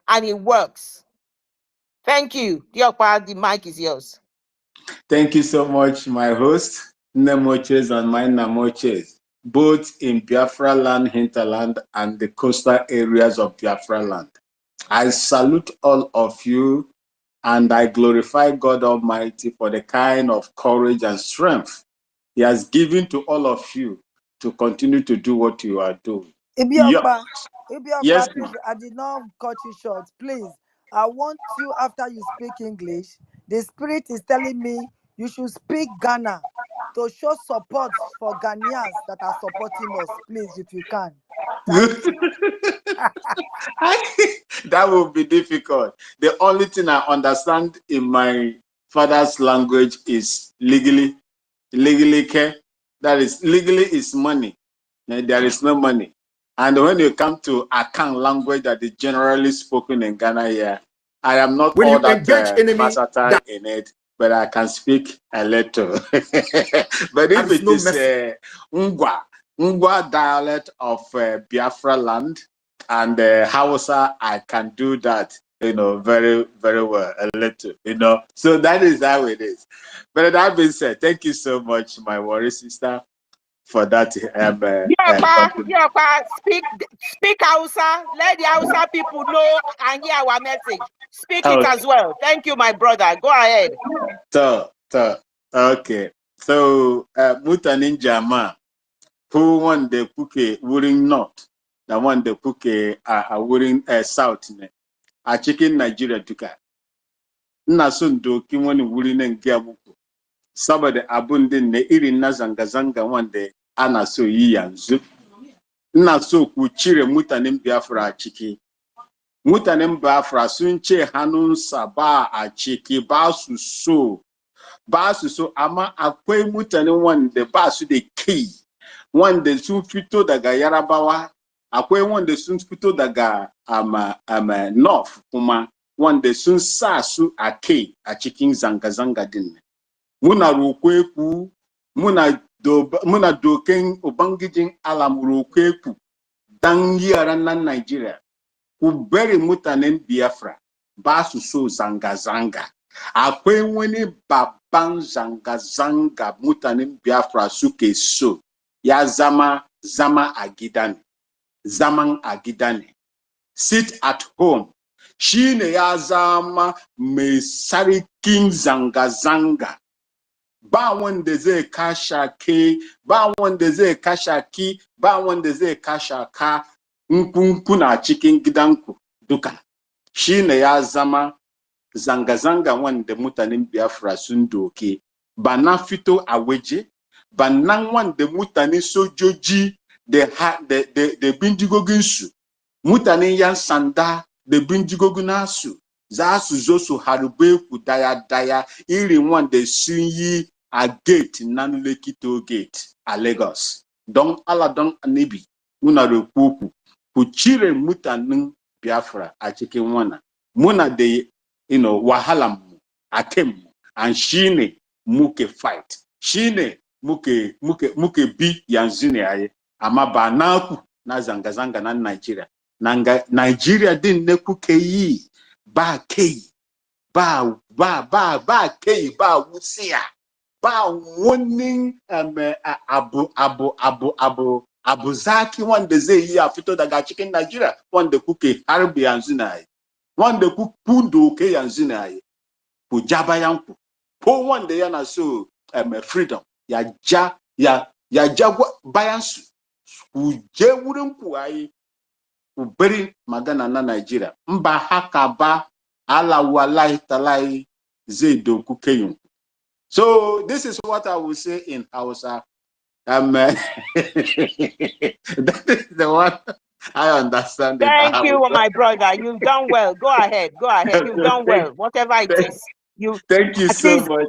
and it works. Thank you. Diokpa, the mic is yours. Thank you so much, my host, Nemoches and my Namoches, both in Biafra land, hinterland, and the coastal areas of Biafra land. I salute all of you, and I glorify God Almighty for the kind of courage and strength He has given to all of you to continue to do what you are doing. Ibiokpa, Yes, please, I did not cut you short. Please, I want you, after you speak English, the spirit is telling me you should speak Ghana to show support for Ghanaians that are supporting us. Please, if you can. Thank you. That would be difficult. The only thing I understand in my father's language is legally care. That is, legally is money. And there is no money. And when you come to Akan language that is generally spoken in Ghana here, I am not all that versatile in it, but I can speak a little. But if it is Ngwa dialect of Biafra land and Hausa, I can do that, very, very well, a little, So that is how it is. But that being said, thank you so much, my worry sister, for that. Speak Hausa. Let the Hausa people know and hear our message. Speak it as well. Thank you, my brother. Go ahead. Okay. So, Mutanin Jama, who won the cookie wearing north, the one the cookie wearing south, a chicken Nigeria tuka. Nasundo Kimoni wearing and Gabuku. Somebody abundant the Irina Zanga one day, Anna so yanzu. Naso kuchire Mutanin Biafra chiki. Mutanin Biafra sunche Hanun Saba a chiki basu so ama akwai mutane wanda ba su da kai, wanda sun fito daga Yarabawa, akwai wanda sun fito daga North kuma wanda sun sa su a kai a cikin zanga-zanga din. Muna roƙe ku, muna doken Ubangijin alam roƙe ku dan yaran nan Nigeria, ku bari mutanen Biafra ba su so zanga-zanga. Akwai wani babban zanga-zanga mutanen Biafra suke so, ya zama a gida ne, zaman a gida ne. Sit at home. Shine ya zama mai sarkin zanga-zanga. Ba wanda zai kasha ke, ba wanda zai kasha ki, ba wanda zai kasha ka in kuna cikin gidanku duka. Shine ya zama zanga-zanga wanda mutanen Biafra sun doke, ba na fito a waje, ba nan wanda mutanen sojoji da bindigogin su, mutanen yan sanda da bindigogin nasu za su zo su harbe ku daya irin wanda sun yi a gate nan Lekki Toll Gate a Lagos. Don Allah don Annabi muna roƙo ku cire mutanen Biafra a cikin wannan. Muna da wahala mu akan mu, and shine muke fight, shine muke bi yanzu ne ayi, amma ba naku na zanga-zanga na Nigeria din ne kuke yi ba kai, ba kai, ba wusiya, ba wani abu zaki wanda zai yi a fito daga cikin Nigeria wanda kuke harbi yanzu na yi. Wanda ku doke yanzu na yi, ku ja bayan ku, ko wanda yana so freedom ya ja bayan su, ku je wurin ku ayi, ku bari magana na Nigeria. Mba haka ba, ala wallahi talai zai doku kayin. So this is what I will say in Hausa. That is the one I understand. Thank you, my brother. You've done well. Go ahead. You've done well. Whatever it is. Thank you so much.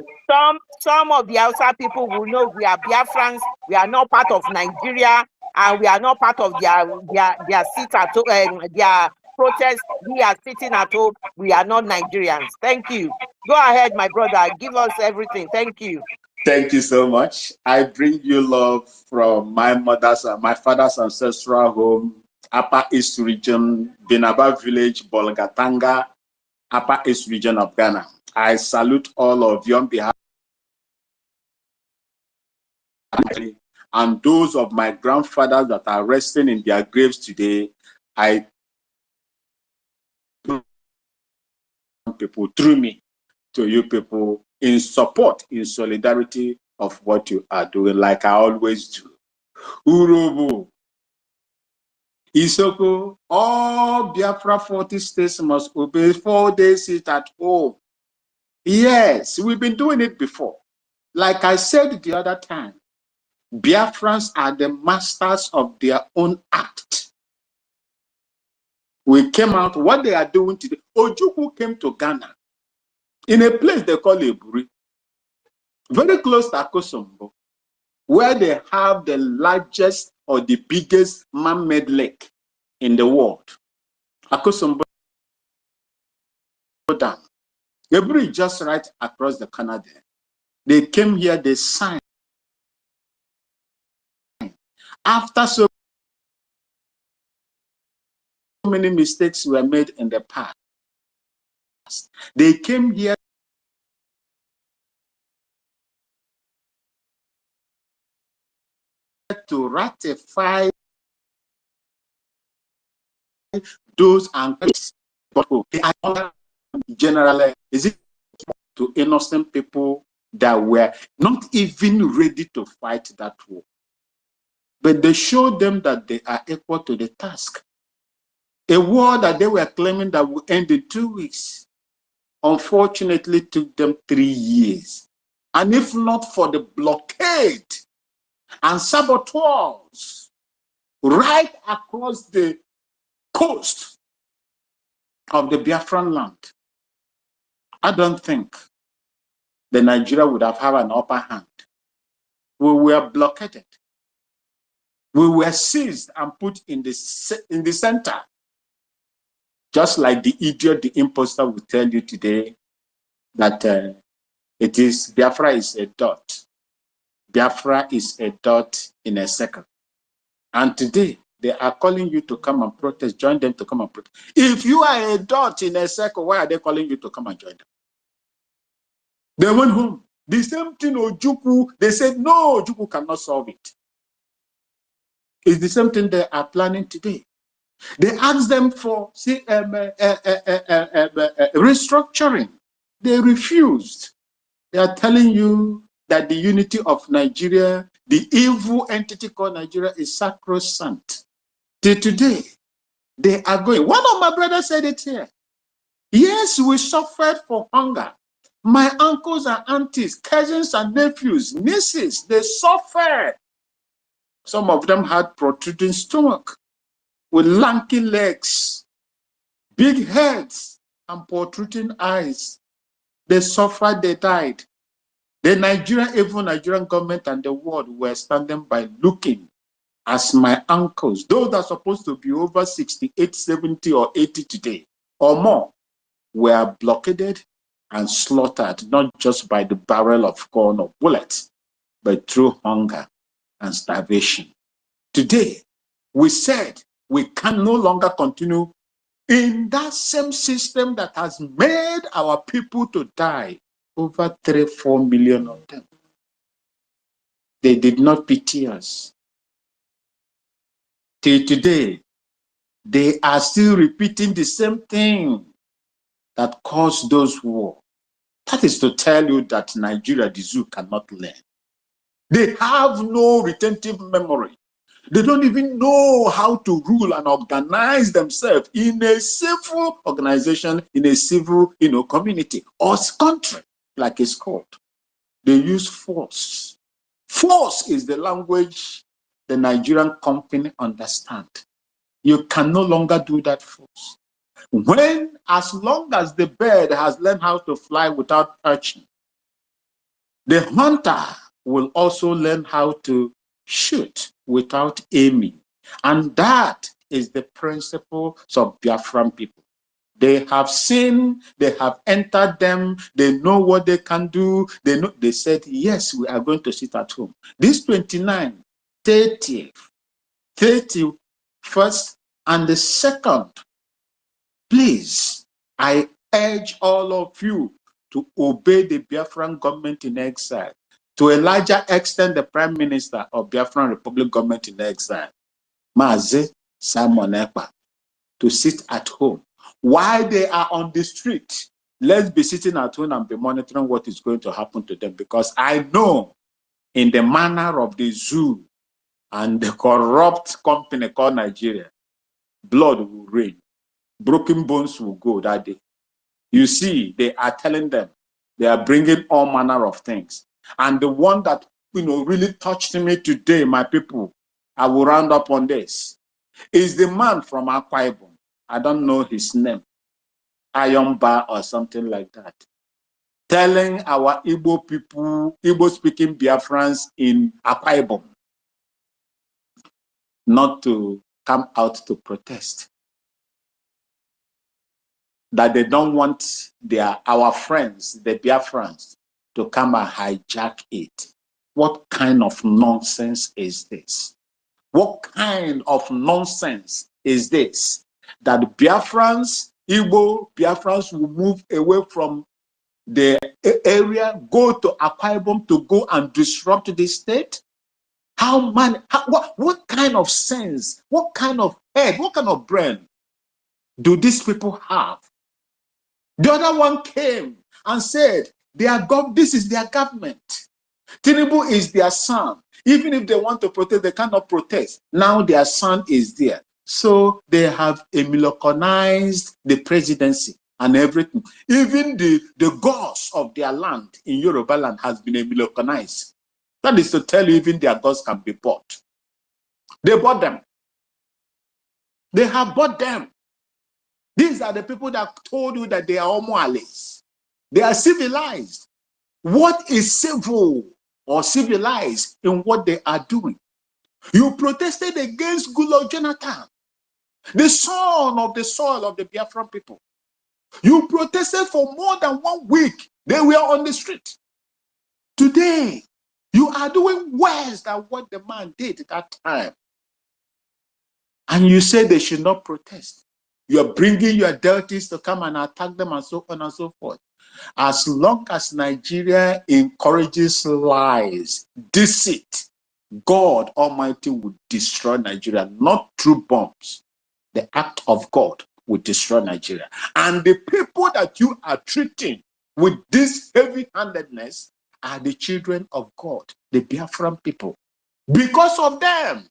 Some of the Hausa people will know we are Biafrans. We are not part of Nigeria, and we are not part of their sit at their protest. We are sitting at home. We are not Nigerians. Thank you. Go ahead, my brother. Give us everything. Thank you. Thank you so much. I bring you love from my father's ancestral home Upper East Region, Binaba Village, Bolgatanga, Upper East Region of Ghana. I salute all of you on behalf and those of my grandfathers that are resting in their graves today. I people through me to you people in support, in solidarity of what you are doing, like I always do. Urhobo, Isoko, all Biafra 40 states must obey 4 days sit at home. Yes, we've been doing it before. Like I said the other time, Biafrans are the masters of their own act. We came out, what they are doing today. Ojukwu came to Ghana in a place they call Eburi, very close to Akosombo, where they have the largest or the biggest man-made lake in the world. Akosombo Dam. Eburi just right across the canal there. They came here, they signed. After so many mistakes were made in the past, they came here to ratify those and they are generally is it to innocent people that were not even ready to fight that war. But they showed them that they are equal to the task. A war that they were claiming that would end in 2 weeks, unfortunately took them 3 years. And if not for the blockade and saboteurs right across the coast of the Biafran land, I don't think the Nigeria would have had an upper hand. We were blockaded. We were seized and put in the center. Just like the idiot, the imposter will tell you today that it is Biafra is a dot. Biafra is a dot in a circle. And today, they are calling you to come and protest. Join them to come and protest. If you are a dot in a circle, why are they calling you to come and join them? They went home. The same thing Ojukwu, they said, no, Ojukwu cannot solve it. It's the same thing they are planning today. They asked them for restructuring. They refused. They are telling you that the unity of Nigeria, the evil entity called Nigeria, is sacrosanct. Till today, they are going. One of my brothers said it here. Yes, we suffered for hunger. My uncles and aunties, cousins and nephews, nieces, they suffered. Some of them had protruding stomach with lanky legs, big heads, and protruding eyes. They suffered, they died. The even Nigerian government and the world were standing by looking as my uncles, those that are supposed to be over 68, 70, or 80 today, or more, were blockaded and slaughtered, not just by the barrel of corn or bullets, but through hunger and starvation. Today, we said we can no longer continue in that same system that has made our people to die, over 3-4 million of them. They did not pity us. Till today, they are still repeating the same thing that caused those wars. That is to tell you that Nigeria, the zoo, cannot learn. They have no retentive memory. They don't even know how to rule and organize themselves in a civil organization, in a civil, community or country, like it's called. They use force. Force is the language the Nigerian company understand. You can no longer do that force. As long as the bird has learned how to fly without perching, the hunter will also learn how to shoot without aiming. And that is the principle of Biafran people. They have seen, they have entered them, they know what they can do. They said, yes, we are going to sit at home. This 29th, 30th, 31st, And the second, please, I urge all of you to obey the Biafran government in exile. To a larger extent, the Prime Minister of Biafran Republic government in exile, Mazi Simon Ekpa, to sit at home. While they are on the street, let's be sitting at home and be monitoring what is going to happen to them, because I know in the manner of the zoo and the corrupt company called Nigeria, blood will rain, broken bones will go that day. You see, they are telling them, they are bringing all manner of things. And the one that, really touched me today, my people, I will round up on this, is the man from Akwa Ibom. I don't know his name, Ayomba or something like that, telling our Igbo people, Igbo-speaking Biafrans in Akwa Ibom, not to come out to protest, that they don't want our friends, the Biafrans, to come and hijack it. What kind of nonsense is this? What kind of nonsense is this? That Biafrans, Igbo Biafrans will move away from the area, go to Akwa Ibom to go and disrupt the state? What kind of sense, what kind of head, what kind of brain do these people have? The other one came and said, this is their government. Tinubu is their son. Even if they want to protest, they cannot protest. Now their son is there. So they have Americanized the presidency and everything. Even the gods of their land in Yoruba land has been Americanized. That is to tell you, even their gods can be bought. They bought them. They have bought them. These are the people that told you that they are homoales. They are civilized. What is civil or civilized in what they are doing? You protested against Goodluck Jonathan, the son of the soil of the Biafran people. You protested for more than 1 week. They were on the street. Today, you are doing worse than what the man did at that time. And you say they should not protest. You're bringing your deities to come and attack them and so on and so forth. As long as Nigeria encourages lies, deceit, God Almighty will destroy Nigeria, not through bombs. The act of God will destroy Nigeria. And the people that you are treating with this heavy-handedness are the children of God, the Biafran people. Because of them,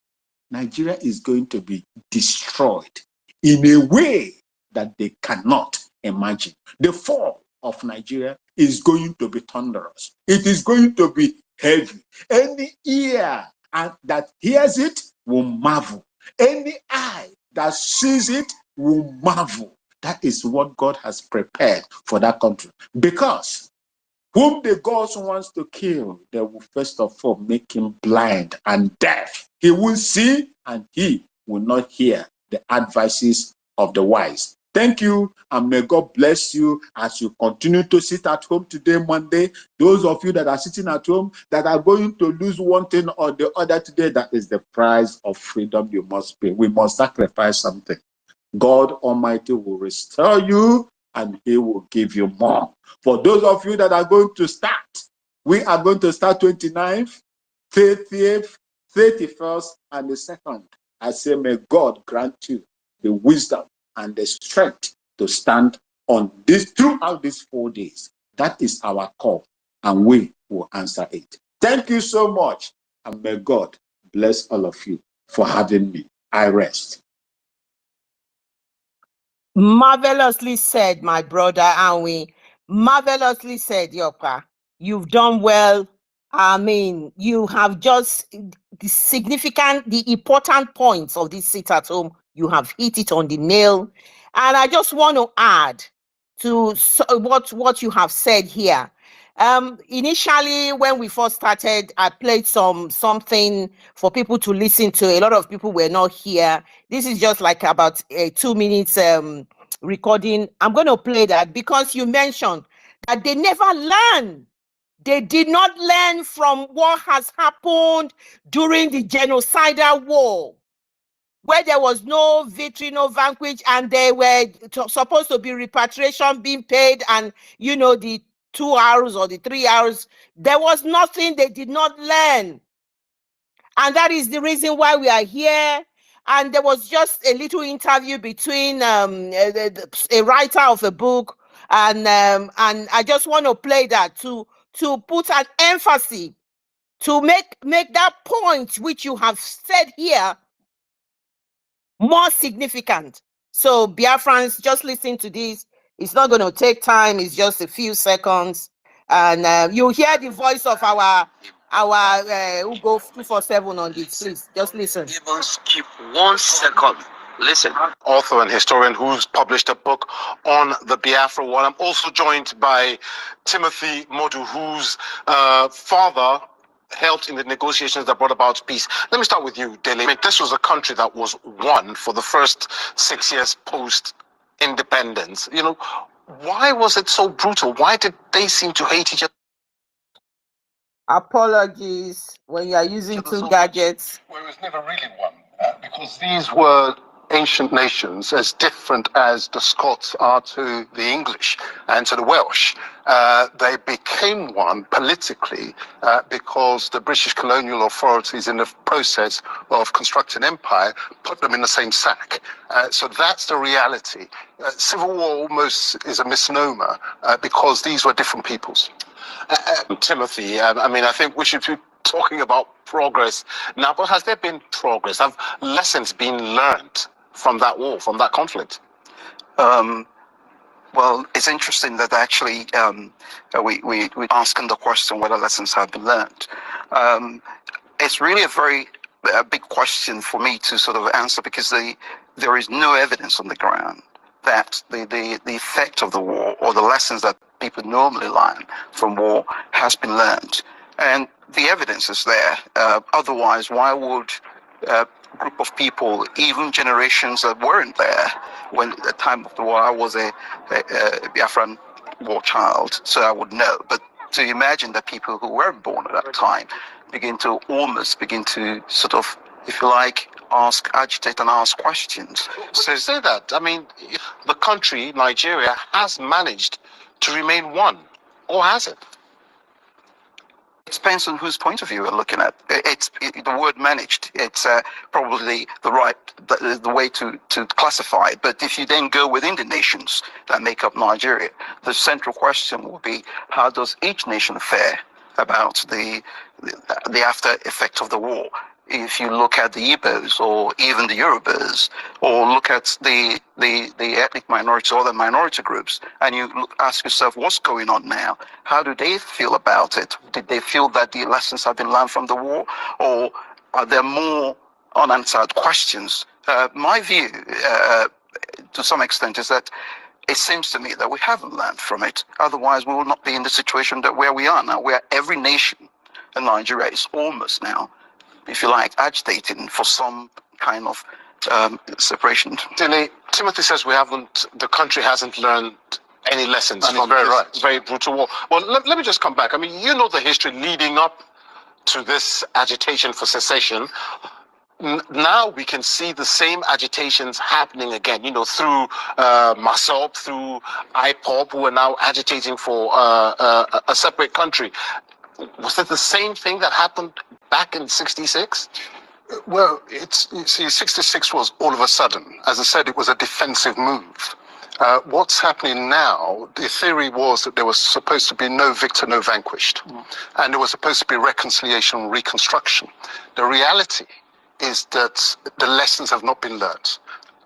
Nigeria is going to be destroyed in a way that they cannot imagine. The fall of Nigeria is going to be thunderous. It is going to be heavy. Any ear that hears it will marvel. Any eye that sees it will marvel. That is what God has prepared for that country. Because whom the gods wants to kill, they will first of all make him blind and deaf. He will see and he will not hear the advices of the wise. Thank you, and may God bless you as you continue to sit at home today, Monday. Those of you that are sitting at home that are going to lose one thing or the other today, that is the price of freedom you must pay. We must sacrifice something. God Almighty will restore you and he will give you more. For those of you that are going to start, we are going to start 29th, 30th, 31st, and the 2nd. I say, may God grant you the wisdom and the strength to stand on this throughout these 4 days. That is our call, and we will answer it. Thank you so much, and may God bless all of you for having me. I rest. Marvelously said, my brother, and we marvelously said, Yopa. You've done well. I mean, you have just the important points of this sit at home. You have hit it on the nail. And I just want to add to what you have said here. Initially, when we first started, I played something for people to listen to. A lot of people were not here. This is just like about 2 minutes recording. I'm going to play that because you mentioned that they never learn. They did not learn from what has happened during the genocidal war. where there was no victory, no vanquish, and they were supposed to be repatriation being paid, and you know, the 2 hours or the 3 hours, there was nothing. They did not learn. And that is the reason why we are here. And there was just a little interview between a writer of a book, and I just want to play that to put an emphasis, to make that point which you have said here more significant. So Biafrans, just listen to this. It's not going to take time. It's just a few seconds, and you hear the voice of our Ugo 247 on this. Please just listen. Even skip 1 second. Listen. Author and historian who's published a book on the Biafra War. I'm also joined by Timothy Modu, whose father helped in the negotiations that brought about peace. Let me start with you, Dele. I mean, this was a country that was won for the first 6 years post-independence. You know, why was it so brutal? Why did they seem to hate each other? Apologies when you are using two gadgets. Well, it was never really one, because these were ancient nations, as different as the Scots are to the English and to the Welsh. They became one politically because the British colonial authorities, in the process of constructing empire, put them in the same sack. So that's the reality. Civil war almost is a misnomer because these were different peoples. Timothy, I mean, I think we should be talking about progress now, but has there been progress? Have lessons been learned from that war, from that conflict? Well, it's interesting that actually we asking the question whether lessons have been learned. It's really a very big question for me to sort of answer, because there is no evidence on the ground that the effect of the war or the lessons that people normally learn from war has been learned. And the evidence is there. Otherwise, why would a group of people, even generations that weren't there when at the time of the war, I was a Biafran war child, so I would know. But to imagine that people who weren't born at that time begin to sort of, if you like, agitate and ask questions. So say that, I mean, the country, Nigeria, has managed to remain one, or has it? It depends on whose point of view we're looking at. The word managed, it's probably the way to classify it. But if you then go within the nations that make up Nigeria, the central question will be, how does each nation fare about the after effect of the war? If you look at the Igbos or even the Urhobos, or look at the ethnic minorities or the minority groups, and you ask yourself, what's going on now? How do they feel about it? Did they feel that the lessons have been learned from the war, or are there more unanswered questions? My view, to some extent, is that it seems to me that we haven't learned from it. Otherwise, we will not be in the situation where we are now, where every nation in Nigeria is almost now, if you like, agitating for some kind of separation. Timothy says the country hasn't learned any lessons from this very brutal war. Well, let me just come back. I mean, you know the history leading up to this agitation for secession. Now we can see the same agitations happening again, you know, through MASOP, through IPOP, who are now agitating for a separate country. Was it the same thing that happened back in '66? Well, see, 66 was all of a sudden. As I said, it was a defensive move. What's happening now, the theory was that there was supposed to be no victor, no vanquished. And there was supposed to be reconciliation and reconstruction. The reality is that the lessons have not been learned.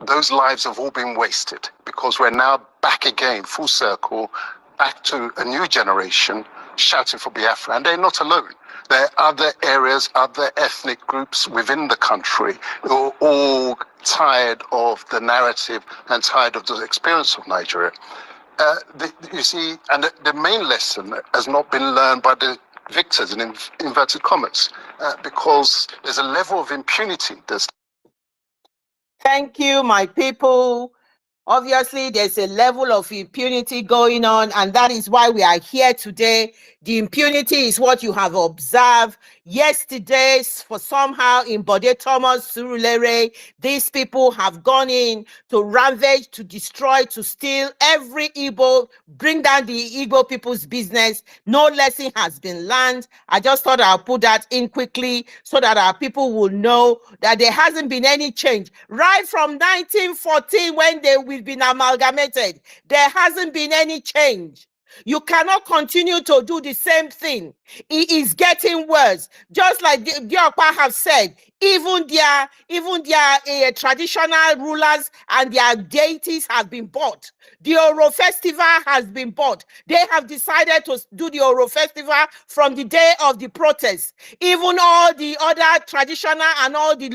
Those lives have all been wasted, because we're now back again, full circle, back to a new generation shouting for Biafra. And they're not alone. There are other areas, other ethnic groups within the country who are all tired of the narrative and tired of the experience of Nigeria. You see, and the main lesson has not been learned by the victors, in inverted commas, because there's a level of impunity. Thank you, my people. Obviously, there's a level of impunity going on, and that is why we are here today. The impunity is what you have observed. Yesterday, for somehow in Bode Thomas, Surulere, these people have gone in to ravage, to destroy, to steal every Igbo, bring down the Igbo people's business. No lesson has been learned. I just thought I'll put that in quickly so that our people will know that there hasn't been any change. Right from 1914, when we've been amalgamated, there hasn't been any change. You cannot continue to do the same thing. It is getting worse. Just like the Diokpa have said, even their traditional rulers and their deities have been bought. The Oro Festival has been bought. They have decided to do the Oro Festival from the day of the protest. Even all the other traditional and all the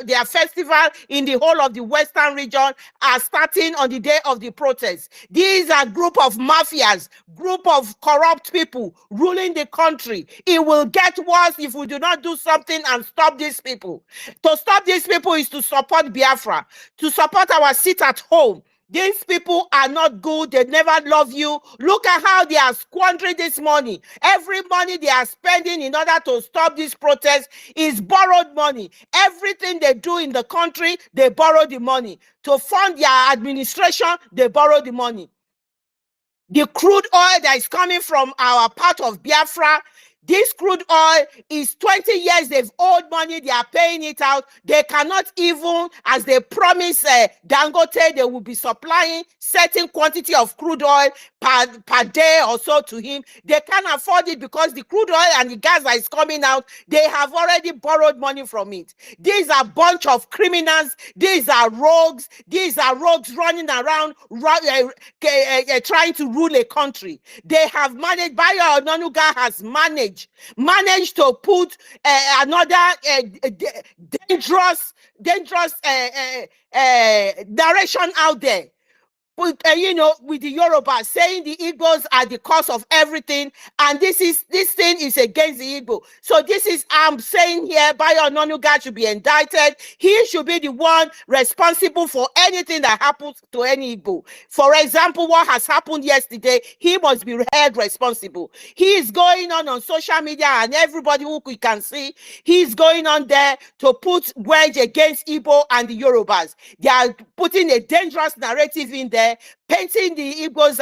their festival in the whole of the Western region are starting on the day of the protest. These are group of mafias, group of corrupt people ruling the country. It will get worse if we do not do something and stop these people. To stop these people is to support Biafra, to support our seat at home. These people are not good. They never love you. Look at how they are squandering this money. Every money they are spending in order to stop this protest is borrowed money. Everything they do in the country, they borrow the money. To fund their administration, they borrow the money. The crude oil that is coming from our part of Biafra, this crude oil is 20 years they've owed money, they are paying it out. They cannot even, as they promise Dangote, they will be supplying certain quantity of crude oil per day or so to him. They can't afford it because the crude oil and the gas that is coming out, they have already borrowed money from it. These are a bunch of criminals. These are rogues. These are rogues running around trying to rule a country. They have managed, Bayo Onanuga has managed to put another dangerous direction out there. With, with the Yoruba saying the Igbos are the cause of everything, and this thing is against the Igbo. So this is, I'm saying here, Bayo Onanuga should be indicted. He should be the one responsible for anything that happens to any Igbo. For example, what has happened yesterday, he must be held responsible. He is going on social media, and everybody who can see, he's going on there to put wedge against Igbo and the Yorubas. They are putting a dangerous narrative in there, painting the Igbos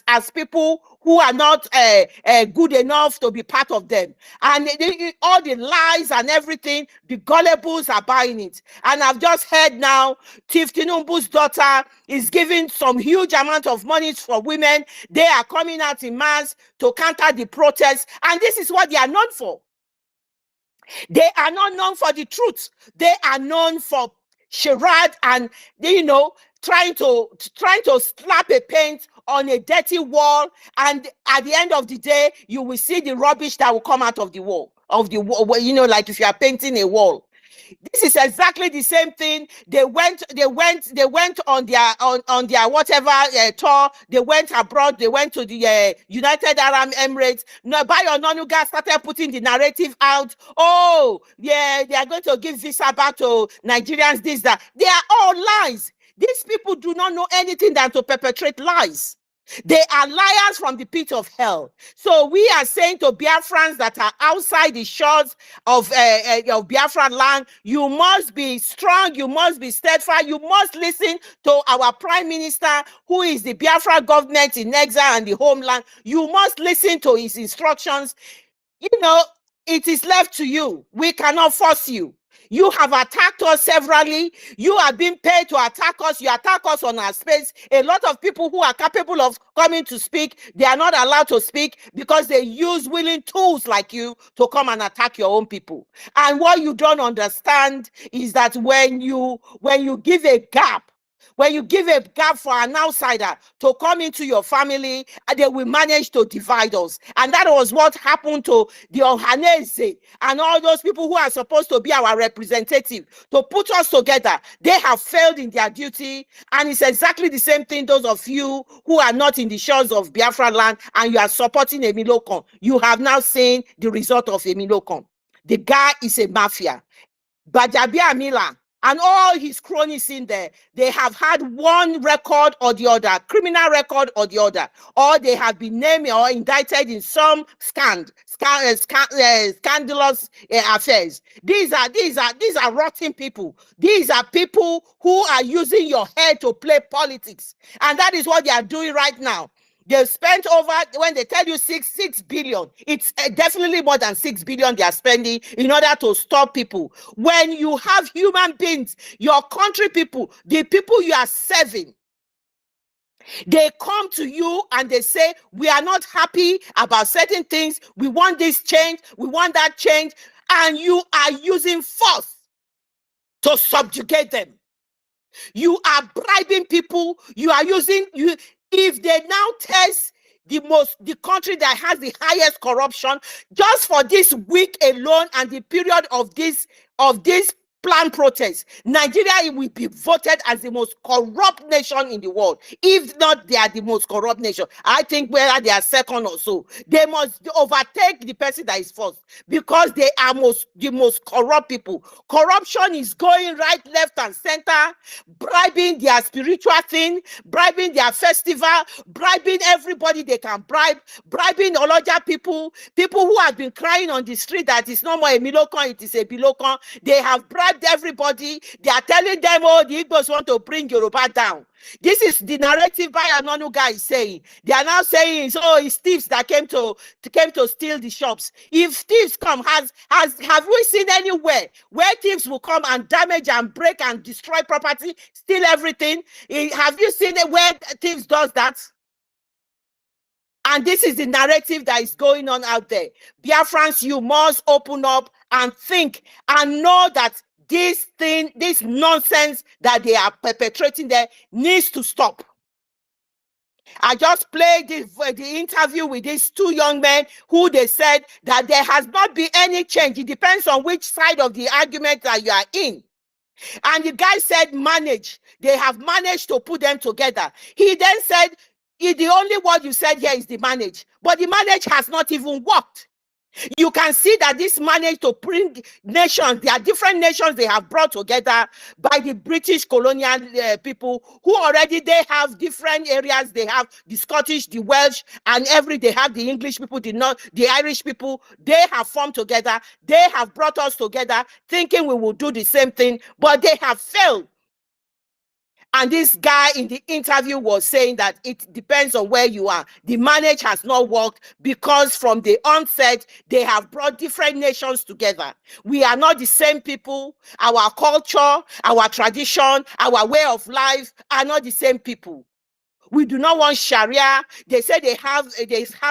as people who are not good enough to be part of them. And all the lies and everything, the gullibles are buying it. And I've just heard now, Chief Tinubu's daughter is giving some huge amount of money for women. They are coming out in mass to counter the protests. And this is what they are known for. They are not known for the truth. They are known for charade and, trying to slap a paint on a dirty wall, and at the end of the day, you will see the rubbish that will come out of the wall, like if you are painting a wall. This is exactly the same thing. They went on their whatever tour. They went abroad. They went to the United Arab Emirates. Bayo Onanuga started putting the narrative out. Oh, yeah, they are going to give visa back to Nigerians. This, that. They are all lies. These people do not know anything than to perpetrate lies. They are liars from the pit of hell. So we are saying to Biafrans that are outside the shores of Biafran land, you must be strong, you must be steadfast, you must listen to our Prime Minister, who is the Biafra government in exile and the homeland. You must listen to his instructions. It is left to you. We cannot force you. You have attacked us severally. You have been paid to attack us. You attack us on our space. A lot of people who are capable of coming to speak, they are not allowed to speak because they use willing tools like you to come and attack your own people. And what you don't understand is that when you give a gap, for an outsider to come into your family, they will manage to divide us. And that was what happened to the Ohanese and all those people who are supposed to be our representative, to put us together. They have failed in their duty. And it's exactly the same thing, those of you who are not in the shores of Biafra land and you are supporting Emilokon. You have now seen the result of Emilokon. The guy is a mafia. Bajabia Mila and all his cronies in there, they have had one record or the other, criminal record or the other, or they have been named or indicted in some scandalous affairs. These are rotten people. These are people who are using your head to play politics, and that is what they are doing right now. They've spent over, when they tell you 6 billion, it's definitely more than 6 billion they are spending in order to stop people. When you have human beings, your country people, the people you are serving, they come to you and they say, we are not happy about certain things. We want this change. We want that change. And you are using force to subjugate them. You are bribing people. You are using, if they now test the country that has the highest corruption, just for this week alone and the period of this planned protest, Nigeria will be voted as the most corrupt nation in the world. If not, they are the most corrupt nation. I think whether they are second or so, they must overtake the person that is first, because they are the most corrupt people. Corruption is going right, left, and center, bribing their spiritual thing, bribing their festival, bribing everybody they can bribe, bribing Oloja people who have been crying on the street that it's no more a Milokon, it is a Bilokon. They have bribed everybody. They are telling them, oh, the Igbos want to bring Yoruba down. This is the narrative by Anonu guy is saying. They are now saying, oh, it's thieves that came to steal the shops. If thieves come, have we seen anywhere where thieves will come and damage and break and destroy property, steal everything? Have you seen it where thieves does that? And this is the narrative that is going on out there. Biafrans, you must open up and think and know that this nonsense that they are perpetrating there needs to stop. I just played the interview with these two young men who they said that there has not been any change. It depends on which side of the argument that you are in. And the guy said manage. They have managed to put them together. He then said, the only word you said here is the manage. But the manage has not even worked. You can see that this managed to bring nations, there are different nations they have brought together by the British colonial people who already, they have different areas. They have the Scottish, the Welsh, and they have the English people, the Irish people. They have formed together. They have brought us together thinking we will do the same thing, but they have failed. And this guy in the interview was saying that it depends on where you are. The manage has not worked because from the onset, they have brought different nations together. We are not the same people. Our culture, our tradition, our way of life are not the same people. We do not want Sharia. They say they have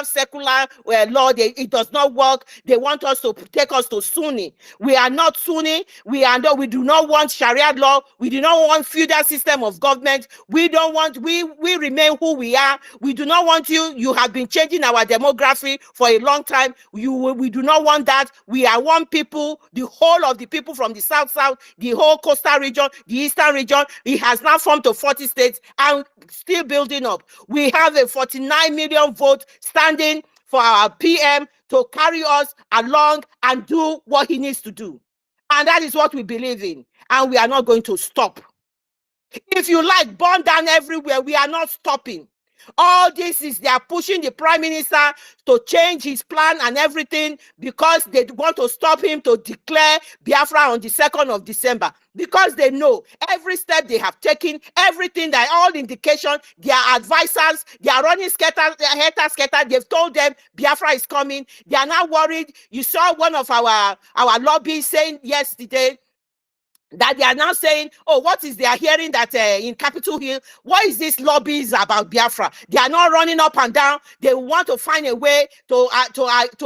secular law. It does not work. They want us to take us to Sunni. We are not Sunni. We do not want Sharia law. We do not want feudal system of government. We don't want. We remain who we are. We do not want you. You have been changing our demography for a long time. We do not want that. We are one people. The whole of the people from the south, the whole coastal region, the eastern region. It has now formed to 40 states and still building up. We have a 49 million vote standing for our PM to carry us along and do what he needs to do. And that is what we believe in. And we are not going to stop. If you like, burn down everywhere. We are not stopping. All this is, they are pushing the prime minister to change his plan and everything because they want to stop him to declare Biafra on the 2nd of December. Because they know every step they have taken, everything, that all indication, their advisors, they are running scatter. They've told them Biafra is coming. They are now worried. You saw one of our lobbies saying yesterday that they are now saying, oh, what is they are hearing that in Capitol Hill, what is this lobbies about Biafra? They are not running up and down. They want to find a way to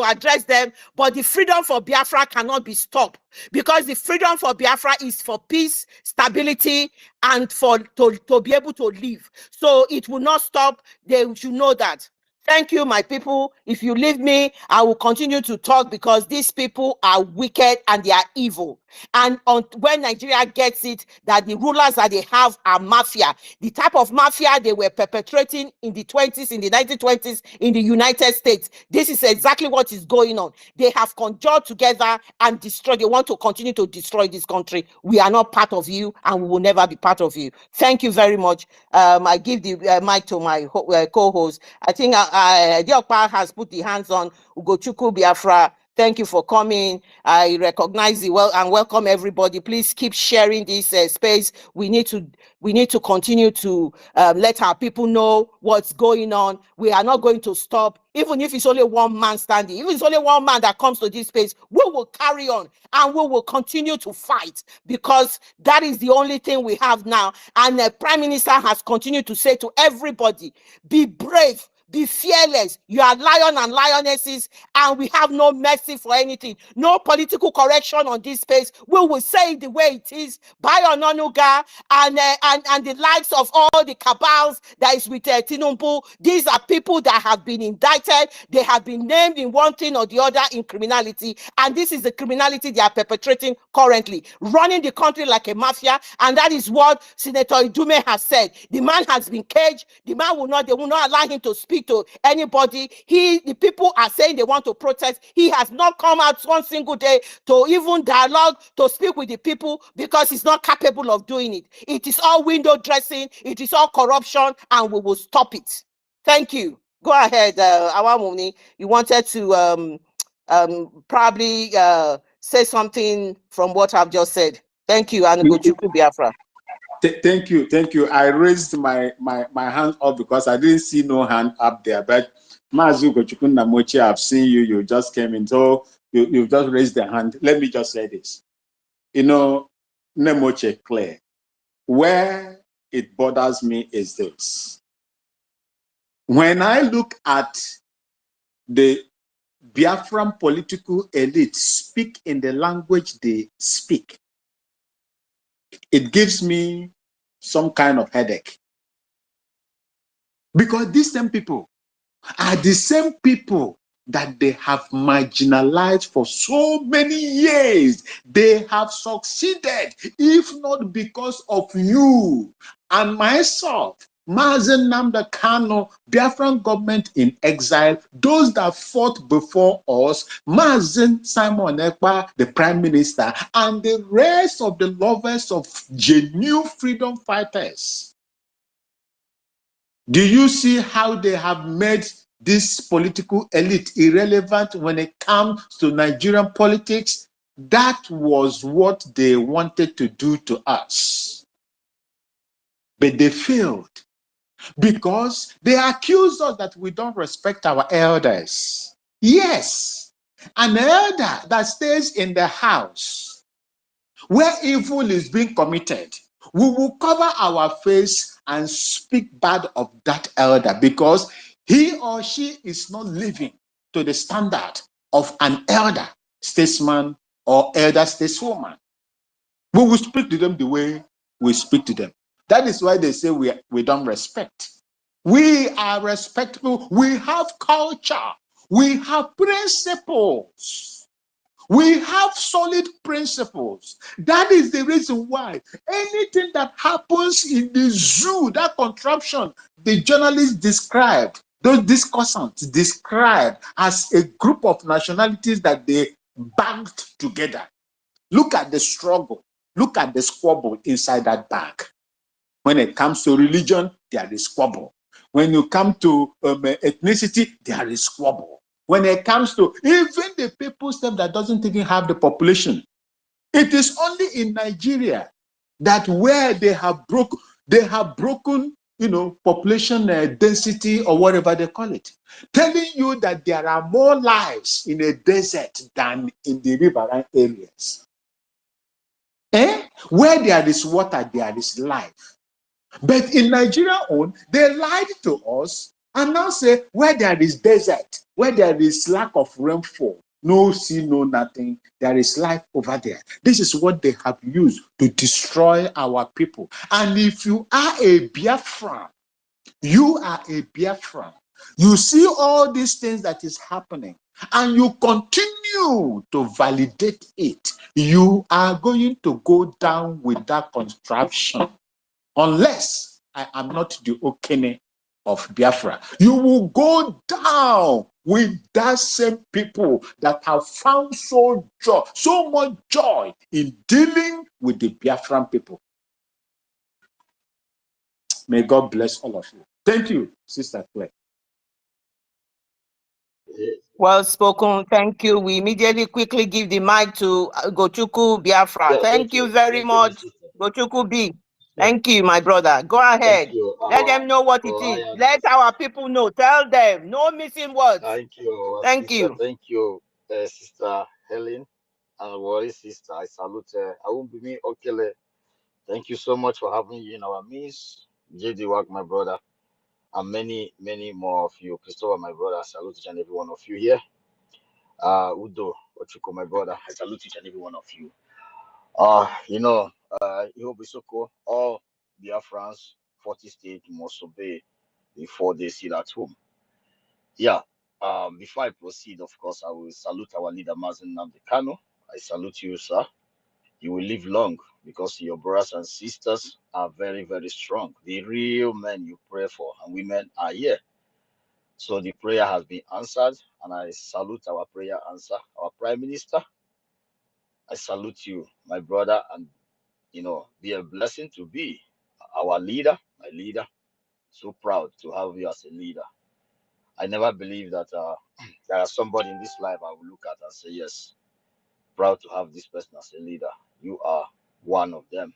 address them, but the freedom for Biafra cannot be stopped because the freedom for Biafra is for peace, stability, and to be able to live. So it will not stop. They should know that. Thank you, my people. If you leave me, I will continue to talk because these people are wicked and they are evil. And when Nigeria gets it, that the rulers that they have are mafia, the type of mafia they were perpetrating in the 20s, in the 1920s, in the United States. This is exactly what is going on. They have conjured together and destroyed. They want to continue to destroy this country. We are not part of you and we will never be part of you. Thank you very much. I give the mic to my co-host. I think Diokpa has put the hands on Ugochukwu Biafra. Thank you for coming. I recognize you well and welcome everybody. Please keep sharing this space. We need to continue to let our people know what's going on. We are not going to stop. Even if it's only one man standing, even if it's only one man that comes to this space, we will carry on and we will continue to fight because that is the only thing we have now. And the Prime Minister has continued to say to everybody, be brave. Be fearless. You are lion and lionesses, and we have no mercy for anything. No political correction on this space. We will say it the way it is. By Ononuga and the likes of all the cabals that is with Tinubu. These are people that have been indicted. They have been named in one thing or the other in criminality, and this is the criminality they are perpetrating currently, running the country like a mafia. And that is what Senator Idume has said. The man has been caged. The man they will not allow him to speak to anybody. The people are saying they want to protest. He has not come out one single day to even dialogue, to speak with the people because he's not capable of doing it. It is all window dressing. It is all corruption, and we will stop it. Thank you. Go ahead, Awamuni. You wanted to probably say something from what I've just said. Thank you, and Ugochukwu Biafra. Thank you. I raised my hand up because I didn't see no hand up there. But Mazu Ugochukwu Namochi, I've seen you. You just came in, so you just raised the hand. Let me just say this. You know, Namochi clear. Where it bothers me is this. When I look at the Biafran political elite speak in the language they speak, it gives me some kind of headache. Because these same people are the same people that they have marginalized for so many years. They have succeeded, if not because of you and myself. Mazen Namda Kano, Biafran government in exile, those that fought before us, Mazen Simon Ekpa, the Prime Minister, and the rest of the lovers of genuine freedom fighters. Do you see how they have made this political elite irrelevant when it comes to Nigerian politics? That was what they wanted to do to us. But they failed because they accused us that we don't respect our elders. Yes, an elder that stays in the house where evil is being committed, we will cover our face and speak bad of that elder because he or she is not living to the standard of an elder statesman or elder stateswoman. We will speak to them the way we speak to them. That is why they say we don't respect. We are respectful. We have culture. We have principles. We have solid principles. That is the reason why anything that happens in the zoo, that contraption, the journalists described, those discussants described as a group of nationalities that they banked together. Look at the struggle. Look at the squabble inside that bag. When it comes to religion, there is squabble. When you come to ethnicity, there is squabble. When it comes to even the people that doesn't even have the population, it is only in Nigeria that where they have broken, population density or whatever they call it, telling you that there are more lives in a desert than in the riverine areas. Where there is water, there is life. But in Nigeria they lied to us and now say where there is desert, where there is lack of rainfall, no sea, no nothing, there is life over there. This is what they have used to destroy our people. And if you are a Biafran, you are a Biafran, You see all these things that is happening, and you continue to validate it. You are going to go down with that contraption, unless I am not the Okene of Biafra. You will go down with that same people that have found so much joy in dealing with the Biafran people. May God bless all of you. Thank you, Sister Claire. Well spoken. Thank you. We immediately quickly give the mic to Gochuku Biafra. Yeah, Thank you very much, Gochuku B. Thank you, my brother. Go ahead. Let them know what it is. Let our people know. Tell them. No missing words. Thank you. Thank Sister, you. thank you, Sister Helen. And worry, sister, I salute her. I won't be me, Okele. Thank you so much for having you in our midst. JD Work, my brother, and many, many more of you. Christopher, my brother, I salute each and every one of you here. Udo, Ochuko, my brother, I salute each and every one of you. Isoko, all Biafrans, 40 states must obey before they sit at home. Yeah. Before I proceed, of course, I will salute our leader, Mazen Namdekano. I salute you, sir. You will live long because your brothers and sisters are very, very strong. The real men you pray for and women are here. So the prayer has been answered, and I salute our prayer answer, our Prime Minister. I salute you, my brother, and be a blessing to be our leader, my leader. So proud to have you as a leader. I never believed that there are somebody in this life I will look at and say, yes, proud to have this person as a leader. You are one of them.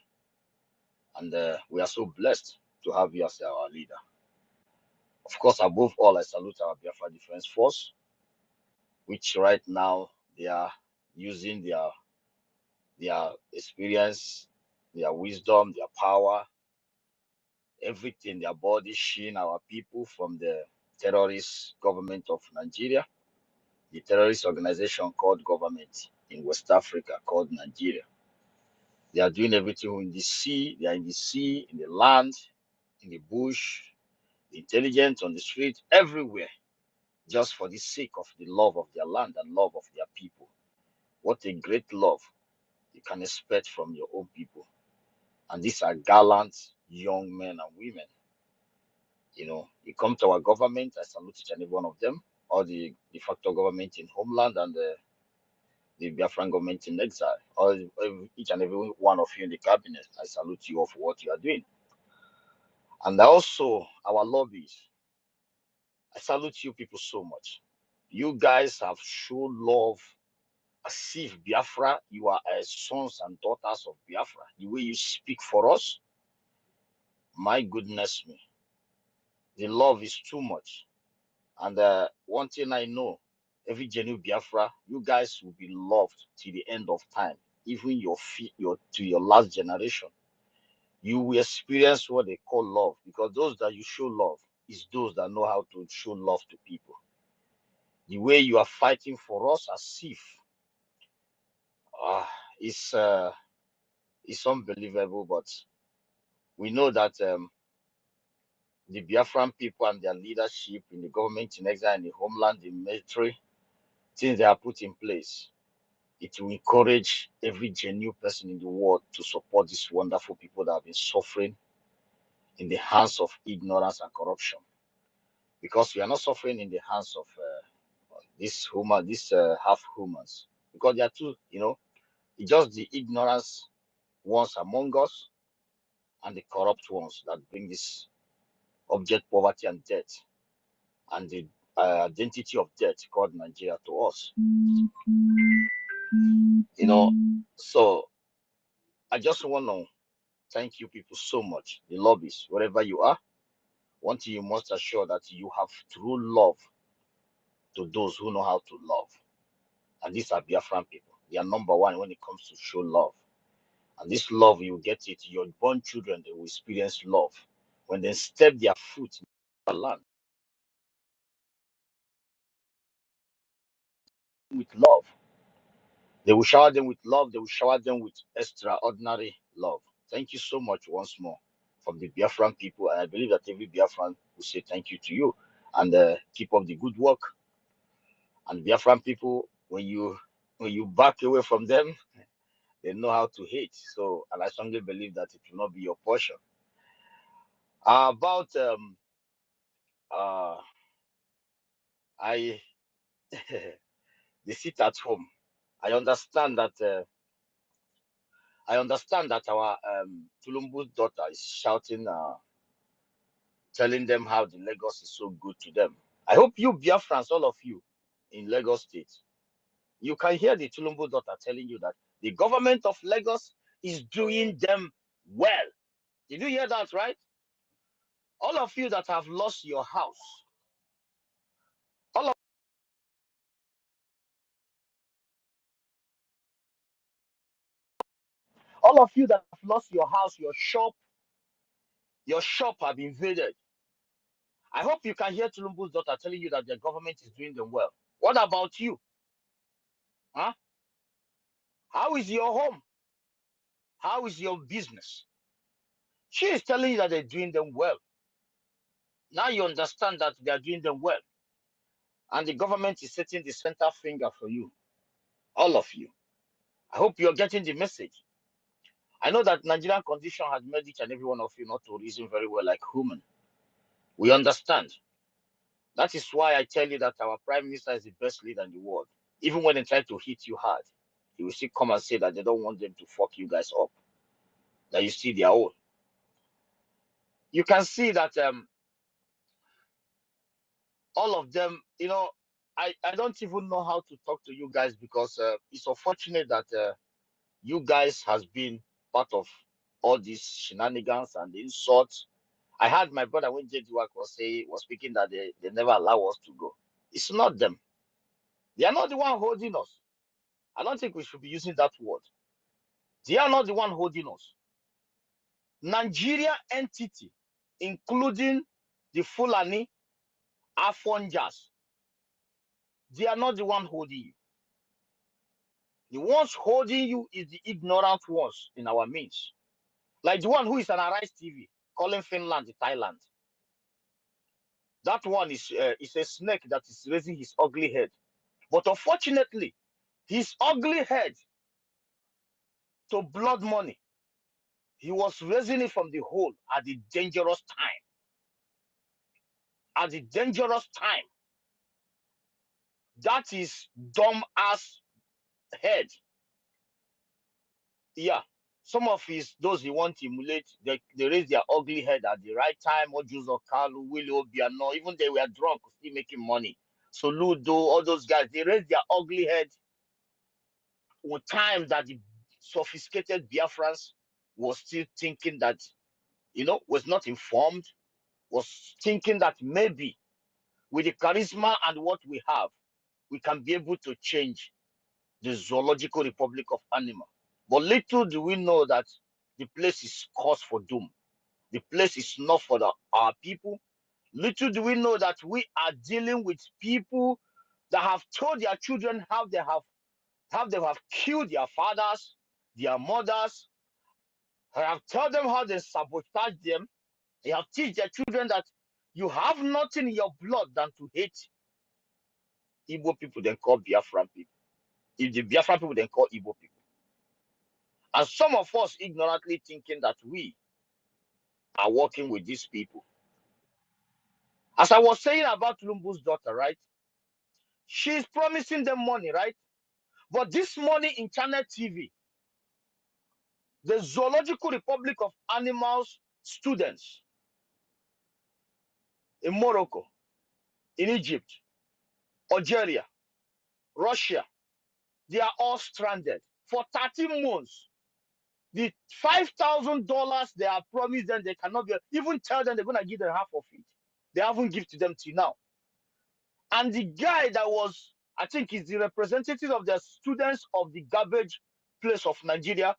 And we are so blessed to have you as our leader. Of course, above all, I salute our Biafra Defense Force, which right now they are using their experience, their wisdom, their power, everything, their body, shielding our people from the terrorist government of Nigeria, the terrorist organization called government in West Africa called Nigeria. They are doing everything in the sea. They are in the sea, in the land, in the bush, the intelligence on the street, everywhere, just for the sake of the love of their land and love of their people. What a great love you can expect from your own people. And these are gallant young men and women. You come to our government, I salute each and every one of them, or the de facto government in homeland and the Biafran government in exile, or each and every one of you in the cabinet. I salute you all for what you are doing. And also our lobbies. I salute you people so much. You guys have shown love as if Biafra, you are sons and daughters of Biafra. The way you speak for us, my goodness me, the love is too much. And one thing I know, every genuine Biafra, you guys will be loved till the end of time, even to your last generation. You will experience what they call love, because those that you show love is those that know how to show love to people. The way you are fighting for us as if it's unbelievable, but we know that the Biafran people and their leadership in the government in exile, in the homeland, the military, things they are put in place, it will encourage every genuine person in the world to support these wonderful people that have been suffering in the hands of ignorance and corruption. Because we are not suffering in the hands of these half humans, because they are too, it's just the ignorance ones among us and the corrupt ones that bring this object poverty and debt and the identity of debt called Nigeria to us. So I just want to thank you people so much, the lobbies, wherever you are. One thing you must assure that you have true love to those who know how to love. And these are Biafran people. They are number one when it comes to show love. And this love, you get it, your born children, they will experience love. When they step their foot in the land with love, they will shower them with love. They will shower them with extraordinary love. Thank you so much once more from the Biafran people. And I believe that every Biafran will say thank you to you. and keep up the good work. And Biafran people, when you back away from them, they know how to hate. So, and I strongly believe that it will not be your portion. About I the sit at home. I understand that our Tulumbu's daughter is shouting, telling them how the Lagos is so good to them. I hope you Biafrans, all of you in Lagos State, you can hear the Tulumbu daughter telling you that the government of Lagos is doing them well. Did you hear that, right? All of you that have lost your house, all of you that have lost your house, your shop have been invaded. I hope you can hear Tulumbu's daughter telling you that the government is doing them well. What about you? Huh? How is your home? How is your business? She is telling you that they're doing them well. Now you understand that they are doing them well. And the government is setting the center finger for you. All of you. I hope you're getting the message. I know that Nigerian condition has made each and every one of you not to reason very well like human. We understand. That is why I tell you that our prime minister is the best leader in the world. Even when they try to hit you hard, he will still come and say that they don't want them to fuck you guys up. That you see their own. You can see that all of them, you know, I don't even know how to talk to you guys because it's unfortunate that you guys has been part of all these shenanigans and the insults. I heard my brother when JD was speaking that they never allow us to go. It's not them. They are not the one holding us. I don't think we should be using that word. They are not the one holding us. Nigeria entity, including the Fulani, Afonjas, they are not the one holding you. The ones holding you is the ignorant ones in our midst. Like the one who is on Arise TV, calling Finland the Thailand. That one is a snake that is raising his ugly head. But unfortunately, his ugly head to blood money, he was raising it from the hole at the dangerous time. At the dangerous time. That is dumb ass head. Yeah. Some of those he want to emulate, they raise their ugly head at the right time. Or Jews of Kalu, Willie Obiano, even they were drunk, still making money. So Ludo, all those guys, they raise their ugly head with time that the sophisticated Biafrans was still thinking that, was not informed, was thinking that maybe with the charisma and what we have, we can be able to change the zoological republic of animal. But little do we know that the place is cause for doom. The place is not for our people. Little do we know that we are dealing with people that have told their children how they have killed their fathers, their mothers. They have told them how they sabotage them. They have teach their children that you have nothing in your blood than to hate Igbo people, then call Biafran people. If the Biafran people, then call Igbo people. And some of us ignorantly thinking that we are working with these people. As I was saying about Lumbu's daughter, right? She's promising them money, right? But this money in Channel TV, the Zoological Republic of Animals students in Morocco, in Egypt, Algeria, Russia, they are all stranded for 13 months. The $5,000 they are promised them, they cannot even tell them they're going to give them half of it. They haven't given to them till now. And the guy that was, I think, is the representative of the students of the garbage place of Nigeria.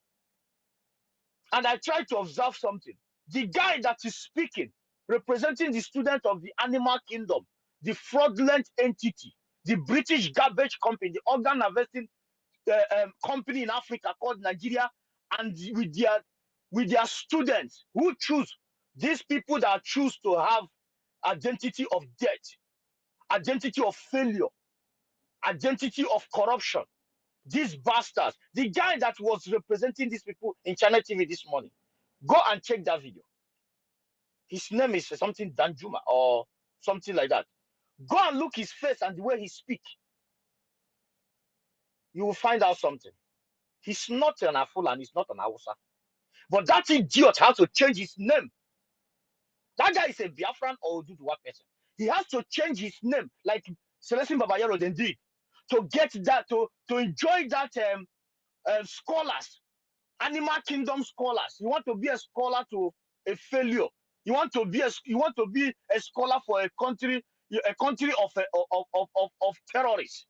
And I tried to observe something. The guy that is speaking, representing the student of the animal kingdom, the fraudulent entity, the British garbage company, the organ harvesting company in Africa called Nigeria, and with their students who choose, these people that choose to have identity of death, identity of failure, identity of corruption. These bastards, the guy that was representing these people in Channel TV this morning, go and check that video. His name is something Danjuma or something like that. Go and look his face and the way he speaks. You will find out something. He's not an Aful and he's not an Hausa. But that idiot has to change his name. That guy is a Biafran or Oduduwa person. He has to change his name like Celestine Babayaro then did to get that, to enjoy that scholars, animal kingdom scholars. You want to be a scholar to a failure. You want to be a scholar for a country of terrorists.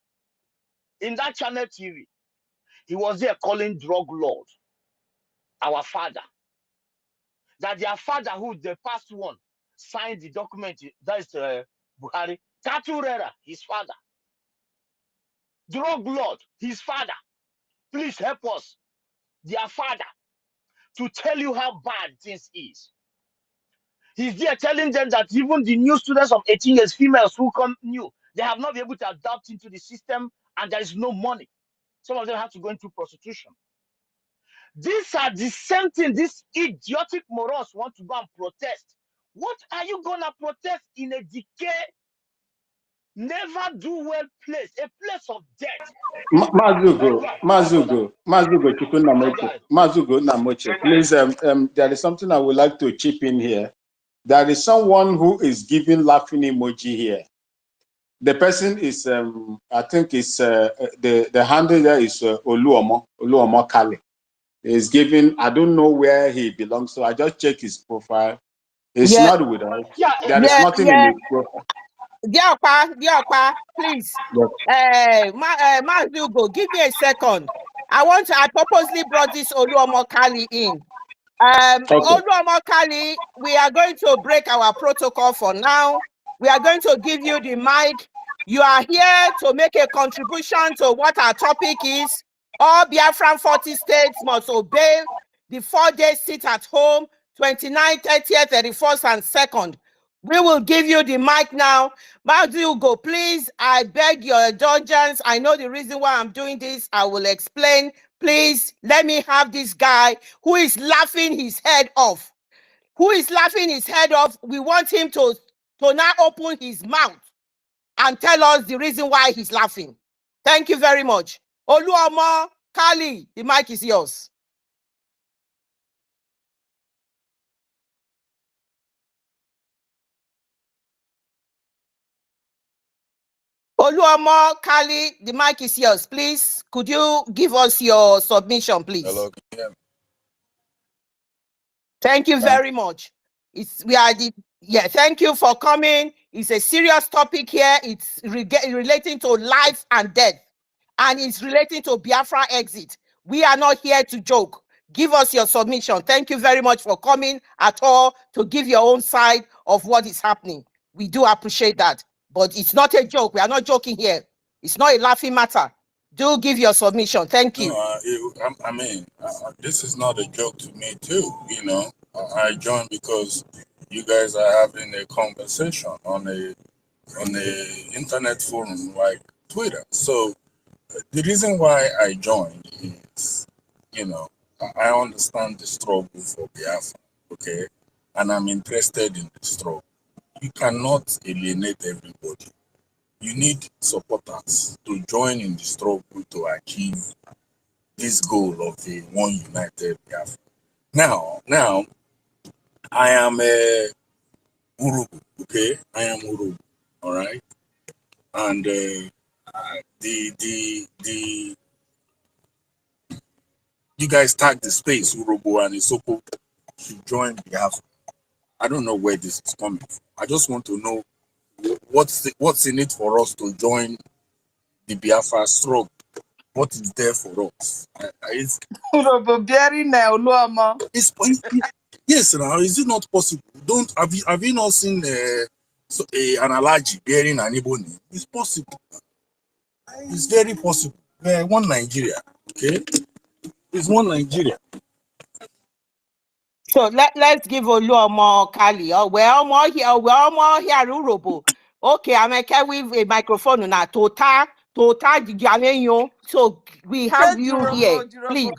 In that Channel TV, he was there calling drug lord our father. That their father, who the past one, signed the document. That is Buhari. Taturera, his father. Drug lord, his father. Please help us, their father, to tell you how bad things is. He's there telling them that even the new students of 18 years, females who come new, they have not been able to adapt into the system and there is no money. Some of them have to go into prostitution. These are the same thing these idiotic morons want to go and protest. What are you going to protest in a decay, never do well place, a place of death? Mazugo, Namoche. Please, there is something I would like to chip in here. There is someone who is giving laughing emoji here. The person is, I think it's the handle there is Oluomo Kali. He's giving, I don't know where he belongs to. I just checked his profile. He's not with us. There is nothing in his profile. Diokpa, please. Mazugo, give me a second. I purposely brought this Oluomo Kali in. Oluomo Kali, we are going to break our protocol for now. We are going to give you the mic. You are here to make a contribution to what our topic is. All Biafran 40 states must obey the 4-day sit at home, 29th, 30th, 31st, and 2nd. We will give you the mic now. Mazugo, please, I beg your indulgence. I know the reason why I'm doing this. I will explain. Please, let me have this guy who is laughing his head off. We want him to now open his mouth and tell us the reason why he's laughing. Thank you very much. Oluomo Kali, the mic is yours. Oluomo Kali, the mic is yours. Please, could you give us your submission, please? Hello, can you hear me? Thank you very much. Thank you for coming. It's a serious topic here. It's relating to life and death, and it's relating to Biafra exit. We are not here to joke. Give us your submission. Thank you very much for coming at all to give your own side of what is happening. We do appreciate that. But it's not a joke. We are not joking here. It's not a laughing matter. Do give your submission. Thank you. No, this is not a joke to me too. You know, I joined because you guys are having a conversation on a internet forum like Twitter. So the reason why I joined is, you know, I understand the struggle for Biafra, okay, and I'm interested in the struggle. You cannot alienate everybody. You need supporters to join in the struggle to achieve this goal of the one united Biafra. Now, I am a Urhobo, okay? I am Urhobo, all right? And you guys tag the space, Urhobo and Isoko should join Biafra. I don't know where this is coming from. I just want to know what's in it for us to join the Biafra struggle. What is there for us? Yes, now is it not possible? Have you not seen an allergy bearing an Ebony? It's possible. It's very possible. One Nigeria, okay? It's one Nigeria. So let's give Oluomo Kali. Oh, we're almost here. Urhobo. Okay, I'm okay with a microphone now. Tota Digalenyo. So we have you here. Please.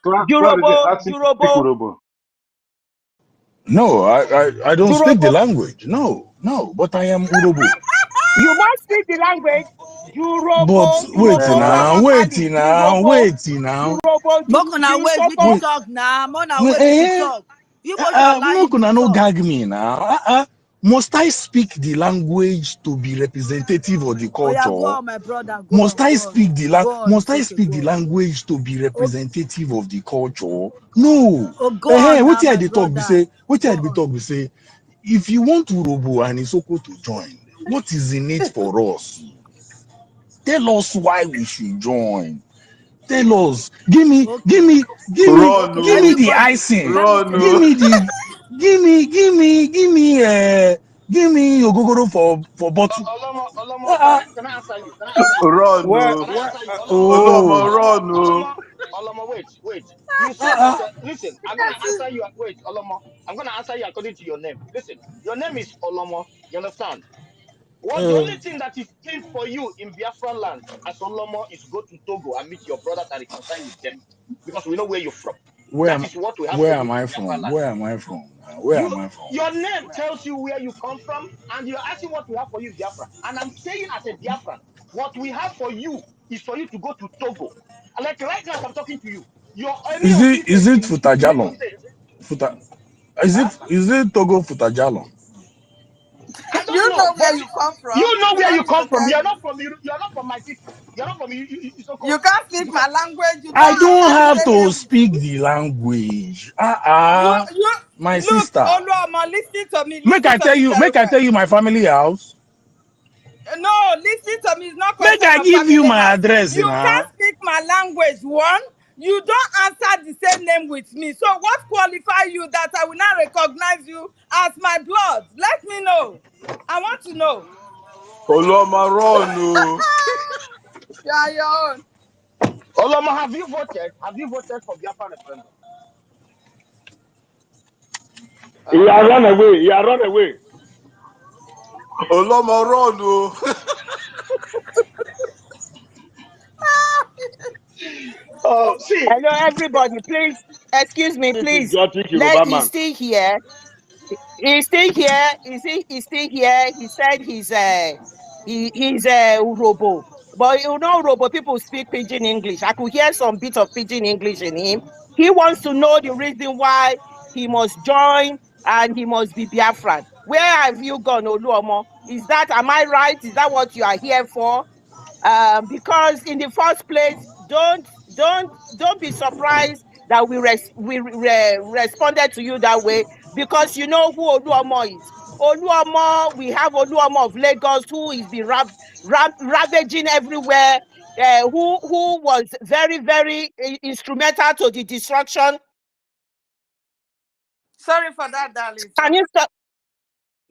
Urhobo. No, I don't speak the language. No, but I am Urhobo. You must speak the language. But wait now. Mokona wait, we can talk now. Mona wait, we can talk. You both are lying. Mokona no gag me now. Must I speak the language to be representative of the culture? Oh yeah, go on, my brother. Go Must on, I go speak the Must I speak the language to be representative of the culture? No. Oh, go on What now, I my talk brother. say? What I talk say? If you want Urhobo and Isoko to join, what is in it for us? Tell us why we should join. Tell us. Give me the icing. Give me ogogoro for bottle. Olamo, can I answer you? Can I answer you? Can I answer you? Olamo, wait. You said that. Listen, I'm gonna answer you. Wait, Olamo, I'm gonna answer you according to your name. Listen, your name is Olamo. You understand? What the only thing that is clean for you in Biafra land as Olomo is go to Togo and meet your brothers and reconcile with them, because we know where you're from. That is what we have for you in Biafra land. Where am I from? Your name tells you where you come from, and you're asking what we have for you in Biafra. And I'm saying as a Biafran, what we have for you is for you to go to Togo. And like right now, as I'm talking to you, your any Is of it you places in Futajalon? State. Is it Togo Futajalon? I don't You know, know where but you come from. you know You where want you me to come from. tell You're you? not from my people. You're not from Isoko. You can't speak my language. You I don't don't answer the have same to name with speak me. the language. You My look, sister. Oluoma, listen to me. Make I tell you my family house. No, listen to me. It's not Make question I of give family you my house. address You now. can't speak my language. One, you don't answer the same name with me. So what qualify you that I will not recognize you as my blood? Let me know. I want to know. Yeah, your own. Oloma, have you voted? Have you voted for Biafra referendum? He has run away. Oh, see. Hello, everybody. Please, excuse me, This is please. Jotich Yoruba He's man. still here. He's still here. He's still here. He said he's Urhobo. But you know, Urhobo people speak pidgin English. I could hear some bit of pidgin English in him. He wants to know the reason why he must join and he must be Biafran. Where have you gone, Oluomo? Am I right? Is that what you are here for? Because in the first place, don't be surprised that we responded to you that way, because you know who Oluomo is. Oluomo, we have Oluomo of Lagos who is been ravaging everywhere, who was very, very instrumental to the destruction. Sorry for that, darling. Can you stop?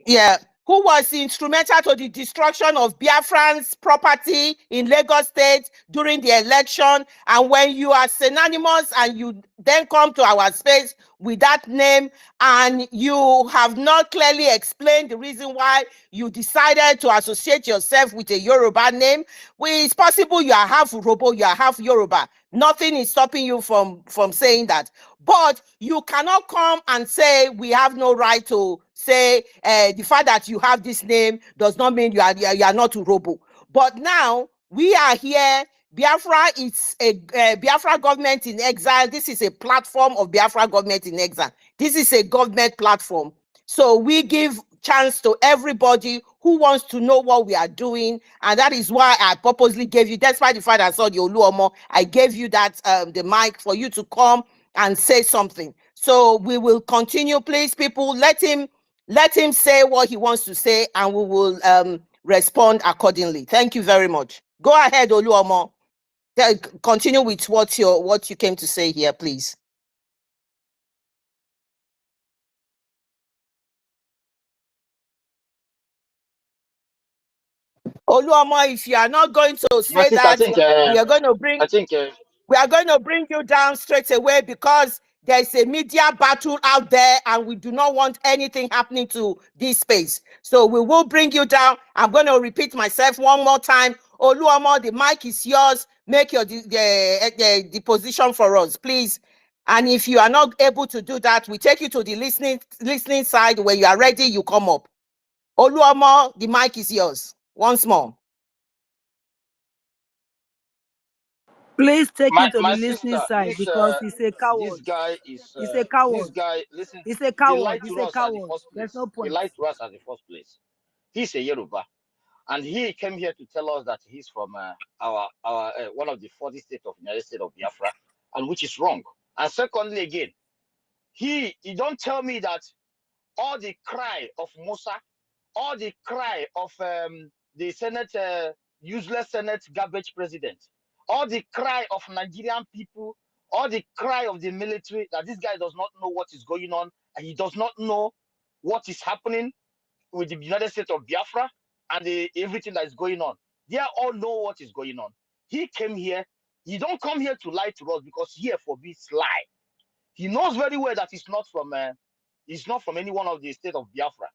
Yeah, who was instrumental to the destruction of Biafran's property in Lagos State during the election. And when you are synonymous and you then come to our space with that name and you have not clearly explained the reason why you decided to associate yourself with a Yoruba name, it's possible you are half Urhobo, you are half Yoruba. Nothing is stopping you from saying that. But you cannot come and say we have no right to say the fact that you have this name does not mean you are not Urhobo. But now we are here. Biafra is a Biafra government in exile. This is a platform of Biafra government in exile. This is a government platform. So we give chance to everybody who wants to know what we are doing, and that is why I purposely gave you, despite the fact that I saw the Oluomo, I gave you that the mic for you to come and say something. So we will continue. Please, people, let him say what he wants to say, and we will respond accordingly. Thank you very much. Go ahead, Oluomo. Continue with what you came to say here, please. Oluomo, if you are not going to say Sister, that, we are going to bring you down straight away, because There's a media battle out there, and we do not want anything happening to this space. So we will bring you down. I'm going to repeat myself one more time. Oluomo, the mic is yours. Make your the position for us, please. And if you are not able to do that, we take you to the listening side. When you are ready, you come up. Oluomo, the mic is yours. Once more. Please take My him to the listening sister, side because he's a this coward. guy is He's a this coward. guy. Listen, He's a he coward. lied He's to a us at the coward. first There's place. no He point. lied to us at the first place. He's a Yoruba, and he came here to tell us that he's from our one of the 40 states of the United States of Biafra, and which is wrong. And secondly, again, he don't tell me that all the cry of Musa, all the cry of the Senate, useless Senate garbage president, all the cry of Nigerian people, all the cry of the military, that this guy does not know what is going on, and he does not know what is happening with the United States of Biafra and everything that is going on. They all know what is going on. He came here. He don't come here to lie to us because here forbids lie. He knows very well that he's not from any one of the state of Biafra.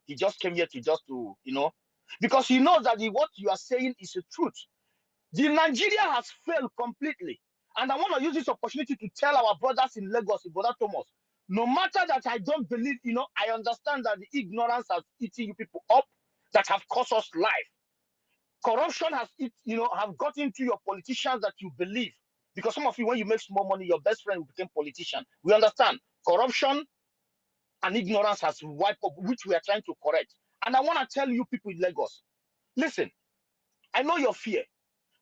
He just came here to because he knows that what you are saying is the truth. The Nigeria has failed completely. And I want to use this opportunity to tell our brothers in Lagos, Brother Thomas, no matter that I don't believe, I understand that the ignorance has eaten you people up that have cost us life. Corruption has, have gotten into your politicians that you believe. Because some of you, when you make small money, your best friend will become politician. We understand. Corruption and ignorance has wiped up, which we are trying to correct. And I want to tell you people in Lagos, listen, I know your fear,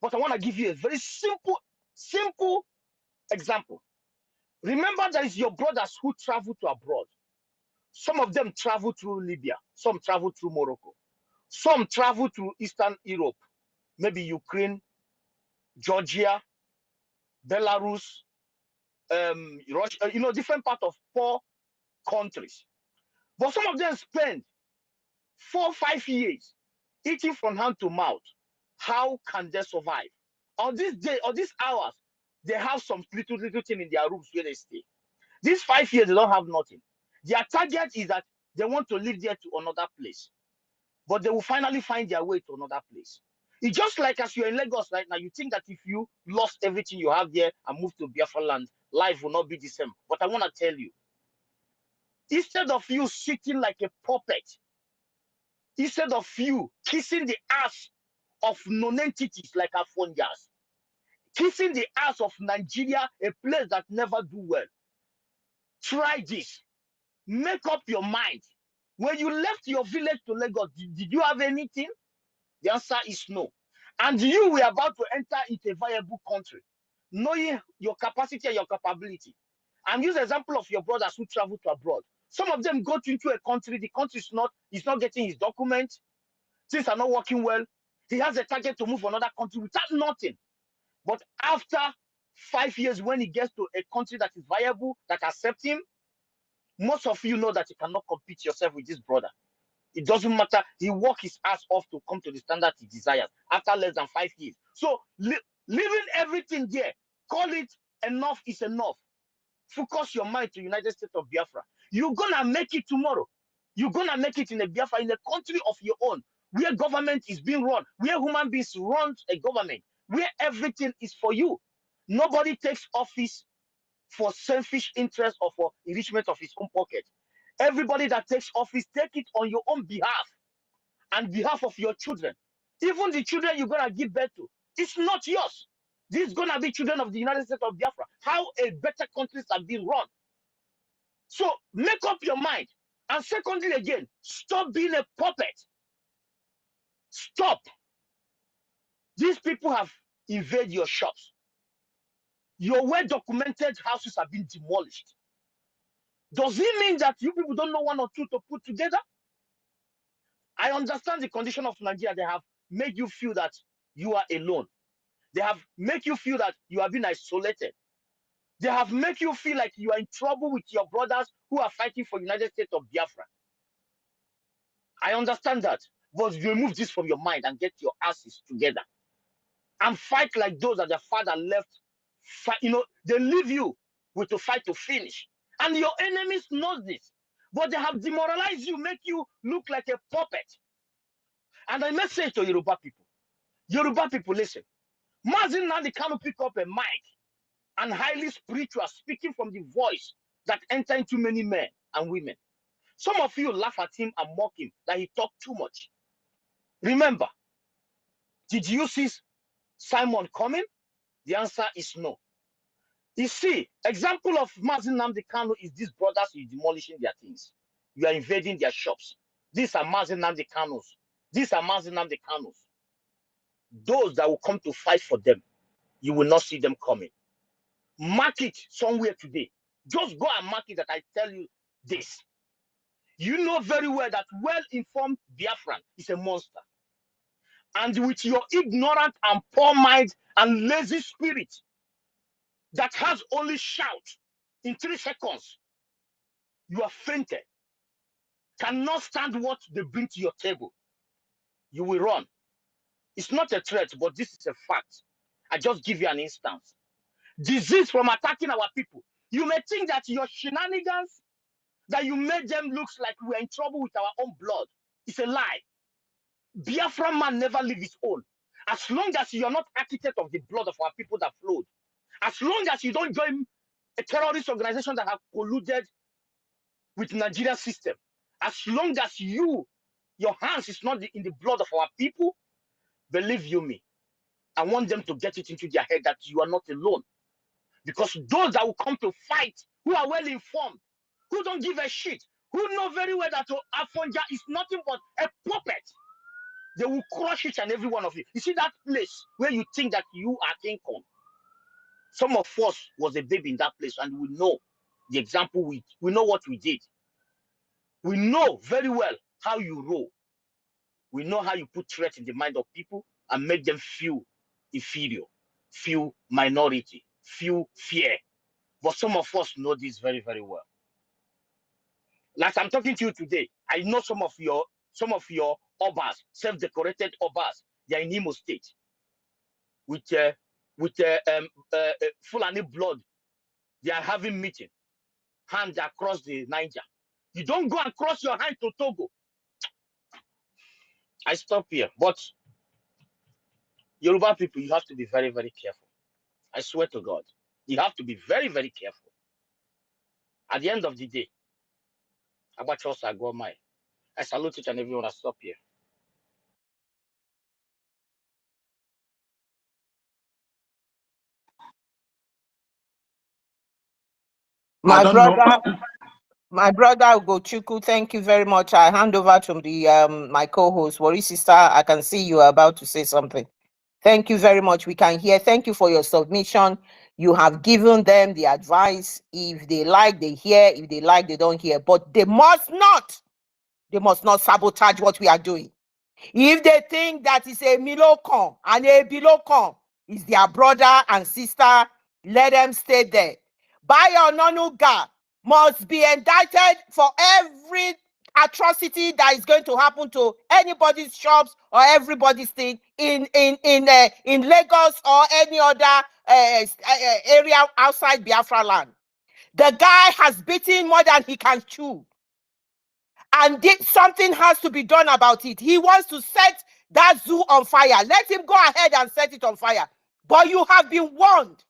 but I want to give you a very simple example. Remember, there is your brothers who travel to abroad. Some of them travel through Libya, some travel through Morocco, some travel through Eastern Europe, maybe Ukraine, Georgia, Belarus, Russia, different part of 4 countries. But some of them spend 4 or 5 years eating from hand to mouth. How can they survive? On this day, on these hours, they have some little thing in their rooms where they stay. These 5 years, they don't have nothing. Their target is that they want to live there to another place. But they will finally find their way to another place. It's just like as you're in Lagos right now, you think that if you lost everything you have there and moved to Biafra land, life will not be the same. But I want to tell you, instead of you sitting like a puppet, instead of you kissing the ass of non-entities like Afonjas, kissing the ass of Nigeria, a place that never do well, try this. Make up your mind. When you left your village to Lagos, did you have anything? The answer is no. And you were about to enter into a viable country, knowing your capacity and your capability. And use the example of your brothers who travel to abroad. Some of them go into a country, the country is not getting his documents, things are not working well. He has a target to move to another country without nothing. But after 5 years, when he gets to a country that is viable, that accepts him, most of you know that you cannot compete yourself with this brother. It doesn't matter. He worked his ass off to come to the standard he desires after less than 5 years. So leaving everything there, call it enough is enough. Focus your mind to United States of Biafra. You're gonna make it tomorrow. You're gonna make it in a Biafra, in a country of your own, where government is being run, where human beings run a government, where everything is for you. Nobody takes office for selfish interest or for enrichment of his own pocket. Everybody that takes office, take it on your own behalf and behalf of your children. Even the children you're gonna give birth to, it's not yours. This is gonna be children of the United States of Biafra. How a better countries have been run. So make up your mind. And secondly, again, stop being a puppet. Stop. These people have invaded your shops. Your well-documented houses have been demolished. Does it mean that you people don't know one or two to put together? I understand the condition of Nigeria. They have made you feel that you are alone. They have made you feel that you have been isolated. They have made you feel like you are in trouble with your brothers who are fighting for United States of Biafra. I understand that. But remove this from your mind and get your asses together. And fight like those that their father left. They leave you will to fight to finish. And your enemies know this. But they have demoralized you, make you look like a puppet. And I message to Yoruba people, listen. Mazin Nandi cannot pick up a mic and highly spiritual, speaking from the voice that enter into many men and women. Some of you laugh at him and mock him that he talked too much. Remember, did you see Simon coming? The answer is no. You see, example of Mazin Namdi Kanu is these brothers is demolishing their things. You are invading their shops. These are Mazin Namdi Kanus. These are Mazin Namdi Kanus. Those that will come to fight for them, you will not see them coming. Mark it somewhere today. Just go and mark it that I tell you this. You know very well that well-informed Biafran is a monster. And with your ignorant and poor mind and lazy spirit that has only shout in 3 seconds, you are fainted. Cannot stand what they bring to your table. You will run. It's not a threat, but this is a fact. I just give you an instance. Disease from attacking our people. You may think that your shenanigans, that you made them look like we're in trouble with our own blood. It's a lie. Biafra man never leave his own. As long as you are not architect of the blood of our people that flowed, as long as you don't join a terrorist organization that have colluded with the Nigerian system, as long as your hands is not in the blood of our people, believe you me, I want them to get it into their head that you are not alone. Because those that will come to fight, who are well informed, who don't give a shit, who know very well that Afonja is nothing but a puppet, they will crush each and every one of you. You see that place where you think that you are King Kong? Some of us was a baby in that place, and we know the example. We know what we did. We know very well how you roll. We know how you put threat in the mind of people and make them feel inferior, feel minority, feel fear. But some of us know this very, very well. Like I'm talking to you today, I know some of your obas, self-decorated obas, they are in Imo State with Fulani blood. They are having meeting, hand across the Niger. You don't go and cross your hand to Togo. I stop here, but Yoruba people, you have to be very, very careful. I swear to God, you have to be very, very careful. At the end of the day, I salute each and everyone. I stop here. I don't know. My brother Ugochukwu, thank you very much. I hand over to the my co-host, Wari sister. I can see you are about to say something. Thank you very much. We can hear. Thank you for your submission. You have given them the advice. If they like, they hear. If they like, they don't hear. But they must not sabotage what we are doing. If they think that is a Milocon and a Bilocon is their brother and sister, let them stay there. Bayo Nonuga must be indicted for every atrocity that is going to happen to anybody's shops or everybody's thing in Lagos or any other area outside Biafra land. The guy has beaten more than he can chew. And something has to be done about it. He wants to set that zoo on fire. Let him go ahead and set it on fire. But you have been warned.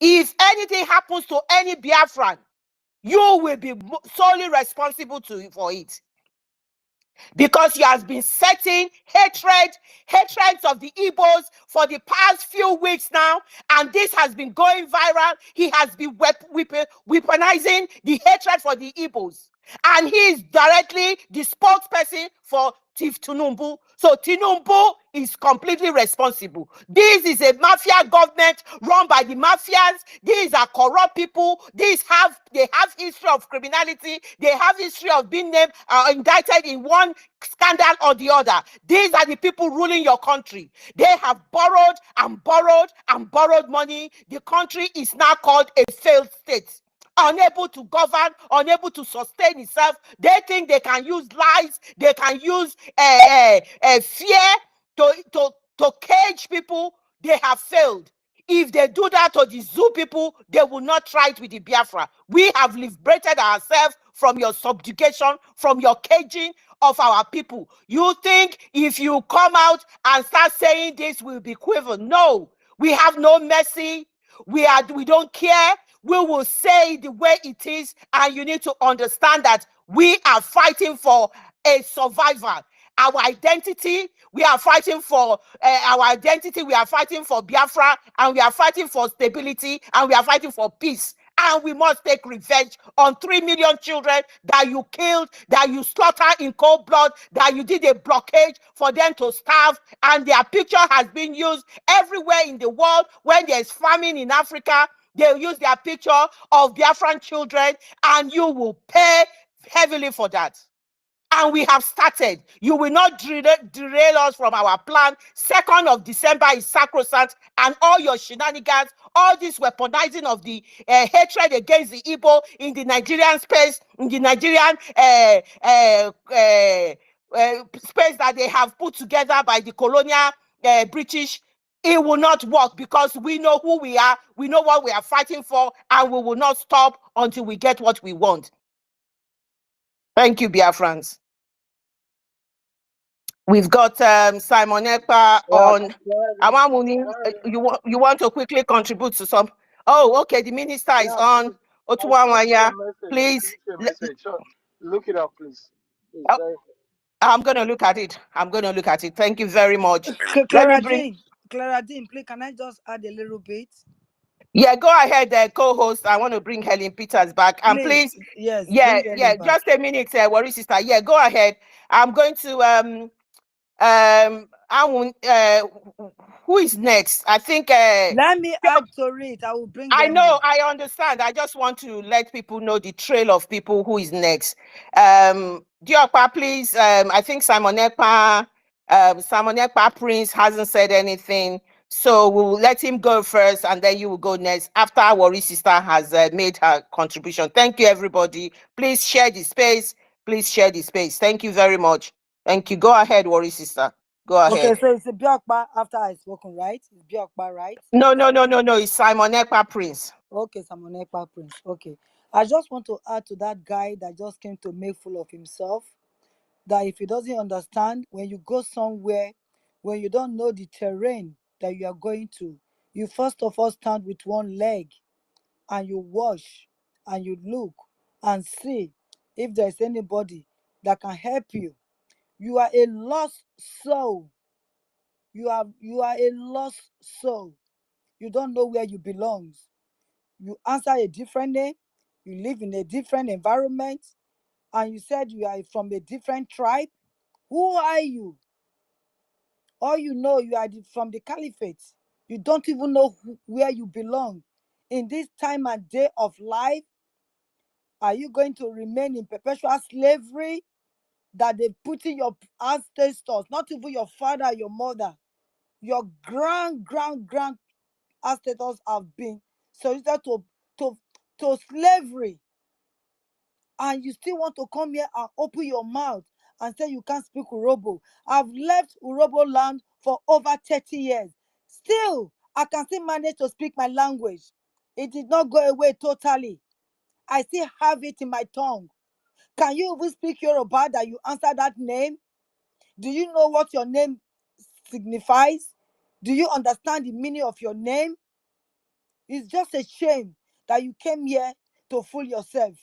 If anything happens to any Biafran, you will be solely responsible for it. Because he has been setting hatreds of the Igbos for the past few weeks now, and this has been going viral. He has been weaponizing the hatred for the Igbos, and he is directly the spokesperson for Chief Tinubu. So Tinubu is completely responsible. This is a mafia government run by the mafias. These are corrupt people. They have history of criminality. They have history of being named indicted in one scandal or the other. These are the people ruling your country. They have borrowed and borrowed and borrowed money. The country is now called a failed state. Unable to govern, unable to sustain itself. They think they can use lies, they can use fear to cage people. They have failed. If they do that to the zoo people, they will not try it with the Biafra. We have liberated ourselves from your subjugation, from your caging of our people. You think if you come out and start saying this will be quiver? No, we have no mercy. We don't care. We will say the way it is, and you need to understand that we are fighting for a survival. Our identity, we are fighting for our identity, we are fighting for Biafra, and we are fighting for stability, and we are fighting for peace. And we must take revenge on 3 million children that you killed, that you slaughtered in cold blood, that you did a blockade for them to starve, and their picture has been used everywhere in the world. When there's famine in Africa, they'll use their picture of Biafran children, and you will pay heavily for that. And we have started. You will not derail us from our plan. 2nd of December is sacrosanct, and all your shenanigans, all this weaponizing of the hatred against the Igbo in the Nigerian space, in the Nigerian space that they have put together by the colonial British, it will not work, because we know who we are, we know what we are fighting for, and we will not stop until we get what we want. Thank you, Biafrans. We've got Simon Ekpa on. Awamuni, you want to quickly contribute to some? Oh, okay. The minister is on. Otuwawaya, please. Look it up, please. Oh, I'm going to look at it. I'm going to look at it. Thank you very much. Clara Dean, please, can I just add a little bit? Yeah, go ahead, co-host. I want to bring Helen Peters back. And please, yes, yeah, just a minute, worry sister. Yeah, go ahead. I'm going to who is next? I think let me add to it. I will bring them. I know, I understand. I just want to let people know the trail of people who is next. Diokpa, please. I think Simon Ekpa Prince hasn't said anything. So we'll let him go first, and then you will go next after our worry sister has made her contribution. Thank you, everybody. Please share the space. Please share the space. Thank you very much. Thank you. Go ahead, worry sister. Go ahead. Okay, so it's a Biokpa after I spoken, right? It's Biokpa, right? No. It's Simon Ekpa Prince. Okay, Simon Ekpa Prince. Okay. I just want to add to that guy that just came to make fool of himself, that if he doesn't understand, when you go somewhere, when you don't know the terrain that you are going to, you first of all stand with one leg and you watch and you look and see if there's anybody that can help you. You are a lost soul. You are a lost soul. You don't know where you belong. You answer a different name. You live in a different environment, and you said you are from a different tribe. Who are you? All you know, you are from the caliphate. You don't even know where you belong. In this time and day of life, are you going to remain in perpetual slavery that they put in your ancestors, not even your father, your mother, your grand ancestors have been subjected to slavery, and you still want to come here and open your mouth and say you can't speak Urhobo? I've left Urhobo land for over 30 years. Still, I can still manage to speak my language. It did not go away totally. I still have it in my tongue. Can you even speak Yoruba that you answer that name? Do you know what your name signifies? Do you understand the meaning of your name? It's just a shame that you came here to fool yourself,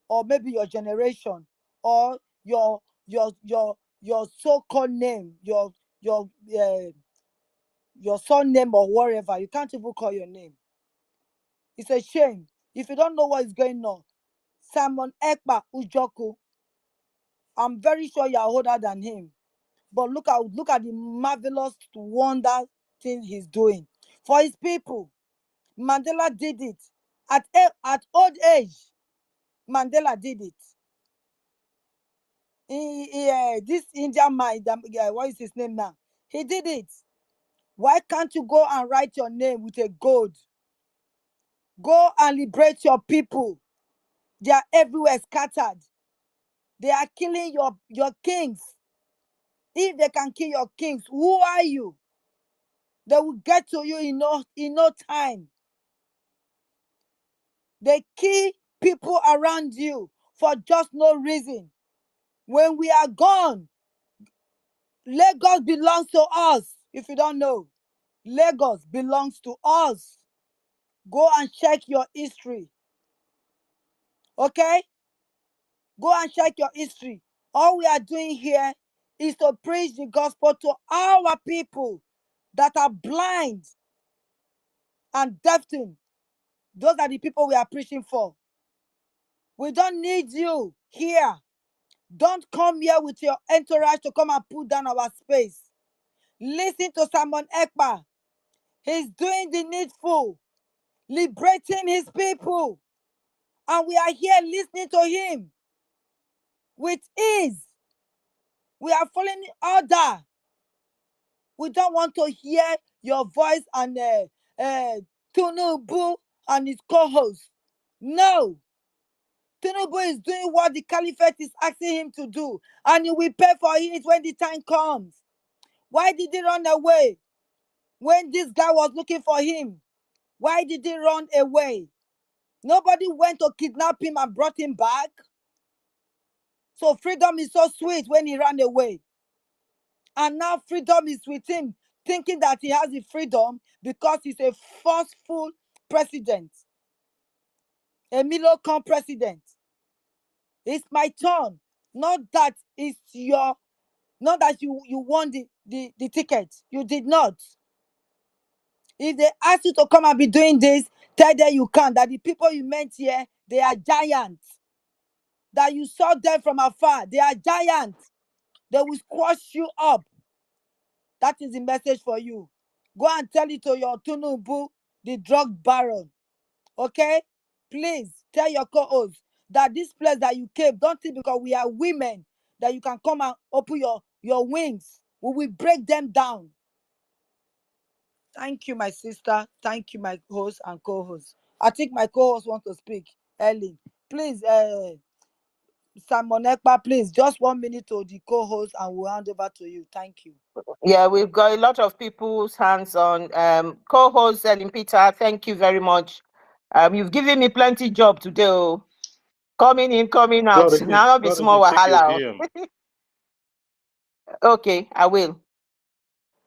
or maybe your generation, or your so-called name, your surname or whatever. You can't even call your name. It's a shame. If you don't know what is going on, Simon Ekpa Ujoku, I'm very sure you are older than him. But look at the marvelous wonder thing he's doing for his people. Mandela did it at old age. Mandela did it. This Indian man, what is his name now? He did it. Why can't you go and write your name with a gold? Go and liberate your people. They are everywhere scattered. They are killing your kings. If they can kill your kings, who are you? They will get to you in no time. They kill people around you for just no reason. When we are gone, Lagos belongs to us. If you don't know, Lagos belongs to us. Go and check your history. Okay? Go and check your history. All we are doing here is to preach the gospel to our people that are blind and deafened. Those are the people we are preaching for. We don't need you here. Don't come here with your entourage to come and put down our space. Listen to Simon Ekpa. He's doing the needful, liberating his people. And we are here listening to him with ease. We are following order. We don't want to hear your voice and Tinubu and his co-host. No. Tinubu is doing what the caliphate is asking him to do, and he will pay for it when the time comes. Why did he run away when this guy was looking for him? Why did he run away? Nobody went to kidnap him and brought him back. So freedom is so sweet when he ran away. And now freedom is with him, thinking that he has the freedom because he's a forceful president. A Milocon president. It's my turn. Not that it's your, not that you won the ticket. You did not. If they ask you to come and be doing this, tell them you can't. That the people you met here, they are giants. That you saw them from afar, they are giants. They will squash you up. That is the message for you. Go and tell it to your Tunubu, the drug baron. Okay? Please tell your co-host that this place that you came, don't think because we are women that you can come and open your wings. We will break them down. Thank you, my sister. Thank you, my host and co-host. I think my co-host wants to speak. Ellen, please, Simon Ekpa, please, just 1 minute to the co-host and we'll hand over to you. Thank you. Yeah, we've got a lot of people's hands on. Co-host Ellen Peter, thank you very much. You've given me plenty job today. Oh. Coming in, coming out. Now I'll be small wahala. Okay, I will.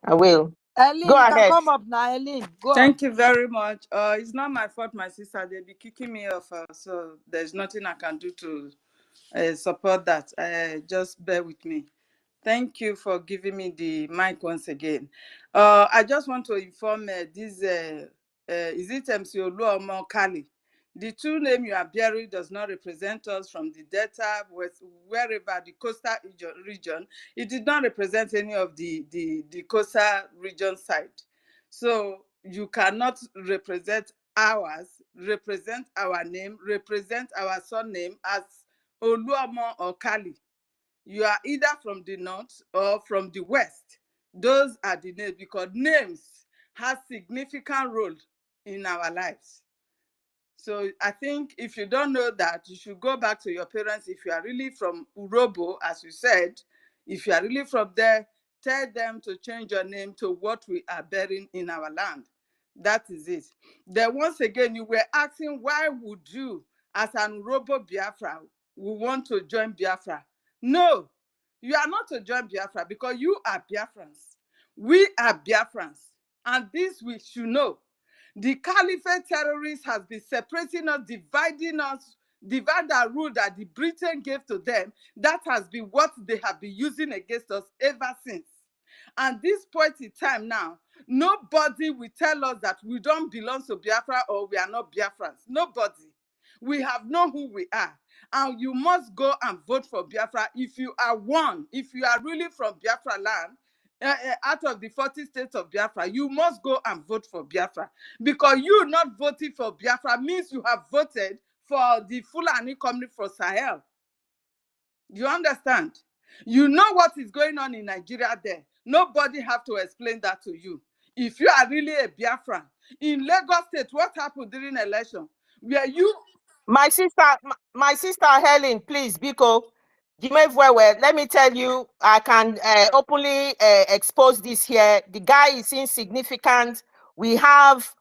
Eileen, Go you ahead. can come up now, Eileen. Go Thank you very much. It's not my fault, my sister. They'll be kicking me off, so there's nothing I can do to support that. Just bear with me. Thank you for giving me the mic once again. I just want to inform this, is it MC Oluomo Kali? The two names you are bearing does not represent us from the Delta, wherever the coastal region. It did not represent any of the coastal region side. So you cannot represent ours, represent our name, represent our surname as Oluomo or Kali. You are either from the north or from the west. Those are the names, because names have significant role in our lives. So I think if you don't know that, you should go back to your parents. If you are really from Urhobo, as you said, if you are really from there, tell them to change your name to what we are bearing in our land. That is it. Then once again, you were asking, why would you, as an Urhobo Biafra, we want to join Biafra? No, you are not to join Biafra because you are Biafrans. We are Biafrans. And this we should know. The caliphate terrorists has been separating us, dividing us, divide and rule that the Britain gave to them. That has been what they have been using against us ever since. And this point in time now, nobody will tell us that we don't belong to Biafra or we are not Biafrans. Nobody. We have known who we are. And you must go and vote for Biafra if you are one, if you are really from Biafra land, out of the 40 states of Biafra, you must go and vote for Biafra. Because you not voting for Biafra means you have voted for the Fulani coming from Sahel. You understand? You know what is going on in Nigeria there. Nobody have to explain that to you. If you are really a Biafran, in Lagos State, what happened during election? Where you... My sister Helen, please, Biko, Well, let me tell you, I can openly expose this here. The guy is insignificant. We have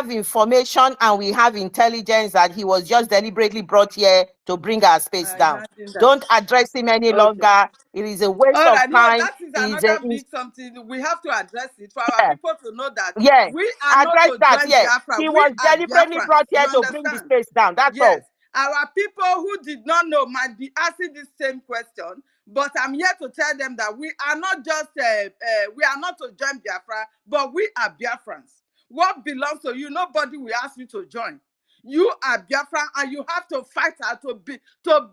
information and we have intelligence that he was just deliberately brought here to bring our space down. Don't address him any longer. It is a waste All of right, no, time. that is another big something. We have to address it for our Yeah. people to know that Yeah, we are not address to that. join Yeah, Biafra. he We was are deliberately Biafrans. brought here You to bring the understand? space down. That's Yes. all. Our people who did not know might be asking this same question, but I'm here to tell them that we are not just we are not to join Biafra, but we are Biafrans. What belongs to you, nobody will ask you to join. You are Biafra, and you have to fight hard to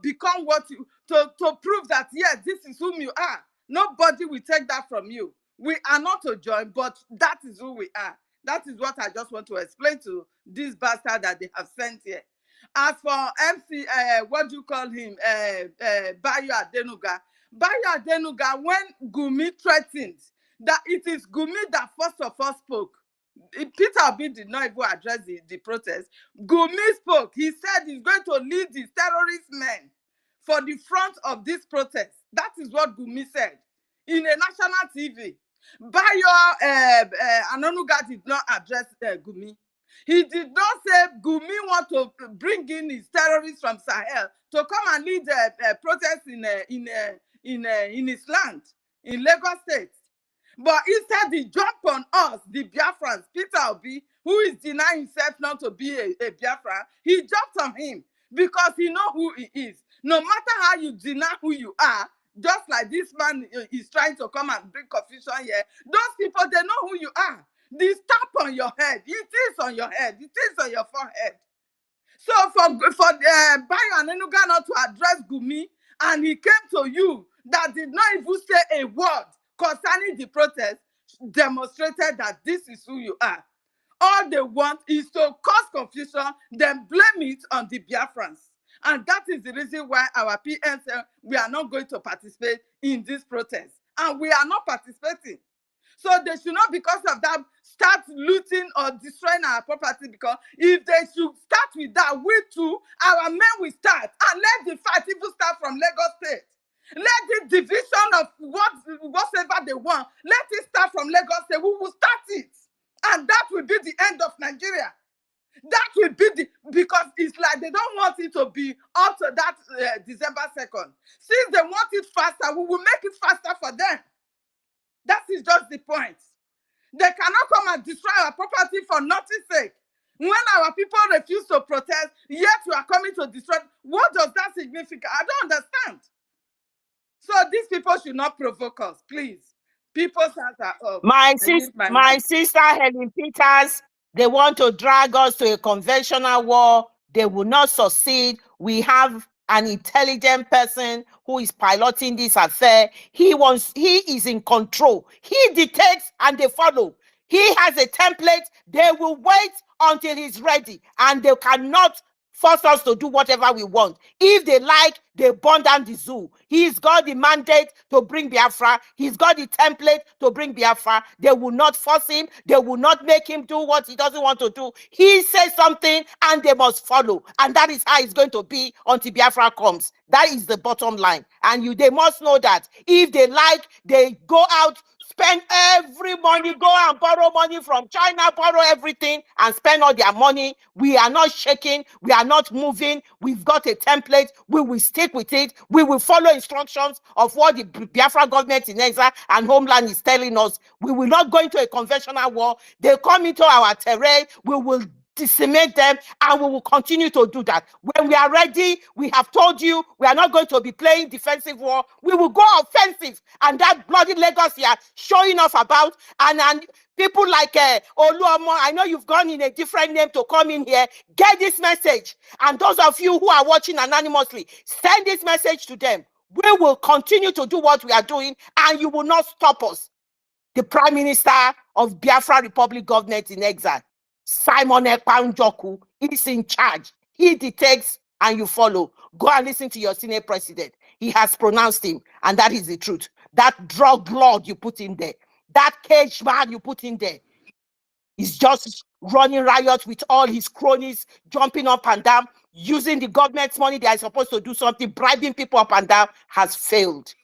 become what you to prove that yes, this is whom you are. Nobody will take that from you. We are not to join, but that is who we are. That is what I just want to explain to this bastard that they have sent here. As for MC, what do you call him? Bayo Adenuga. Bayo Adenuga, when Gumi threatened that it is Gumi that first of all spoke. Peter Obi did not even address the protest. Gumi spoke. He said he's going to lead his terrorist men for the front of this protest. That is what Gumi said in a national TV. Bayo Anonuga did not address Gumi. He did not say Gumi want to bring in his terrorists from Sahel to come and lead a protest in his land, in Lagos State. But instead, he jumped on us, the Biafrans, Peter Obi, who is denying himself not to be a Biafran. He jumped on him because he knows who he is. No matter how you deny who you are, just like this man is trying to come and bring confusion here, those people, they know who you are. The stamp on your head, it is on your head, it is on your forehead. So for Bayo Anenuga not to address Gumi, and he came to you that did not even say a word concerning the protest, demonstrated that this is who you are. All they want is to cause confusion, then blame it on the Biafrans. And that is the reason why our PN said we are not going to participate in this protest. And we are not participating. So they should not, because of that, start looting or destroying our property, because if they should start with that, we too, our men will start. And let the fight even start from Lagos State. Let the division of whatever they want, let it start from Lagos State. We will start it. And that will be the end of Nigeria. That will be because it's like they don't want it to be up to that December 2nd. Since they want it faster, we will make it faster for them. That is just the point. They cannot come and destroy our property for nothing's sake. When our people refuse to protest, yet we are coming to destroy. What does that signify? I don't understand. So these people should not provoke us, please. People's hands are up. My sister Helen Peters, they want to drag us to a conventional war. They will not succeed. We have an intelligent person who is piloting this affair. He is in control. He dictates and they follow. He has a template. They will wait until he's ready, and they cannot force us to do whatever we want. If they like, they burn down the zoo. He's got the mandate to bring Biafra. He's got the template to bring Biafra. They will not force him. They will not make him do what he doesn't want to do. He says something and they must follow. And that is how it's going to be until Biafra comes. That is the bottom line. And they must know that if they like, they go out, spend every money, go and borrow money from China, borrow everything and spend all their money. We are not shaking. We are not moving. We've got a template. We will stick with it. We will follow instructions of what the Biafra government in exile and homeland is telling us. We will not go into a conventional war. They come into our terrain. We will decimate them, and we will continue to do that. When we are ready, we have told you we are not going to be playing defensive war. We will go offensive, and that bloody Lagos here showing off about, and people like Oluomo, I know you've gone in a different name to come in here, get this message. And those of you who are watching anonymously, send this message to them. We will continue to do what we are doing, and you will not stop us. The Prime Minister of Biafra Republic government in exile, Simon Ekpa is in charge. He dictates and you follow. Go and listen to your senior president. He has pronounced him, and that is the truth. That drug lord you put in there, that cage man you put in there, is just running riot with all his cronies, jumping up and down. using the government's money, they are supposed to do something, bribing people up and down, has failed.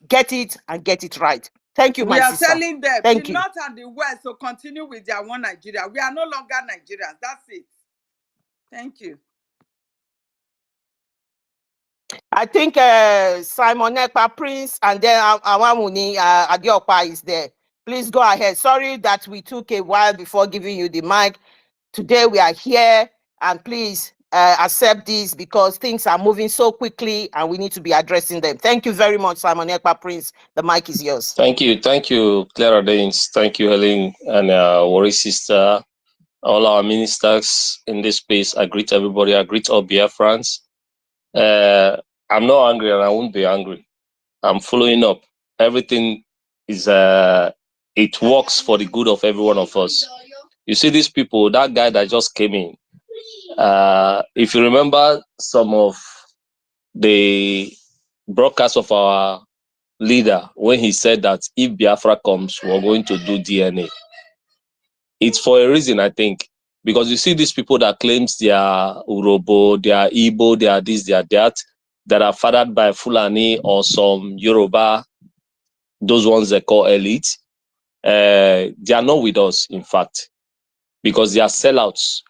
Get it and get it right. Thank you, We my are sister. telling them, Thank the you. North and the West, to continue with their one Nigeria. We are no longer Nigerians. That's it. Thank you. I think Simon Ekpa Prince and then Awamuni Adiopa is there. Please go ahead. Sorry that we took a while before giving you the mic. Today we are here, and please accept this because things are moving so quickly and we need to be addressing them. Thank you very much, Simon Ekpa Prince. The mic is yours. Thank you, Clara Danes. Thank you, Helen and Worry Sister, all our ministers in this space. I greet everybody. I greet all Biafrans. I'm not angry and I won't be angry. I'm following up. Everything is, it works for the good of every one of us. You see these people, that guy that just came in, if you remember some of the broadcasts of our leader, when he said that if Biafra comes, we're going to do DNA. It's for a reason, I think. Because you see these people that claims they are Urhobo, they are Igbo, they are this, they are that are fathered by Fulani or some Yoruba, those ones they call elite, they are not with us, in fact, because they are sellouts.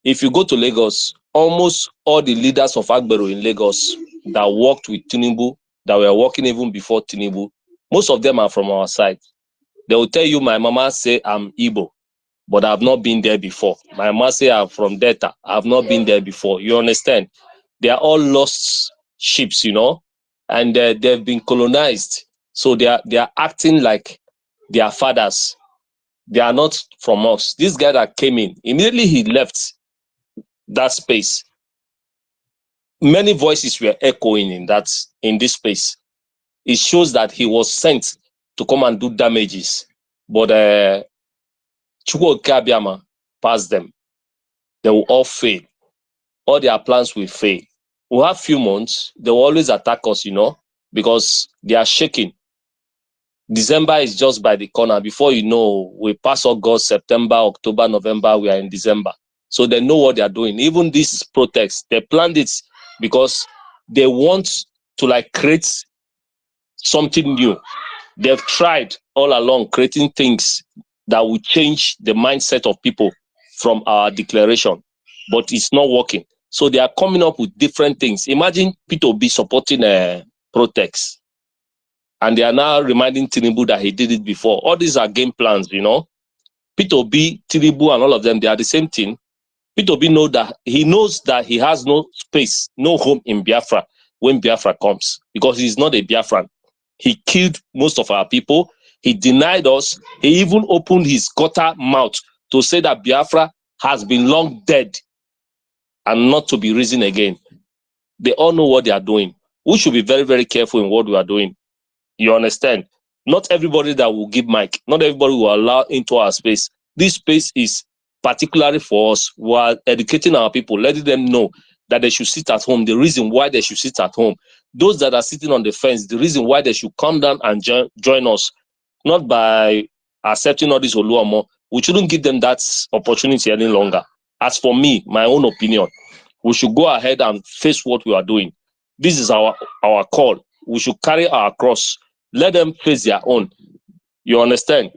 If you go to Lagos, almost all the leaders of Agbero in Lagos that worked with Tinubu, that were working even before Tinubu, most of them are from our side. They will tell you, my mama say I'm Igbo, but I've not been there before. My mama say I'm from Delta. I've not been there before. You understand? They are all lost ships, you know, and they've been colonized. So they are acting like their fathers. They are not from us. This guy that came in, immediately he left that space. Many voices were echoing in this space. It shows that he was sent to come and do damages. But Chukwu Kabiama passed them. They will all fail. All their plans will fail. We'll have few months. They will always attack us, you know, because they are shaking. December is just by the corner. Before you know, we pass August, September, October, November, we are in December. So they know what they are doing. Even this protest, they planned it because they want to like create something new. They've tried all along creating things that will change the mindset of people from our declaration, but it's not working. So they are coming up with different things. Imagine P2B supporting a protest, and they are now reminding Tinubu that he did it before. All these are game plans, you know. P2B, Tinubu, and all of them, they are the same thing. P2B knows that he has no space, no home in Biafra when Biafra comes, because he's not a Biafran. He killed most of our people. He denied us. He even opened his gutter mouth to say that Biafra has been long dead and not to be risen again. They all know what they are doing. We should be very, very careful in what we are doing. You understand? Not everybody that will give mic, not everybody will allow into our space. This space is particularly for us. We are educating our people, letting them know that they should sit at home, the reason why they should sit at home. Those that are sitting on the fence, the reason why they should come down and join us, not by accepting all this Oluomo. We shouldn't give them that opportunity any longer. As for me, my own opinion, we should go ahead and face what we are doing. This is our call. We should carry our cross. Let them face their own. You understand?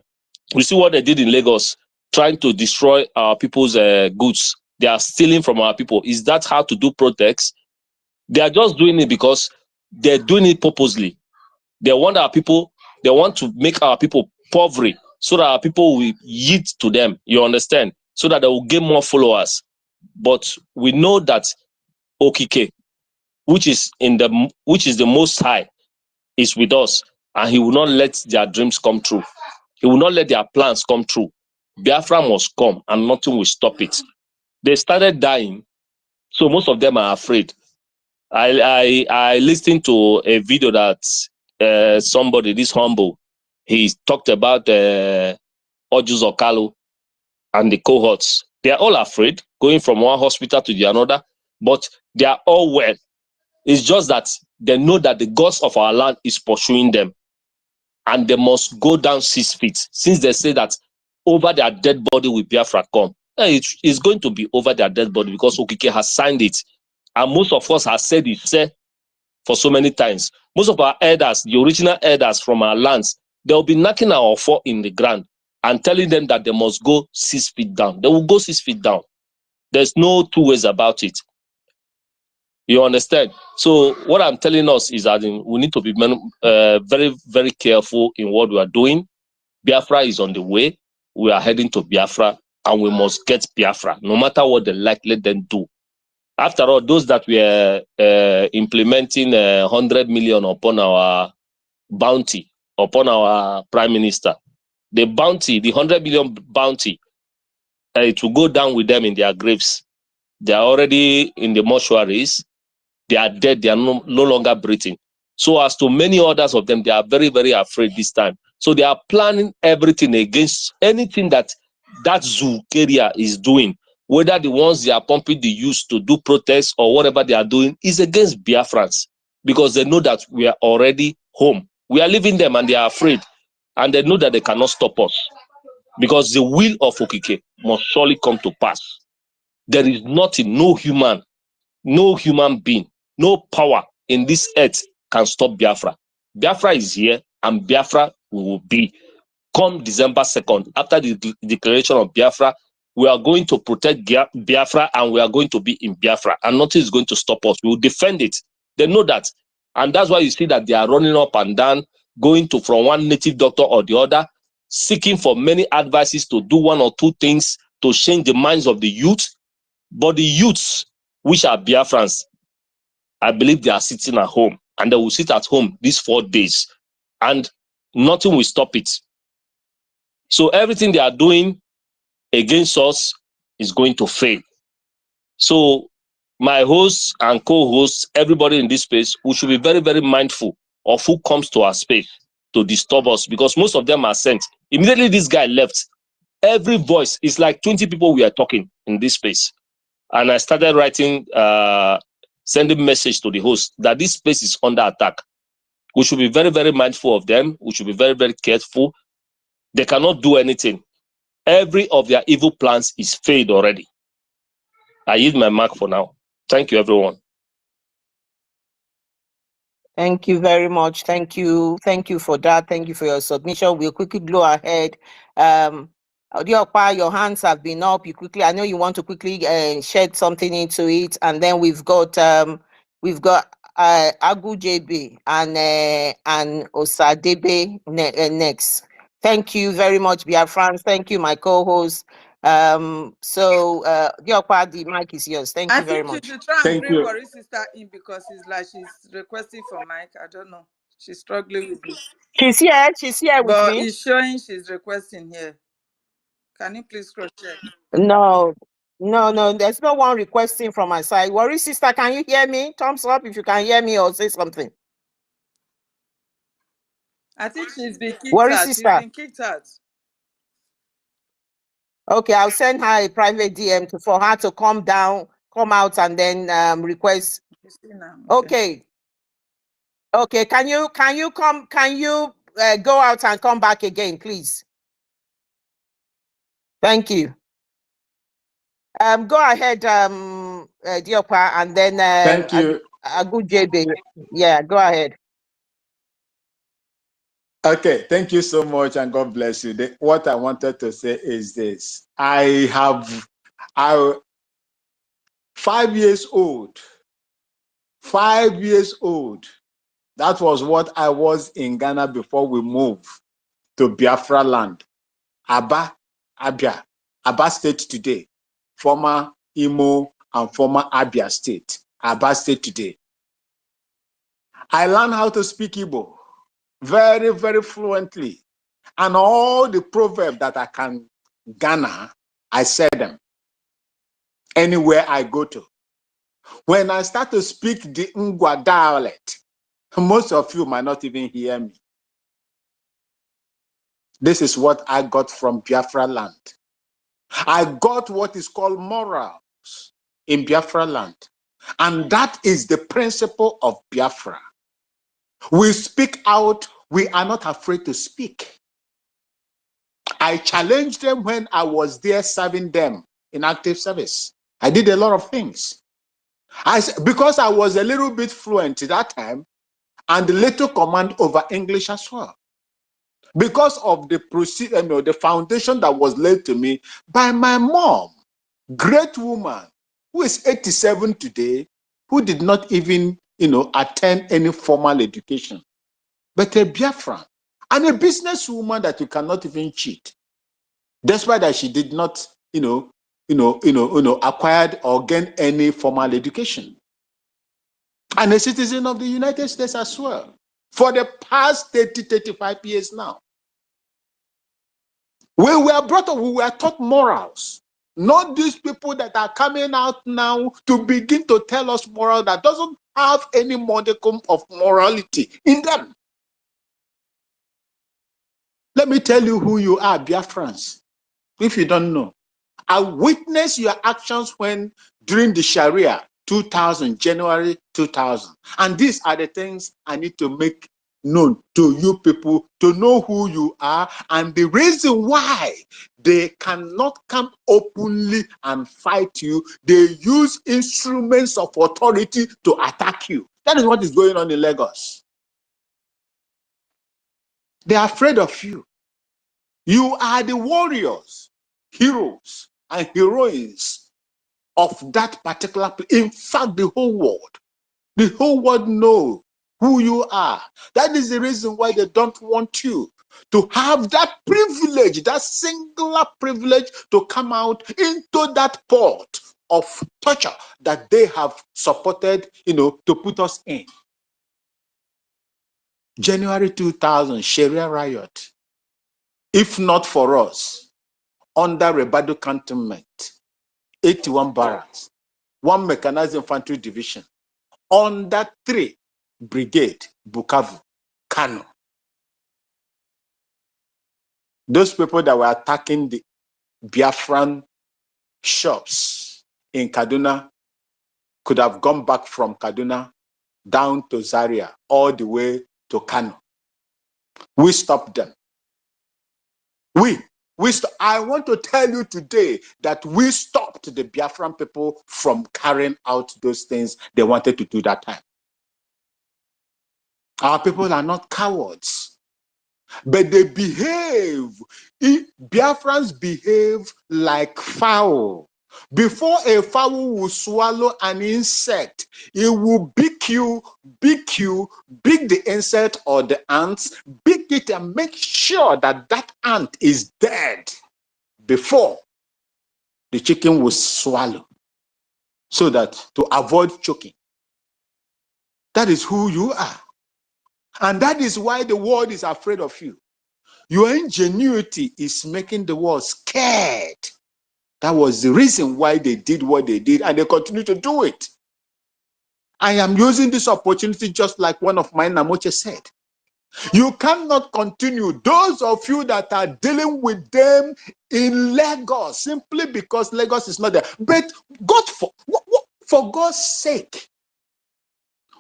We see what they did in Lagos, trying to destroy our people's goods. They are stealing from our people. Is that how to do protests? They are just doing it because they're doing it purposely. They want our people, they want to make our people poverty so that our people will yield to them. You understand? So that they will gain more followers. But we know that Okike, which is the Most High, is with us, and he will not let their dreams come true. He will not let their plans come true. Biafra must come, and nothing will stop it. They started dying, so most of them are afraid. I listened to a video that somebody, this humble, he talked about Ojus Okalu and the cohorts. They are all afraid, going from one hospital to the another, but they are all well. It's just that they know that the gods of our land is pursuing them, and they must go down 6 feet. Since they say that over their dead body will Biafra come, it's going to be over their dead body because Okike has signed it. And most of us have said it for so many times. Most of our elders, the original elders from our lands, they'll be knocking our foot in the ground and telling them that they must go 6 feet down. They will go 6 feet down. There's no two ways about it. You understand? So what I'm telling us is that we need to be very, very careful in what we are doing. Biafra is on the way. We are heading to Biafra, and we must get Biafra. No matter what they like, let them do. After all, those that were implementing 100 million upon our bounty, upon our prime minister, the bounty, the 100 million bounty, it will go down with them in their graves. They are already in the mortuaries. They are dead. They are no longer breathing. So as to many others of them, they are very, very afraid this time. So they are planning everything against anything that Zukeria is doing, whether the ones they are pumping the youth to do protests or whatever they are doing is against Biafrans, because they know that we are already home. We are leaving them and they are afraid, and they know that they cannot stop us, because the will of Okike must surely come to pass. There is nothing, no human being, no power in this earth can stop Biafra. Biafra is here, and Biafra will be. Come December 2nd, after the declaration of Biafra, we are going to protect Biafra, and we are going to be in Biafra, and nothing is going to stop us. We will defend it. They know that. And that's why you see that they are running up and down, going to from one native doctor or the other, seeking for many advices to do one or two things to change the minds of the youth. But the youths, which are Biafrans, I believe they are sitting at home, and they will sit at home these 4 days, and nothing will stop it. So everything they are doing against us is going to fail. So my hosts and co-hosts, everybody in this space, we should be very, very mindful of who comes to our space to disturb us, because most of them are sent. Immediately this guy left, every voice is like 20 people we are talking in this space. And I started writing, sending message to the host that this space is under attack. We should be very, very mindful of them. We should be very, very careful. They cannot do anything. Every of their evil plans is failed already. I use my mark for now. Thank you, everyone. Thank you very much. Thank you. Thank you for that. Thank you for your submission. We'll quickly go ahead. Diokpa, your hands have been up. You quickly, I know you want to quickly shed something into it, and then we've got Agu JB and Osadebe next. Thank you very much, Biafrans. Thank you, my co-host. Diokpa, the mic is yours. Thank I you very think you much. should try and Thank bring you. Worry sister in, because it's like she's requesting for mic. I don't know. She's struggling with it. She's here. She's here with But me. it's showing she's requesting here. Can you please cross check? No, there's no one requesting from my side. Worry sister, can you hear me? Thumbs up if you can hear me, or say something. I think she's been kicked Worry out. She's sister. been kicked out. Okay, I'll send her a private DM for her to come out, and then request. You see now? Okay. Can you go out and come back again, please? Thank you. Go ahead, Diokpa, and then Thank you. a good JB. Yeah, go ahead. Okay, thank you so much, and God bless you. What I wanted to say is this: I 5 years old. 5 years old. That was what I was in Ghana before we moved to Biafra land. Aba State today. Former Imo and former Abia State. Aba State today. I learned how to speak Igbo very, very fluently. And all the proverbs that I can Ghana, I say them anywhere I go to. When I start to speak the Ngwa dialect, most of you might not even hear me. This is what I got from Biafra land. I got what is called morals in Biafra land. And that is the principle of Biafra. We speak out. We are not afraid to speak. I challenged them when I was there serving them in active service. I did a lot of things. Because I was a little bit fluent at that time and little command over English as well. Because of the the foundation that was laid to me by my mom, great woman, who is 87 today, who did not even, attend any formal education, but a Biafran and a businesswoman that you cannot even cheat. Despite that she did not, acquired or gain any formal education. And a citizen of the United States as well, for the past 30, 35 years now. We were brought up, we were taught morals. Not these people that are coming out now to begin to tell us moral that doesn't have any modicum of morality in them. Let me tell you who you are, Biafrans, if you don't know. I witnessed your actions when during the Sharia 2000, January 2000. And these are the things I need to make known to you people to know who you are and the reason why they cannot come openly and fight you. They use instruments of authority to attack you. That is what is going on in Lagos. They are afraid of you. You are the warriors, heroes, and heroines of that particular place. In fact, the whole world know who you are. That is the reason why they don't want you to have that privilege, that singular privilege to come out into that port of torture that they have supported, to put us in. January 2000, Sharia riot. If not for us, under Rebado Cantonment, 81 barracks, 1 mechanized infantry division, under 3 brigade, Bukavu, Kano. Those people that were attacking the Biafran shops in Kaduna could have gone back from Kaduna down to Zaria, all the way to Kano. We stopped them. I want to tell you today that we stopped the Biafran people from carrying out those things they wanted to do that time. Our people are not cowards, but they behave. Biafrans behave like fowl. Before a fowl will swallow an insect, it will beak the insect or the ants, beak it and make sure that that ant is dead before the chicken will swallow, so that to avoid choking. That is who you are. And that is why the world is afraid of you. Your ingenuity is making the world scared. That was the reason why they did what they did, and they continue to do it. I am using this opportunity just like one of my Namoche said. You cannot continue. Those of you that are dealing with them in Lagos, simply because Lagos is not there. But God, for God's sake,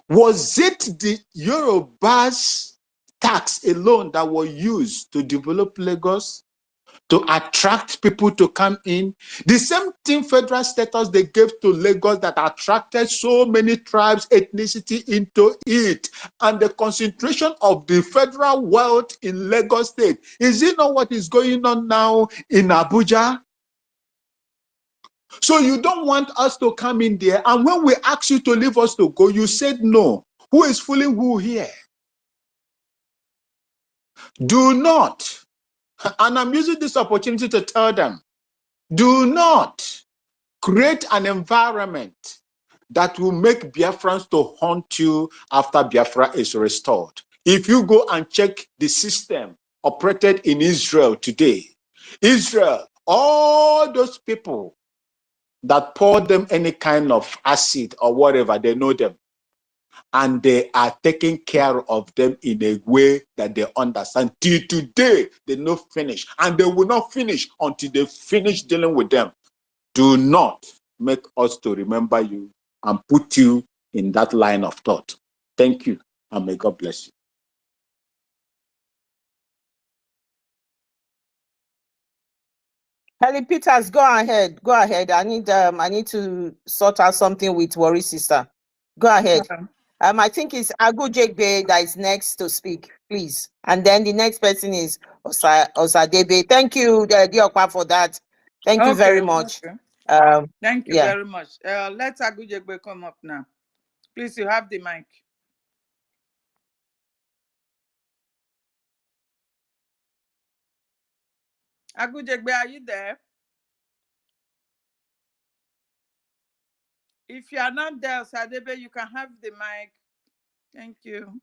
was it the Yorubas tax alone that were used to develop Lagos, to attract people to come in? The same thing federal status they gave to Lagos that attracted so many tribes, ethnicity into it, and the concentration of the federal wealth in Lagos state. Is it not what is going on now in Abuja? So you don't want us to come in there, and when we ask you to leave us to go, you said no. Who is fooling who here? Do not, and I'm using this opportunity to tell them, do not create an environment that will make Biafrans to haunt you after Biafra is restored. If you go and check the system operated in Israel today, Israel, all those people that poured them any kind of acid or whatever, they know them. And they are taking care of them in a way that they understand. Till today, they not finish. And they will not finish until they finish dealing with them. Do not make us to remember you and put you in that line of thought. Thank you, and may God bless you. Helen Peters, go ahead. Go ahead. I need to sort out something with Worry Sister. Go ahead. I think it's Agujegbe that is next to speak, please. And then the next person is Osadebe. Thank you, Diokwa, for that. Thank you very much. Okay. Thank you yeah. very much. Let Agujegbe come up now. Please, you have the mic. Agujegbe, are you there? If you are not there, Osadebe, you can have the mic. Thank you.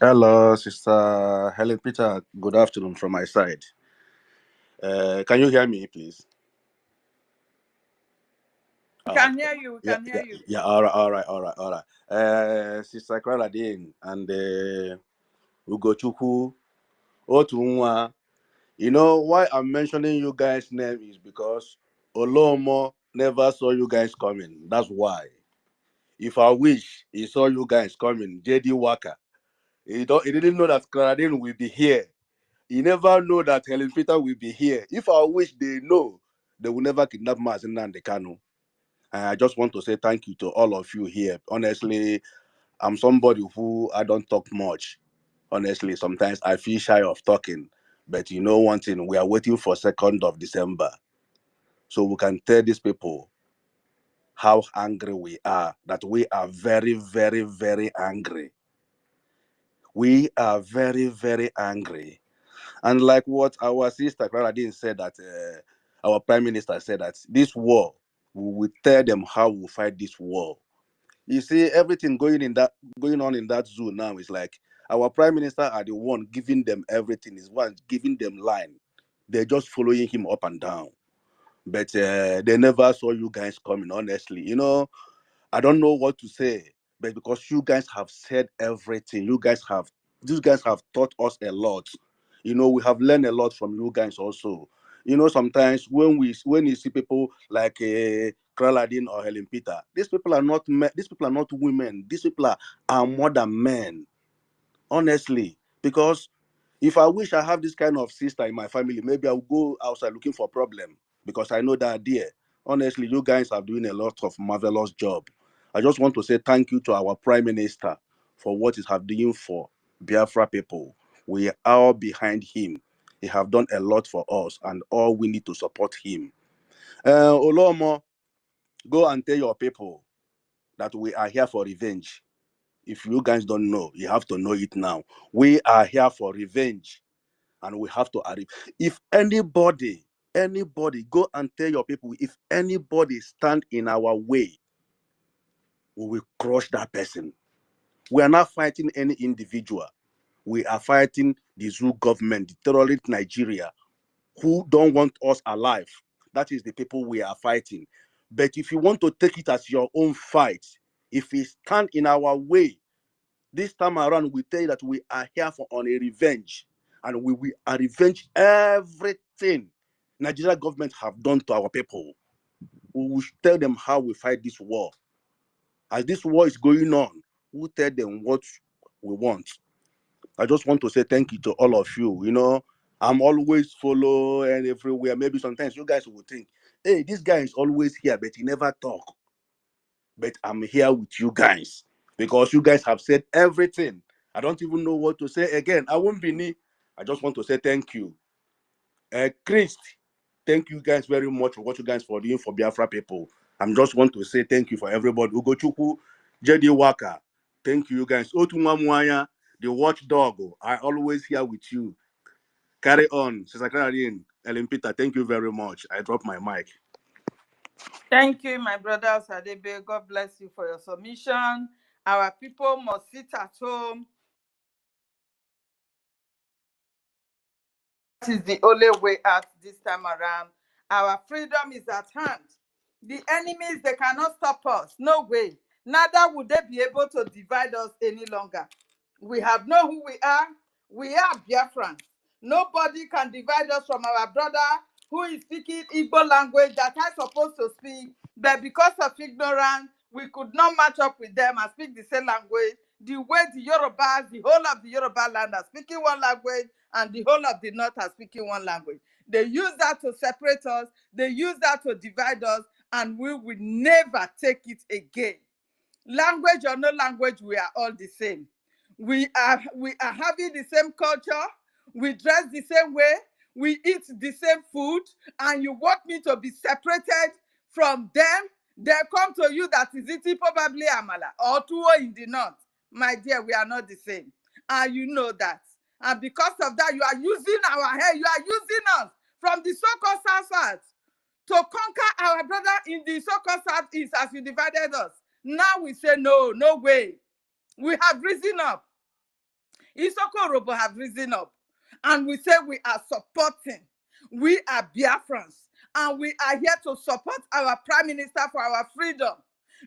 Hello, Sister Helen Peter. Good afternoon from my side. Can you hear me, please? We can hear you. We can hear you. Yeah, all right. Sister Clara Dean and Ugochukwu, Otunwa. You know why I'm mentioning you guys' name is because Olomo never saw you guys coming. That's why. If I wish he saw you guys coming, JD Waka, he didn't know that Clara Dean will be here. He never know that Helen Peter will be here. If I wish they know, they will never kidnap Mazin and the Kanu. And I just want to say thank you to all of you here. Honestly, I'm somebody who I don't talk much. Honestly, sometimes I feel shy of talking. But you know one thing, we are waiting for 2nd of December. So we can tell these people how angry we are, that we are very, very, very angry. We are very, very angry. And like what our sister Clara Dean said, that our prime minister said that this war, we will tell them how we fight this war. You see, everything going on in that zoo now is like our prime minister are the one giving them everything, is one giving them line. They're just following him up and down. But they never saw you guys coming, honestly. You know, I don't know what to say, but because you guys have said everything, these guys have taught us a lot. You know, we have learned a lot from you guys also. You know, sometimes when you see people like Kraladin or Helen Peter, these people are not men, these people are not women, these people are more than men. Honestly, because if I wish I have this kind of sister in my family, maybe I'll go outside looking for problem because I know that there. Honestly, you guys are doing a lot of marvelous job. I just want to say thank you to our prime minister for what he have doing for Biafra people. We are all behind him. He have done a lot for us, and all we need to support him. Olomo, go and tell your people that we are here for revenge. If you guys don't know, you have to know it now. We are here for revenge, and we have to arrive. If anybody, go and tell your people, if anybody stand in our way, we will crush that person. We are not fighting any individual. We are fighting the zoo government, the terrorist Nigeria, who don't want us alive. That is the people we are fighting. But if you want to take it as your own fight, if we stand in our way, this time around, we tell you that we are here on a revenge, and we will revenge everything Nigeria government have done to our people. We will tell them how we fight this war. As this war is going on, we'll tell them what we want. I just want to say thank you to all of you. You know, I'm always follow and everywhere. Maybe sometimes you guys will think, hey, this guy is always here, but he never talk. But I'm here with you guys because you guys have said everything. I don't even know what to say again. I won't be me. I just want to say thank you. Chris, thank you guys very much for what you guys for doing for Biafra people. I'm just want to say thank you for everybody. Ugochukwu, JD Waka, thank you guys. Otunwamwanya, the watchdog. I always here with you. Carry on. Sister Claudine, Ellen Peter, thank you very much. I drop my mic. Thank you, my brother Osadebe. God bless you for your submission. Our people must sit at home. That is the only way out this time around. Our freedom is at hand. The enemies, they cannot stop us. No way. Neither would they be able to divide us any longer. We have known who we are. We are Biafrans. Nobody can divide us from our brother who is speaking Igbo language that I'm supposed to speak. But because of ignorance, we could not match up with them and speak the same language. The way the Yorubas, the whole of the Yoruba land are speaking one language, and the whole of the north are speaking one language. They use that to separate us. They use that to divide us, and we will never take it again. Language or no language, we are all the same. We are having the same culture. We dress the same way. We eat the same food. And you want me to be separated from them? They come to you that is eating probably amala or tuwo in the north. My dear, we are not the same. And you know that. And because of that, you are using our hair. You are using us from the so-called South to conquer our brother in the so-called Southeast as you divided us. Now we say no, no way. We have risen up. Isoko Urhobo have risen up. And we say we are supporting. We are Biafrans. And we are here to support our Prime Minister for our freedom.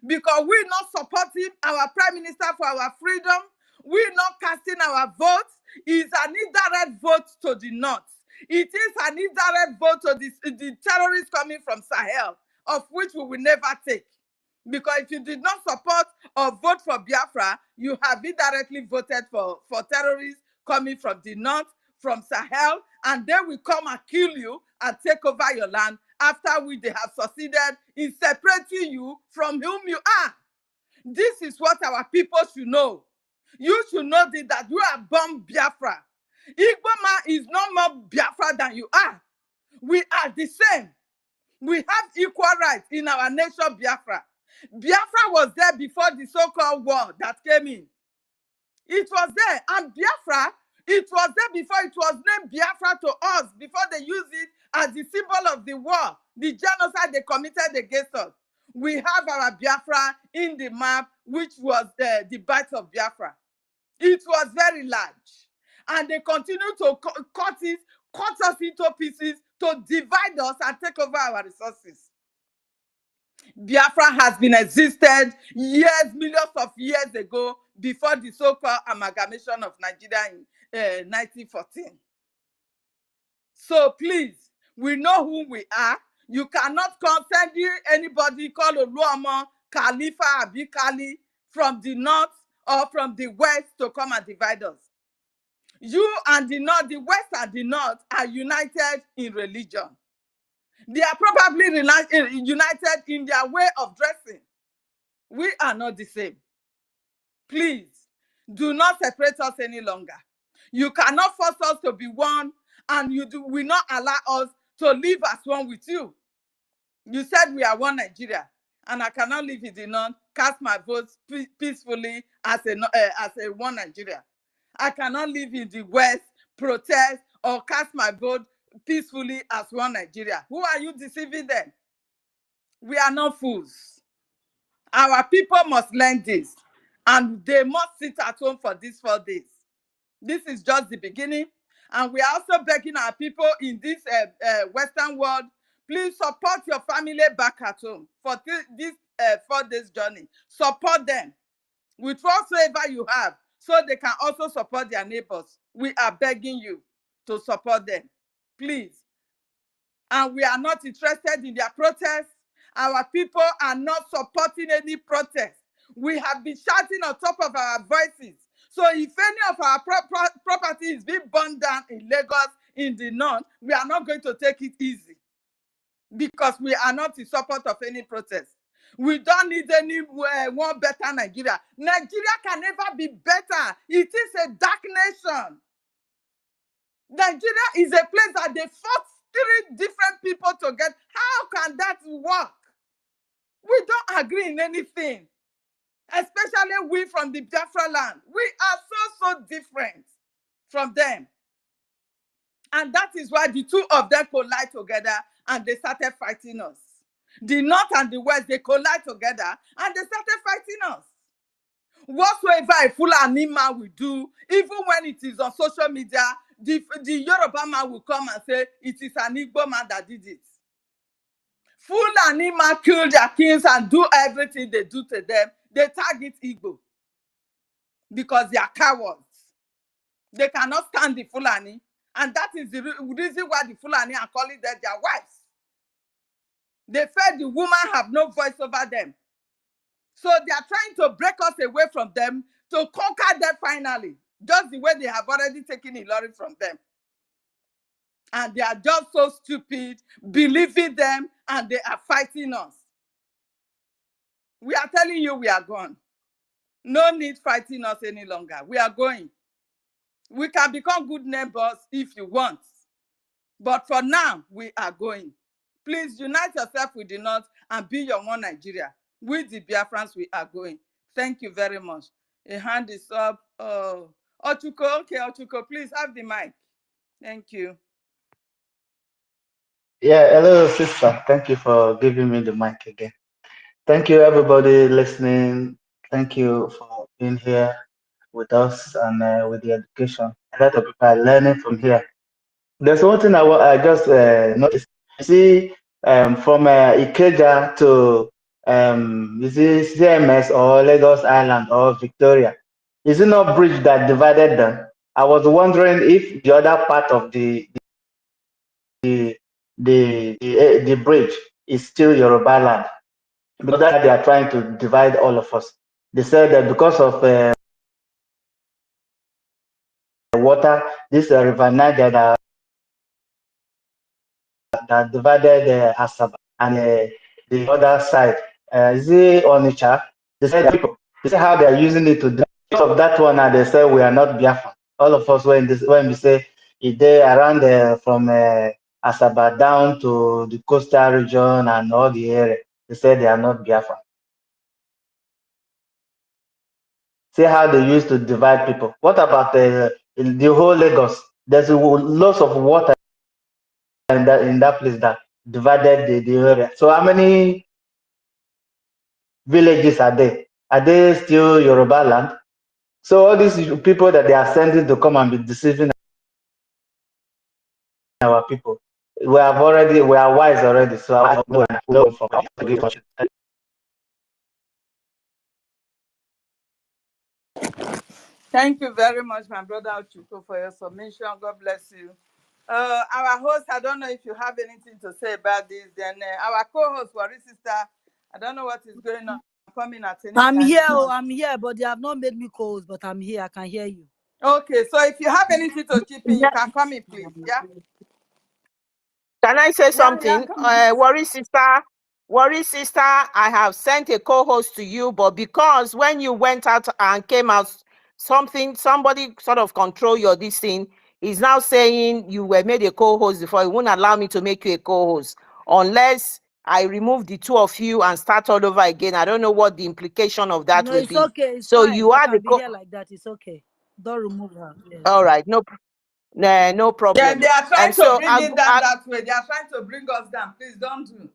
Because we're not supporting our Prime Minister for our freedom. We're not casting our votes. It's an indirect vote to the north. It is an indirect vote to the terrorists coming from Sahel, of which we will never take. Because if you did not support or vote for Biafra, you have indirectly voted for terrorists coming from the north, from Sahel, and they will come and kill you and take over your land after they have succeeded in separating you from whom you are. This is what our people should know. You should know that you are born Biafra. Igbo man is no more Biafra than you are. We are the same. We have equal rights in our nation, Biafra. Biafra was there before the so-called war that came in. It was there. And Biafra, it was there before it was named Biafra to us, before they used it as the symbol of the war, the genocide they committed against us. We have our Biafra in the map, which was the Bight of Biafra. It was very large. And they continue to cut us into pieces to divide us and take over our resources. Biafra has been existed years, millions of years ago, before the so-called amalgamation of Nigeria in 1914. So please, we know who we are. You cannot send anybody called Oluomo, Khalifa, Abikali from the north or from the west to come and divide us. You and the north, the west and the north are united in religion. They are probably united in their way of dressing. We are not the same. Please, do not separate us any longer. You cannot force us to be one, and you will not allow us to live as one with you. You said we are one Nigeria, and I cannot live in the north, cast my votes peacefully as a one Nigeria. I cannot live in the west, protest, or cast my vote peacefully as one Nigeria. Who are you deceiving then? We are not fools. Our people must learn this, and they must sit at home for these 4 days. This is just the beginning, and we are also begging our people in this Western world, please support your family back at home for this 4 days journey. Support them with whatsoever you have, so they can also support their neighbors. We are begging you to support them, please. And we are not interested in their protests. Our people are not supporting any protest. We have been shouting on top of our voices. So if any of our property is being burned down in Lagos, in the north, we are not going to take it easy, because we are not in support of any protest. We don't need any one better Nigeria. Nigeria can never be better. It is a dark nation. Nigeria is a place that they fought 3 different people to get. How can that work? We don't agree in anything, especially we from the Biafra land. We are so different from them. And that is why the 2 of them collide together and they started fighting us. The north and the west, they collide together and they started fighting us. Whatsoever a Fulani man will do, even when it is on social media, the Yoruba man will come and say it is an Igbo man that did it. Fulani man kill their kings and do everything they do to them. They target Igbo because they are cowards. They cannot stand the Fulani, and that is the reason why the Fulani are calling them their wives. They felt the woman have no voice over them. So they are trying to break us away from them to conquer them finally, just the way they have already taken Ilorin from them. And they are just so stupid, believing them, and they are fighting us. We are telling you we are gone. No need fighting us any longer. We are going. We can become good neighbors if you want. But for now, we are going. Please unite yourself with the North and be your one Nigeria. With the Biafrans, we are going. Thank you very much. A hand is up. Ochuko, okay, Ochuko, please have the mic. Thank you. Yeah, hello, sister. Thank you for giving me the mic again. Thank you, everybody listening. Thank you for being here with us and with the education. A lot of people are learning from here. There's one thing I just noticed. You see, from Ikeja to is it CMS or Lagos Island or Victoria? Is it not bridge that divided them? I was wondering if the other part of the bridge is still Yoruba land, because that they are trying to divide all of us. They said that because of water, this River Niger that divided Asaba and the other side, is it Onitsha? They said people, they say how they are using it to do of that one, and they say we are not Biafra. All of us when we say they around from Asaba down to the coastal region and all the area, they say they are not Biafra. See how they used to divide people. What about the whole Lagos? There's lots of water in that place that divided the area. So how many villages are there? Are they still Yoruba land? So all these people that they are sending to come and be deceiving our people, we are wise already. So I know from Thank you very much, my brother Ochuko, for your submission. God bless you. Our host, I don't know if you have anything to say about this. Then our co-host, Wari sister, I don't know what is going on. Coming at any I'm time. here, I'm here, but they have not made me co-host, but I'm here. I can hear you. Okay, so if you have anything to chip in, you can come in, please. Yeah. Can I say something? Yeah, Worry sister, I have sent a co-host to you, but because when you went out and came out, somebody sort of control your this thing, is now saying you were made a co-host before. It won't allow me to make you a co-host unless I remove the two of you and start all over again. I don't know what the implication of that No, will it's be. okay. It's So fine. you She are can the be here like that. It's okay. Don't remove her. Yes. all right, no problem. Yeah, they are trying And to so bring it down that way. They are trying to bring us down. Please don't do.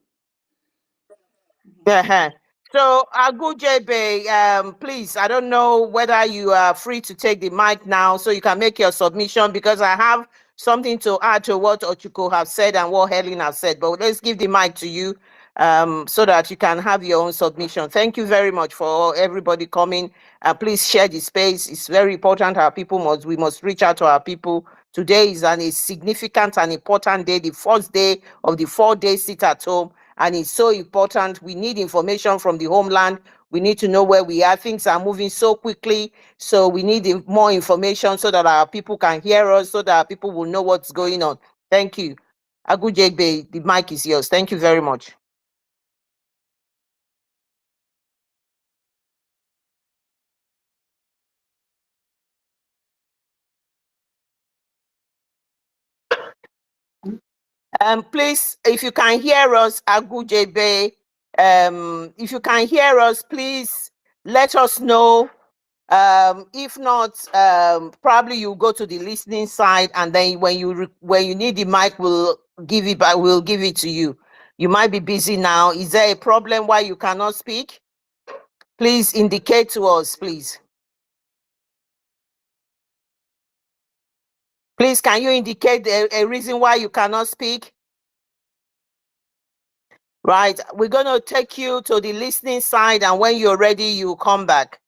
Uh-huh. So Agujebe, please, I don't know whether you are free to take the mic now so you can make your submission, because I have something to add to what Ochuko have said and what Helen has said. But let's give the mic to you so that you can have your own submission. Thank you very much for everybody coming. Please share the space. It's very important. We must reach out to our people. Today is a significant and important day, the first day of the 4-day sit at home. And it's so important. We need information from the homeland. We need to know where we are. Things are moving so quickly. So we need more information so that our people can hear us, so that our people will know what's going on. Thank you. Agujegbe, the mic is yours. Thank you very much. Please, if you can hear us, Agujegbe, if you can hear us, please let us know. If not, probably you go to the listening side, and then when you need the mic, we'll give it back. We'll give it to you. You might be busy now. Is there a problem why you cannot speak? Please indicate to us, please. Please, can you indicate a reason why you cannot speak? Right, we're going to take you to the listening side, and when you're ready, you come back,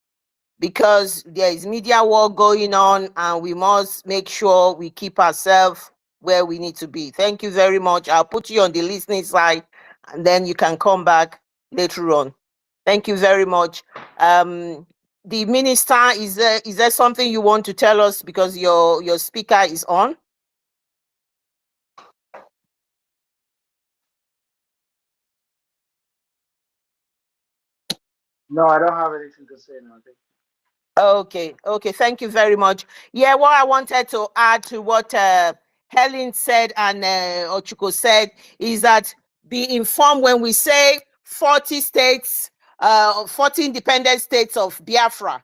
because there is media war going on and we must make sure we keep ourselves where we need to be. Thank you very much. I'll put you on the listening side and then you can come back later on. Thank you very much. The minister, is there something you want to tell us, because your speaker is on? No, I don't have anything to say now. Thank Okay, thank you very much. Yeah, what I wanted to add to what Helen said and Ochuko said is that be informed when we say 40 states, 40 independent states of Biafra.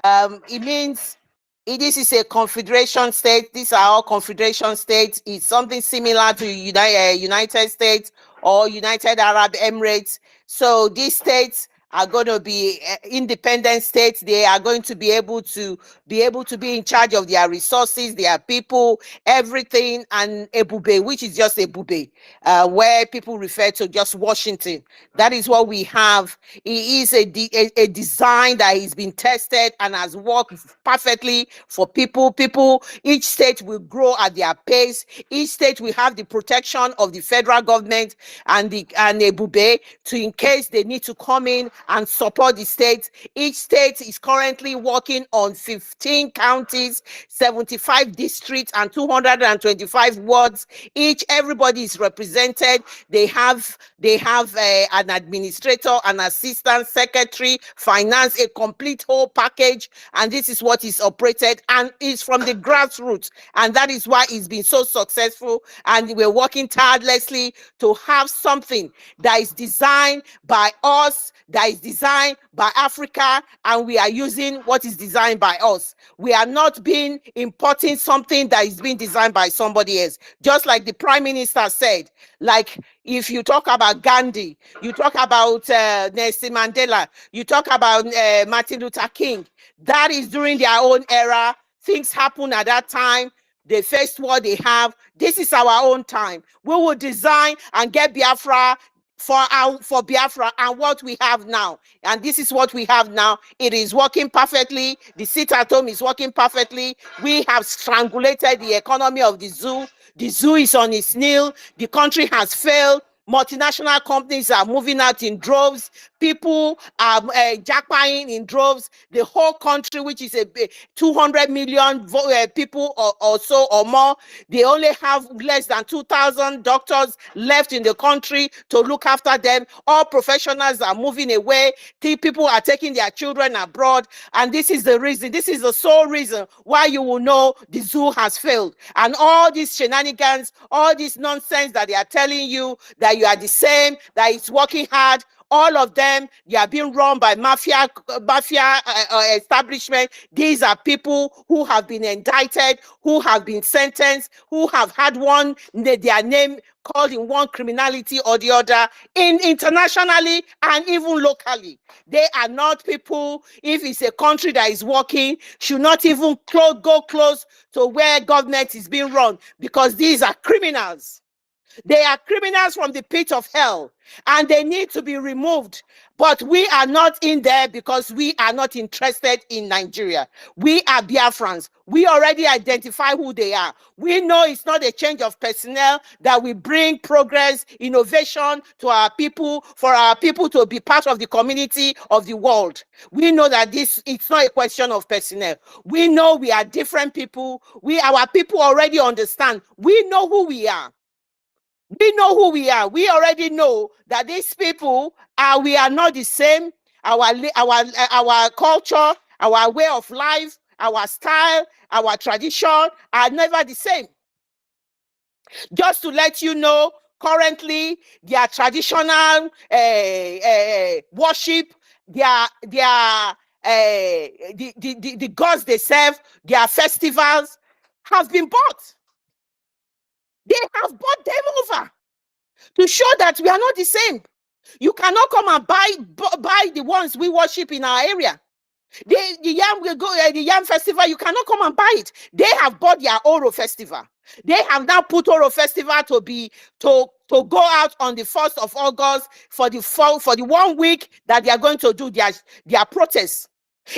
It means this is a confederation state. These are all confederation states. It's something similar to United States or United Arab Emirates. So these states are going to be independent states. They are going to be able to be in charge of their resources, their people, everything. And Ebube, which is just Ebube, where people refer to just Washington. That is what we have. It is a design that has been tested and has worked perfectly for people. Each state will grow at their pace. Each state will have the protection of the federal government and Ebube to, in case they need to come in and support the state. Each state is currently working on 15 counties, 75 districts, and 225 wards. Everybody is represented. They have an administrator, an assistant secretary, finance, a complete whole package, and this is what is operated and is from the grassroots, and that is why it's been so successful. And we're working tirelessly to have something that is designed by us, that is designed by Africa, and we are using what is designed by us. We are not being importing something that is being designed by somebody else. Just like the Prime Minister said, like if you talk about Gandhi, you talk about Nelson Mandela, you talk about Martin Luther King, that is during their own era. Things happen at that time. They faced what they have. This is our own time. We will design and get Biafra for Biafra and what we have now. And this is what we have now. It is working perfectly. The sit at home is working perfectly. We have strangulated the economy of the zoo. The zoo is on its knee. The country has failed. Multinational companies are moving out in droves. People are jackpotting in droves. The whole country, which is 200 million people or so or more, they only have less than 2,000 doctors left in the country to look after them. All professionals are moving away. People are taking their children abroad. And this is the reason, this is the sole reason why you will know the zoo has failed. And all these shenanigans, all this nonsense that they are telling you that you are the same, that it's working hard, all of them, they are being run by mafia establishment. These are people who have been indicted, who have been sentenced, who have had their name called in one criminality or the other, internationally and even locally. They are not people, if it's a country that is working, should not even go close to where government is being run, because these are criminals. They are criminals from the pit of hell, and they need to be removed. But we are not in there because we are not interested in Nigeria. We are Biafrans. We already identify who they are. We know it's not a change of personnel that will bring progress, innovation to our people, for our people to be part of the community of the world. We know that it's not a question of personnel. We know we are different people. Our people already understand. We know who we are. We know who we are. We already know that these people we are not the same. Our culture, our way of life, our style, our tradition are never the same. Just to let you know, currently their traditional worship, the gods they serve, their festivals have been bought. They have bought them over to show that we are not the same. You cannot come and buy the ones we worship in our area. The yam festival, you cannot come and buy it. They have bought their Oro festival. They have now put Oro festival to go out on the 1st of August for the 1 week that they are going to do their protests.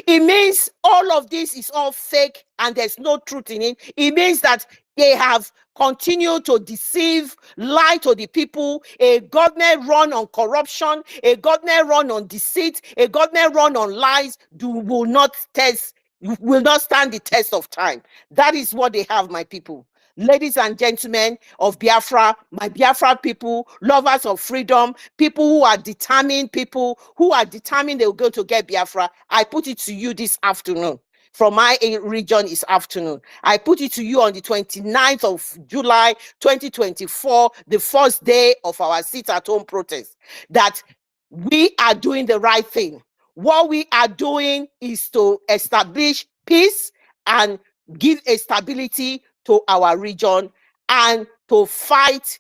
It means all of this is all fake and there's no truth in it. It means that they have continued to deceive, lie to the people. A government run on corruption, a government run on deceit, a government run on lies will not stand the test of time. That is what they have, my people. Ladies and gentlemen of Biafra, my Biafra people, lovers of freedom, people who are determined, they will go to get Biafra, I put it to you this afternoon. From my region is afternoon. I put it to you on the 29th of July, 2024, the first day of our sit-at-home protest, that we are doing the right thing. What we are doing is to establish peace and give a stability to our region, and to fight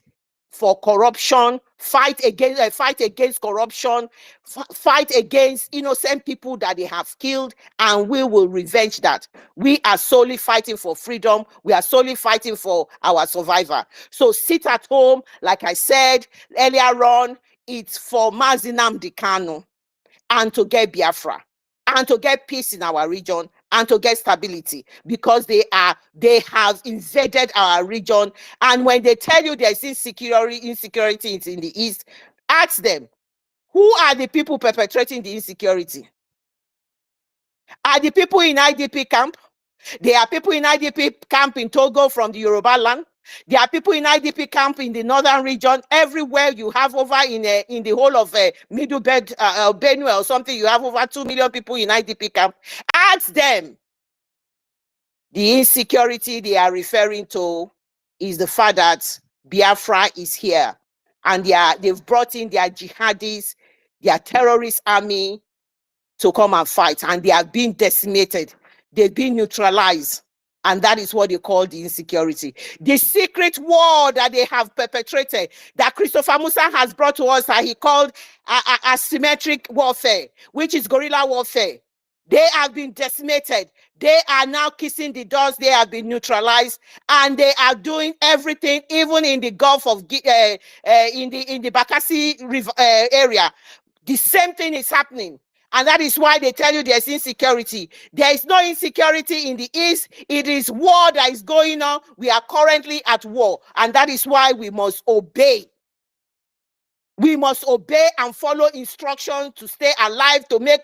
for corruption, fight against corruption, fight against innocent people that they have killed, and we will revenge that. We are solely fighting for freedom. We are solely fighting for our survival. So sit at home, like I said earlier on, it's for Mazi Nnamdi Kanu, and to get Biafra, and to get peace in our region, and to get stability, because they have invaded our region. And when they tell you there's insecurity in the east, ask them, who are the people perpetrating the insecurity? Are the people in IDP camp? There are people in IDP camp in Togo from the Yoruba land. There are people in IDP camp in the northern region. Everywhere you have over in the whole of Middle Bed, Benue or something, you have over 2 million people in IDP camp. Ask them. The insecurity they are referring to is the fact that Biafra is here, and they've brought in their jihadis, their terrorist army to come and fight, and they have been decimated. They've been neutralized. And that is what they call the insecurity. The secret war that they have perpetrated, that Christopher Musa has brought to us, that he called asymmetric warfare, which is guerrilla warfare. They have been decimated. They are now kissing the dust. They have been neutralized, and they are doing everything, even in the Gulf of in the Bakassi River area. The same thing is happening. And that is why they tell you there's insecurity. There is no insecurity in the east. It is war that is going on. We are currently at war. And that is why we must obey. We must obey and follow instructions to stay alive, to make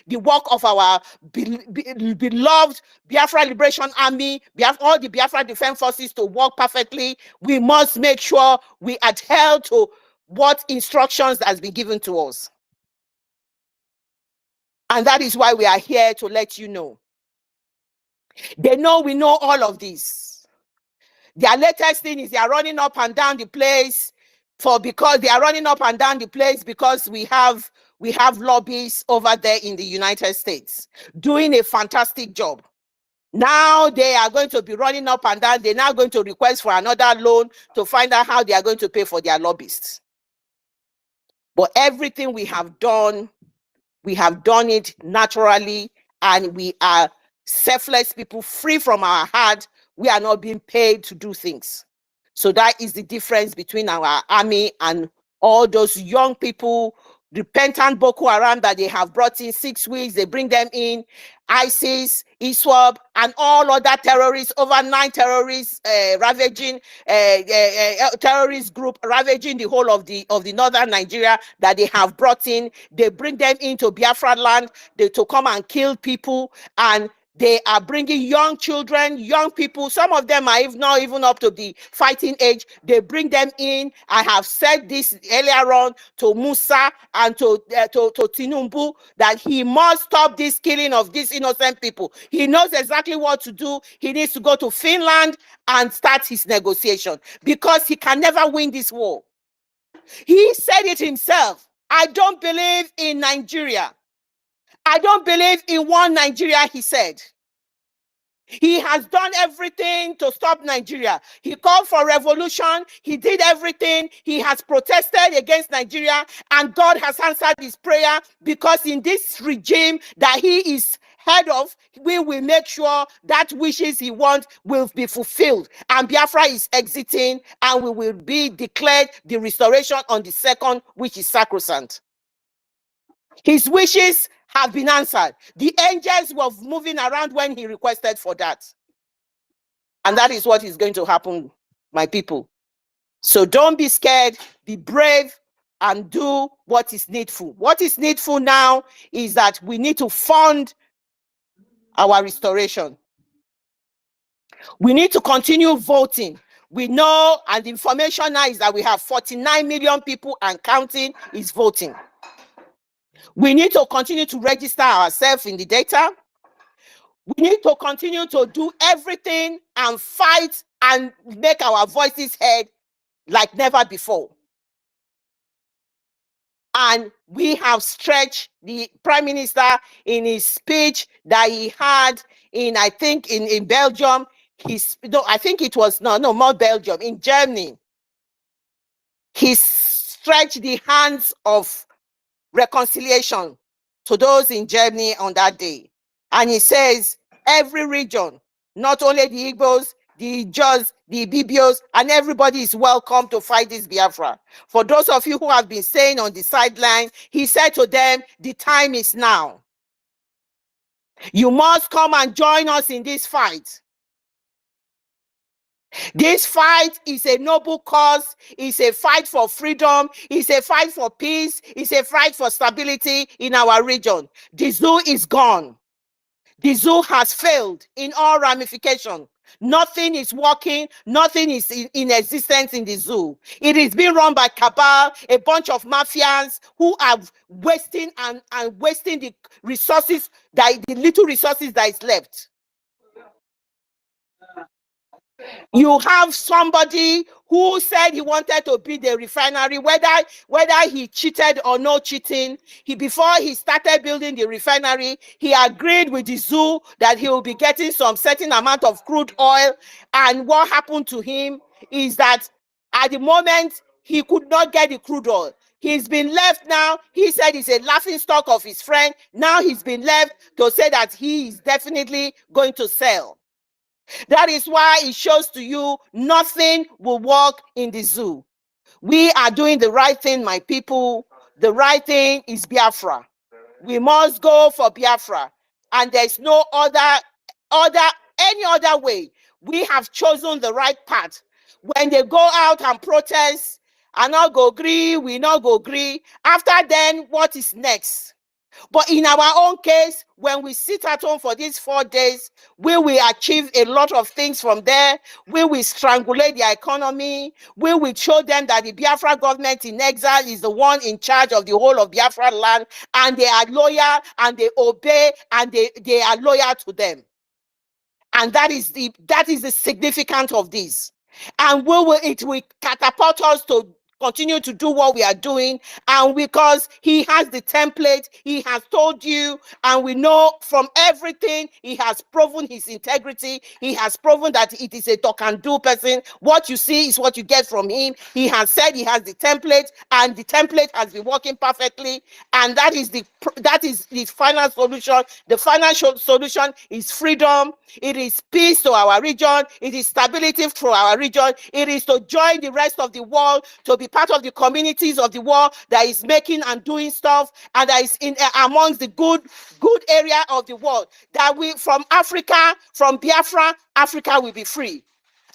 the work of our beloved Biafra Liberation Army, all the Biafra Defense Forces to work perfectly. We must make sure we adhere to what instructions has been given to us. And that is why we are here to let you know. They know we know all of this. Their latest thing is they are running up and down the place because we have lobbies over there in the United States doing a fantastic job. Now they are going to be running up and down. They're now going to request for another loan to find out how they are going to pay for their lobbyists. But everything we have done it naturally, and we are selfless people, free from our heart. We are not being paid to do things. So that is the difference between our army and all those young people, repentant Boko Haram that they have brought in 6 weeks. They bring them in, ISIS, ISWAP, and all other terrorists, over 9 terrorists ravaging, terrorist group ravaging the whole of the northern Nigeria that they have brought in. They bring them into Biafra land to come and kill people, and they are bringing young children, young people. Some of them are not even up to the fighting age. They bring them in. I have said this earlier on to Musa and to Tinubu, that he must stop this killing of these innocent people. He knows exactly what to do. He needs to go to Finland and start his negotiation, because he can never win this war. He said it himself. I don't believe in Nigeria. I don't believe in one Nigeria, he said. He has done everything to stop Nigeria. He called for revolution. He did everything. He has protested against Nigeria, and God has answered his prayer, because in this regime that he is head of, we will make sure that wishes he wants will be fulfilled. And Biafra is exiting, and we will be declared the restoration on the 2nd, which is sacrosanct. His wishes have been answered. The angels were moving around when he requested for that. And that is what is going to happen, my people. So don't be scared, be brave, and do what is needful. What is needful now is that we need to fund our restoration. We need to continue voting. We know, and the information now is that we have 49 million people and counting is voting. We need to continue to register ourselves in the data. We need to continue to do everything and fight and make our voices heard like never before. And we have stretched the Prime Minister in his speech that he had in, I think, in Belgium. I think it was, more Belgium, in Germany. He stretched the hands of reconciliation to those in Germany on that day. And he says, every region, not only the Igbos, the Jaws, the IBIBIOs, and everybody is welcome to fight this Biafra. For those of you who have been saying on the sideline, he said to them, the time is now. You must come and join us in this fight. This fight is a noble cause. It's a fight for freedom. It's a fight for peace. It's a fight for stability in our region. The zoo is gone. The zoo has failed in all ramifications. Nothing is working. Nothing is in existence in the zoo. It is being run by cabal, a bunch of mafians who are wasting and wasting the resources, the little resources that is left. You have somebody who said he wanted to build a refinery, whether he cheated or no cheating. Before he started building the refinery, he agreed with the zoo that he will be getting some certain amount of crude oil. And what happened to him is that at the moment, he could not get the crude oil. He's been left now. He said it's a laughing stock of his friend. Now he's been left to say that he is definitely going to sell. That is why it shows to you nothing will work in the zoo. We are doing the right thing, my people. The right thing is Biafra. We must go for Biafra. And there's no any other way. We have chosen the right path. When they go out and protest, and not go agree, we not go agree. After then, what is next? But in our own case, when we sit at home for these 4 days, we will achieve a lot of things from there. We will strangulate the economy. We will show them that the Biafra government in exile is the one in charge of the whole of Biafra land, and they are loyal, and they obey, and they are loyal to them. And that is the significance of this. And it will catapult us to continue to do what we are doing. And because he has the template, he has told you, and we know from everything, he has proven his integrity. He has proven that it is a talk and do person. What you see is what you get from him. He has said he has the template, and the template has been working perfectly. And that is the final solution. The final solution is freedom. It is peace to our region. It is stability for our region. It is to join the rest of the world, to be part of the communities of the world that is making and doing stuff, and that is in amongst the good area of the world. That we, from Africa, from Biafra, Africa will be free.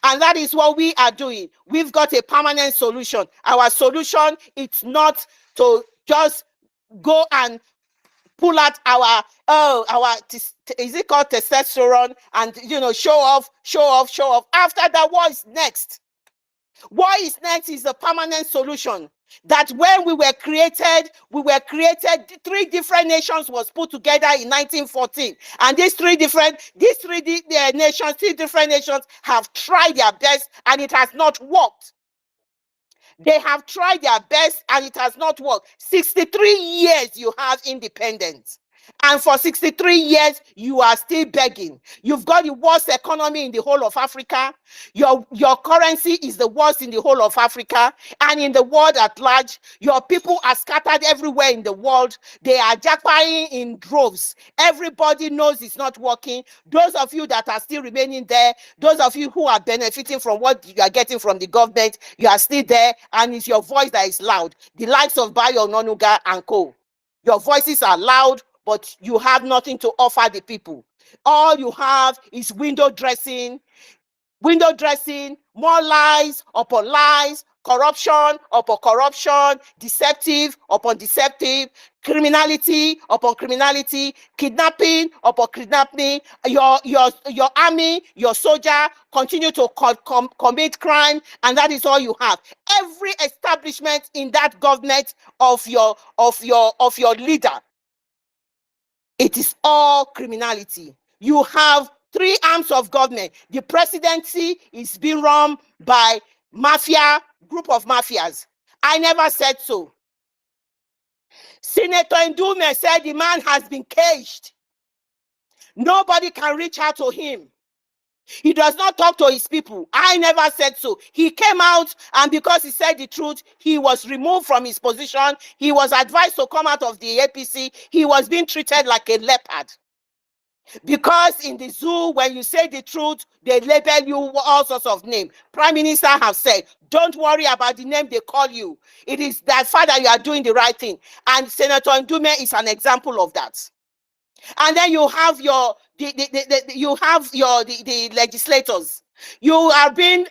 And that is what we are doing. We've got a permanent solution. Our solution is not to just go and pull out our is it called testosterone, and show off. After that, what is next? What is next is a permanent solution. That when we were created, 3 different nations was put together in 1914. And these three different nations have tried their best, and it has not worked. They have tried their best, and it has not worked. 63 years you have independence. And for 63 years, you are still begging. You've got the worst economy in the whole of Africa. Your currency is the worst in the whole of Africa and in the world at large. Your people are scattered everywhere in the world. They are jackpying in droves. Everybody knows it's not working. Those of you that are still remaining there, those of you who are benefiting from what you are getting from the government, you are still there, and it's your voice that is loud. The likes of Bayo Nonuga and co. Your voices are loud, but you have nothing to offer the people. All you have is window dressing, more lies upon lies, corruption upon corruption, deceptive upon deceptive, criminality upon criminality, kidnapping upon kidnapping. Your army, your soldier continue to commit crime, and that is all you have. Every establishment in that government of your leader, it is all criminality. You have three arms of government. The presidency is being run by mafia, group of mafias. I never said so. Senator Ndume said the man has been caged. Nobody can reach out to him. He does not talk to his people. I never said so. He came out, and because he said the truth, he was removed from his position. He was advised to come out of the APC. He was being treated like a leopard. Because in the zoo, when you say the truth, they label you all sorts of names. Prime Minister have said, don't worry about the name they call you. It is that fact that you are doing the right thing. And Senator Ndume is an example of that. And then you have your the legislators. You are being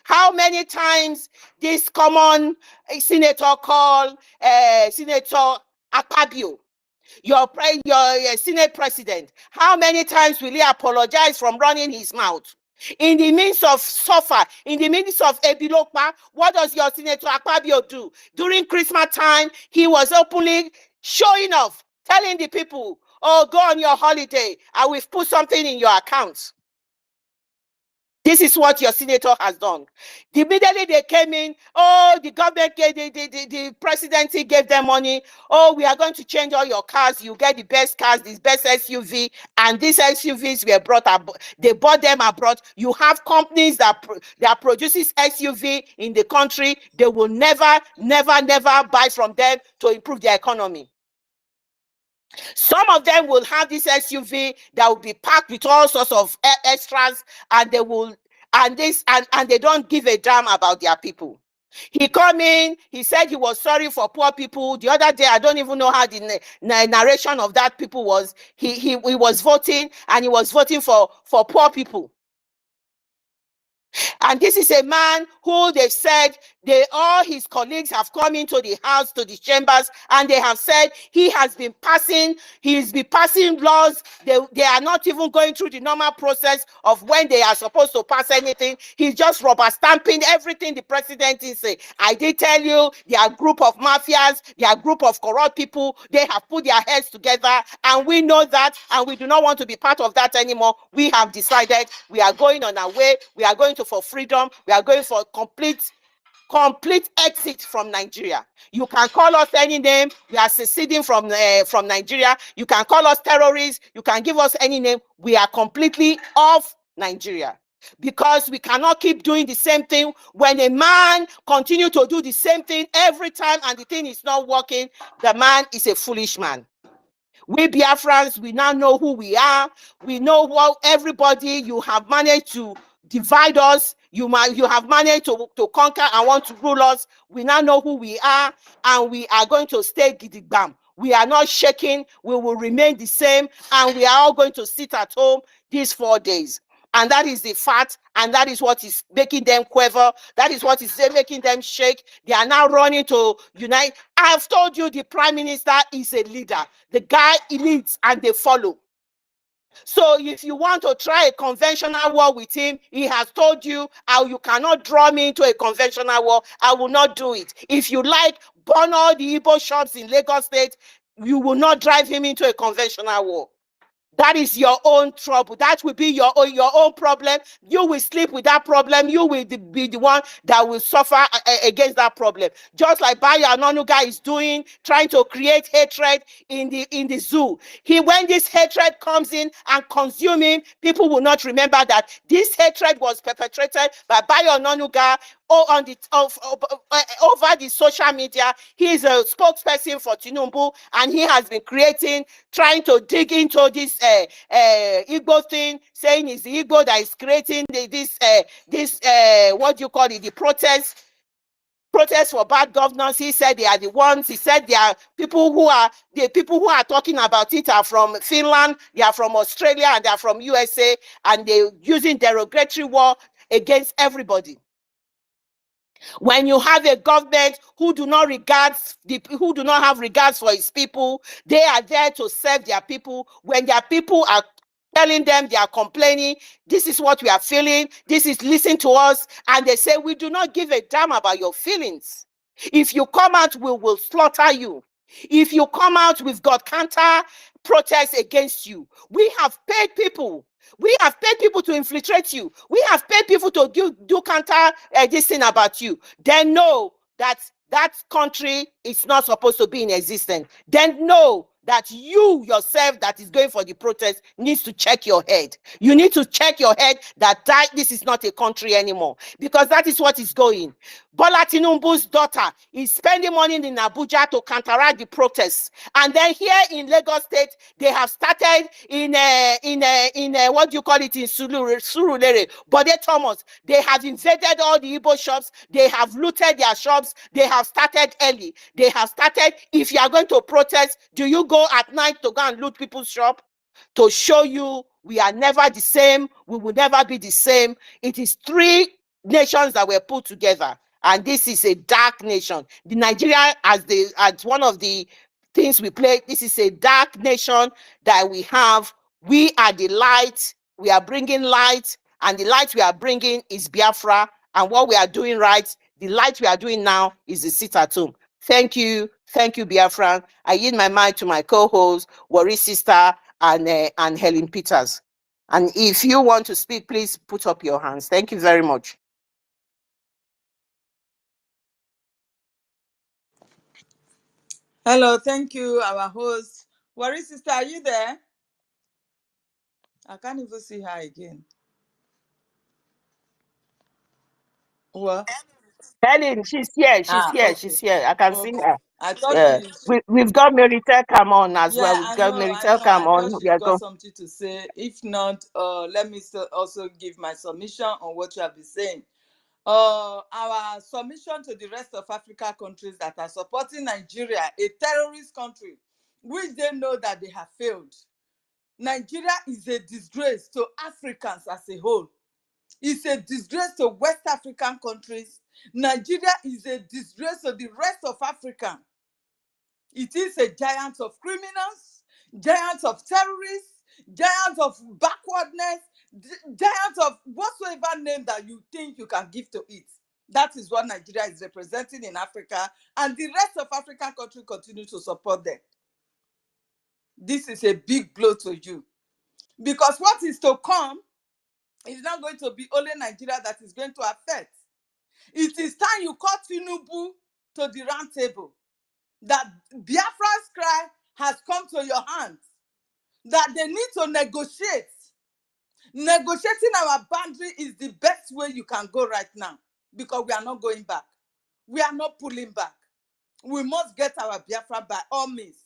how many times this common senator called Senator AKIBIBIO, your Senate president, how many times will he apologize from running his mouth? In the midst of suffer, in the midst of Ebilokpa, what does your Senator AKIBIBIO do? During Christmas time, he was openly showing off, telling the people, oh, go on your holiday, I will put something in your account. This is what your senator has done. Immediately they came in, oh, the government gave, the presidency gave them money. Oh, we are going to change all your cars. You get the best cars, the best SUV, and these SUVs were brought up. They bought them abroad. You have companies that produces SUV in the country. They will never buy from them to improve their economy. Some of them will have this SUV that will be packed with all sorts of extras, and they will, and they don't give a damn about their people. He come in, he said he was sorry for poor people. The other day, I don't even know how the narration of that people was. He was voting, and he was voting for poor people. And this is a man who they said all his colleagues have come into the house, to the chambers, and they have said he's been passing laws. They are not even going through the normal process of when they are supposed to pass anything. He's just rubber stamping everything the president is saying. I did tell you, they are a group of mafias, they are a group of corrupt people. They have put their heads together, and we know that, and we do not want to be part of that anymore. We have decided we are going on our way. We are going for freedom. We are going for complete exit from Nigeria. You can call us any name. We are seceding from Nigeria. You can call us terrorists. You can give us any name. We are completely off Nigeria, because we cannot keep doing the same thing. When a man continue to do the same thing every time and the thing is not working, the man is a foolish man. We Biafrans, we now know who we are. We know what everybody, you have managed to divide us. You have managed to conquer and want to rule us. We now know who we are, and we are going to stay gidigbam. We are not shaking. We will remain the same, and we are all going to sit at home these 4 days. And that is the fact, and that is what is making them quiver. That is what is making them shake. They are now running to unite. I have told you, the prime minister is a leader. The guy leads and they follow. So if you want to try a conventional war with him, he has told you how you cannot draw me into a conventional war. I will not do it. If you like, burn all the Igbo shops in Lagos State, you will not drive him into a conventional war. That is your own trouble. That will be your own problem. You will sleep with that problem. You will be the one that will suffer against that problem. Just like Bayo Anonuga is doing, trying to create hatred in the zoo. When this hatred comes in and consumes him, people will not remember that this hatred was perpetrated by Bayo Anonuga over the social media. He is a spokesperson for Tinubu, and he has been trying to dig into this Igbo thing, saying it's the Igbo that is creating this what do you call it, the protest for bad governance. He said they are the ones. He said they are people who are talking about it are from Finland, they are from Australia, and they are from USA, and they're using derogatory word against everybody. When you have a government who do not have regards for its people, they are there to serve their people. When their people are telling them, they are complaining, this is what we are feeling, this is listen to us, and they say, we do not give a damn about your feelings. If you come out, we will slaughter you. If you come out, we've got counter protests against you. We have paid people. We have paid people to infiltrate you. We have paid people to do counter this thing about you. Then know that that country is not supposed to be in existence. Then know that you yourself that is going for the protest needs to check your head. You need to check your head that this is not a country anymore, because that is what is going. Bola Tinubu's daughter is spending money in Abuja to counteract the protests, and then here in Lagos State they have started in what do you call it, in Surulere, Bode Thomas. They have invaded all the Igbo shops. They have looted their shops. They have started early. They have started. If you are going to protest, do you go at night to go and loot people's shop? To show you we are never the same. We will never be the same. It is three nations that were put together, and this is a dark nation. The Nigeria, as one of the things we play, this is a dark nation that we have. We are the light. We are bringing light, and the light we are bringing is Biafra. And what we are doing right, the light we are doing now is the sit at home. Thank you, Biafra. I yield my mic to my co-host, Worry Sister, and Helen Peters. And if you want to speak, please put up your hands. Thank you very much. Hello, thank you, our host. Worry Sister, are you there? I can't even see her again. What? Helen, she's here. Okay. She's here. I can see her. I thought We've got Meritel come on as well. We've I got know. Meritel come I on. thought she's got something to say. If not, let me also give my submission on what you have been saying. Our submission to the rest of Africa countries that are supporting Nigeria, a terrorist country, which they know that they have failed. Nigeria is a disgrace to Africans as a whole. It's a disgrace to West African countries. Nigeria is a disgrace to the rest of Africa. It is a giant of criminals, giant of terrorists, giant of backwardness, giant of whatsoever name that you think you can give to it. That is what Nigeria is representing in Africa, and the rest of African countries continue to support them. This is a big blow to you, because what is to come is not going to be only Nigeria that is going to affect. It is time you call Tinubu to the round table, that Biafra's cry has come to your hands, that they need to negotiate. Negotiating our boundary is the best way you can go right now, because we are not going back. We are not pulling back. We must get our Biafra by all means.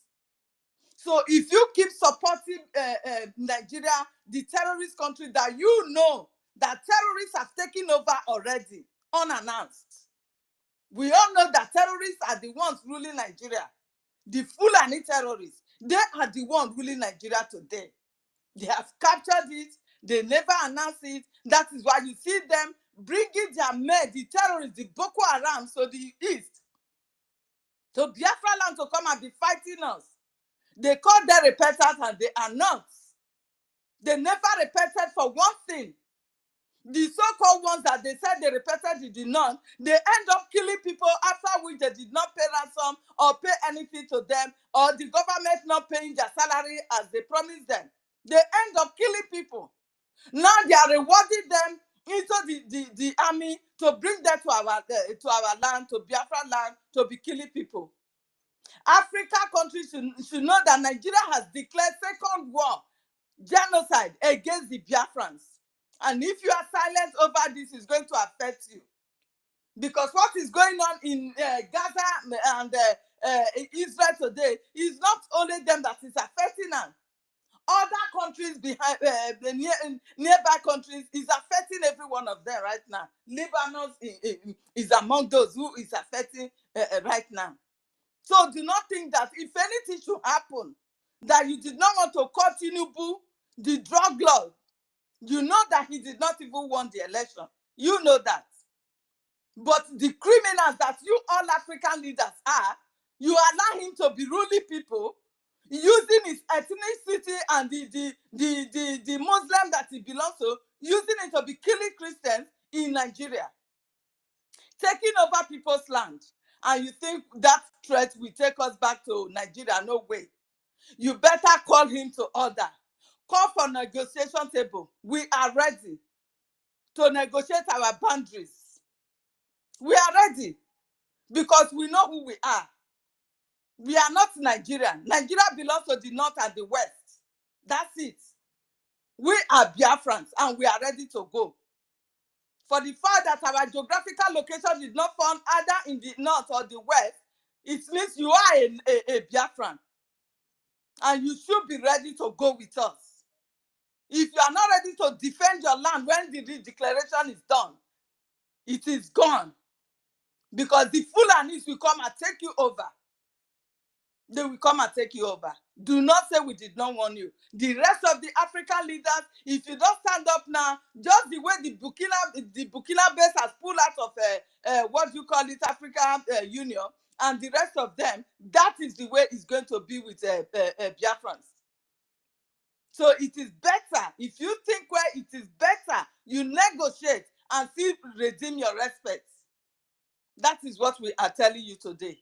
So if you keep supporting Nigeria, the terrorist country that you know that terrorists have taken over already, unannounced. We all know that terrorists are the ones ruling Nigeria. The Fulani terrorists, they are the ones ruling Nigeria today. They have captured it. They never announced it. That is why you see them bringing their men, the terrorists, the Boko Haram, to the east, to Biafra land, to come and be fighting us. They call them repentance and they are not. They never repented for one thing. The so-called ones that they said they repented, they did not. They end up killing people, after which they did not pay ransom or pay anything to them, or the government not paying their salary as they promised them. They end up killing people. Now they are rewarding them into the army to bring them to our land, to Biafra land, to be killing people. Africa countries should know that Nigeria has declared second war, genocide against the Biafrans. And if you are silent over this, it's going to affect you. Because what is going on in Gaza and Israel today is not only them that is affecting them. Other countries behind nearby countries is affecting every one of them right now. Lebanon is among those who is affecting right now. So do not think that if anything should happen, that you did not want to call Tinubu the drug lord. You know that he did not even win the election. You know that. But the criminals that you all African leaders are, you allow him to be ruling people, using his ethnicity and the Muslim that he belongs to, using it to be killing Christians in Nigeria, taking over people's land. And you think that threat will take us back to Nigeria? No way. You better call him to order. Call for negotiation table. We are ready to negotiate our boundaries. We are ready because we know who we are. We are not Nigerian. Nigeria belongs to the north and the west. That's it. We are Biafrans and we are ready to go. For the fact that our geographical location is not found either in the north or the west, it means you are a Biafran. And you should be ready to go with us. If you are not ready to defend your land when the declaration is done, it is gone. Because the Fulanis will come and take you over. They will come and take you over. Do not say we did not warn you. The rest of the African leaders, if you don't stand up now, just the way the Burkina base has pulled out of what you call it, African Union, and the rest of them, that is the way it's going to be with Biafrans. So it is better, if you think where it is better, you negotiate and still redeem your respect. That is what we are telling you today.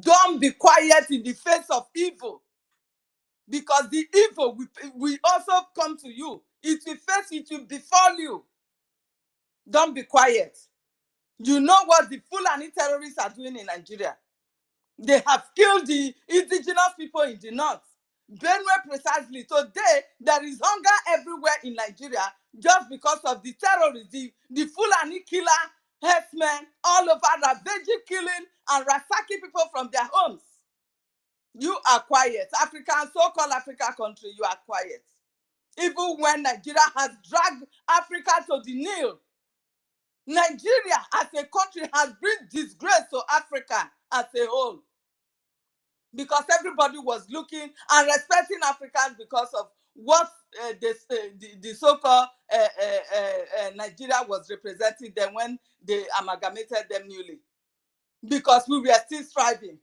Don't be quiet in the face of evil. Because the evil will also come to you. It will face, it will befall you. Don't be quiet. You know what the Fulani terrorists are doing in Nigeria. They have killed the indigenous people in the north. Benue precisely. Today, there is hunger everywhere in Nigeria just because of the terrorists, the Fulani killer, herdsmen, all over, ravaging, killing, and ransacking people from their homes. You are quiet. African, so-called African country, you are quiet. Even when Nigeria has dragged Africa to the Nile, Nigeria as a country has brought disgrace to Africa as a whole. Because everybody was looking and respecting Africans because of what the so-called Nigeria was representing them when they amalgamated them newly. Because we were still striving.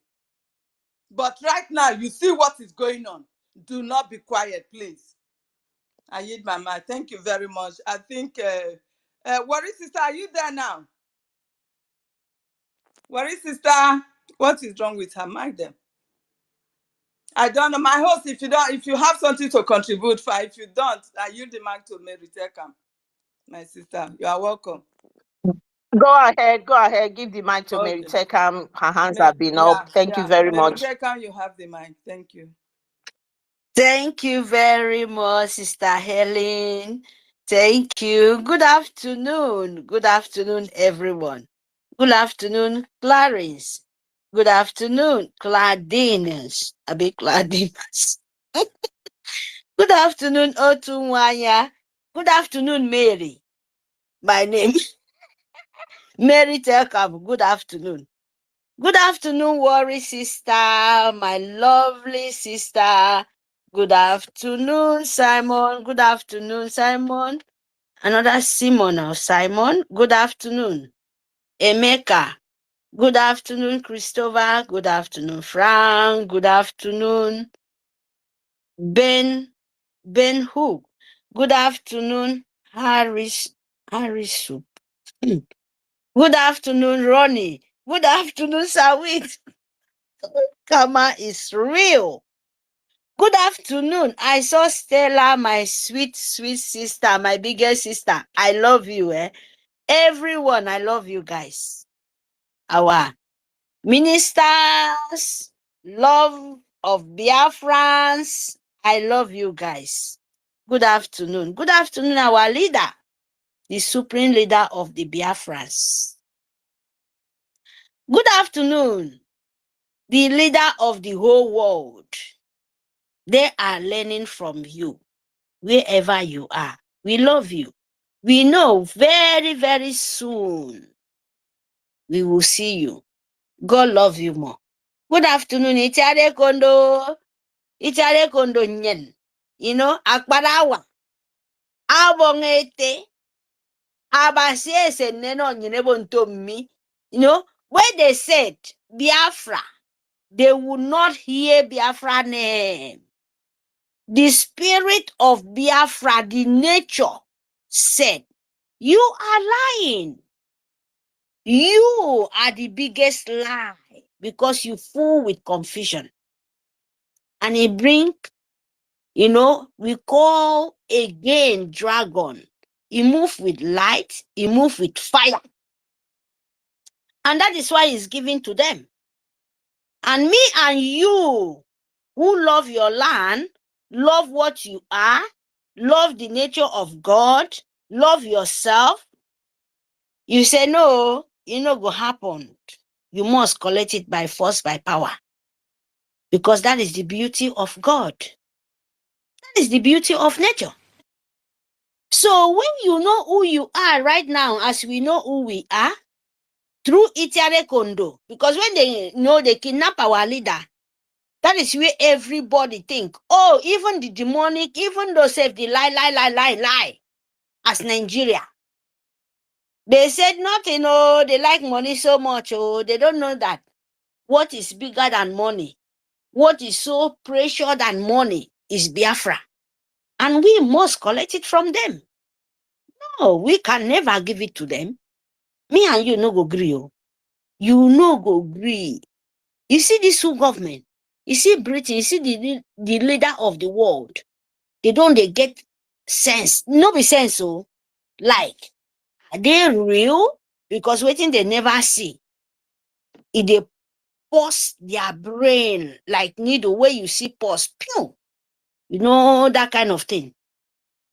But right now, you see what is going on. Do not be quiet, please. I yield my mind. Thank you very much. I think, Worry sister, are you there now? Worry sister, what is wrong with her mic then? I don't know. My host, if you have something to contribute, fine. If you don't, I yield the mic to Mary Tekam. My sister, you are welcome. Go ahead. Give the mic to Mary Okay. Tekam. Her hands have been up. Thank you very much. Mary Tekam, you have the mic. Thank you. Thank you very much, Sister Helen. Thank you. Good afternoon. Good afternoon, everyone. Good afternoon, Clarence. Good afternoon, Claudinus. A big Claudinus. Good afternoon, Otunwaya. Good afternoon, Mary. My name Mary Telkam. Good afternoon. Good afternoon, Worry sister, my lovely sister. Good afternoon, Simon. Good afternoon, Simon. Another Simon or Simon. Good afternoon, Emeka. Good afternoon, Christopher. Good afternoon, Frank. Good afternoon, Ben Hook. Good afternoon, Harris. Soup. Good afternoon, Ronnie. Good afternoon, Sawit. Karma is real. Good afternoon. I saw Stella, my sweet, sweet sister, my biggest sister. I love you, everyone. I love you guys. Our ministers, love of Biafrans. I love you guys. Good afternoon. Good afternoon, our leader, the supreme leader of the Biafrans. Good afternoon, the leader of the whole world. They are learning from you, wherever you are. We love you. We know very, very soon we will see you. God love you more. Good afternoon, Itare Kondo. Itare Kondo Nyen. You know, Akbarawa. Abongete. You know, when they said Biafra, they would not hear Biafra name. The spirit of Biafra, the nature, said, you are lying. You are the biggest lie because you fool with confusion. And he bring, you know, we call again dragon. He move with light, he move with fire. And that is why he's giving to them. And me and you who love your land, love what you are, love the nature of God, love yourself, you say, no, it no go happen. You must collect it by force, by power. Because that is the beauty of God. That is the beauty of nature. So when you know who you are right now, as we know who we are, through Itiare Kondo, because when they know they kidnap our leader, that is where everybody think, oh, even the demonic, even those say the lie, as Nigeria. They said nothing, oh, they like money so much, oh, they don't know that what is bigger than money, what is so precious than money is Biafra. And we must collect it from them. No, we can never give it to them. Me and you no go agree, oh. You no go agree. You see this whole government, you see Britain, you see the leader of the world. They get sense. No be sense, oh. Like, are they real? Because waiting they never see. If they pause their brain like needle where you see pause, pew. You know that kind of thing.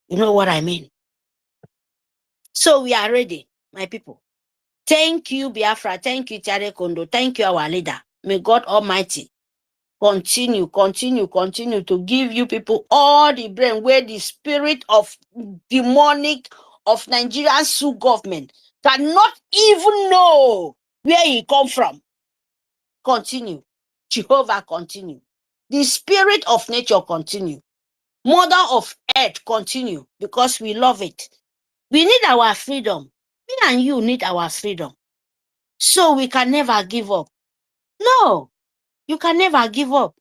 You know what I mean? So we are ready, my people. Thank you, Biafra. Thank you, Chare Kondo. Thank you, our leader. May God Almighty continue to give you people all the brain where the spirit of demonic of Nigerian Sioux government cannot even know where he come from. Continue. Jehovah continue. The spirit of nature continue. Mother of earth continue because we love it. We need our freedom. Me and you need our freedom. So we can never give up. No, you can never give up.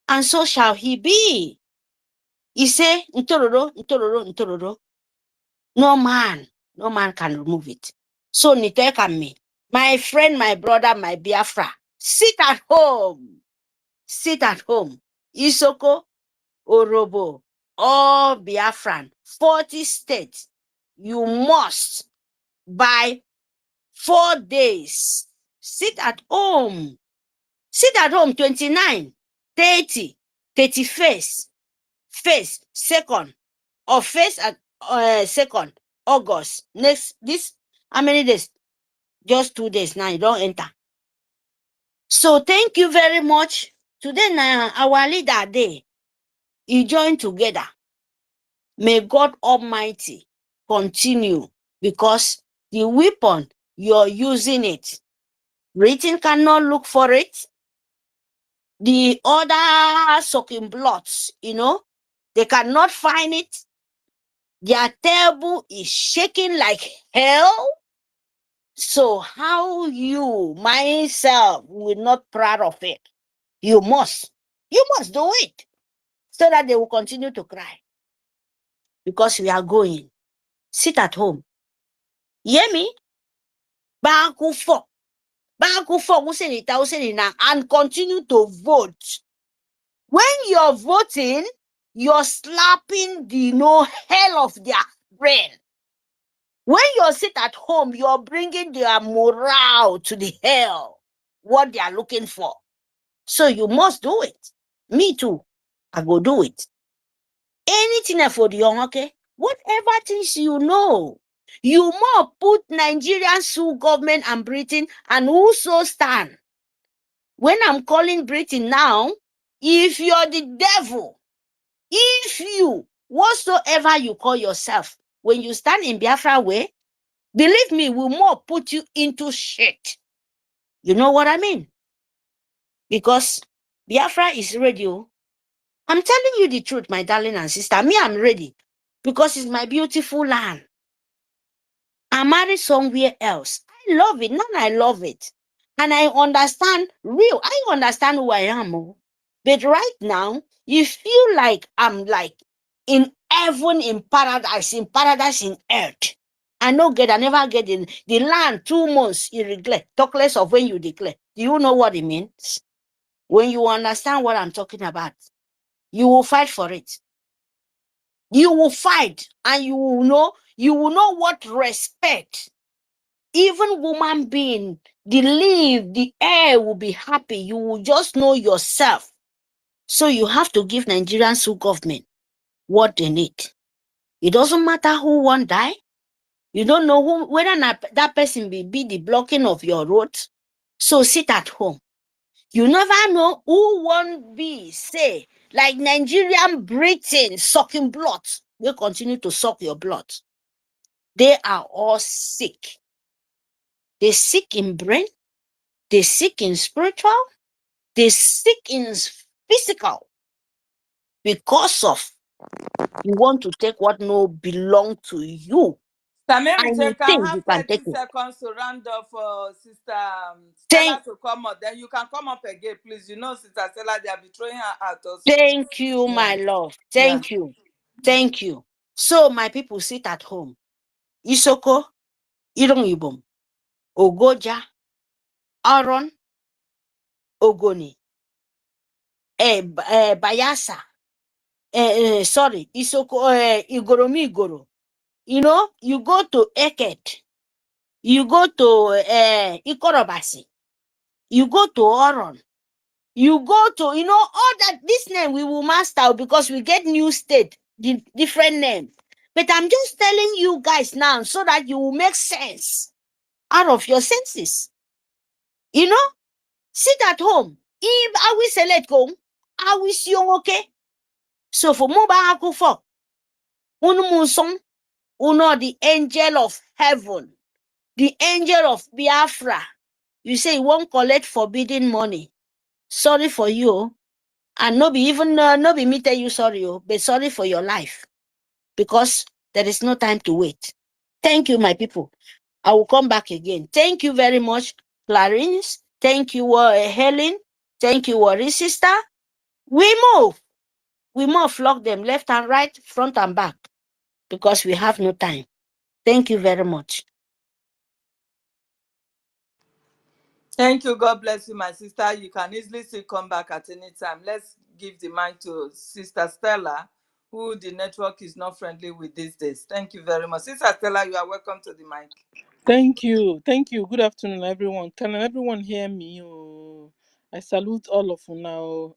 And so shall he be. He say, ntororo. No man can remove it. So Nitek and me, my friend, my brother, my Biafra, sit at home. Isoko, Urhobo, all Biafran, 40 states. You must by 4 days. Sit at home. 29, 30, 31st, 2nd, or 1st at 2nd August. Next, this, how many days? Just 2 days now, you don't enter. So thank you very much. Today now, our leader day, he joined together. May God Almighty continue because the weapon, you're using it. Britain cannot look for it. The other sucking bloods, you know, they cannot find it. Their table is shaking like hell. So how you, myself, will not proud of it? You must do it so that they will continue to cry. Because we are going. Sit at home. Hear me? And continue to vote. When you're voting, you're slapping the hell of their brain. When you sit at home, you're bringing their morale to the hell, what they are looking for. So you must do it. Me too. I go do it. Anything for the young, okay? Whatever things you know. You more put Nigerian Sioux government and Britain and whoso stand. When I'm calling Britain now, if you're the devil, if you, whatsoever you call yourself, when you stand in Biafra way, believe me, we'll more put you into shit. You know what I mean? Because Biafra is ready. I'm telling you the truth, my darling and sister. Me, I'm ready. Because it's my beautiful land. and marry somewhere else. I love it. Now I love it. And I understand I understand who I am. Oh. But right now, you feel like I'm like in heaven, in paradise in earth. I never get in the land 2 months, you regret. Talk less of when you declare. Do you know what it means? When you understand what I'm talking about, you will fight for it. You will fight, and you will know what respect. Even woman being, the air will be happy. You will just know yourself. So you have to give Nigerians who government what they need. It doesn't matter who won't die. You don't know whether that person will be the blocking of your road. So sit at home. You never know who won't be, say, like Nigerian Britain sucking blood. Will continue to suck your blood. They are all sick. They sick in brain. They sick in spiritual. They sick in physical. Because of you want to take what no belong to you. Mary, And you you can think you have can 30 take it. seconds to round up for Sister Stella to come up. Then you can come up again, please. You know, Sister Stella, they'll be throwing her out also. Thank you, my love. Thank you. Thank you. So my people sit at home. Isoko, Irongibom, Ogoja, Aaron, Ogoni, Bayasa, Isoko, Igoro. You know, you go to EKID, you go to Ikorobasi, you go to Oron, you go to, all that, this name we will master because we get new state, the different name. But I'm just telling you guys now so that you will make sense out of your senses. You know, sit at home. If I will select home, I will see you okay. So for Muba Akufo, Unumusong, the angel of heaven, the angel of Biafra. You say you won't collect forbidden money. Sorry for you. And no be me tell you sorry, but sorry for your life. Because there is no time to wait. Thank you, my people. I will come back again. Thank you very much, Clarence. Thank you, Helen. Thank you, Worry Sister. We move. Flock them left and right, front and back, because we have no time. Thank you very much. Thank you. God bless you, my sister. You can easily still come back at any time. Let's give the mic to Sister Stella, who the network is not friendly with these days. Thank you very much. Sister Stella, you are welcome to the mic. Thank you. Good afternoon, everyone. Can everyone hear me? Oh, I salute all of you now.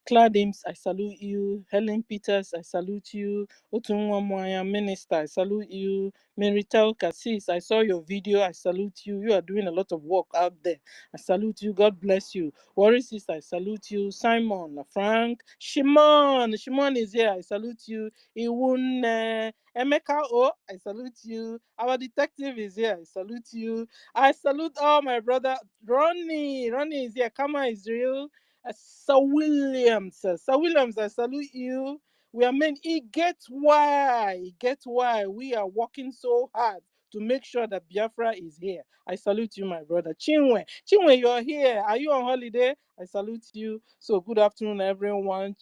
Cladims, I salute you. Helen Peters, I salute you. Otunwa Mwanya, Minister, I salute you. Meritel Cassis, I saw your video, I salute you. You are doing a lot of work out there. I salute you. God bless you. Worry Sister, I salute you. Simon, Frank, Shimon is here, I salute you. Iwun, Emeka, I salute you. Our detective is here, I salute you. I salute all my brother. Ronnie is here. Kama is real. Sir Williams, I salute you. We are men. It gets why we are working so hard to make sure that Biafra is here. I salute you, my brother. Chinwe, you're here. Are you on holiday? I salute you. So good afternoon, everyone.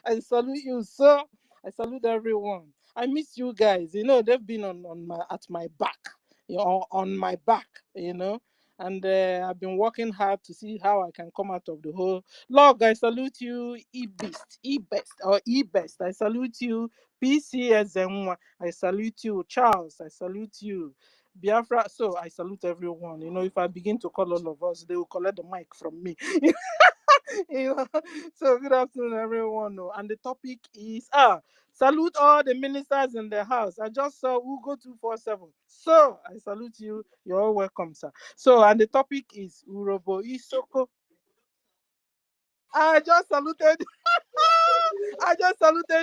I salute you, sir. I salute everyone. I miss you guys. They've been at my back, on my back, and I've been working hard to see how I can come out of the hole. Log, I salute you. E-Best. I salute you. PCSM, I salute you. Charles, I salute you. Biafra, so I salute everyone. If I begin to call all of us, they will collect the mic from me. So good afternoon, everyone. And the topic is salute all the ministers in the house. I just saw Ugo 247. So I salute you. You're all welcome, sir. So, and the topic is Urhobo Isoko. I just saluted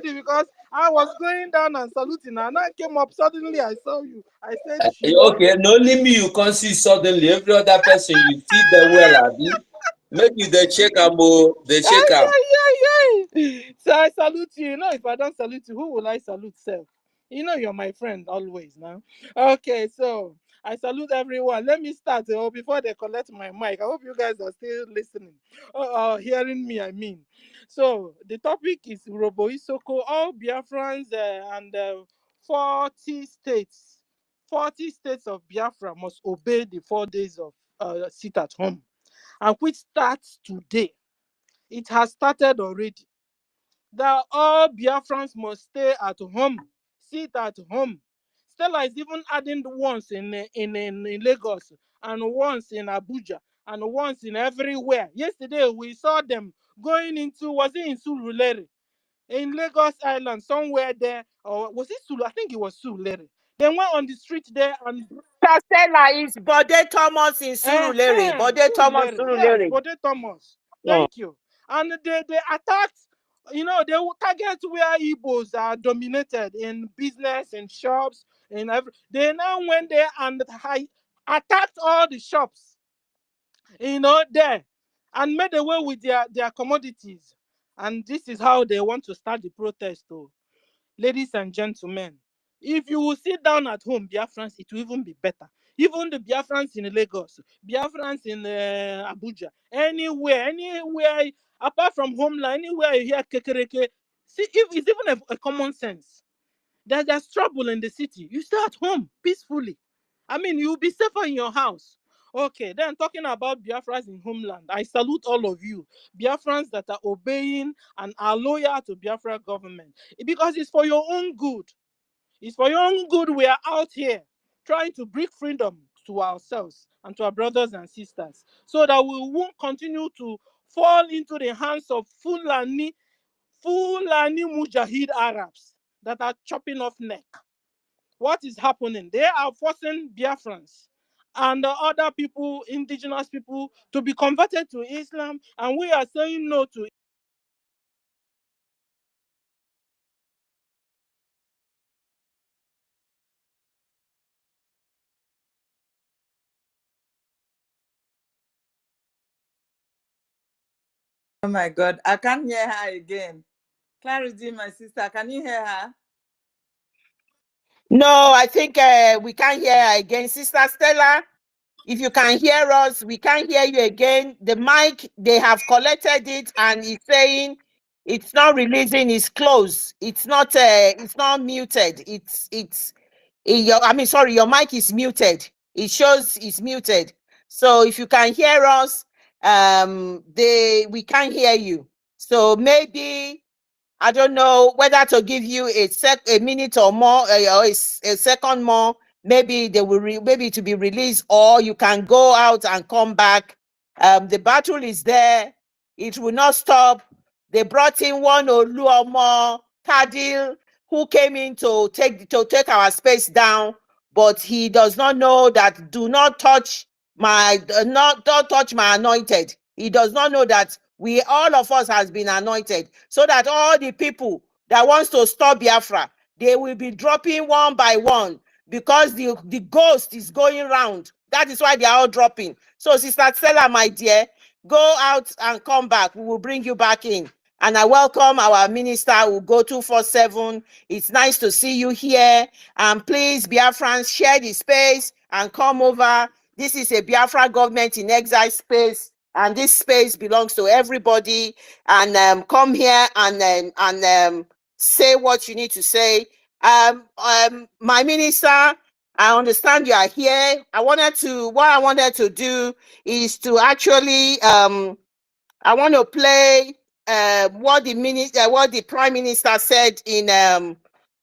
you because I was going down and saluting, and I came up suddenly. I saw you. I said, okay, no only me you can't see suddenly. Every other person you see them well, Abi. Maybe they check them. They check them. Yeah. So I salute you. If I don't salute you, who will I salute, self? You know you're my friend always now. Okay, so I salute everyone. Let me start before they collect my mic. I hope you guys are still listening or hearing me, I mean. So the topic is Urhobo Isoko, all Biafrans and 40 states. 40 states of Biafra must obey the 4 days of sit at home, and which starts today. It has started already. That all Biafrans must stay at home, sit at home. Stella is even adding once in Lagos, and once in Abuja, and once in everywhere. Yesterday we saw them going into, was it in Surulere? In Lagos Island, somewhere there, or was it Sulu? I think it was Surulere. They went on the street there and Stella is Bode Thomas in Surulere. Bode Thomas Surulere. Yes, Surulere. Bode Thomas. Mm. Thank you. And they attacked, they will target where Igbos are dominated in business, in shops, in every. They now went there and attacked all the shops, there, and made away with their commodities. And this is how they want to start the protest, though. Ladies and gentlemen, if you will sit down at home, Biafrans, it will even be better. Even the Biafrans in Lagos, Biafrans in Abuja, anywhere, apart from homeland, anywhere you hear kekereke, see, if it's even a common sense. There's trouble in the city. You stay at home peacefully. I mean, you'll be safer in your house. Okay, then talking about Biafrans in homeland, I salute all of you, Biafrans that are obeying and are loyal to Biafra government, because it's for your own good. It's for your own good we are out here trying to bring freedom to ourselves and to our brothers and sisters, so that we won't continue to fall into the hands of Fulani Mujahid Arabs that are chopping off neck. What is happening? They are forcing Biafrans and other people, indigenous people, to be converted to Islam, and we are saying no to it. Oh my God, I can't hear her again. Clarity, my sister, can you hear her? No, I think we can't hear her again. Sister Stella, if you can hear us, we can't hear you again. The mic, they have collected it and it's saying it's not releasing, it's closed. It's not muted. Sorry, your mic is muted. It shows it's muted. So if you can hear us, we can't hear you. So maybe I don't know whether to give you a minute or more, or a second more. Maybe they will maybe to be released, or you can go out and come back. The battle is there; it will not stop. They brought in one Oluomo Kadil who came in to take our space down, but he does not know that do not touch my don't touch my anointed. He does not know that we, all of us, has been anointed, so that all the people that wants to stop Biafra, they will be dropping one by one, because the ghost is going round. That is why they are all dropping. So Sister Stella, my dear, go out and come back. We will bring you back in. And I welcome our minister who go 247. It's nice to see you here. And please, Biafrans, share the space and come over. This is a Biafra government in exile space, and this space belongs to everybody. And come here and say what you need to say. My minister, I understand you are here. What I wanted to do is to actually I want to play what the Prime Minister said in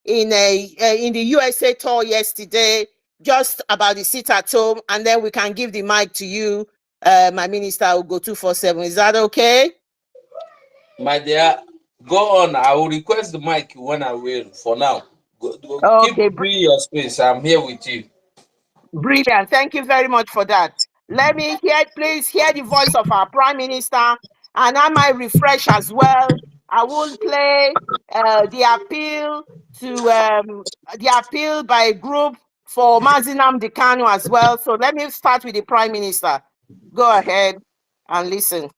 the USA tour yesterday, just about the sit at home, and then we can give the mic to you, my minister, who go 247. Is that okay? My dear, go on. I will request the mic when I will. For now, keep Okay, doing your space. I'm here with you. brilliant. Thank you very much for that. Please hear the voice of our Prime Minister, and I might refresh as well. I will play the appeal by a group for Mazinam Dekano as well. So let me start with the Prime Minister. Go ahead and listen.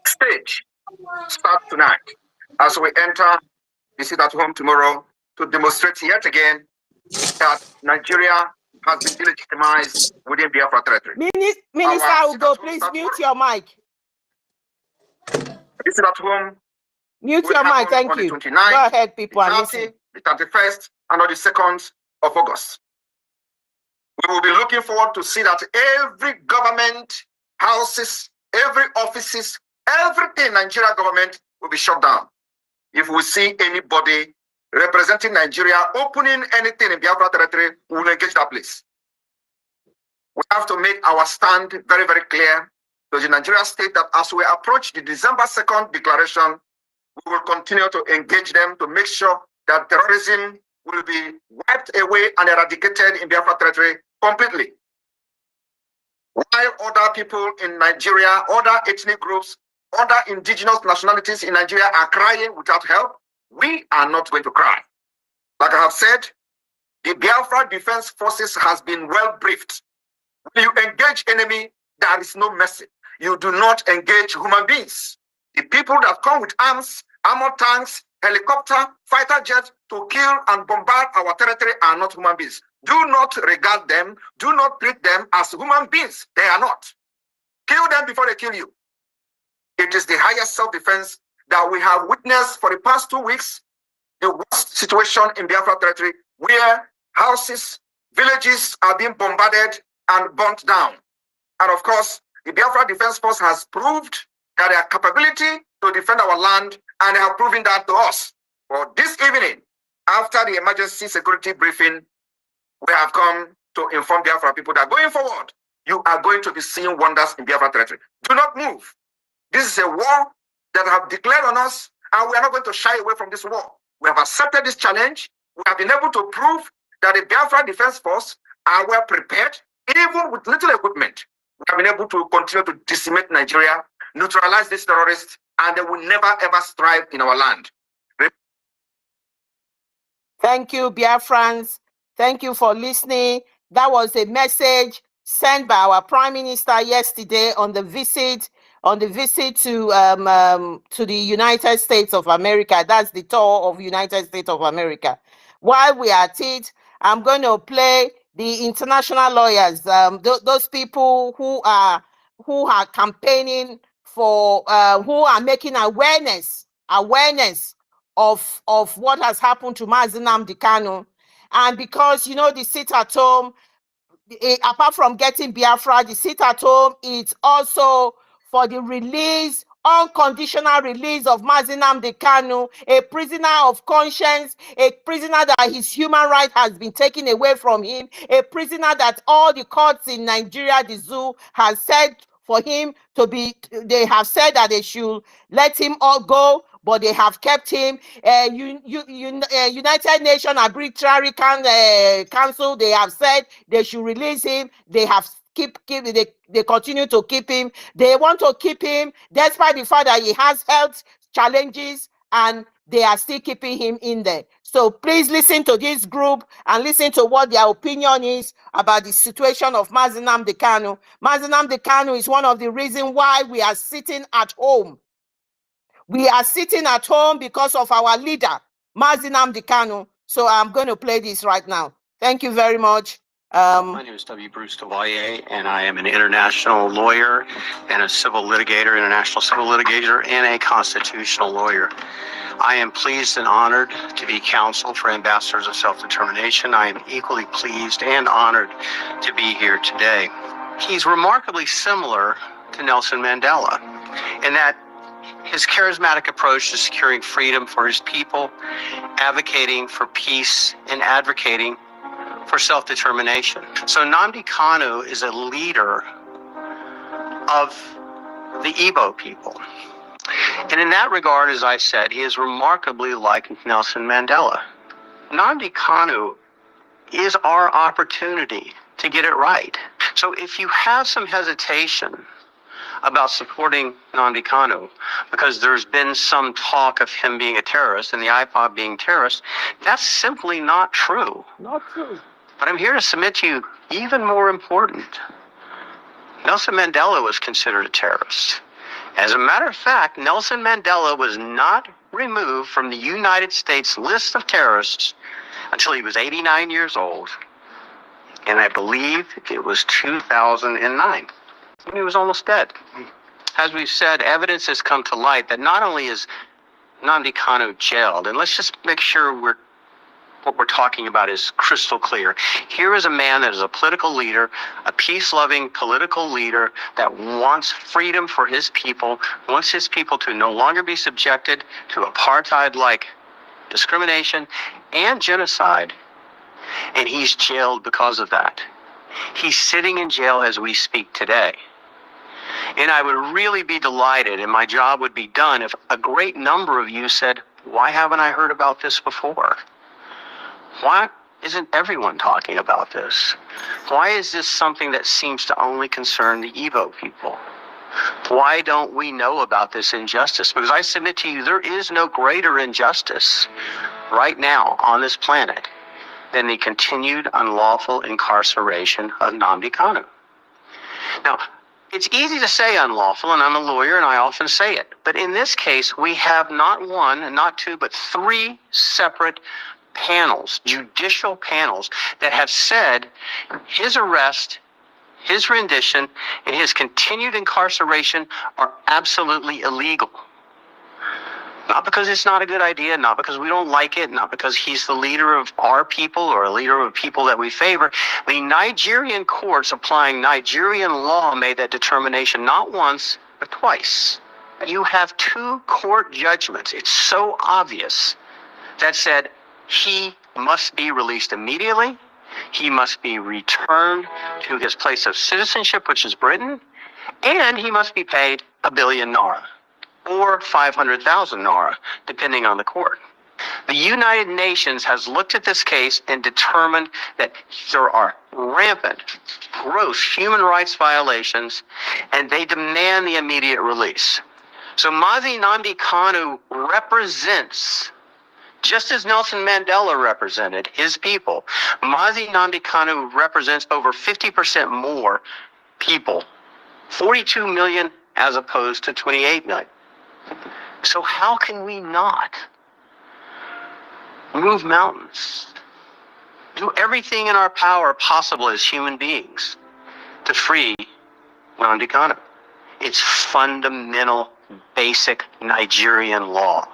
Stage start tonight as we enter visit at home tomorrow to demonstrate yet again that Nigeria has been delegitimized within Biafra territory. Minister Ugo, please mute your mic. Visit at home. Mute your mic, thank you. 29th, Go ahead, people, the and 30th, listen. the 31st, and on the 2nd of August. We will be looking forward to see that every government houses, every offices, everything Nigeria government will be shut down. If we see anybody representing Nigeria opening anything in Biafra territory, we will engage that place. We have to make our stand very, very clear to the Nigeria state that as we approach the December 2nd declaration, we will continue to engage them to make sure that terrorism will be wiped away and eradicated in Biafra territory completely. While other people in Nigeria, other ethnic groups, other indigenous nationalities in Nigeria are crying without help, we are not going to cry. Like I have said, the Biafra Defense Forces has been well briefed. When you engage enemy, there is no mercy. You do not engage human beings. The people that come with arms, armored tanks, helicopter, fighter jets to kill and bombard our territory are not human beings. Do not regard them, do not treat them as human beings. They are not. Kill them before they kill you. It is the highest self-defense that we have witnessed for the past 2 weeks, the worst situation in Biafra territory, where houses, villages are being bombarded and burnt down. And of course, the Biafra Defense Force has proved that their capability to defend our land, and they have proven that to us. For this evening, after the emergency security briefing, we have come to inform Biafra people that going forward, you are going to be seeing wonders in Biafra territory. Do not move. This is a war that have declared on us, and we are not going to shy away from this war. We have accepted this challenge. We have been able to prove that the Biafra Defense Force are well prepared, even with little equipment. We have been able to continue to decimate Nigeria, neutralize these terrorists, and they will never ever strive in our land. Thank you, Biafrans. Thank you for listening. That was a message sent by our Prime Minister yesterday on the visit to the United States of America. That's the tour of United States of America. While we are at it, I'm going to play the international lawyers, those people who are campaigning for, who are making awareness of what has happened to Mazi Nnamdi Kanu. And because, you know, the sit at home, apart from getting Biafra, the sit at home is also for the release, unconditional release of Mazi Nnamdi Kanu, a prisoner of conscience, a prisoner that his human right has been taken away from him, a prisoner that all the courts in Nigeria, the zoo, has said for him to be, they have said that they should let him all go, but they have kept him. United Nations Arbitrary Council, they have said they should release him. They have they continue to keep him. They want to keep him despite the fact that he has health challenges, and they are still keeping him in there. So please listen to this group and listen to what their opinion is about the situation of Mazi Nnamdi Kanu. Mazi Nnamdi Kanu is one of the reasons why we are sitting at home. We are sitting at home because of our leader, Mazi Nnamdi Kanu. So I'm going to play this right now. Thank you very much. My name is W. Bruce Cavalier, and I am an international lawyer and a civil litigator, international civil litigator, and a constitutional lawyer. I am pleased and honored to be counsel for Ambassadors of Self-Determination. I am equally pleased and honored to be here today. He's remarkably similar to Nelson Mandela in that his charismatic approach to securing freedom for his people, advocating for peace, and advocating for self-determination. So Nnamdi Kanu is a leader of the Igbo people. And in that regard, as I said, he is remarkably like Nelson Mandela. Nnamdi Kanu is our opportunity to get it right. So if you have some hesitation about supporting Nnamdi Kanu because there's been some talk of him being a terrorist and the IPOB being terrorist, that's simply not true. Not true. But I'm here to submit to you, even more important, Nelson Mandela was considered a terrorist. As a matter of fact, Nelson Mandela was not removed from the United States list of terrorists until he was 89 years old. And I believe it was 2009. He was almost dead. As we've said, evidence has come to light that not only is Nnamdi Kanu jailed, and let's just make sure what we're talking about is crystal clear. Here is a man that is a political leader, a peace-loving political leader that wants freedom for his people, wants his people to no longer be subjected to apartheid-like discrimination and genocide. And he's jailed because of that. He's sitting in jail as we speak today. And I would really be delighted, and my job would be done, if a great number of you said, why haven't I heard about this before? Why isn't everyone talking about this? Why is this something that seems to only concern the Igbo people? Why don't we know about this injustice? Because I submit to you, there is no greater injustice right now on this planet than the continued unlawful incarceration of Nnamdi Kanu. Now, it's easy to say unlawful, and I'm a lawyer and I often say it. But in this case, we have not one, and not two, but three separate panels, judicial panels, that have said his arrest, his rendition, and his continued incarceration are absolutely illegal. Not because it's not a good idea, not because we don't like it, not because he's the leader of our people or a leader of people that we favor. The Nigerian courts applying Nigerian law made that determination not once, but twice. You have two court judgments, it's so obvious, that said he must be released immediately, he must be returned to his place of citizenship, which is Britain, and he must be paid 1 billion naira. Or 500,000 naira, depending on the court. The United Nations has looked at this case and determined that there are rampant, gross human rights violations, and they demand the immediate release. So Mazi Nnamdi Kanu represents, just as Nelson Mandela represented his people, Mazi Nnamdi Kanu represents over 50% more people, 42 million as opposed to 28 million. So how can we not move mountains, do everything in our power possible as human beings to free Nnamdi Kanu? It's fundamental, basic Nigerian law.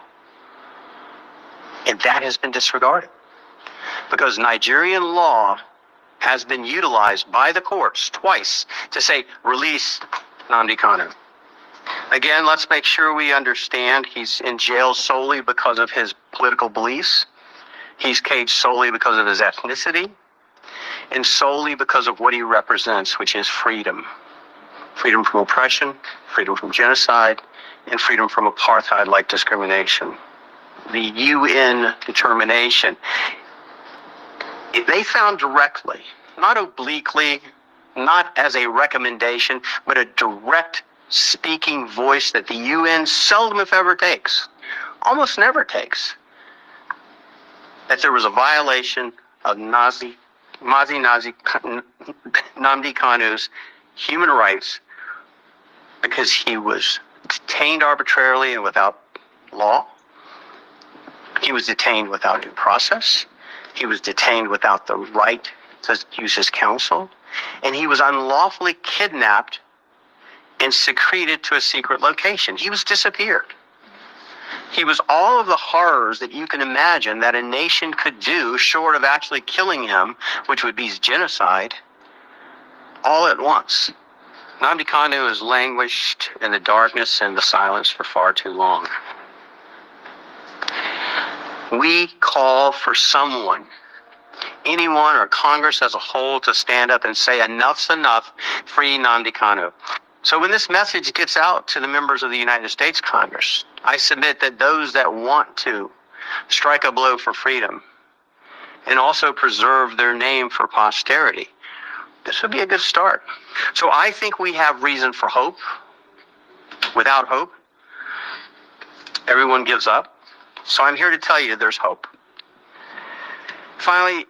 And that has been disregarded because Nigerian law has been utilized by the courts twice to say, release Nnamdi Kanu. Again, let's make sure we understand he's in jail solely because of his political beliefs. He's caged solely because of his ethnicity and solely because of what he represents, which is freedom. Freedom from oppression, freedom from genocide, and freedom from apartheid-like discrimination. The UN determination, they found directly, not obliquely, not as a recommendation, but a direct speaking voice that the UN seldom, if ever, takes, almost never takes, that there was a violation of Nnamdi Kanu's human rights because he was detained arbitrarily and without law. He was detained without due process. He was detained without the right to use his counsel. And he was unlawfully kidnapped and secreted to a secret location. He was disappeared. He was all of the horrors that you can imagine that a nation could do short of actually killing him, which would be genocide, all at once. Nnamdi Kanu has languished in the darkness and the silence for far too long. We call for someone, anyone or Congress as a whole, to stand up and say enough's enough, free Nnamdi Kanu. So when this message gets out to the members of the United States Congress, I submit that those that want to strike a blow for freedom and also preserve their name for posterity, this would be a good start. So I think we have reason for hope. Without hope, everyone gives up. So I'm here to tell you there's hope. Finally,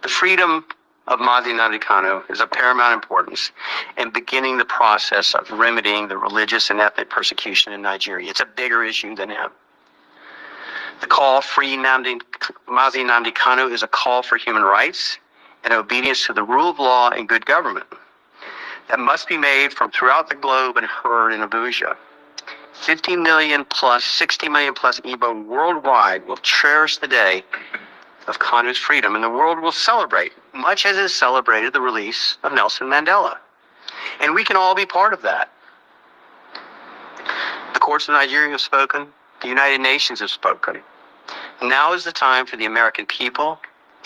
the freedom of Mazi Nnamdi Kanu is of paramount importance in beginning the process of remedying the religious and ethnic persecution in Nigeria. It's a bigger issue than him. The call, Free Mazi Nnamdi Kanu, is a call for human rights and obedience to the rule of law and good government that must be made from throughout the globe and heard in Abuja. 50 million plus, 60 million plus Igbo worldwide will cherish the day of Kanu's freedom, and the world will celebrate, much as it celebrated the release of Nelson Mandela. And we can all be part of that. The courts of Nigeria have spoken. The United Nations have spoken. Now is the time for the American people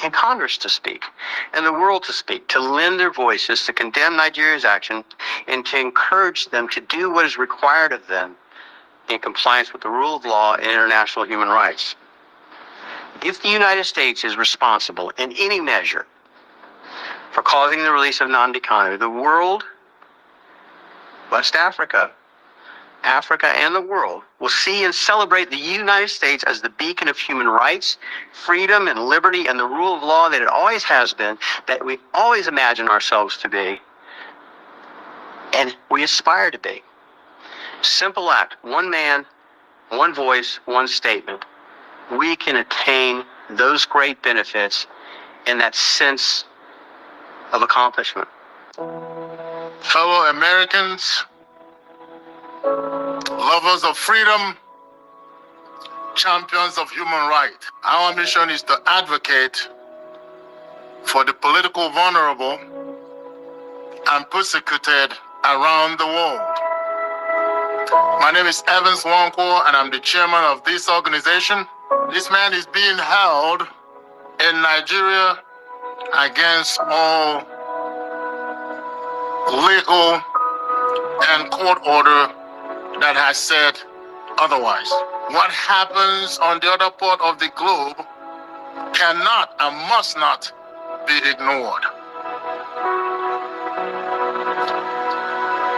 and Congress to speak, and the world to speak, to lend their voices to condemn Nigeria's action and to encourage them to do what is required of them in compliance with the rule of law and international human rights. If the United States is responsible in any measure for causing the release of Nnamdi Kanu, the world, West Africa, Africa, and the world will see and celebrate the United States as the beacon of human rights, freedom, and liberty, and the rule of law that it always has been, that we always imagine ourselves to be, and we aspire to be. Simple act, one man, one voice, one statement. We can attain those great benefits and that sense of accomplishment. Fellow Americans, lovers of freedom, champions of human rights, our mission is to advocate for the political vulnerable and persecuted around the world. My name is Evans Nwankwo, and I'm the chairman of this organization. This man is being held in Nigeria against all legal and court order that has said otherwise. What happens on the other part of the globe cannot and must not be ignored.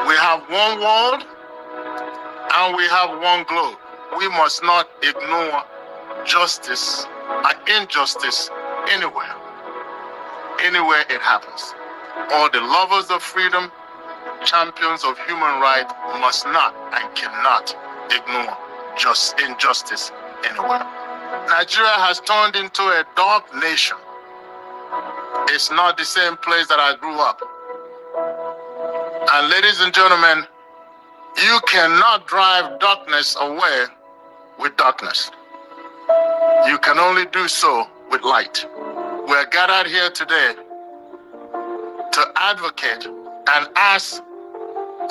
We have one world and we have one globe. We must not ignore justice and injustice anywhere it happens. All the lovers of freedom, champions of human rights must not and cannot ignore injustice anywhere. Nigeria has turned into a dark nation. It's not the same place that I grew up. And ladies and gentlemen, you cannot drive darkness away with darkness. You can only do so with light. We're gathered here today to advocate and ask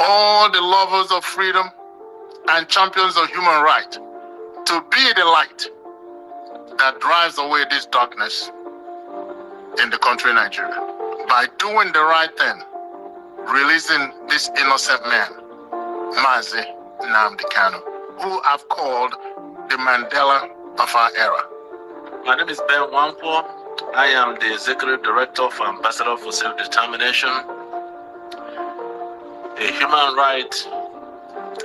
all the lovers of freedom and champions of human rights to be the light that drives away this darkness in the country Nigeria by doing the right thing, releasing this innocent man, Mazi Nnamdi Kanu, who I've called the Mandela of our era. My name is Ben Nwankwo. I am the Executive Director for Ambassador for Self-Determination, a human rights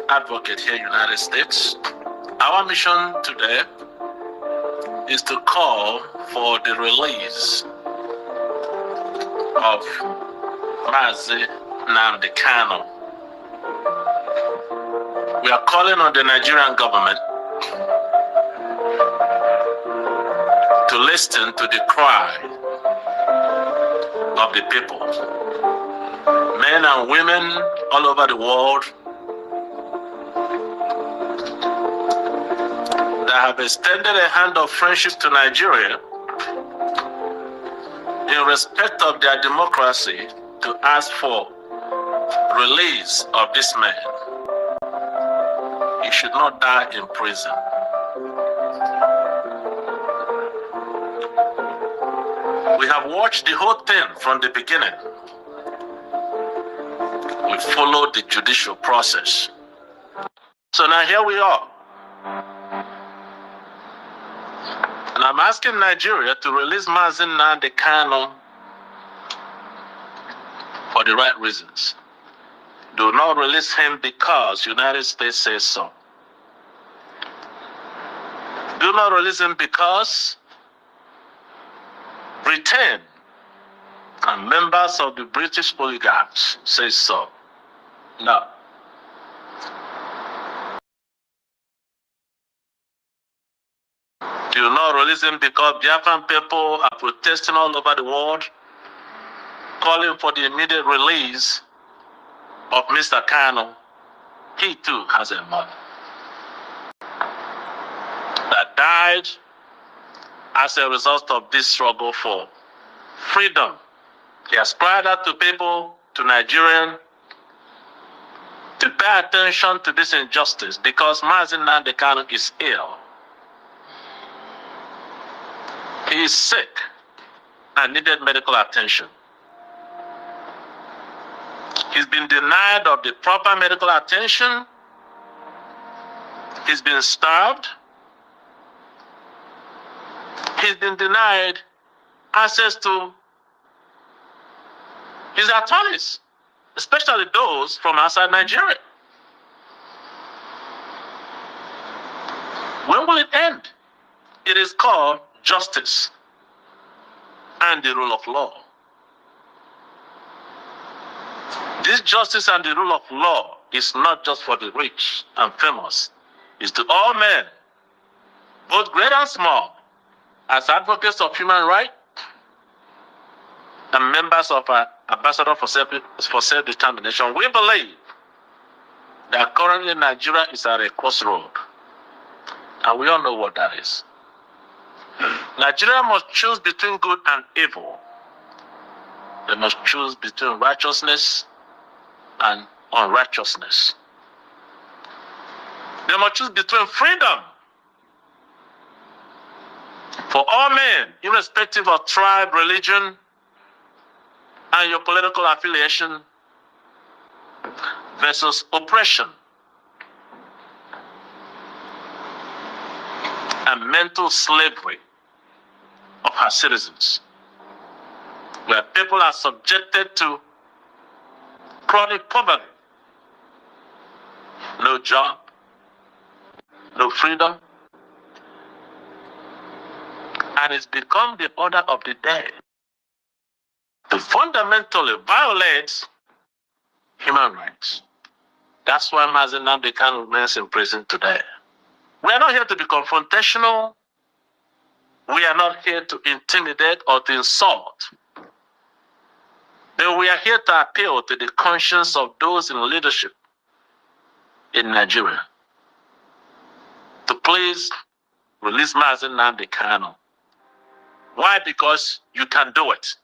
advocate here in the United States. Our mission today is to call for the release of Mazi Nnamdi Kanu. We are calling on the Nigerian government to listen to the cry of the people. Men and women all over the world that have extended a hand of friendship to Nigeria in respect of their democracy to ask for release of this man. He should not die in prison. We have watched the whole thing from the beginning. We followed the judicial process. So now here we are. And I'm asking Nigeria to release Mazi Nnamdi Kanu for the right reasons. Do not release him because the United States says so. Do not release him because Britain and members of the British oligarchs say so. No. You will not release him because Biafran people are protesting all over the world, calling for the immediate release of Mr. Kano. He too has a mother that died as a result of this struggle for freedom. He has cried out to people, to Nigerians, to pay attention to this injustice because Mazi Nnamdi Kanu is ill. He is sick and needed medical attention. He's been denied of the proper medical attention. He's been starved. He's been denied access to his attorneys, especially those from outside Nigeria. When will it end? It is called justice and the rule of law. This justice and the rule of law is not just for the rich and famous. It's to all men, both great and small, as advocates of human rights and members of our Ambassador for Self-Determination. We believe that currently Nigeria is at a crossroad, and we all know what that is. Nigeria must choose between good and evil. They must choose between righteousness and unrighteousness. They must choose between freedom for all men, irrespective of tribe, religion, and your political affiliation, versus oppression and mental slavery of our citizens, where people are subjected to chronic poverty, no job, no freedom, and it's become the order of the day to fundamentally violate human rights. That's why Mazi Nnamdi Kanu remains in prison today. We are not here to be confrontational. We are not here to intimidate or to insult. But we are here to appeal to the conscience of those in leadership in Nigeria to please release Mazi Nnamdi Kanu. Why? Because you can do it.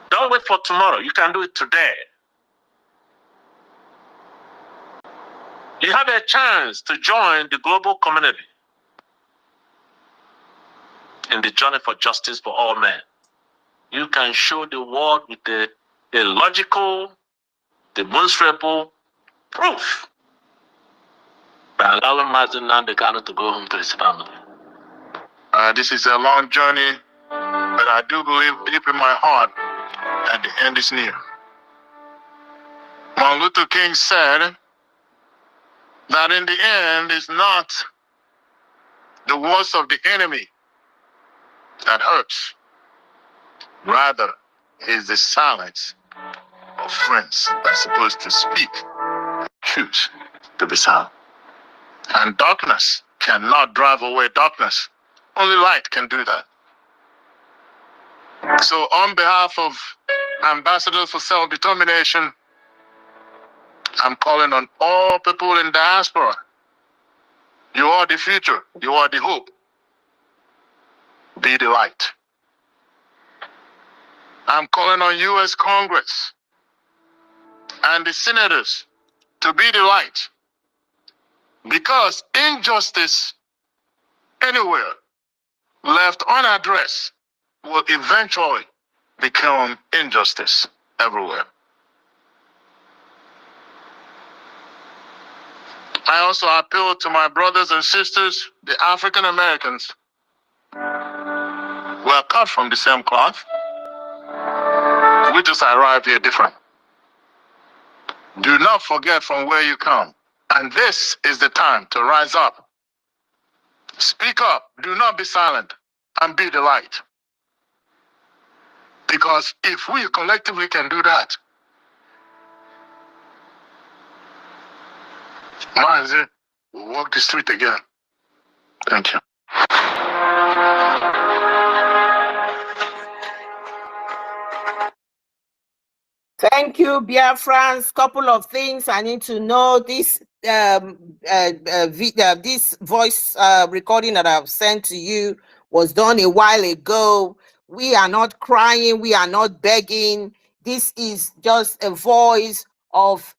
Don't wait for tomorrow. You can do it today. You have a chance to join the global community in the journey for justice for all men. You can show the world with a logical, demonstrable proof by allowing Mazi Nnamdi Kanu to go home to his family. This is a long journey, but I do believe deep in my heart that the end is near. Martin Luther King said that in the end is not the words of the enemy that hurts. Rather, is the silence of friends that's supposed to speak, choose to be silent. And darkness cannot drive away darkness. Only light can do that. So on behalf of Ambassadors for Self-Determination, I'm calling on all people in diaspora. You are the future. You are the hope. Be the light. I'm calling on U.S. Congress and the senators to be the light. Because injustice anywhere left unaddressed will eventually become injustice everywhere. I also appeal to my brothers and sisters, the African Americans. We are cut from the same cloth. We just arrived here different. Do not forget from where you come. And this is the time to rise up. Speak up. Do not be silent. And be the light. Because if we collectively can do that, Mazi will walk the street again. Thank you. Thank you, Biafrans. Couple of things I need to know. This this voice recording that I've sent to you was done a while ago. We are not crying. We are not begging. This is just a voice of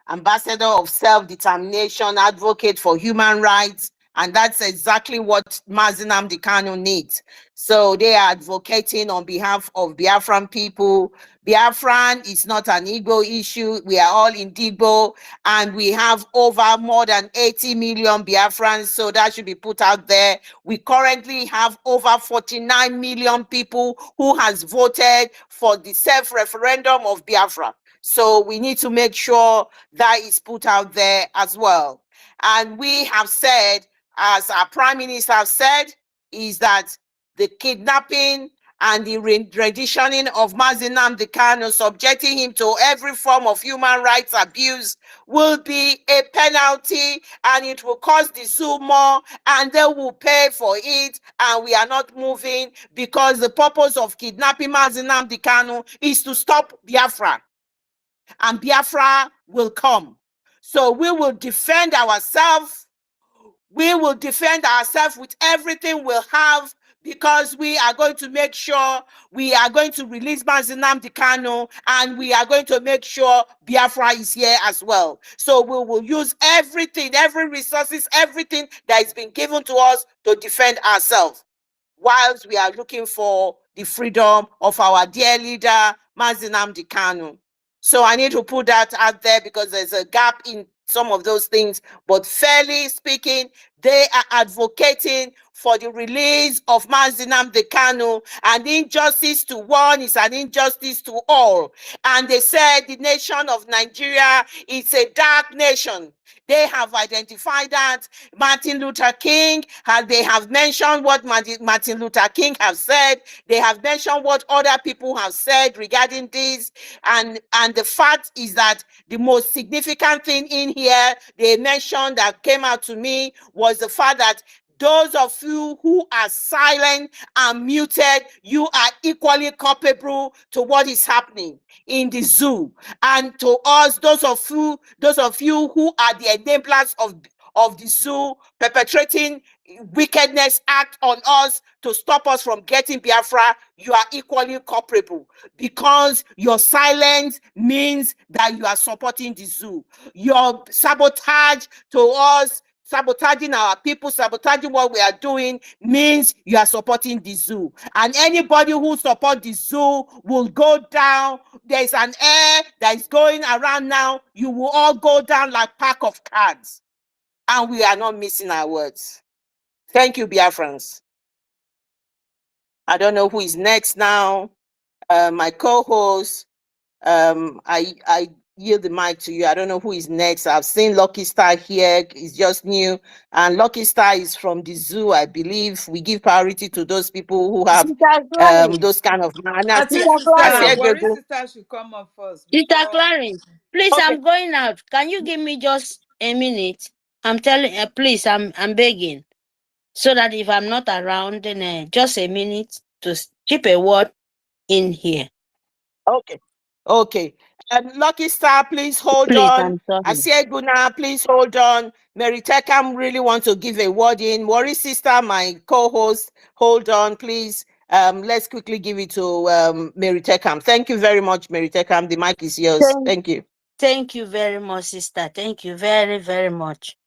ambassador of self-determination, advocate for human rights. And that's exactly what Mazi Nnamdi Kanu needs. So they are advocating on behalf of Biafran people. Biafran is not an Igbo issue. We are all in Igbo, and we have over more than 80 million Biafrans, so that should be put out there. We currently have over 49 million people who has voted for the self-referendum of Biafra. So we need to make sure that is put out there as well. And we have said, as our Prime Minister have said, is that the kidnapping and the renditioning of Mazi Nnamdi Kanu, subjecting him to every form of human rights abuse, will be a penalty, and it will cost the zoo more, and they will pay for it, and we are not moving, because the purpose of kidnapping Mazi Nnamdi Kanu is to stop Biafra, and Biafra will come. So we will defend ourselves. We will defend ourselves with everything we'll have, because we are going to make sure we are going to release Mazi Nnamdi Kanu, and we are going to make sure Biafra is here as well. So we will use everything, every resources, everything that has been given to us to defend ourselves, whilst we are looking for the freedom of our dear leader, Mazi Nnamdi Kanu. So I need to put that out there, because there's a gap in some of those things. But fairly speaking, they are advocating for the release of Mazi Nnamdi Kanu, and injustice to one is an injustice to all. And they said the nation of Nigeria is a dark nation. They have identified that. Martin Luther King, they have mentioned what Martin Luther King has said. They have mentioned what other people have said regarding this. And the fact is that the most significant thing in here they mentioned that came out to me was the fact that those of you who are silent and muted, you are equally culpable to what is happening in the zoo. And to us, those of you who are the enablers of the zoo, perpetrating wickedness act on us to stop us from getting Biafra, you are equally culpable, because your silence means that you are supporting the zoo. Your sabotage to us, sabotaging our people, sabotaging what we are doing, means you are supporting the zoo. And anybody who supports the zoo will go down. There's an air that is going around now. You will all go down like pack of cards. And we are not missing our words. Thank you, Biafrans. I don't know who is next now. My co-host, I yield the mic to you. I don't know who is next. I've seen Lucky Star here. It's just new. And Lucky Star is from the zoo, I believe. We give priority to those people who have those kind of manners. I think Worry Sister should come up first. Sister Clarence, please, Okay. I'm going out. Can you give me just a minute? I'm telling, please, I'm begging, so that if I'm not around, then just a minute to keep a word in here. Okay. Okay. Lucky Star, please hold on. Asia Guna, please hold on. Mary Tekam really wants to give a word in. Worry Sister, my co-host, hold on, please. Let's quickly give it to Mary Tekam. Thank you very much, Mary Tekam. The mic is yours. Thank you. Thank you very much, sister. Thank you very, very much.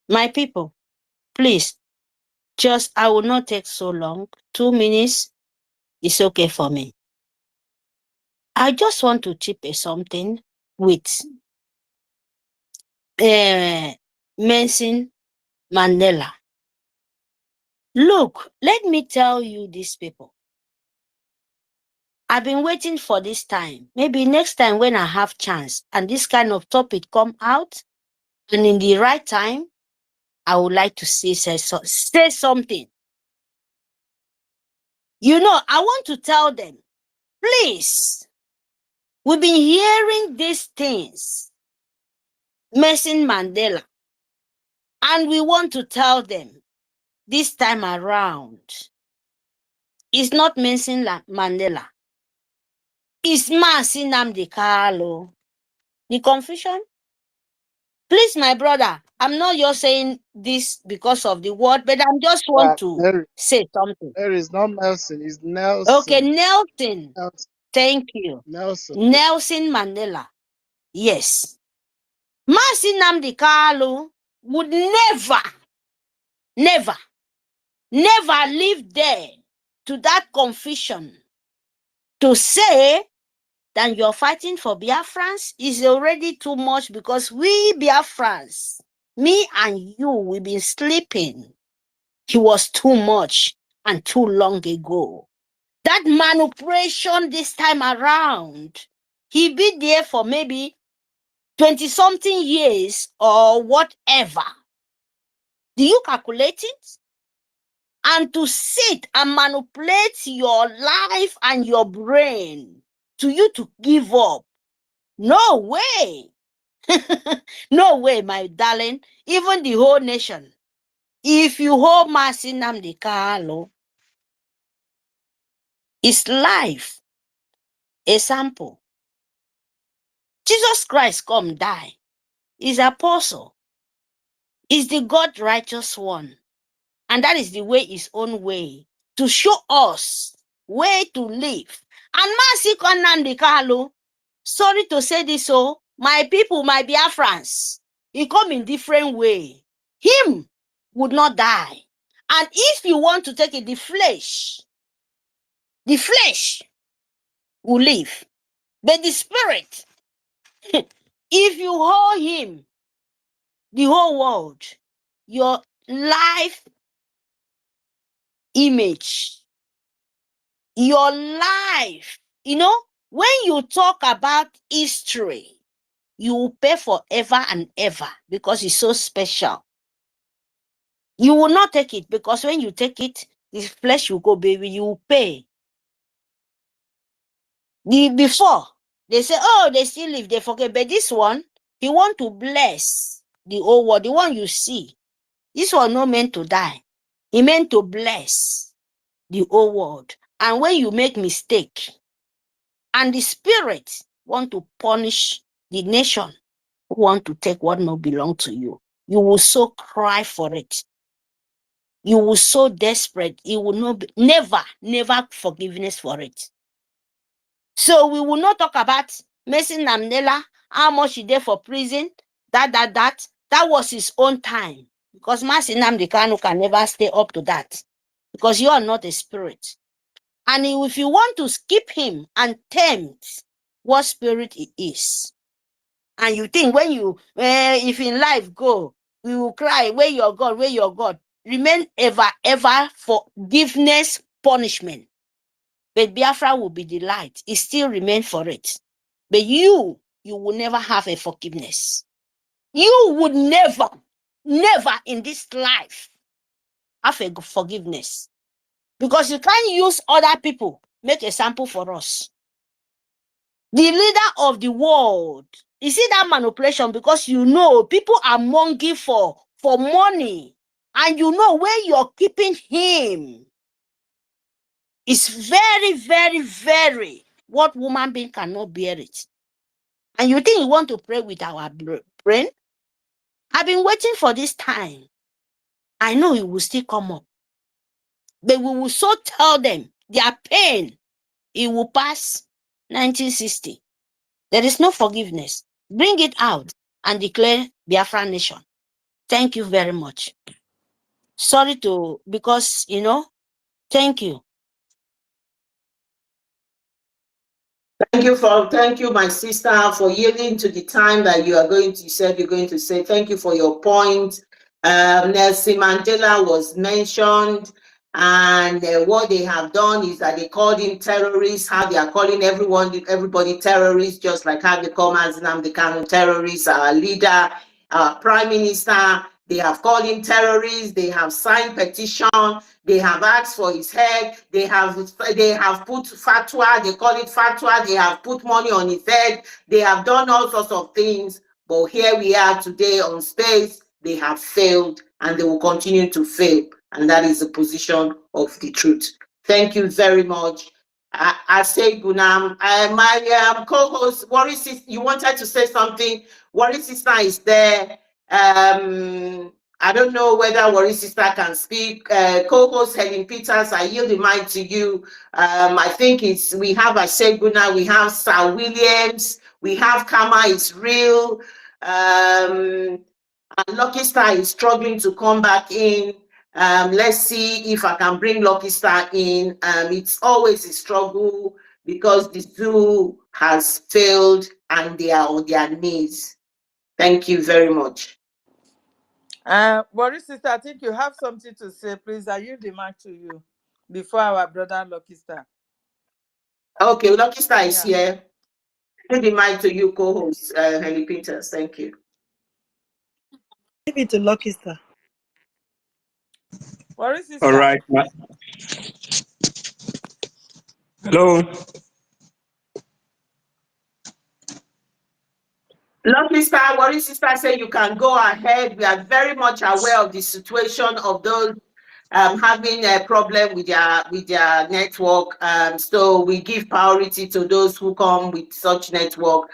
My people, please, I will not take so long. 2 minutes is okay for me. I just want to chip something with Nelson Mandela. Look, let me tell you these people. I've been waiting for this time. Maybe next time when I have chance and this kind of topic come out, and in the right time, I would like to say something. You know, I want to tell them, please, we've been hearing these things. Nelson Mandela, And we want to tell them this time around, it's not mentioning Mandela. It's Mazi Nnamdi Kanu. The confusion? Please, my brother, I'm not just saying this because of the word, but I just want to say something. There is not Nelson, it's Nelson. Okay, Nelson. Nelson. Thank you. Nelson. Nelson Mandela. Yes. Mazi Nnamdi Kanu would never live there to that confusion to say that you're fighting for Biafrans is already too much, because we Biafrans, me and you, we've been sleeping. He was too much and too long ago. That manipulation this time around, he be there for maybe 20-something years or whatever. Do you calculate it? And to sit and manipulate your life and your brain to you to give up. No way. No way, my darling. Even the whole nation. If you hold Mazi Nnamdi Kanu, it's life. Example. Jesus Christ come die. He's apostle. He's the God righteous one. And that is the way, his own way, to show us way to live. And Mazi Nnamdi Kanu, sorry to say this, my people, my Biafrans, he come in different way. Him would not die. And if you want to take it, the flesh will live. But the spirit, if you hold him, the whole world, your life image, your life, when you talk about history, you will pay forever and ever because it's so special. You will not take it, because when you take it, the flesh will go, baby, you will pay. Before, they say, oh, they still live, they forget. But this one, he want to bless the whole world. The one you see, this one not meant to die. He meant to bless the whole world. And when you make mistake, and the spirit want to punish the nation who want to take what not belong to you, you will so cry for it. You will so desperate. You will not be, never forgiveness for it. So we will not talk about Mazi Nnamdi, how much he did for prison, that was his own time. Because Mazi Nnamdi Kanu can never stay up to that. Because you are not a spirit. And if you want to skip him and tempt what spirit he is, and you think when you, if in life go, we will cry, where your God, where your God, remain ever forgiveness, punishment. But Biafra will be the light. It still remain for it. But you will never have a forgiveness. You would never in this life have a forgiveness. Because you can't use other people, make a sample for us. The leader of the world, you see that manipulation, because people are monging for money, and where you're keeping him is very, what woman being cannot bear it. And you think you want to pray with our brain? I've been waiting for this time. I know it will still come up. But we will so tell them their pain, it will pass 1960. There is no forgiveness. Bring it out and declare Biafra nation. Thank you very much. Sorry because, thank you. Thank you, my sister, for yielding to the time that you said you're going to say. Thank you for your point. Nelson Mandela was mentioned, and what they have done is that they called him terrorists. How they are calling everybody terrorists, just like how they call Mazi Nnamdi Kanu terrorists, our leader, our prime minister. They have called him terrorists. They have signed petition. They have asked for his head. They have put fatwa. They call it fatwa. They have put money on his head. They have done all sorts of things. But here we are today on space. they have failed and they will continue to fail. And that is the position of the truth. Thank you very much. I say Gunam. My co-host, Worry Sister, you wanted to say something. Worry Sister is there. I don't know whether Worry Sister can speak. Co-host Helen Peters, I yield the mic to you. I think we have Asheguna, we have Sir Williams, we have Kama is real. And Lucky Star is struggling to come back in. Let's see if I can bring Lucky Star in. It's always a struggle because the zoo has failed and they are on their knees. Thank you very much. Boris sister, I think you have something to say. Please, I yield the mic to you before our brother Lucky Star. Okay, Lucky Star is here. I yield the mic to you, co-host Henry Peters. Thank you. Give it to Lucky Star. Boris sister. All right. Hello. Lovely Star, Worry Sister said you can go ahead. We are very much aware of the situation of those having a problem with their network. So we give priority to those who come with such network.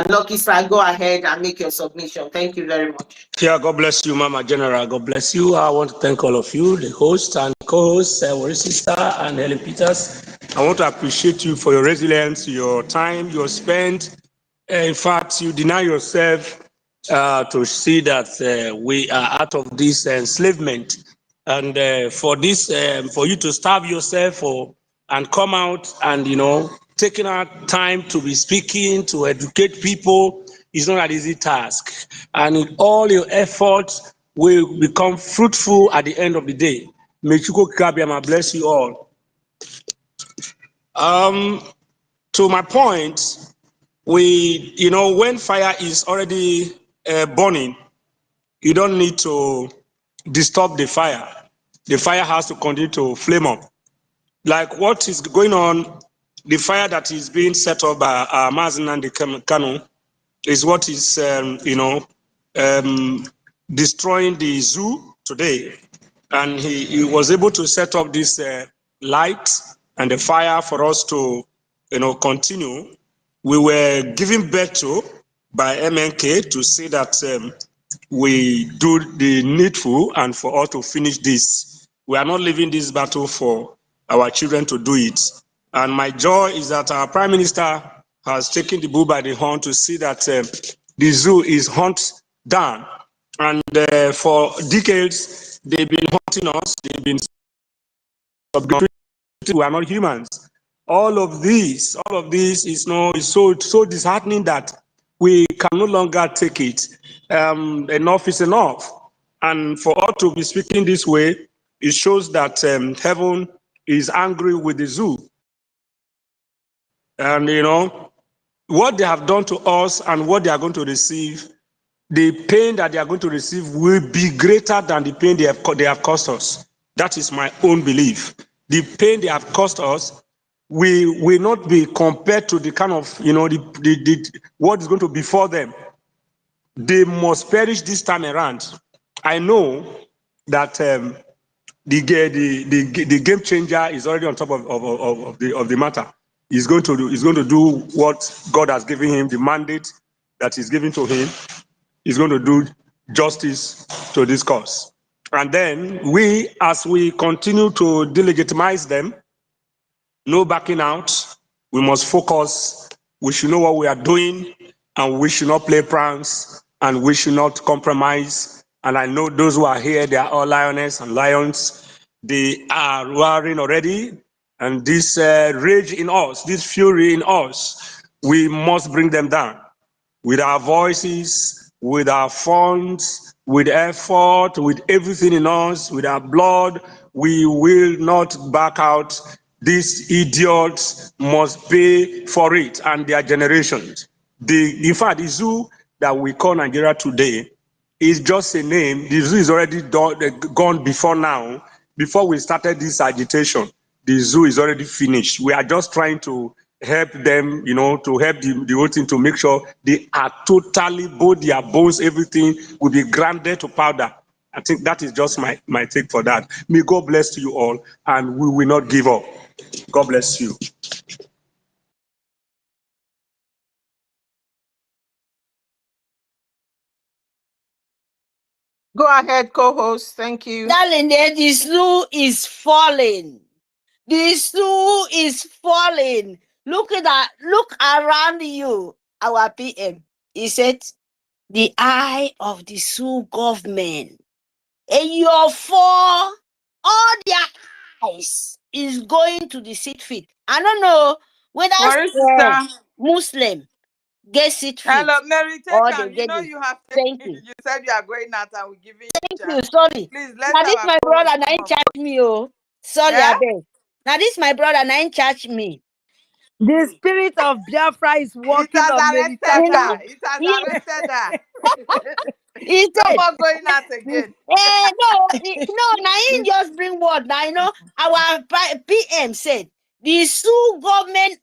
Lucky Star, go ahead and make your submission. Thank you very much. Yeah, God bless you, Mama General. God bless you. I want to thank all of you, the host and co-host, Worry Sister and Helen Peters. I want to appreciate you for your resilience, your time, your spent. In fact, you deny yourself to see that we are out of this enslavement. And for this, for you to starve yourself and come out and, taking out time to be speaking, to educate people, is not an easy task. And with all your efforts will become fruitful at the end of the day. May Chuko Kabiama bless you all. To my point, when fire is already burning, you don't need to disturb the fire. The fire has to continue to flame up. Like what is going on, the fire that is being set up by Mazen and the Kano is what is, destroying the zoo today. And he was able to set up this light and the fire for us to, continue. We were given birth to by MNK to say that we do the needful and for us to finish this. We are not leaving this battle for our children to do it. And my joy is that our Prime Minister has taken the bull by the horn to see that the zoo is hunted down. And for decades, they've been hunting us, they've been subjugating. We are not humans. All of this is so disheartening that we can no longer take it. Enough is enough. And for us to be speaking this way, it shows that heaven is angry with the zoo. And what they have done to us and what they are going to receive, the pain that they are going to receive will be greater than the pain they have caused us. That is my own belief. The pain they have caused us will not be compared to the kind of, what is going to befall them. They must perish this time around. I know that the game changer is already on top of the matter. He's going to do what God has given him, the mandate that is given to him. He's going to do justice to this cause. And then as we continue to delegitimize them, no backing out, we must focus. We should know what we are doing, and we should not play pranks, and we should not compromise. And I know those who are here, they are all lioness and lions. They are roaring already, and this rage in us, this fury in us, we must bring them down with our voices, with our funds, with effort, with everything in us, with our blood. We will not back out. These idiots must pay for it and their generations. In fact, the zoo that we call Nigeria today is just a name. The zoo is already gone before now. Before we started this agitation, the zoo is already finished. We are just trying to help them, to help the whole thing to make sure they are totally, both their bones, everything will be grounded to powder. I think that is just my take for that. May God bless you all, and we will not give up. God bless you. Go ahead, co-host. Thank you. Darling, the snow is falling. The snow is falling. Look around you, our PM. He said, the eye of the Sioux government. And your all their eyes is going to the seat fit. I don't know whether Sorry, sister. Muslim get seat fit Hello, Mary, take or they am. You get know it. you have Thank taken. you. You said you are going out and we're giving you Thank you. chance. Sorry. Please let Now this our my co-host brother na come him up. charge me. Oh, sorry, Yeah? I beg. Now this my brother na him charge me. The spirit of Biafra is It working has on Mary. arrested You Thank know, her. you. It has he, arrested her. he No said, more going out again. no, now he just bring word. Now you know our PM said the Sioux government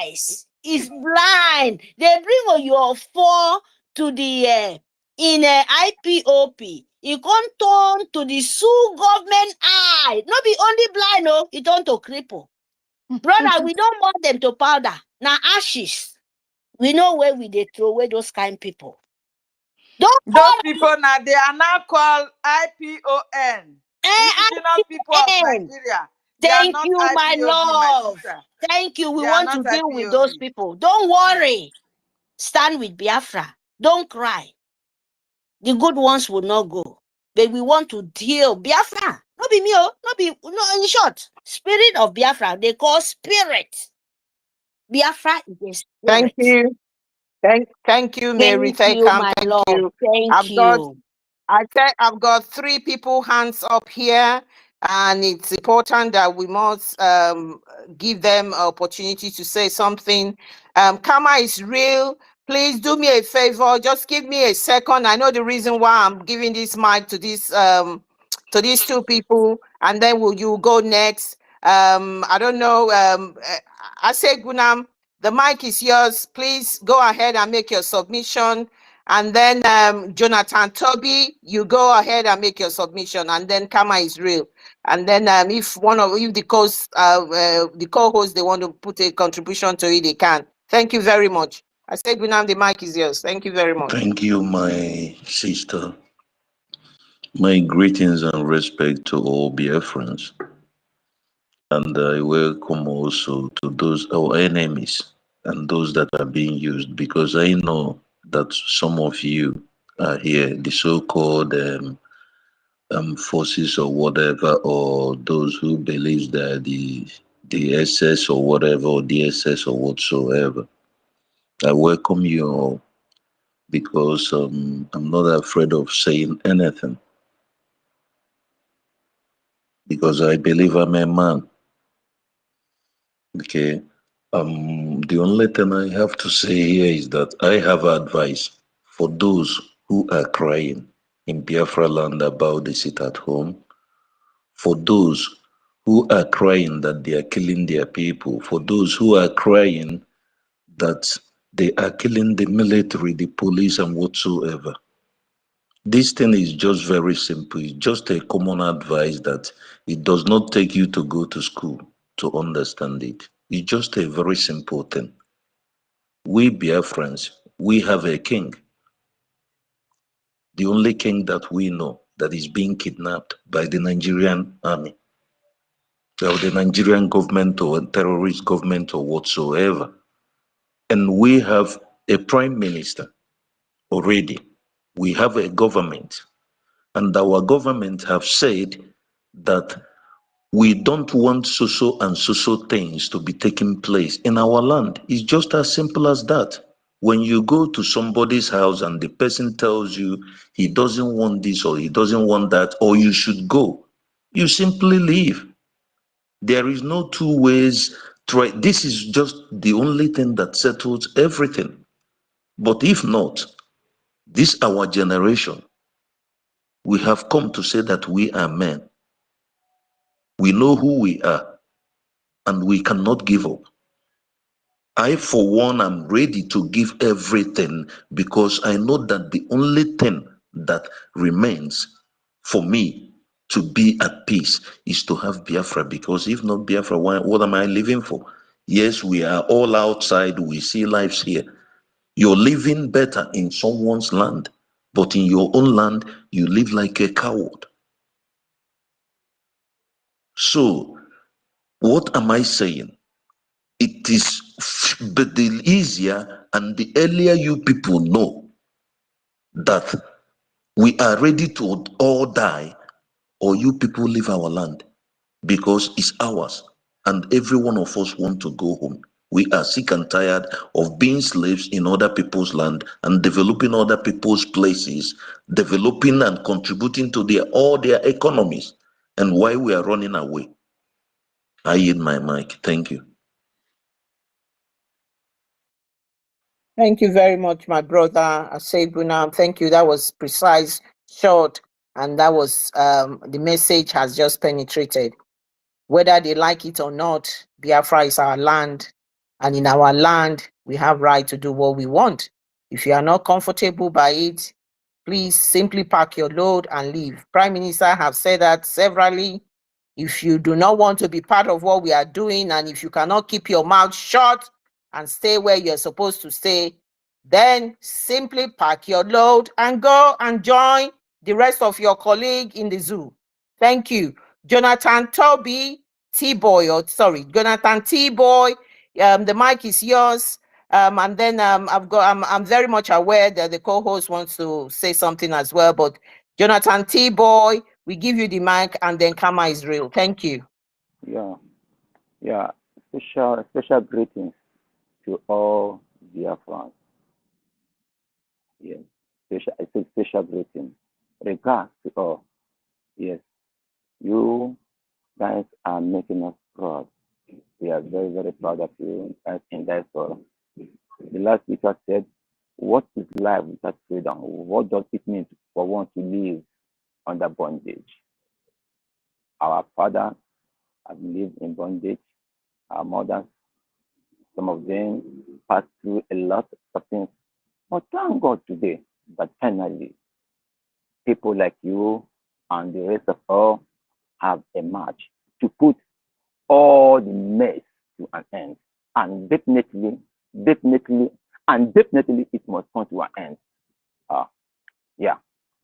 eyes is blind. They bring your four to the in IPOP. He can't turn to the Sioux government eye. Not be only blind, no, he turn to cripple. Brother, we don't want them to powder. Now ashes. We know where we they throw away those kind people. Don't Those people now, they are now called IPON. Indigenous people of IPN. Nigeria. They are Thank not you, my IPOB, my love. sister. Thank you. We They are want to not deal with those IPOB. people. Don't worry. Stand with Biafra. Don't cry. The good ones will not go. But we want to deal. Biafra. Not be me, oh. No, in short. Spirit of Biafra. They call spirit. Biafra is a Thank spirit. you. Thank you, Mary. Thank you, my Thank love. you. Thank I've got you. I've got 3 people hands up here, and it's important that we must give them opportunity to say something. Karma is real. Please do me a favor. Just give me a second. I know the reason why I'm giving this mic to these 2 people, and then will you go next? I don't know. I say Gunam. The mic is yours. Please go ahead and make your submission. And then Jonathan Toby, you go ahead and make your submission. And then Kama is real. And then if the co-host they want to put a contribution to it, they can. Thank you very much. I said, Gunam, the mic is yours. Thank you very much. Thank you, my sister. My greetings and respect to all Biafrans. And I welcome also to those our enemies and those that are being used, because I know that some of you are here, the so-called forces or whatever, or those who believe that the SS or whatever, or DSS or whatsoever. I welcome you all, because I'm not afraid of saying anything, because I believe I'm a man. Okay. The only thing I have to say here is that I have advice for those who are crying in Biafra land about the sit at home, for those who are crying that they are killing their people, for those who are crying that they are killing the military, the police, and whatsoever. This thing is just very simple. It's just a common advice that it does not take you to go to school to understand it. It's just a very simple thing. We Biafrans, we have a king. The only king that we know that is being kidnapped by the Nigerian army, or the Nigerian government, or terrorist government, or whatsoever. And we have a prime minister already. We have a government. And our government have said that we don't want so and so things to be taking place in our land. It's just as simple as that. When you go to somebody's house and the person tells you he doesn't want this or he doesn't want that, or you should go, you simply leave. There is no 2 ways. This is just the only thing that settles everything. But if not, this our generation, we have come to say that we are men. We know who we are, and we cannot give up. I, for one, am ready to give everything because I know that the only thing that remains for me to be at peace is to have Biafra. Because if not Biafra, what am I living for? Yes, we are all outside. We see lives here. You're living better in someone's land, but in your own land, you live like a coward. So, what am I saying? It is but the easier and the earlier you people know that we are ready to all die, or you people leave our land, because it's ours and every one of us want to go home. We are sick and tired of being slaves in other people's land and developing other people's places, developing and contributing to all their economies. And why we are running away? I yield my mic. Thank you. Thank you very much, my brother Asebuna. Thank you. That was precise, short, and that was the message has just penetrated. Whether they like it or not, Biafra is our land, and in our land, we have right to do what we want. If you are not comfortable by it, please simply pack your load and leave. Prime Minister have said that severally. If you do not want to be part of what we are doing, and if you cannot keep your mouth shut and stay where you're supposed to stay, then simply pack your load and go and join the rest of your colleague in the zoo. Thank you. Jonathan Toby T-Boy, or sorry, Jonathan T-Boy, the mic is yours. And then I'm very much aware that the co-host wants to say something as well, but Jonathan T-Boy, we give you the mic, and then Kama Israel. Thank you. Yeah. Special greetings to all Biafrans. Yes, I say special greeting. Regards to all. Yes, you guys are making us proud. We are very, very proud of you guys in diaspora. The last speaker said, what is life without freedom? What does it mean for one to live under bondage? Our fathers have lived in bondage. Our mothers, some of them passed through a lot of things. But thank God today that finally people like you and the rest of all have emerged to put all the mess to an end. And definitely, it must come to an end.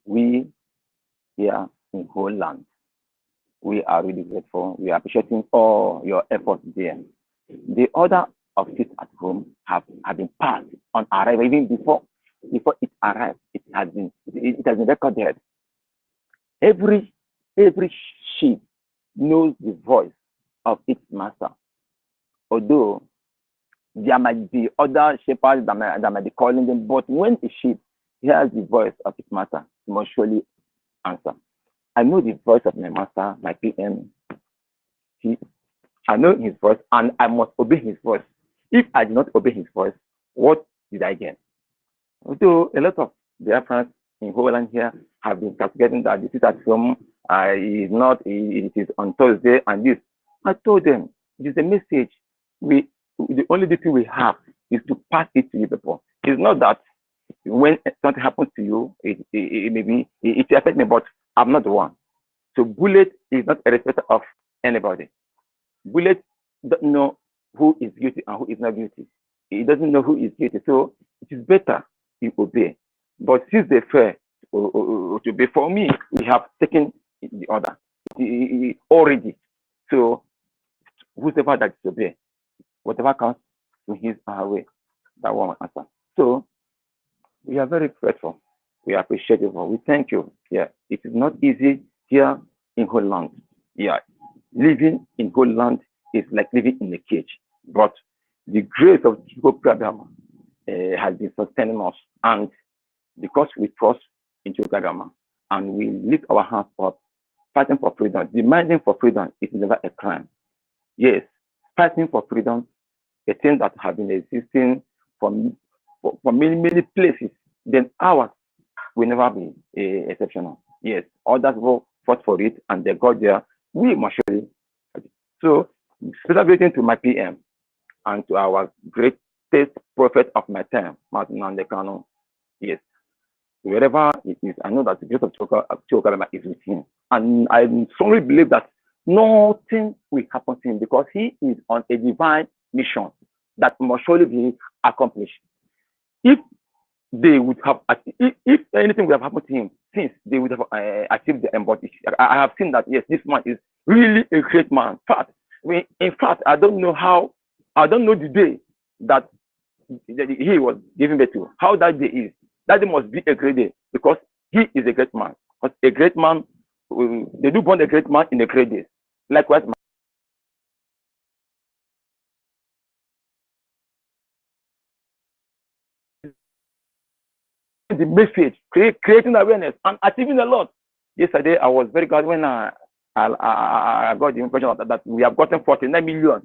We here in Holland, we are really grateful. We are appreciating all your efforts there. The order of it at home have been passed on arrival. Even before it arrived, it has been recorded. Every sheep knows the voice of its master. Although there might be other shepherds that might be calling them, but when a sheep hears the voice of its master, it must surely answer. I know the voice of my master, my PM. I know his voice, and I must obey his voice. If I do not obey his voice, what did I get? Although a lot of Biafrans in Holland here have been calculating that this is at home, it is on Thursday, and this. I told them, it is a message. The only duty we have is to pass it to you people. It's not that when something happens to you, it affects me, but I'm not the one. So Bullet is not a respecter of anybody. Bullet doesn't know who is guilty and who is not guilty. He doesn't know who is guilty. So it is better you obey. But since they fair to obey, for me, we have taken the order already. So whoever that disobey, whatever comes to his way, that one will answer. So we are very grateful. We appreciate it. We thank you. Yeah, it is not easy here in Holland. Yeah, living in Holland is like living in a cage. But the grace of Jehovah Gagama has been sustaining us, and because we trust in Jehovah Gagama and we lift our hands up, fighting for freedom, demanding for freedom is never a crime. Yes, fighting for freedom, a thing that has been existing for many places, then ours will never be exceptional. Yes, others will fought for it and they got there. We must surely. So, special greeting to my PM and to our great first prophet of my time, Martin Nandekano. Yes, wherever it is, I know that the grace of Chokalema is with him. And I strongly believe that nothing will happen to him because he is on a divine mission that must surely be accomplished. If they would have, if anything would have happened to him, since they would have achieved the embodied, I have seen that, yes, this man is really a great man. In fact, I don't know the day that he was given birth to, how that day is. That day must be a great day because he is a great man. Because a great man, they do born a great man in a great day. Likewise, the message, creating awareness and achieving a lot. Yesterday, I was very glad when I got the information that we have gotten 49 million.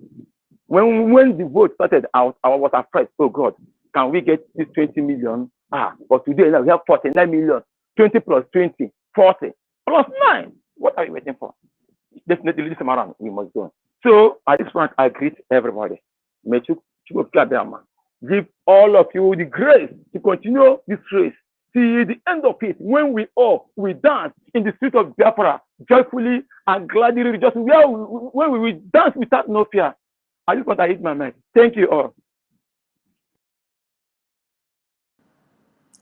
When the vote started out, I was afraid, oh God, can we get this 20 million? But today now we have 49 million, 20 plus 20, 40, plus 9. What are we waiting for? Definitely this time around, we must go. So at this point, I greet everybody. May you give all of you the grace to continue this race till the end of it, when we dance in the street of Biafra joyfully and gladly rejoicing, when we will dance without no fear. I just want to hit my mind. Thank you all.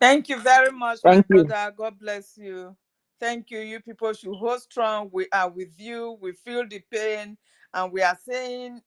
Thank you very much, Thank my you. brother. God bless you. Thank you. You people should hold strong. We are with you. We feel the pain. And we are saying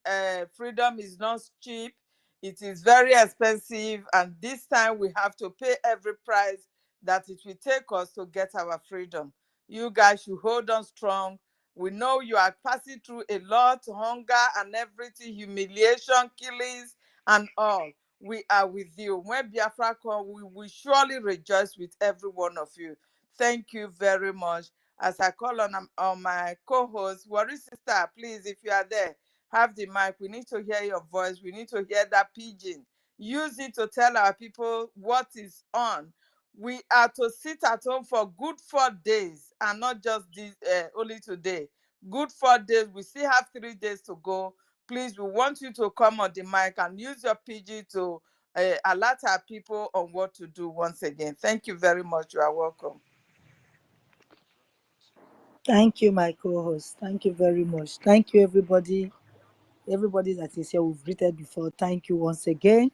freedom is not cheap. It is very expensive. And this time we have to pay every price that it will take us to get our freedom. You guys should hold on strong. We know you are passing through a lot, hunger and everything, humiliation, killings, and all. We are with you. When Biafra comes, we will surely rejoice with every one of you. Thank you very much. As I call on my co-host, Worry Sister, please, if you are there, have the mic. We need to hear your voice. We need to hear that pigeon. Use it to tell our people what is on. We are to sit at home for good 4 days and not just this, only today. Good 4 days. We still have 3 days to go. Please, we want you to come on the mic and use your PG to alert our people on what to do once again. Thank you very much. You are welcome. Thank you, my co-host. Thank you very much. Thank you, everybody. Everybody that is here, we've greeted before. Thank you once again.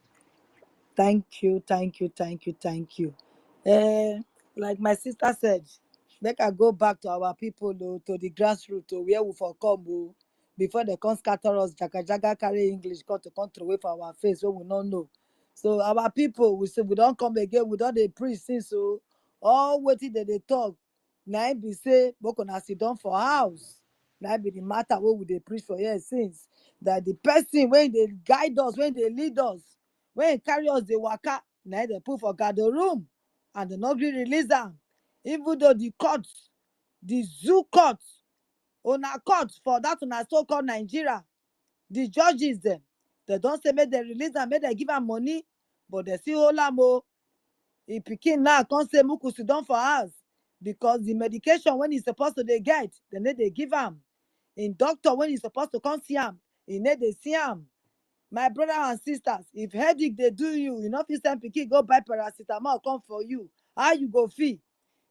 Thank you, thank you, thank you, thank you. Like my sister said, make I go back to our people, to the grassroots, to where we for come, before they come scatter us, jaga carry English, come throw away for our face, so we don't know. So our people, we say we don't come again, we don't they preach since so all waiting that they talk. Now be say, Bokona sit down for house. Now be the matter what would they preach for here since that the person when they guide us, when they lead us, when they carry us, they waka, now they put for gather room and they not gree release them. Even though the courts, the zoo courts, on a court for that on a so-called Nigeria, the judges them, they don't say make they release them, make they give them money, but they still hold them. If pikin now can't say muku sit down for us because the medication when he's supposed to they get, they need they give him. In doctor when he's supposed to come see him, he need they see him. My brother and sisters, if headache they do you, you know if you send pikin go buy paracetamol come for you, how you go feel?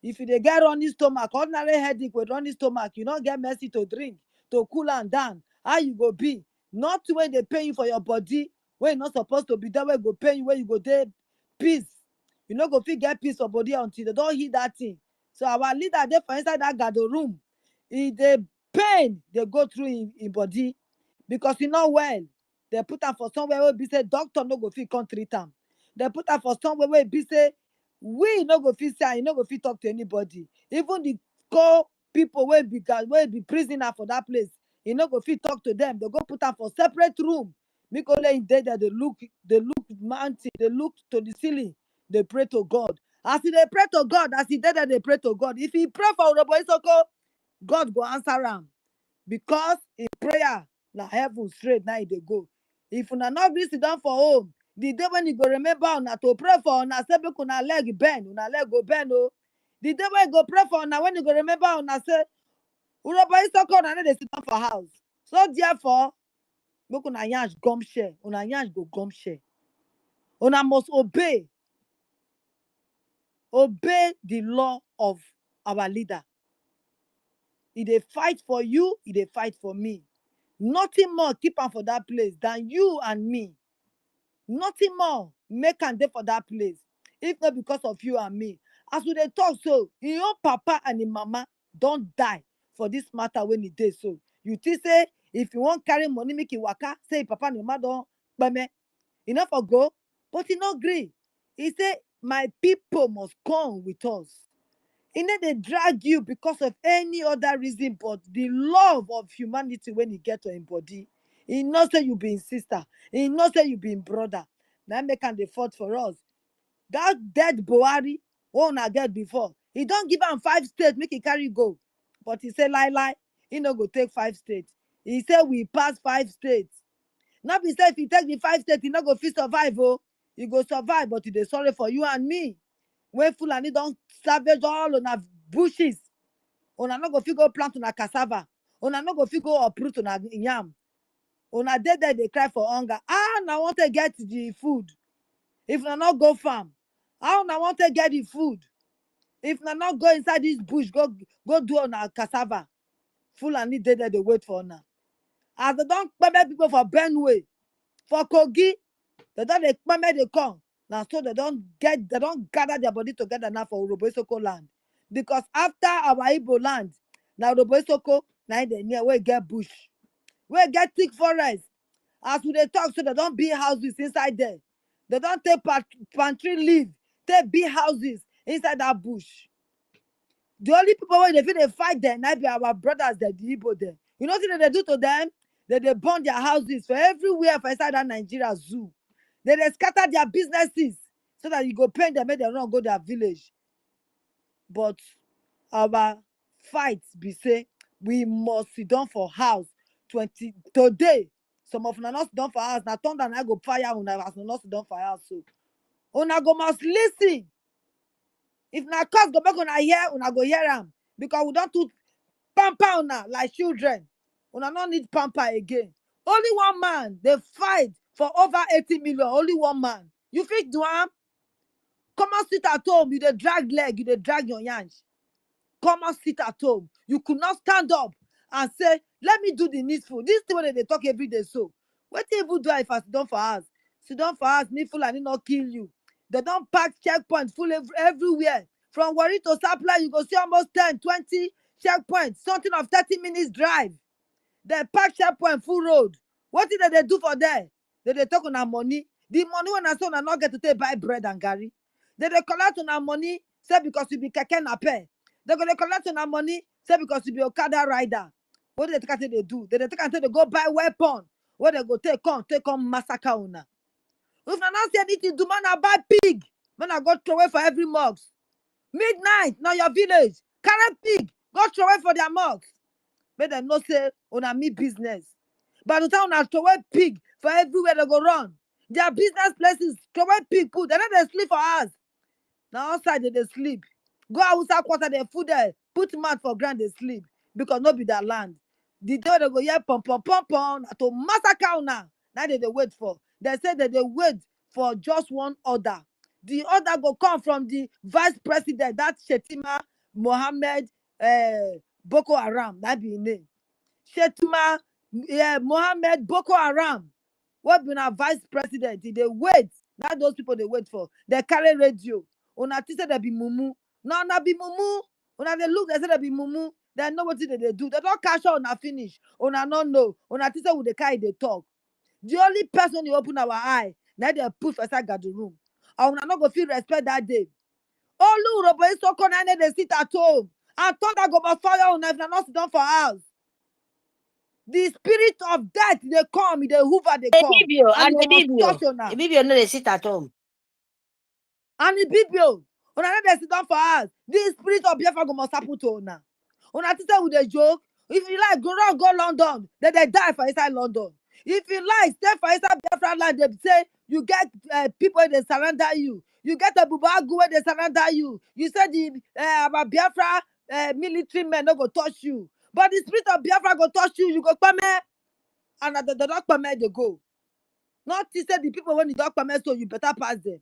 If you dey get running stomach, ordinary headache with running stomach, you don't get mercy to drink to cool and down, how you go be? Not when they pay you for your body, when you're not supposed to be there, where go pay you, where you go there peace. You no go fit get peace for body until they don't hear that thing. So our leader there for inside that gather room, the pain they go through in body because he not well. They put am for somewhere where be say doctor no go fit come treat am. They put am for somewhere where be say we no go fit say, you no go fit talk to anybody. Even the co people wey be prisoner for that place, you no go fit talk to them. They go put am for separate room. Make only in there that they look mountain, they look to the ceiling, they pray to God. As they pray to God, as he did that they pray to God. If he pray for Urhobo Isoko, God go answer him. Because in prayer, na heaven straight now they go. If una not be sit down for home, the day when you go remember una to pray for una, say make una leg bend, una leg go bend oh. The day when you go pray for una, when you go remember una say, Urhobo Isoko una no dey sit down for house. So therefore, make una yansh gum share, una yansh go gum share. Una must obey the law of our leader. If they fight for you, if they fight for me. Nothing more keep am for that place than you and me. Nothing more make am dey for that place. If not because of you and me. As we dey talk so, your own papa and your mama don die for this matter when e dey so. You think say if you wan carry money make you waka, say your papa and your mama don kpeme, e no for go, but e no gree. He say my people must come with us. E no dey drag you because of any other reason but the love of humanity when e get to him body. E know say you be him sister. E know say you be him brother. Na make am dey fought for us. That dead Buhari wey una get before, he don give am 5 states make he carry go. But he say lie, he no go take 5 states. He say we pass 5 states. No be say if he take the 5 states, he no go fit survive oh. He go survive, but he dey sorry for you and me. When Fulani don savage all una bushes, una no go fit go plant una cassava, una no go fit go uproot una yam. Una dey there dey cry for hunger. How una wan take get the food if una no go farm? How una wan take get the food if una no go inside this bush go do una cassava? Fulani dey there dey wait for una. As they don kpeme people for Benue, for Kogi, they don dey kpeme dey come. Now so they don gather their body together now for Urhobo Isoko land. Because after our Igbo land, now Urhobo Isoko, now they near where get bush, where get thick forest. As we dey talk, so they don't build houses inside there. They don't take pantry leave, take big houses inside that bush. The only people wey they fight them, now be our brothers, the Igbo there. You know what they do to them? They burn their houses for everywhere for inside that Nigeria zoo. They scatter their businesses so that you go pay them, make them not go their village. But our fight be say we must sit down for house 20 today. Some of una not sit down for house. Now thunder and I go fire una as una not sit down for house. So una go must listen. If na cause go back una go hear am. Because we don't do pamper una like children. Una no need pamper again. Only one man, they fight for over 80 million. Only one man. You fit do am? Come and sit at home. You dey drag leg, you dey drag your yansh. Come and sit at home. You could not stand up and say, let me do the needful. This thing when they talk every day so. What even do if I sit down for us? Sit down for us, needful and not kill you. They don't pack checkpoints full everywhere. From Warri to Sapla, you go see almost 10, 20 checkpoints. Something of 30 minutes drive. They pack checkpoint full road. What did they do for there? They talk on our money. The money when I saw not get to take buy bread and gari. They collect on our money, say because you be keke na pay. They're gonna collect on our money, say because you be Okada rider. What do they take they do? They take until they go buy weapon. What they go take on massacre una. If I not say anything, do man I buy pig. Man I go throw away for every mosque. Midnight, now your village. Carry pig, go throw away for their mosque. Make them not say una me business. By the time una throw away pig for everywhere they go run. Their business places throw away pig put. They don't sleep for us. Now outside they sleep. Go outside quarter their food there. Put mat for ground they sleep. Because no be their land. The day they go here pom to massacre una. Now they wait for. They say that they wait for just one order. The order go come from the vice president, that Shetima Mohammed Boko Haram. That be his name. Shetima Mohammed Boko Haram. What been our vice president? They wait. Not those people they wait for. They carry radio. Una think say they be mumu. No, not be mumu. Una they look, they say they be mumu. They know what they do. They don't cash out una finish. Una not know. Una think say with the carry they talk. The only person you open our eye, now they put for inside the room. And una not go feel respect that day. All Urhobo Isoko na they sit at home. And thunder go by fire una if na not sit down for house. The spirit of death they come, they hoover they come. EKIBIBIO, And and you must touch EKIBIBIO. una. EKIBIBIO no dey sit at home. And EKIBIBIO, una no dey sit down for us. This spirit of Biafra go must happen to una. Una think say with a joke. If you like, go London. Then they die for inside London. If you like, stay for inside Biafra land. They say you get people they surrender you. You get a bubagu where they surrender you. You said the about Biafra military men no go touch you. But the spirit of Biafra go touch you. You go come here. And the don't come here they go. Not to say the people when you don't come, so you better pass them.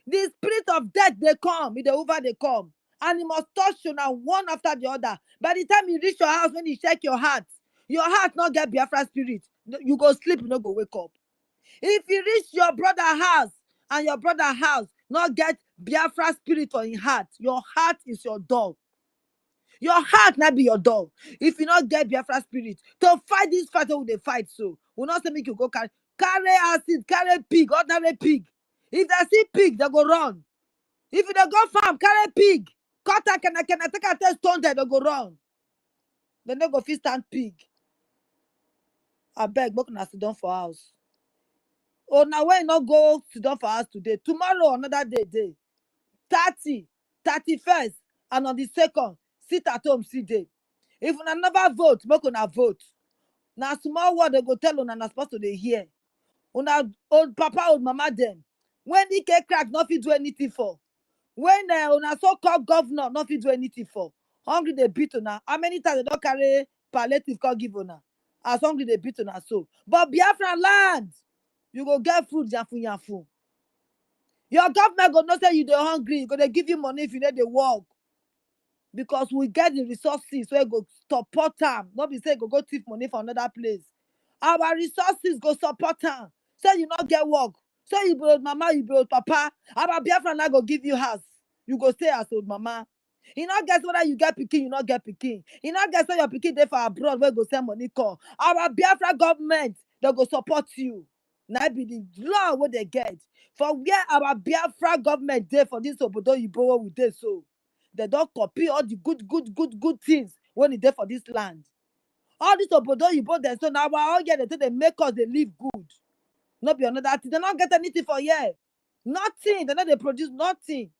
The spirit of death, they come. In the over, they come. And you must touch you now, one after the other. By the time you reach your house, when you check your heart not get Biafra spirit. You go sleep, you no go wake up. If you reach your brother house, and your brother house not get Biafra spirit on your heart is your door. Your heart not be your door. If you not get Biafra spirit, to fight this fight, will they fight so? Will not say make you go carry acid, carry pig, ordinary pig. If they see pig, they go run. If you don't go farm, carry pig. Cut and can I take a test stone there, they go run. They no go fit stand pig. I beg, make una sit down for house. Oh, now when not go sit down for house today, tomorrow another day. 30, 31st, and on the 2nd, sit at home, see day. If una never vote, make una vote. Now small word they go tell una na supposed to dey hear. Una old papa, old mama them. When EK crack, not fit do anything for. When una so-called governor, not fit do anything for. Hungry they beat una. How many times they don't carry palliative call give una? As hungry they beat una so. But Biafra land, you go get food, yafu. Your government go not say you dey hungry, go they give you money if you need the work. Because we get the resources where go support them. Not be say go thief money for another place. Our resources go support them. Say you not get work. Say you build mama, you build papa. Our Biafra now go give you house. You go stay as old mama. You not guess whether you get pikin, you not get pikin. You not guess whether your pikin there for abroad where go send money call. Our Biafra government, they go support you. Now be the law what they get. For where our Biafra government there for this obodo you borrow with this so. They don't copy all the good things when it's there for this land. All this obodo you bought them so now all year they make us they live good. Not be another thing. They don't get anything for year. Nothing. They know they produce nothing.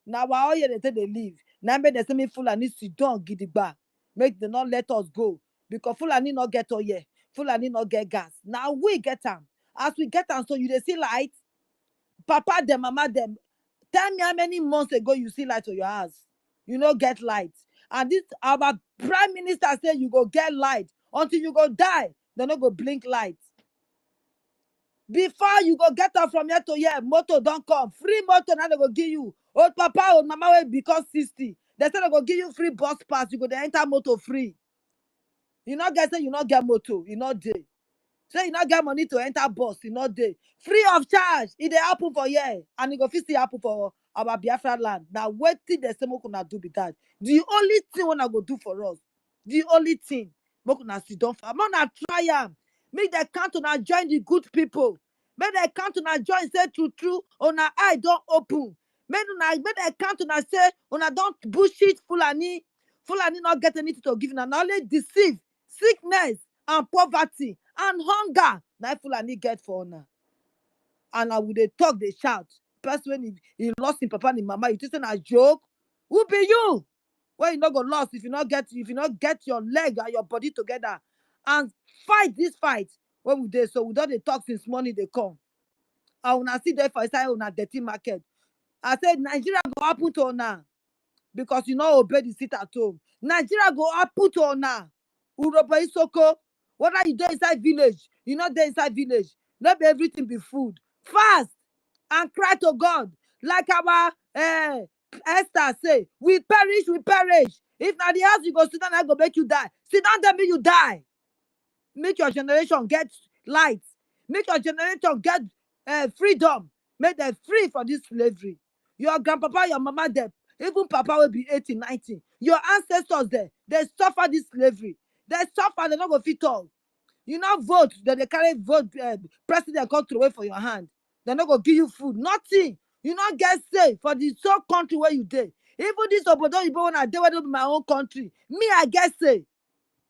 Now all year they live. Now make they say me Fulani sit down gidigba. Make them not let us go. Because Fulani not get all year. Fulani not get gas. Now we get them. As we get them, so you they see light. Papa them, mama them. Tell me how many months ago you see light to your house. You no get light. And this our prime minister say you go get light until you go die. They no go blink light. Before you go get up from here to here, motor don't come. Free motor now they go give you. Old papa, old mama will become 60. They say they go give you free bus pass. You go to enter motor free. You not get say you not get motor. You not day. Say you not get money to enter bus. You not day. Free of charge. It dey happen for here. And it go fit still happen for our Biafra land. Now what thing they say we gonna do with that? The only thing we go do for us. The only thing we gonna sit down for. I'm gonna try am. Make they count on join the good people. Make they count on join say true. On our eye don't open. Make they count on say on don't bullshit Fulani. Fulani not get anything to give. And only deceive, sickness and poverty and hunger. Now Fulani get for honor. And I would they talk, they shout. Person when he lost his papa and his mama, you just a joke. Who be you? Well, you not go lost if you not get your leg and your body together and fight this fight. When we dey so we don't they talk since morning they come. And when I see there for inside on a dirty market, I said Nigeria go happen to now because you not obey the sit at home. Nigeria go happen to now. Urhobo Isoko, what are you doing inside village? You not there inside village. Not be everything be food. Fast and cry to God. Like our Esther say, we perish. If not the house you go sit down, I go make you die. Sit down, then make you die. Make your generation get light. Make your generation get freedom. Make them free from this slavery. Your grandpapa, your mama, them, even papa will be 80, 90. Your ancestors there, they suffer this slavery. They suffer, they not go fit all. You not vote, then they carry vote president come throw away for your hand. They not go give you food, nothing. You not get safe for the sole country where you dey. Even this obodo you when I dey with my own country, me I get safe.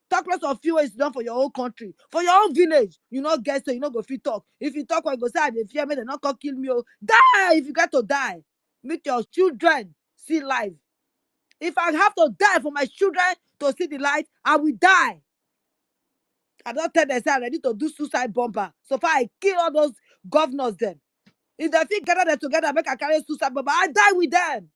Talk less of you is done for your own country, for your own village. You not get so you not go fit talk. If you talk, I go say I dey fear me, they not come kill me. Oh, die if you got to die. Make your children see life. If I have to die for my children to see the light, I will die. I don't tell them say I'm ready to do suicide bomber. So far I kill all those governors them. If they think gather them together, make I carry suicide bomber, I die with them.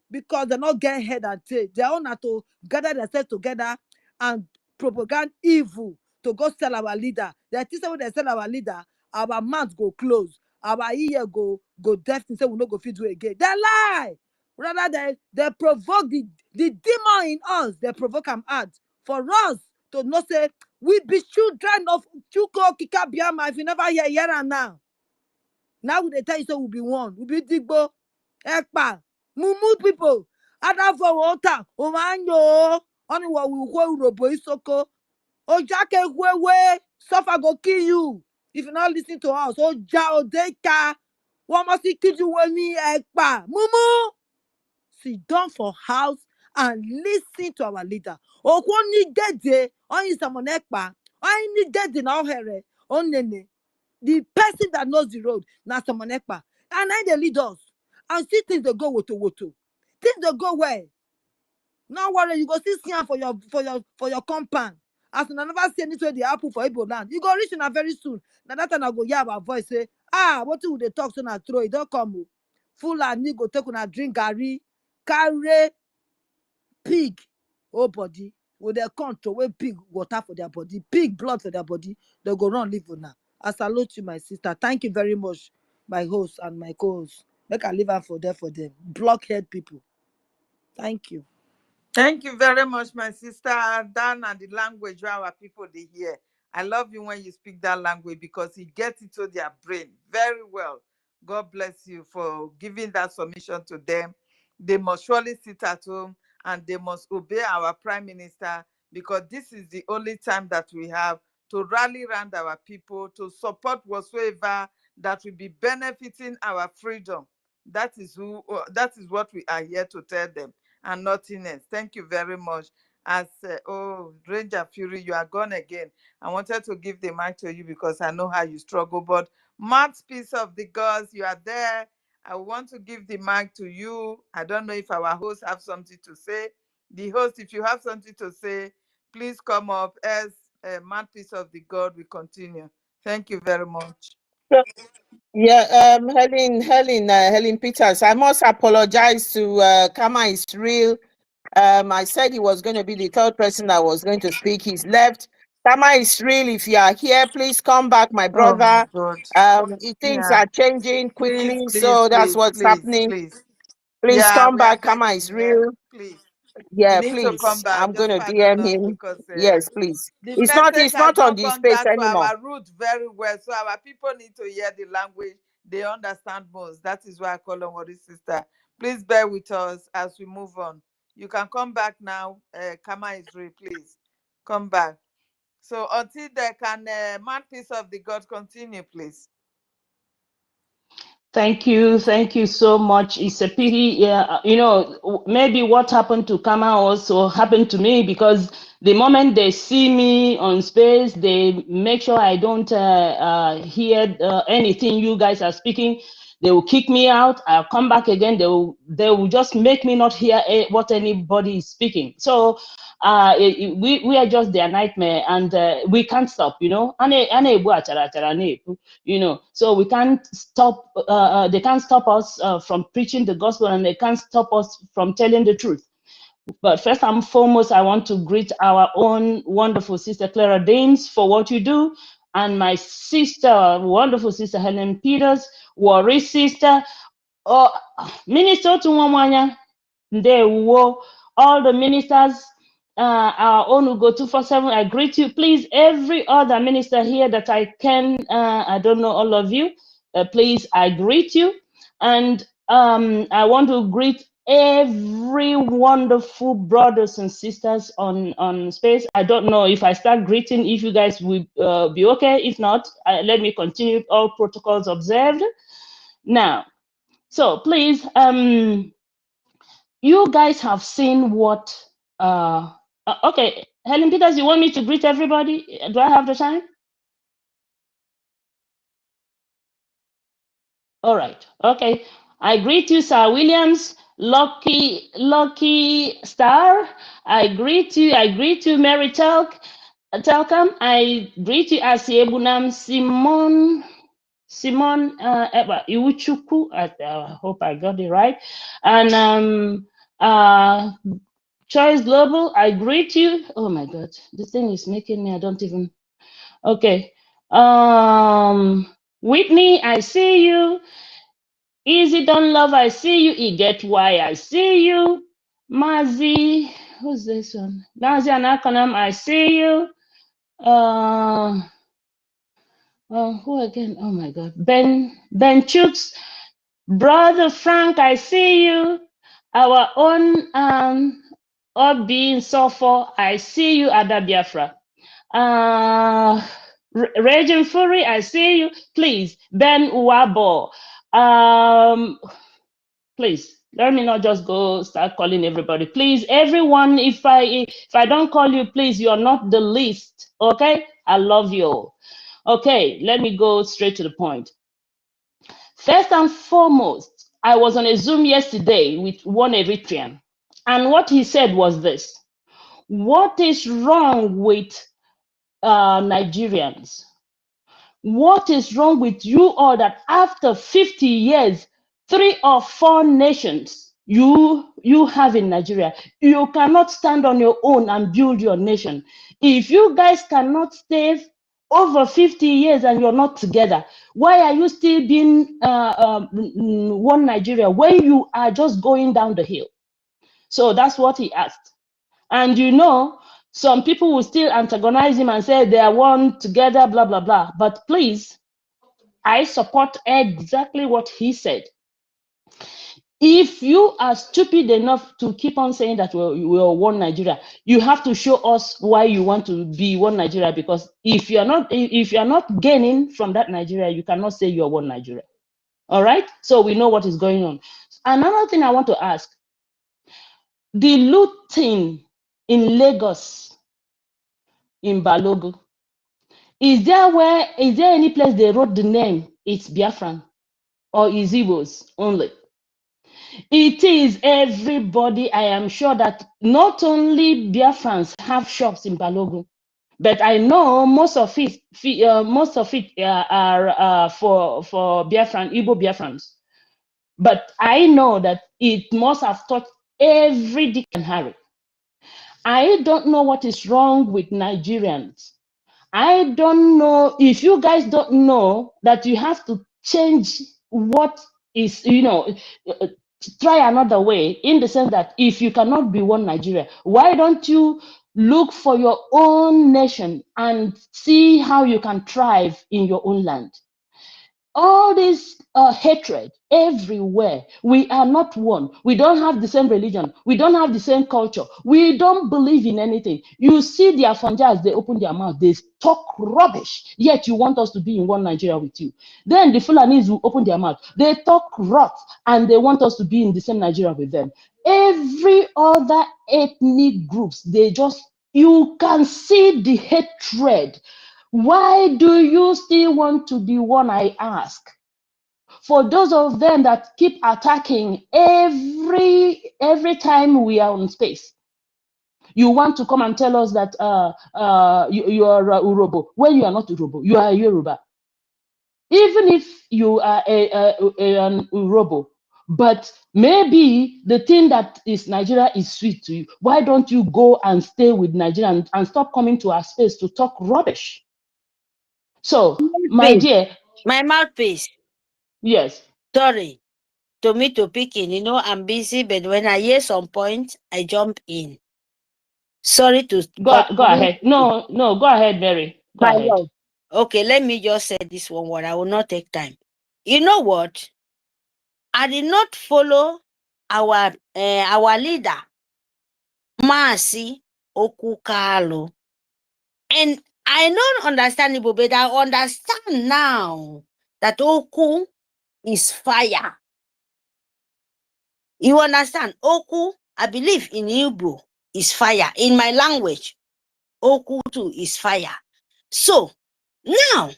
Because they not get head and tail. They all have to gather themselves together and propagate evil to go sell our leader. They think when they sell our leader, our mouth go close, our ear go deaf and say we no go fit do again. They lie. Rather they provoke the demon in us. They provoke am out for us to know say we be children of Chuko Kikabiama. If you never hear am now. Now they tell you so we be one. We be Digbo, Ekpa, Mumu people. Ada for water. Omanyo. Only what we go Urhobo Isoko. Ojake wewe. Suffer go kill you. If you not listen to us. Oja Odeka. What must he kill you when me Ekpa? Mumu. Sit down for house and listen to our leader. Okwoni dede. Only someone Ekpa. Only dede na ohere. Onene. The person that knows the road, na someone ekpa. And I they lead us. And see things they go woto. Things they go well. No worry, you go see am for your compound. As una never see anything the apple for Igbo land. You go reach una very soon. Now that time I go hear our voice say, what do they talk so na throw it? Don't come. Fulani go take una drink garri, carry pig, oh body. With their control, wey pig water for their body, pig blood for their body, they go run live now. I salute you, my sister. Thank you very much, my host and my co-host. Make I leave am for them. Blockhead people. Thank you. Thank you very much, my sister. Dan and the language where our people they hear. I love you when you speak that language because it gets into their brain very well. God bless you for giving that submission to them. They must surely sit at home and they must obey our prime minister because this is the only time that we have to rally around our people to support whatsoever that will be benefiting our freedom. That is what we are here to tell them and nothing else. Thank you very much. As Ranger Fury, you are gone again. I wanted to give the mic to you because I know how you struggle. But mouthpiece of the gods, you are there. I want to give the mic to you. I don't know if our host have something to say. The host, if you have something to say, please come up as mouthpiece of the god. We continue. Thank you very much. Yeah, Helen Peters. I must apologize to Kama Israel. I said he was going to be the third person that was going to speak. He's left. Kama Israel, if you are here, please come back, my Oh my brother. God. Things Yeah. are changing Please, quickly, please, so that's please, what's please, happening. please. Please Yeah, come we are back, Kama begging. Yeah, Israel. please. You Yeah, need to come please. back. I'm going Just to pardon DM us him. because Yes, please. the It's message has not on not the gone space down to anymore. our root very well. So our people need to hear the language they understand most. That is why I call on Worry Sister. Please bear with us as we move on. You can come back now, Kama Israel, please. Come back. So until they can, mouthpiece of the God, continue, please. Thank you so much. It's a pity, yeah. You know, maybe what happened to Kama also happened to me because the moment they see me on space, they make sure I don't hear anything you guys are speaking. They will kick me out. I'll come back again. They will just make me not hear what anybody is speaking. So we are just their nightmare, and we can't stop. You know, you know, so we can't stop. They can't stop us from preaching the gospel, and they can't stop us from telling the truth. But first and foremost, I want to greet our own wonderful sister Clara Danes for what you do, and my sister, wonderful sister Helen Peters, Worry sister, Minister Tumwamwanya, Ndewo, all the ministers, our own who go 247. I greet you. Please, every other minister here that I can, I don't know all of you. Please, I greet you, and I want to greet every wonderful brothers and sisters on space. I don't know if I start greeting, if you guys will be okay. If not, let me continue. All protocols observed. Now, so please, you guys have seen what. Okay, Helen Peters, you want me to greet everybody? Do I have the time? All right. Okay. I greet you, Sir Williams, Lucky Star. I greet you, Mary Telcom. I greet you, Asiebunam Simon Iwuchukwu. I hope I got it right. And Choice Global, I greet you. Oh my God, this thing is making me, I don't even. Okay. Whitney, I see you. Easy Don't Love, I see you. E Get Why, I see you. Mazi, who's this one? Mazi and Akonam, I see you. Who again? Oh my God. Ben Chooks, Brother Frank, I see you. Our own Obi Sofo, I see you. Ada Biafra. Raging Fury, I see you. Please, Ben Uwabo. Please let me not just go start calling everybody. Please, everyone, if I don't call you, please, you are not the least. Okay, I love you all. Okay, let me go straight to the point. First and foremost, I was on a Zoom yesterday with one Eritrean, and what he said was this: what is wrong with Nigerians? What is wrong with you all that after 50 years, 3 or 4 nations you have in Nigeria, you cannot stand on your own and build your nation? If you guys cannot stay over 50 years and you're not together, why are you still being one Nigeria when you are just going down the hill? So that's what he asked. And you know, some people will still antagonize him and say they are one together, blah, blah, blah. But please, I support exactly what he said. If you are stupid enough to keep on saying that we're one Nigeria, you have to show us why you want to be one Nigeria. Because if you're not gaining from that Nigeria, you cannot say you're one Nigeria. All right. So we know what is going on. Another thing I want to ask: the looting in Lagos, in Balogun, is there any place they wrote the name it's Biafran, or is Igbos only? It is everybody. I am sure that not only Biafrans have shops in Balogun, but I know most of it are for Biafran, Igbo Biafrans. But I know that it must have touched every Dick and Harry. I don't know what is wrong with Nigerians. I don't know if you guys don't know that you have to change what is, try another way, in the sense that if you cannot be one Nigeria, why don't you look for your own nation and see how you can thrive in your own land? All this hatred everywhere. We are not one. We don't have the same religion. We don't have the same culture. We don't believe in anything. You see their Fanjas, they open their mouth, they talk rubbish, yet you want us to be in one Nigeria with you. Then the Fulanis will open their mouth, they talk rot, and they want us to be in the same Nigeria with them. Every other ethnic groups, you can see the hatred. Why do you still want to be one, I ask? For those of them that keep attacking every time we are on space, you want to come and tell us that you are Urhobo, when you are not Urhobo, you are Yoruba. Even if you are an Urhobo, but maybe the thing that is Nigeria is sweet to you, why don't you go and stay with Nigeria and stop coming to our space to talk rubbish? So, my dear. My mouthpiece. Yes. Sorry. To me to pick in, I'm busy, but when I hear some point, I jump in. Sorry to go ahead. No, go ahead, Mary. Go ahead. Lord. Okay, let me just say this one word. I will not take time. You know what? I did not follow our leader, Masi Okukalo. And I don't understand it, but I understand now that Oku is fire. You understand? Oku, I believe in Hebrew, is fire. In my language, Oku too is fire. So, now.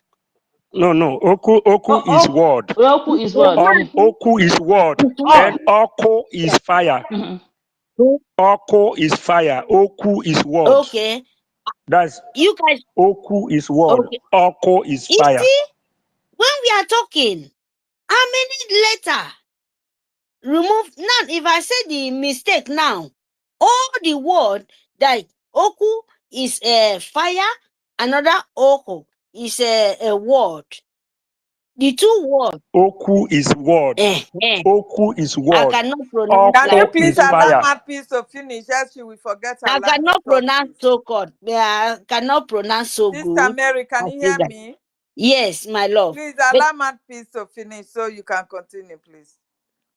No. Oku is word. Oku is word. Oku is word. Then Oku is fire. Oku is fire. Oku is word. Okay. That's you guys. Oku is word. Okay. Oku is fire. You see, when we are talking, how many letters? Remove now. If I say the mistake now, all the word that Oku is a fire, another Oku is a word. The two words. Oku is word. Oku is I word. cannot pronounce Can like you Oko please is this. allow fire. Mouthpiece to finish? Else you will forget I her line of cannot thought, pronounce please. so good. I cannot pronounce so Sister good. Mary, can I you say hear that. me? Yes, my love. Please But allow Mouthpiece to finish so you can continue, please.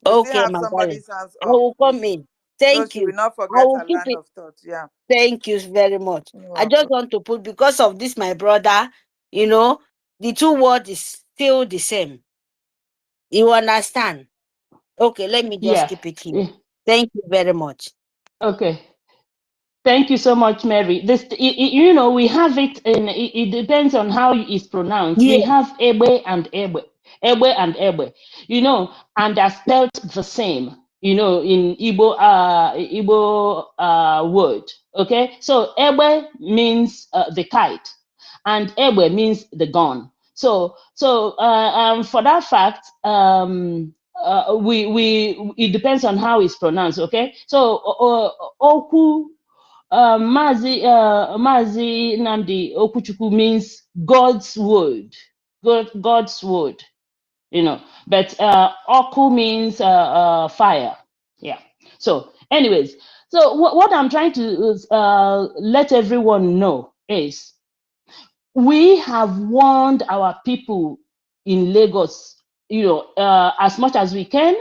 We still okay, have my darling. somebody's hands I up, will come please. in. So Thank she will you. not I forget will her keep line it. of thought. Yeah. Thank you very much. You're I just welcome. want to put, because of this, my brother, the two words is still the same. You understand? Okay, let me just Yeah. keep it here. Thank you very much. Okay. Thank you so much, Mary. We have it in, it depends on how it's pronounced. Yeah. We have Ebe and Ebe, Ebe and Ebe, and they're spelled the same, in Igbo word. Okay, so Ebe means the kite, and Ebe means the gun. So for that fact, it depends on how it's pronounced. Okay, so Oku. Mazi Nnamdi Okuchukwu means God's word, God's word, But Oku means fire. Yeah. So, anyways, so what I'm trying to let everyone know is we have warned our people in Lagos, as much as we can.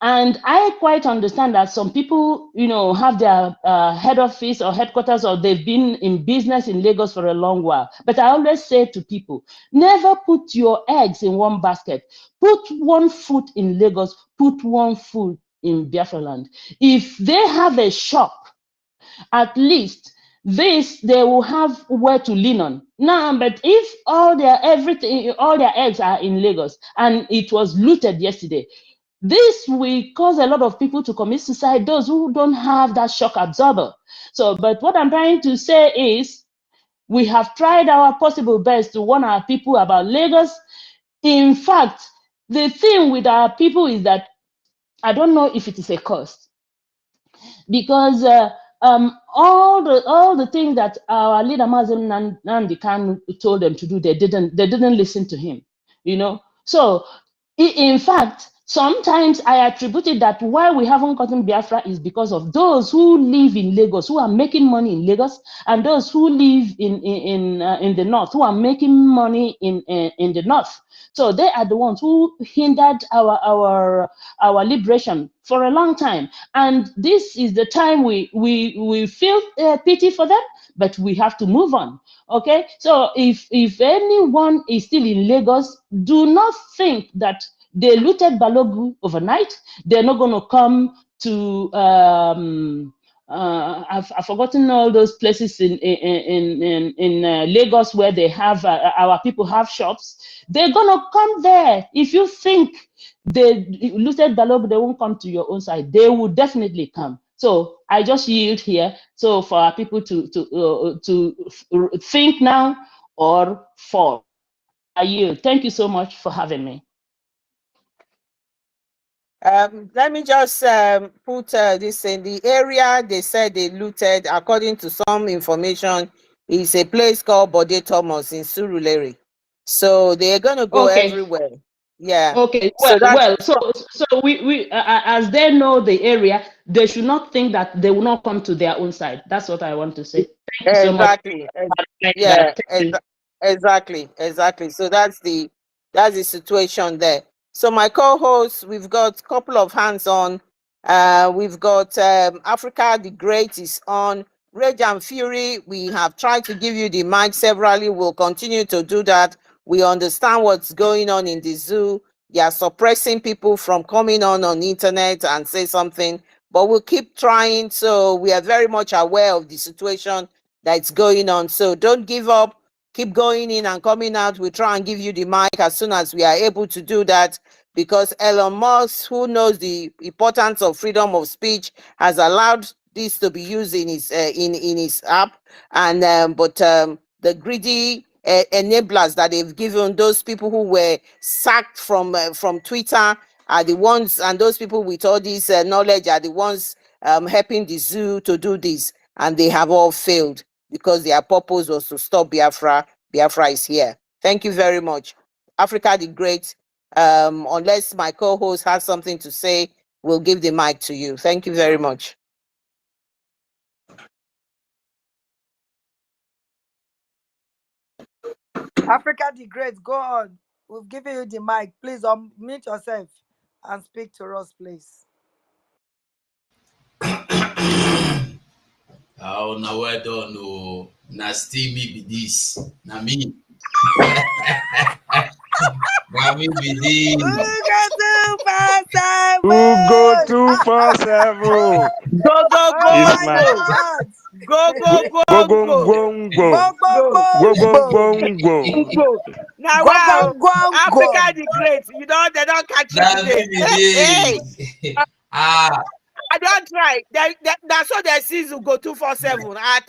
And I quite understand that some people, have their head office or headquarters, or they've been in business in Lagos for a long while. But I always say to people, never put your eggs in one basket. Put one foot in Lagos, put one foot in Biafra land. If they have a shop, at least they will have where to lean on. Now, but if all their eggs are in Lagos and it was looted yesterday, this will cause a lot of people to commit suicide, those who don't have that shock absorber. So, but what I'm trying to say is, we have tried our possible best to warn our people about Lagos. In fact, the thing with our people is that I don't know if it is a cost, because all the things that our leader Mazen Nandi Kanu told them to do, they didn't listen to him. So in fact, sometimes I attributed that why we haven't gotten Biafra is because of those who live in Lagos, who are making money in Lagos, and those who live in the north, who are making money in the north. So they are the ones who hindered our liberation for a long time. And this is the time we feel pity for them, but we have to move on. Okay, so if anyone is still in Lagos, do not think that they looted Balogu overnight. They're not going to come to I've forgotten all those places in Lagos where they have our people have shops. They're gonna come there. If you think they looted Balogu, they won't come to your own side. They will definitely come. So I just yield here. So for our people to think now or fall. I yield. Thank you so much for having me. Let me just put this in the area. They said they looted, according to some information, is a place called Bode Thomas in Surulere. So they're going to go everywhere. Yeah. Okay. So Well. So we as they know the area, they should not think that they will not come to their own side. That's what I want to say. Thank you so much. exactly. Yeah. Exactly. So that's the situation there. So my co-hosts, we've got a couple of hands on. We've got Africa the Great is on. Rage and Fury, we have tried to give you the mic severally. We'll continue to do that. We understand what's going on in the zoo. They are suppressing people from coming on the internet and say something, but we'll keep trying. So we are very much aware of the situation that's going on. So don't give up. Keep going in and coming out. We'll try and give you the mic as soon as we are able to do that, because Elon Musk, who knows the importance of freedom of speech, has allowed this to be used in his app. And the greedy enablers that they've given, those people who were sacked from Twitter, are the ones, and those people with all this knowledge are the ones helping the zoo to do this, and they have all failed because their purpose was to stop Biafra. Biafra is here. Thank you very much. Africa the Great. Unless my co-host has something to say, we'll give the mic to you. Thank you very much. Africa the Great, go on. We've given you the mic. Please unmute yourself and speak to us, please. Oh, now I don't know. Now still me be this. Now me. Now me be this. Who go 247? Go, go, Oh go, It's my my go. God. Go, go, go go, go go. go Go, go go, go go, go go. go. Go. Now, Go, wow, go, go, go. Africa the Great. You know, they don't catch you Now today. me be this. Ah. I don't try. That's what they see to go 247. I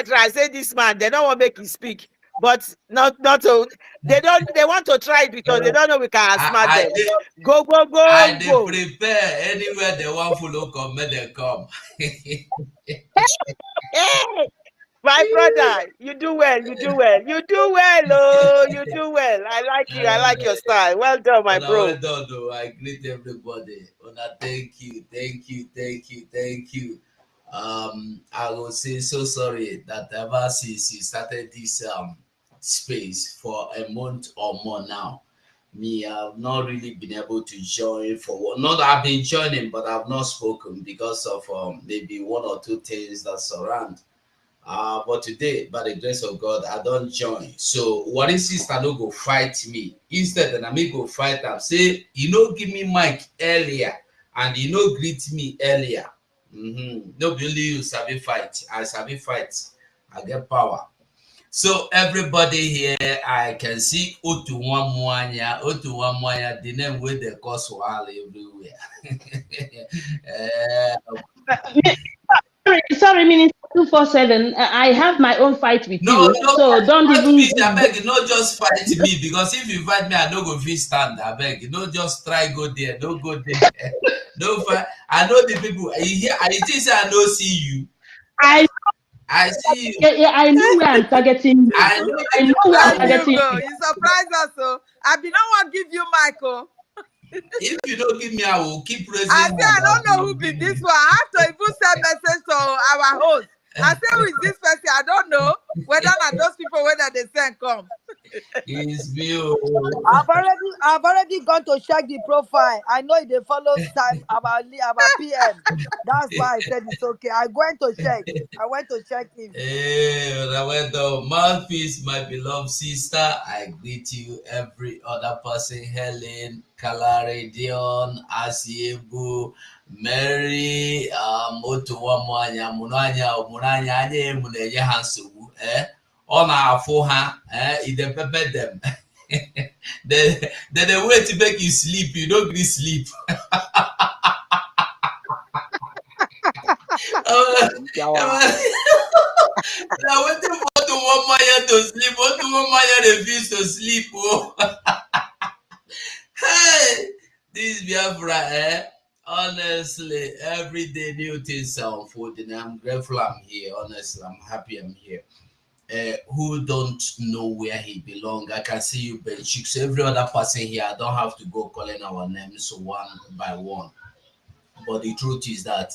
try. Say this man, they don't want to make him speak. But not to, they want to try it because they don't know we can outsmart them. Go, go, I go, dey go. prepare anywhere they want follow come, make them come. Hey, my brother, you do well. You do well. Oh, you do well. I like you. I like your style. Well done, my Well, well bro. done, though. I greet everybody. Una, thank you. I will say so sorry that ever since you started this space for a month or more now, me I've not really been able to join for what. Not that I've been joining, but I've not spoken because of maybe one or two things that surround. But today, by the grace of God, I don't join. So what is sister no go fight me? Instead, then I may go fight am. Say, you know, give me mic earlier, and you know, greet me earlier. No, be only you sabi fight. I sabi fight. I get power. So everybody here, I can see Otu Mwanya, the name where they cause wahala everywhere. Sorry, Minister 247. I have my own fight with No, you, so don't fight even. me. I beg, no just fight me, because if you fight me, I no go fit stand. I beg, no just try go there, no go there. No fight. I know the people. You hear? I think say I no see you. I see you. Yeah, I know where I'm targeting you. I know. I know where I'm There you targeting go. you. You surprise us, so I be no one give you Michael. If you don't give me, I will keep raising I hand. say I don't know who be this one. I have to even send message to our host. I say who is this person? I don't know whether not those people whether they send come. It's me. I've already gone to check the profile. I know they follow time about PM. That's why I said it's okay. I went to check him. Hey, the mouthpiece, my beloved sister. I greet you, every other person. Helen, Kalare, Dion, Asiebu, Mary, Motuwa Mwanya, Munanya, Anye, Muneye Hansu, on our foreha, it dey pepper them. They wait to make you sleep, you don't really sleep. Now waiting for to 1 year to sleep. What to 1 year refuse to sleep? Oh. Hey, this Biafra, honestly, every day new things are unfolding. I'm grateful I'm here. Honestly, I'm happy I'm here. Who don't know where he belongs? I can see you, Ben Chicks. Every other person here, I don't have to go calling our names one by one. But the truth is that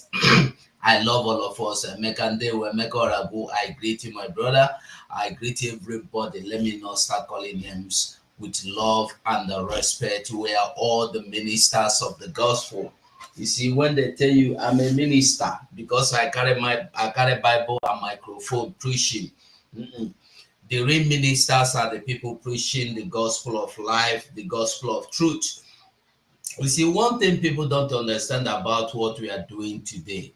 I love all of us. Mekande, Meka Oragu, I greet you, my brother. I greet everybody. Let me not start calling names. With love and the respect. We are all the ministers of the gospel. You see, when they tell you I'm a minister because I carry Bible and microphone preaching. The real ministers are the people preaching the gospel of life, the gospel of truth. You see, one thing people don't understand about what we are doing today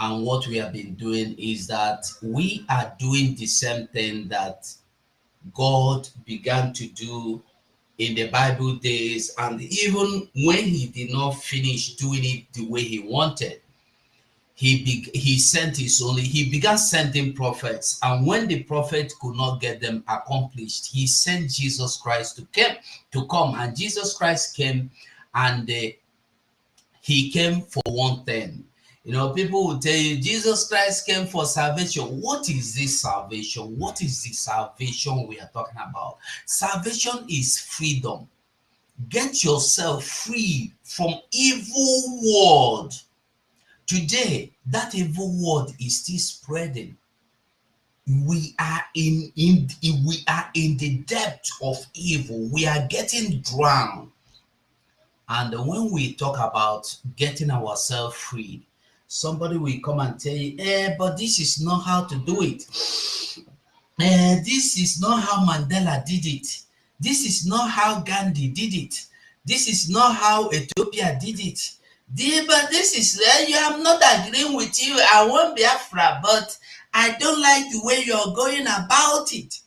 and what we have been doing is that we are doing the same thing that God began to do in the Bible days, and even when he did not finish doing it the way he wanted, he sent his only, he began sending prophets, and when the prophet could not get them accomplished, he sent Jesus Christ to come, and Jesus Christ came, and he came for one thing. You know, people will tell you Jesus Christ came for salvation. What is this salvation? What is the salvation we are talking about? Salvation is freedom. Get yourself free from evil world. Today, that evil world is still spreading. We are in the depth of evil. We are getting drowned. And when we talk about getting ourselves free, somebody will come and tell you, but this is not how to do it. This is not how Mandela did it. This is not how Gandhi did it. This is not how Ethiopia did it. But this is, I'm not agreeing with you. I want Biafra, but I don't like the way you're going about it.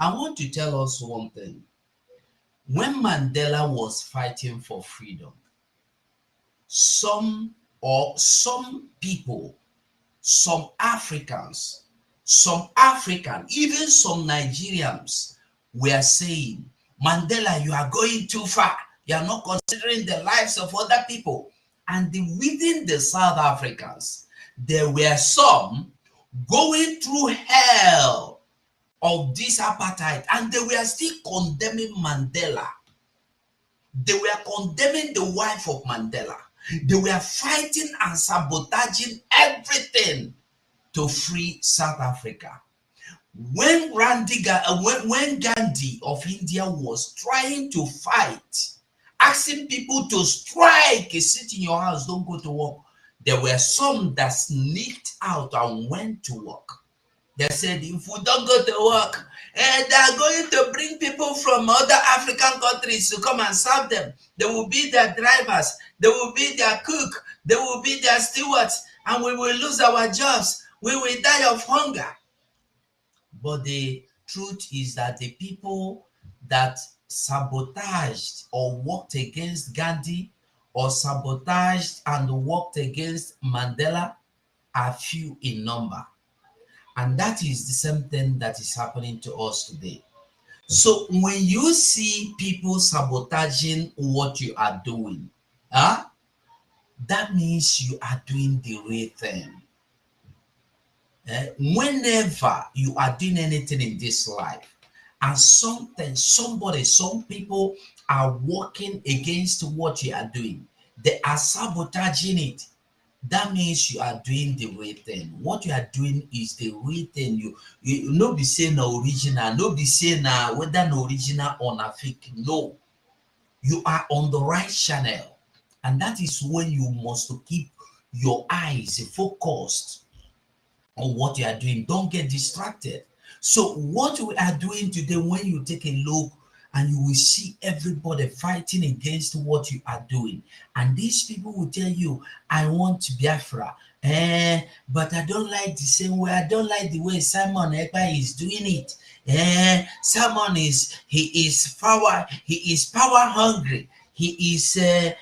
I want to tell us one thing. When Mandela was fighting for freedom, some people, some Africans, even some Nigerians were saying, Mandela, you are going too far. You are not considering the lives of other people. And within the South Africans, there were some going through hell of this apartheid, and they were still condemning Mandela. They were condemning the wife of Mandela. They were fighting and sabotaging everything to free South Africa. When Gandhi of India was trying to fight, asking people to strike, sit in your house, don't go to work, there were some that sneaked out and went to work. They said, if we don't go to work, they're going to bring people from other African countries to come and serve them. They will be their drivers. They will be their cook. They will be their stewards. And we will lose our jobs. We will die of hunger. But the truth is that the people that sabotaged or worked against Gandhi or sabotaged and worked against Mandela are few in number. And that is the same thing that is happening to us today. So when you see people sabotaging what you are doing, that means you are doing the real thing. Whenever you are doing anything in this life, and some people are working against what you are doing, they are sabotaging it. That means you are doing the real thing. What you are doing is the real thing. You no be saying no original, no be saying whether no original or na fake. No, you are on the right channel, and that is when you must keep your eyes focused on what you are doing. Don't get distracted. So what we are doing today, when you take a look and you will see everybody fighting against what you are doing, and these people will tell you, I want Biafra, but I don't like the same way. I don't like the way Simon Ekpa is doing it. Simon is power hungry. He is I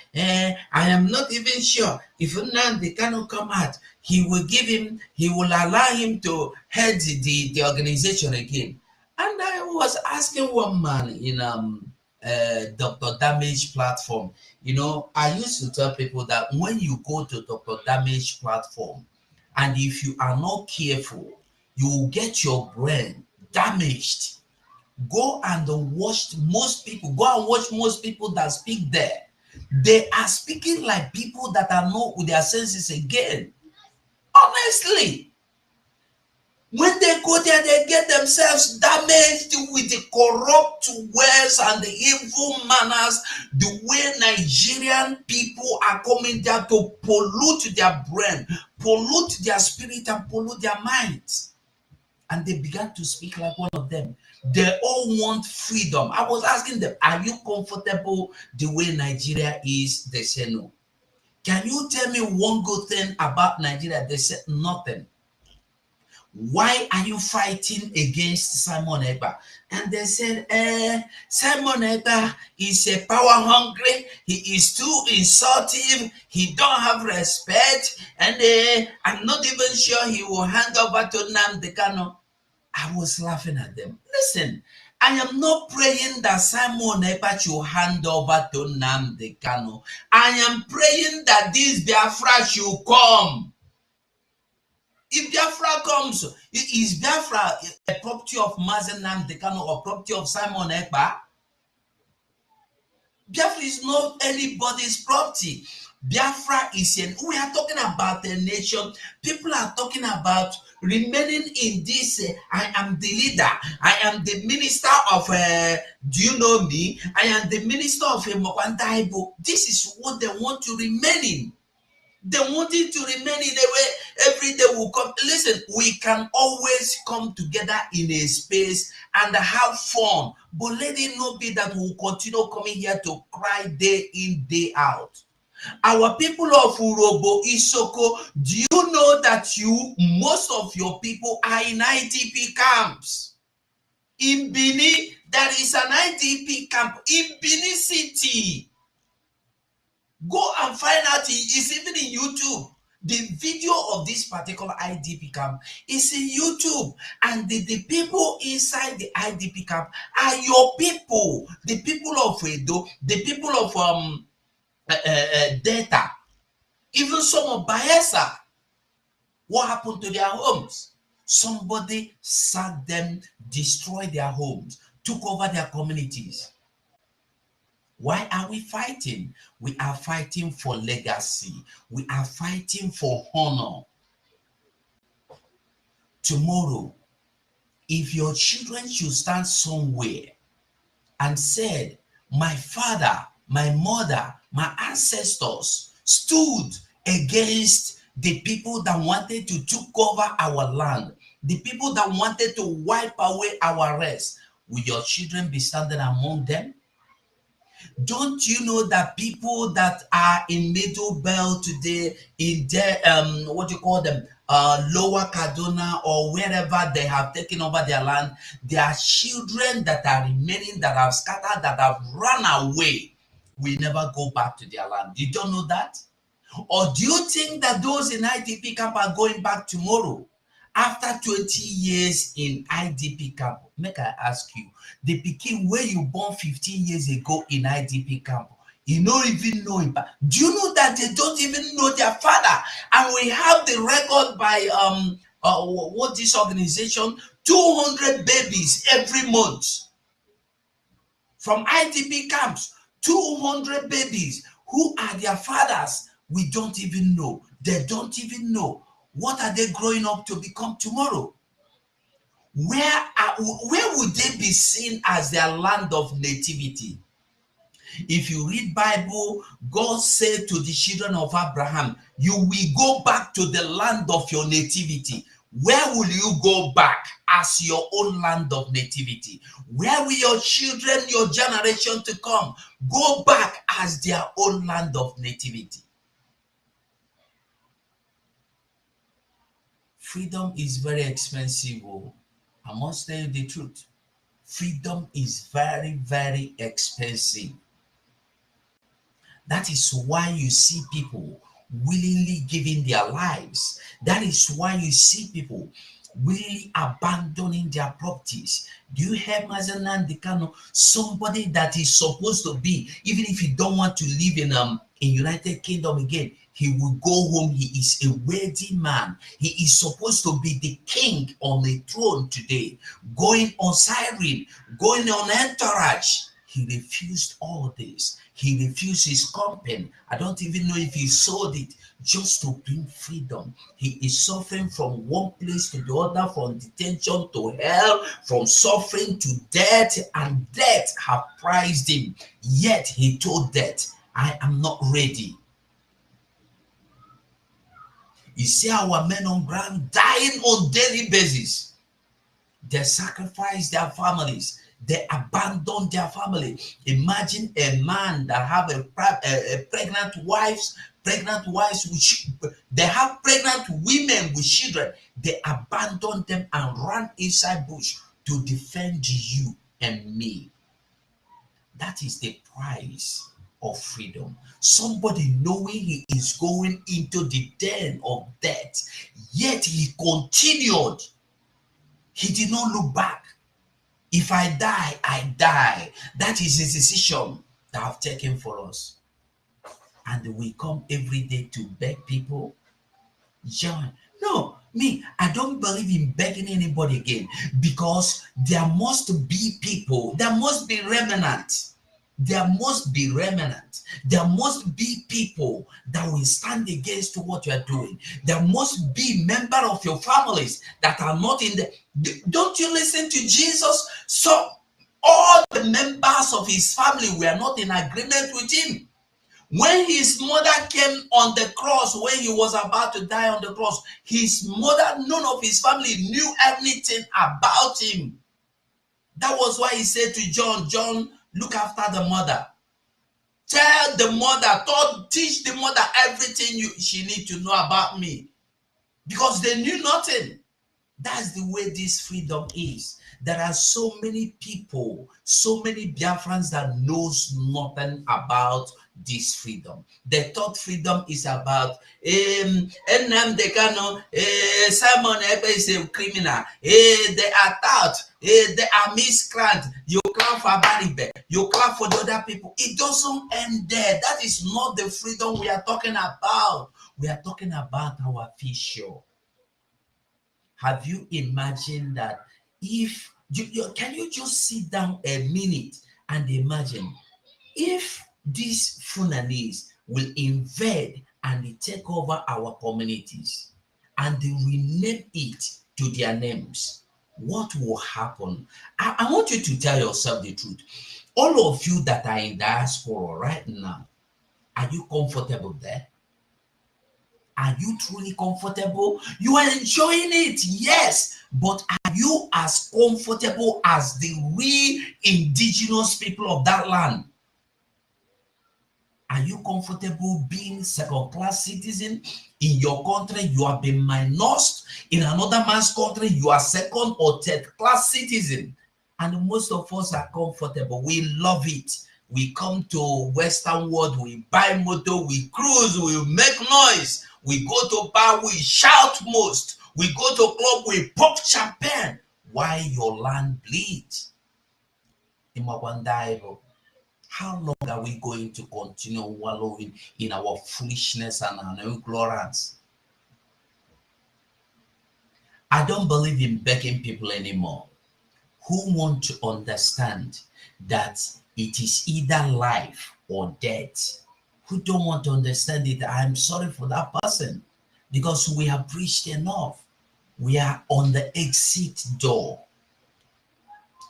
am not even sure if Nnamdi cannot come out, he will allow him to head the organization again. And I was asking one man in Dr. Damage platform, I used to tell people that when you go to Dr. Damage platform, and if you are not careful, you will get your brain damaged. Go and watch most people that speak there. They are speaking like people that are not with their senses again. Honestly, when they go there, they get themselves damaged with the corrupt words and the evil manners, the way Nigerian people are coming there to pollute their brain, pollute their spirit, and pollute their minds. And they began to speak like one of them. They all want freedom. I was asking them, are you comfortable the way Nigeria is? They said no. Can you tell me one good thing about Nigeria? They said nothing. Why are you fighting against Simon Ekpa? And they said, Simon Ekpa is a power hungry. He is too insultive. He don't have respect. And I'm not even sure he will hand over to Nnamdi Kanu. I was laughing at them. Listen, I am not praying that Simon Ekpa should hand over to Nnamdi Kanu. I am praying that this Biafra should come. If Biafra comes, is Biafra a property of Mazen Nnamdi Kanu or property of Simon Ekpa? Biafra is not anybody's property. Biafra is we are talking about a nation. People are talking about remaining in this. I am the leader. I am the minister of. Do you know me? I am the minister of Mokwantaibo. This is what they want to remain in. They want it to remain in a way every day will come. Listen, we can always come together in a space and have fun, but let it not be that we'll continue coming here to cry day in, day out. Our people of Urhobo, Isoko, do you know that most of your people are in IDP camps? In Bini, there is an IDP camp in Bini City. Go and find out. It's even in YouTube. The video of this particular IDP camp is in YouTube, and the people inside the IDP camp are your people, the people of Edo, the people of Delta, even some of Bayelsa. What happened to their homes? Somebody sacked them, destroyed their homes, took over their communities. Why are we fighting? We are fighting for legacy. We are fighting for honor. Tomorrow, if your children should stand somewhere and said, my father, my mother, my ancestors stood against the people that wanted to take over our land, the people that wanted to wipe away our rest, will your children be standing among them? Don't you know that people that are in Middle Belt today, in their what do you call them, Lower Kaduna or wherever they have taken over their land, their children that are remaining, that have scattered, that have run away, will never go back to their land. You don't know that? Or do you think that those in IDP camp are going back tomorrow? After 20 years in IDP camp, make I ask you, the pikin where you born 15 years ago in IDP camp, you don't even know him. Do you know that they don't even know their father? And we have the record by what this organization, 200 babies every month from IDP camps, 200 babies. Who are their fathers? We don't even know. They don't even know. What are they growing up to become tomorrow? Where would they be seen as their land of nativity? If you read Bible, God said to the children of Abraham, you will go back to the land of your nativity. Where will you go back as your own land of nativity? Where will your children, your generation to come, go back as their own land of nativity? Freedom is very expensive. I must tell you the truth. Freedom is very, very expensive. That is why you see people willingly giving their lives. That is why you see people willingly abandoning their properties. Do you hear Mazen Nnamdi Kanu? Somebody that is supposed to be, even if you don't want to live in United Kingdom again, he will go home. He is a worthy man. He is supposed to be the king on the throne today, going on siren, going on entourage. He refused all this. He refused his company. I don't even know if he sold it just to bring freedom. He is suffering from one place to the other, from detention to hell, from suffering to death, and death have prized him. Yet he told death, I am not ready. You see our men on ground dying on daily basis. They sacrifice their families. They abandon their family. Imagine a man that have a pregnant wives with, they have pregnant women with children. They abandon them and run inside bush to defend you and me. That is the price of freedom. Somebody knowing he is going into the den of death, yet he continued. He did not look back. If I die, I die. That is a decision that I've taken for us. And we come every day to beg people, join. No, me, I don't believe in begging anybody again, because there must be people, there must be remnant. There must be remnant. There must be people that will stand against what you are doing. There must be members of your families that are not in the. Don't you listen to Jesus? So all the members of his family were not in agreement with him. When his mother came on the cross, when he was about to die on the cross, his mother, none of his family knew anything about him. That was why he said to John, John, look after the mother. Tell the mother, teach the mother everything she needs to know about me. Because they knew nothing. That's the way this freedom is. There are so many people, so many Biafrans that knows nothing about this freedom. They thought freedom is about Simon Ebe is a criminal. They are thought, they are miscreant. You clap for Baribe, you clap for the other people. It doesn't end there. That is not the freedom we are talking about. We are talking about our future. Have you imagined that if can you just sit down a minute and imagine if these Fulanese will invade and they take over our communities and they rename it to their names, what will happen? I want you to tell yourself the truth. All of you that are in diaspora right now, are you comfortable there? Are you truly comfortable? You are enjoying it, yes, but are you as comfortable as the real indigenous people of that land? Are you comfortable being second-class citizen? In your country, you have been minus. In another man's country, you are second or third-class citizen. And most of us are comfortable. We love it. We come to Western world, we buy motor, we cruise, we make noise. We go to bar, we shout most. We go to club, we pop champagne. Why your land bleeds? How long are we going to continue wallowing in our foolishness and our ignorance? I don't believe in begging people anymore who want to understand that it is either life or death. Who don't want to understand it, I'm sorry for that person, because we have preached enough. We are on the exit door.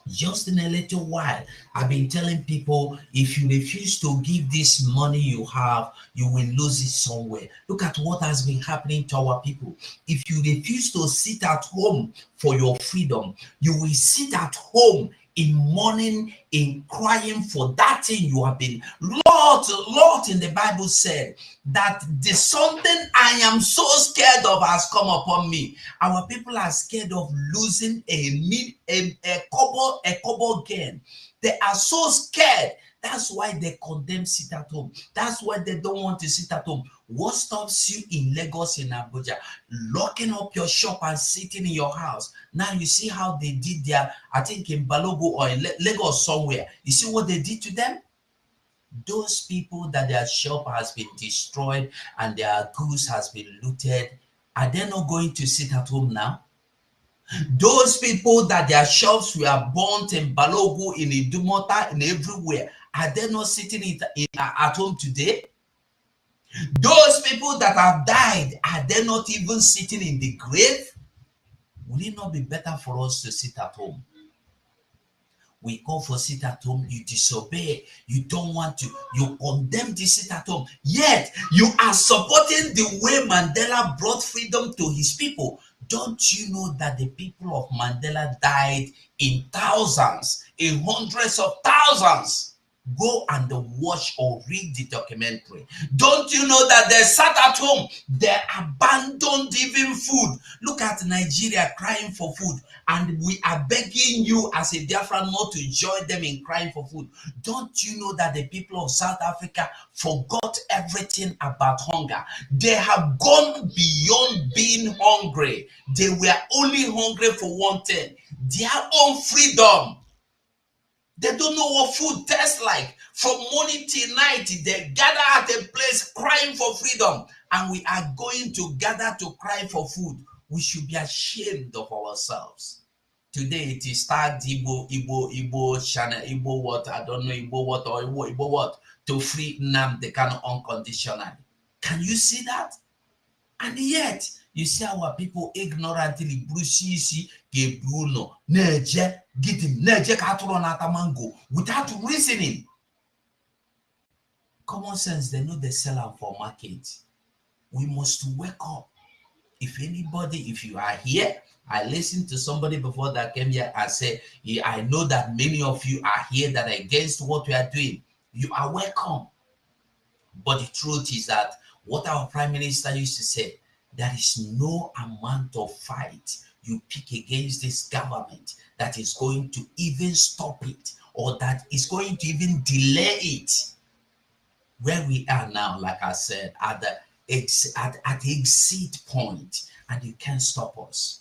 Just in a little while, I've been telling people, if you refuse to give this money you have, you will lose it somewhere. Look at what has been happening to our people. If you refuse to sit at home for your freedom, you will sit at home in mourning, in crying for that thing you have been. Lord in the Bible said that the something I am so scared of has come upon me. Our people are scared of losing a couple gain. They are so scared. That's why they condemn sit at home. That's why they don't want to sit at home. What stops you in Lagos, in Abuja, locking up your shop and sitting in your house? Now you see how they did there, I think in Balogo or in Lagos somewhere. You see what they did to them? Those people that their shop has been destroyed and their goods has been looted, are they not going to sit at home now? Those people that their shops were burnt in Balogo, in Idumota, in everywhere, are they not sitting at home today? Those people that have died, are they not even sitting in the grave? Would it not be better for us to sit at home? We call for sit at home, you disobey, you don't want to, you condemn the sit at home, yet you are supporting the way Mandela brought freedom to his people. Don't you know that the people of Mandela died in thousands, in hundreds of thousands? Go and watch or read the documentary. Don't you know that they sat at home? They abandoned even food. Look at Nigeria crying for food, and we are begging you as a Biafran not to join them in crying for food. Don't you know that the people of South Africa forgot everything about hunger? They have gone beyond being hungry. They were only hungry for one thing: their own freedom. They don't know what food tastes like. From morning till night, they gather at a place crying for freedom. And we are going to gather to cry for food. We should be ashamed of ourselves. Today it is start Igbo channel, Igbo what, I don't know, Igbo what or Igbo what, to free Nnamdi Kanu unconditionally. Can you see that? And yet, you see our people ignorantly brushisi ke Bruno, Neje, get him, Neje Katuronata Mango, without reasoning. Common sense, they know they sell them for market. We must wake up. If anybody, if you are here, I listened to somebody before that came here and said, yeah, I know that many of you are here that are against what we are doing. You are welcome. But the truth is that what our Prime Minister used to say, there is no amount of fight you pick against this government that is going to even stop it or that is going to even delay it. Where we are now, like I said, at the exit point, and you can't stop us.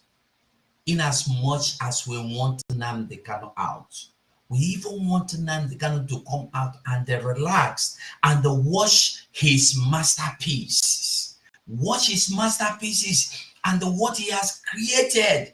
In as much as we want Nnamdi Kanu out, we even want Nnamdi Kanu to come out and relax and watch his masterpieces. Watch his masterpieces and what he has created.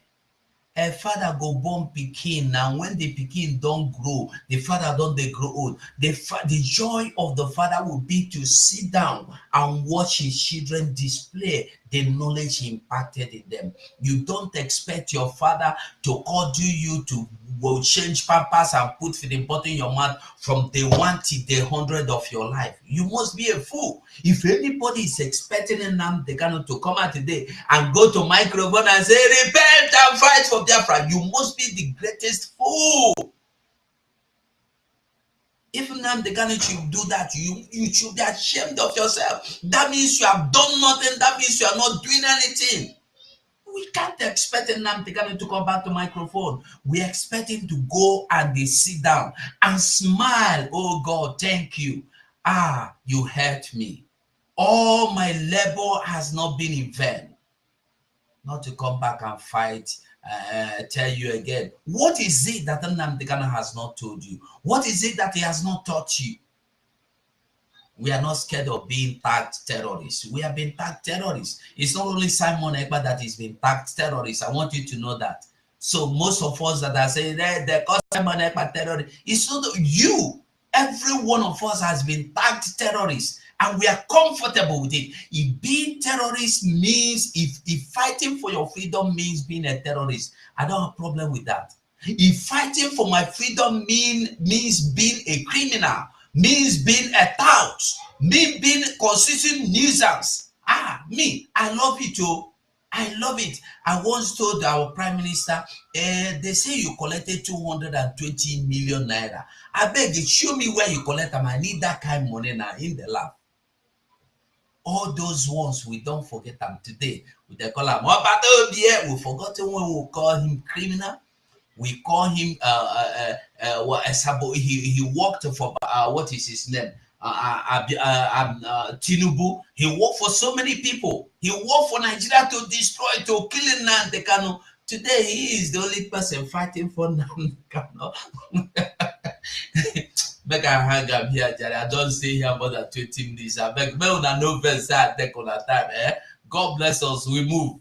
A father go born pikin. Now when the pikin don't grow, the father don't they grow old. The joy of the father will be to sit down and watch his children display the knowledge he impacted in them. You don't expect your father to order you to will change pampers and put feeding bottle in your mouth from day 1 to day 100 of your life. You must be a fool. If anybody is expecting Nnamdi Kanu to come out today and go to microphone and say, repent and fight for Biafra, you must be the greatest fool. If Nnamdi Kanu should do that, you should be ashamed of yourself. That means you have done nothing. That means you are not doing anything. We can't expect Nnamdi Kanu to come back to microphone. We expect him to go and they sit down and smile. Oh God, thank you. Ah, you helped me. All my labor has not been in vain. Not to come back and fight, tell you again. What is it that Nnamdi Kanu has not told you? What is it that he has not taught you? We are not scared of being tagged terrorists. We have been tagged terrorists. It's not only Simon Ekpa that is being tagged terrorists. I want you to know that. So most of us that are saying they call Simon Ekpa terrorist, it's not you. Every one of us has been tagged terrorists, and we are comfortable with it. If being terrorist means, if fighting for your freedom means being a terrorist, I don't have a problem with that. If fighting for my freedom means being a criminal, means being a tout, me being constituting nuisance. Me, I love it too. I love it. I once told our Prime Minister, they say you collected 220 million naira. I beg you, show me where you collect them. I need that kind of money now in the lab. All those ones, we don't forget them today. We call them, we forgotten when we call him criminal. We call him he worked for what is his name? Tinubu. He worked for so many people. He worked for Nigeria to destroy, to kill Nnamdi Kanu. Today he is the only person fighting for Nnamdi Kanu. Make I hang up here, Jerry. I don't stay here more than 20 minutes. I beg, me una no verse I take on that time. God bless us. We move.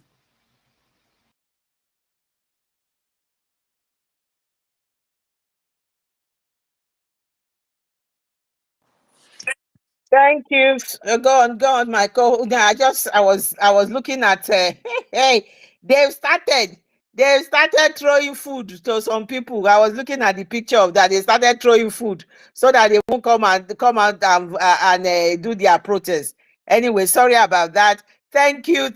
Thank you. Go on, Michael. I was looking at. Hey, they've started throwing food to some people. I was looking at the picture of that. They started throwing food so that they won't come out and do their protest. Anyway, sorry about that. Thank you,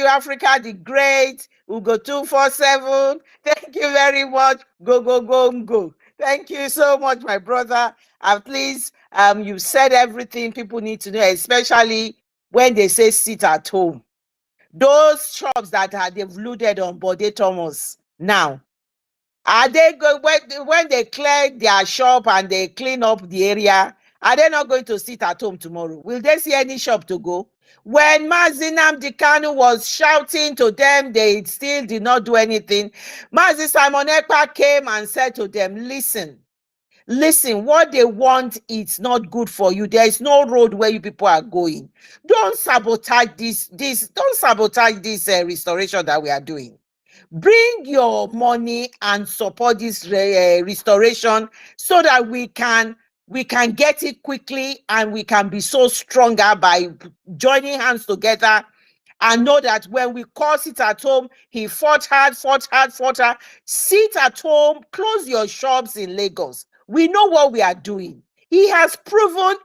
Africa the Great. Ugo 247. Thank you very much. Go. Thank you so much, my brother. At least you said everything people need to know, especially when they say sit at home. Those shops that they've looted on Bode Thomas now, are they going when they clear their shop and they clean up the area? Are they not going to sit at home tomorrow? Will they see any shop to go? When Mazi Nnamdi Kanu was shouting to them, they still did not do anything. Mazi Simon Ekpa came and said to them, listen, Listen, what they want is not good for you. There is no road where you people are going. Don't sabotage don't sabotage this restoration that we are doing. Bring your money and support this restoration so that we can get it quickly, and we can be so stronger by joining hands together, and know that when we call sit at home, he fought hard. Sit at home, close your shops in Lagos. We know what we are doing. He has proven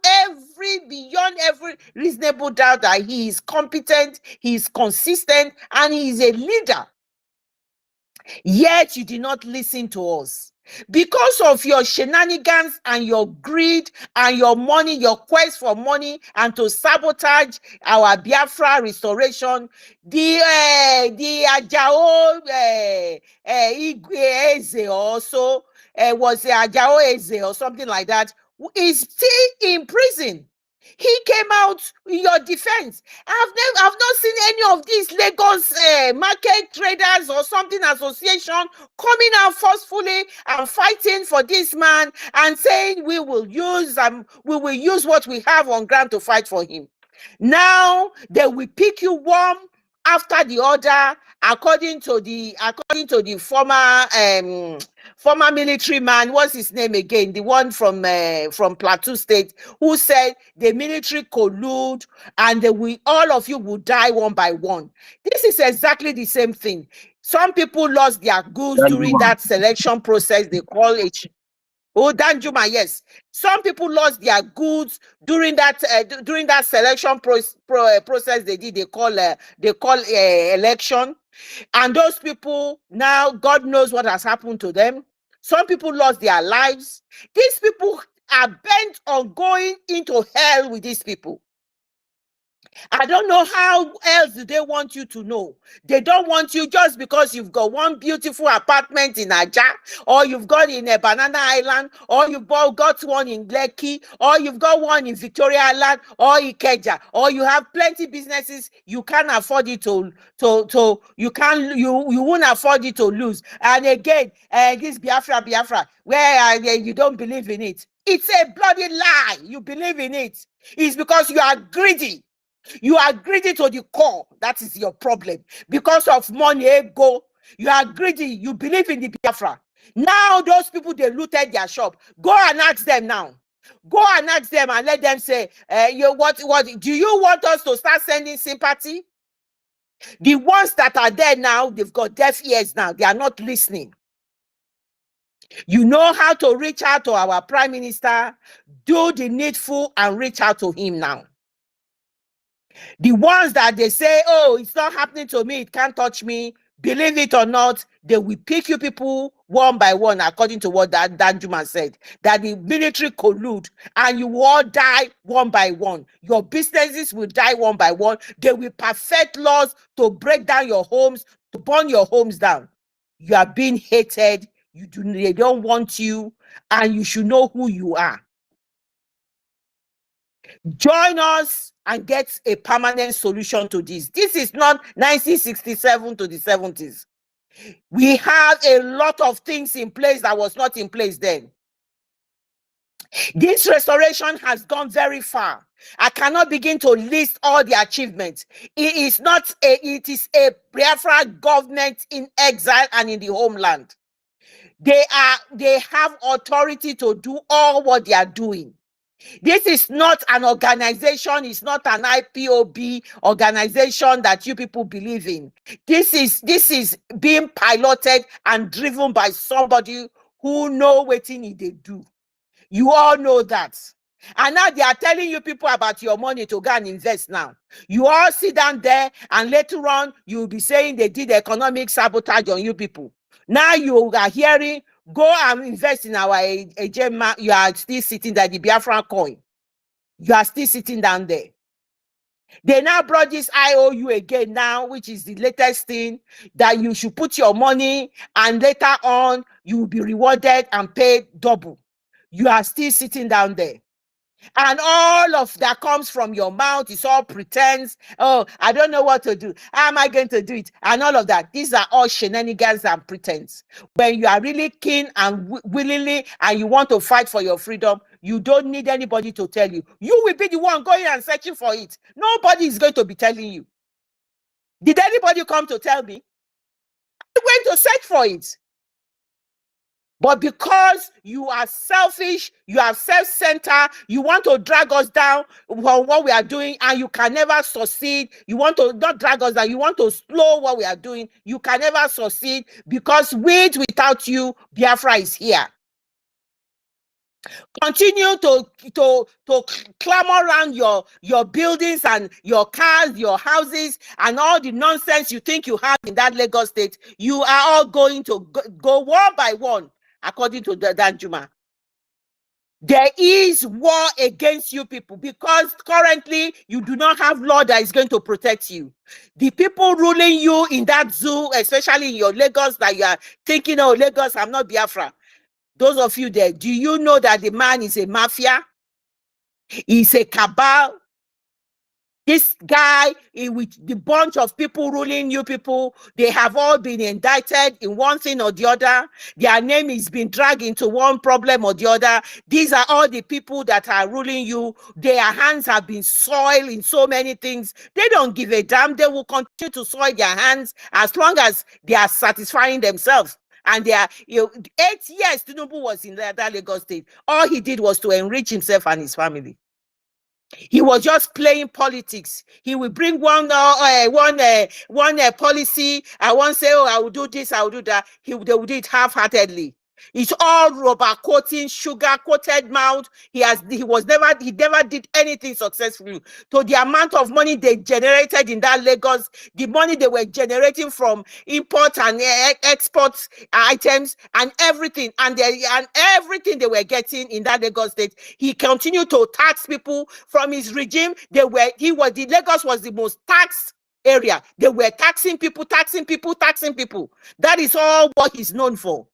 beyond every reasonable doubt that he is competent, he is consistent, and he is a leader. Yet you did not listen to us. Because of your shenanigans and your greed and your money, your quest for money, and to sabotage our Biafra restoration, the Ajao Eze also was Ajao Eze or something like that, is still in prison. He came out in your defense. I've not seen any of these Lagos market traders or something association coming out forcefully and fighting for this man and saying we will use what we have on ground to fight for him. Now they will pick you one after the other, according to the former military man. What's his name again? The one from Plateau State, who said the military collude and all of you will die one by one. This is exactly the same thing. Some people lost their goods during that selection process. They call it. Oh, Danjuma, yes. Some people lost their goods during that selection process they did. They call election, and those people now, God knows what has happened to them. Some people lost their lives. These people are bent on going into hell with these people. I don't know how else do they want you to know. They don't want you just because you've got one beautiful apartment in Aja, or you've got in a Banana Island, or you've got one in Lekki, or you've got one in Victoria Island, or Ikeja, or you have plenty businesses. You can't afford it you won't afford it to lose. And again, this Biafra, where you don't believe in it. It's a bloody lie. You believe in it. It's because you are greedy. You are greedy to the core. That is your problem. Because of money, ego, you are greedy. You believe in the Biafra. Now those people, they looted their shop. Go and ask them now. Go and ask them and let them say, what do you want us to start sending sympathy? The ones that are there now, they've got deaf ears now. They are not listening. You know how to reach out to our Prime Minister. Do the needful and reach out to him now. The ones that they say, oh, it's not happening to me, it can't touch me, believe it or not, they will pick you people one by one, according to what that Danjuma said, that the military collude and you will all die one by one. Your businesses will die one by one. They will perfect laws to break down your homes, to burn your homes down. You are being hated. They don't want you, and you should know who you are. Join us and get a permanent solution to this. This is not 1967 to the 70s. We have a lot of things in place that was not in place then. This restoration has gone very far. I cannot begin to list all the achievements. It is a Biafra government in exile and in the homeland. They have authority to do all what they are doing. This is not an organization, it's not an IPOB organization that you people believe in. This is being piloted and driven by somebody who know what they do. You all know that. And now they are telling you people about your money to go and invest now. You all sit down there and later on you'll be saying they did economic sabotage on you people. Now you are hearing, go and invest in our agenda. You are still sitting there, the BIAFRACOIN. You are still sitting down there. They now brought this IOU again now, which is the latest thing, that you should put your money and later on you will be rewarded and paid double. You are still sitting down there. And all of that comes from your mouth is all pretense. Oh, I don't know what to do. How am I going to do it? And all of that. These are all shenanigans and pretense. When you are really keen and willingly and you want to fight for your freedom, you don't need anybody to tell you. You will be the one going and searching for it. Nobody is going to be telling you. Did anybody come to tell me? I went to search for it. But because you are selfish, you are self-centered, you want to drag us down on what we are doing, and you can never succeed. You want to not drag us down, you want to slow what we are doing. You can never succeed because without you, Biafra is here. Continue to clamor around your buildings and your cars, your houses, and all the nonsense you think you have in that Lagos state. You are all going to go one by one. According to Danjuma, there is war against you people because currently you do not have law that is going to protect you. The people ruling you in that zoo, especially in your Lagos, that you are thinking, oh, Lagos, I'm not Biafra. Those of you there, do you know that the man is a mafia? He's a cabal. This guy, with the bunch of people ruling you people, they have all been indicted in one thing or the other. Their name is being dragged into one problem or the other. These are all the people that are ruling you. Their hands have been soiled in so many things. They don't give a damn. They will continue to soil their hands as long as they are satisfying themselves. And they are, 8 years Tinubu was in that Lagos state. All he did was to enrich himself and his family. He was just playing politics. He will bring one policy. I won't say, oh, I will do this, I will do that. They will do it half-heartedly. It's all rubber coating, sugar coated mouth. He never did anything successfully. So the amount of money they generated in that Lagos, the money they were generating from import and export items and everything, and everything they were getting in that Lagos state, he continued to tax people from his regime. Lagos was the most taxed area. They were taxing people. That is all what he's known for.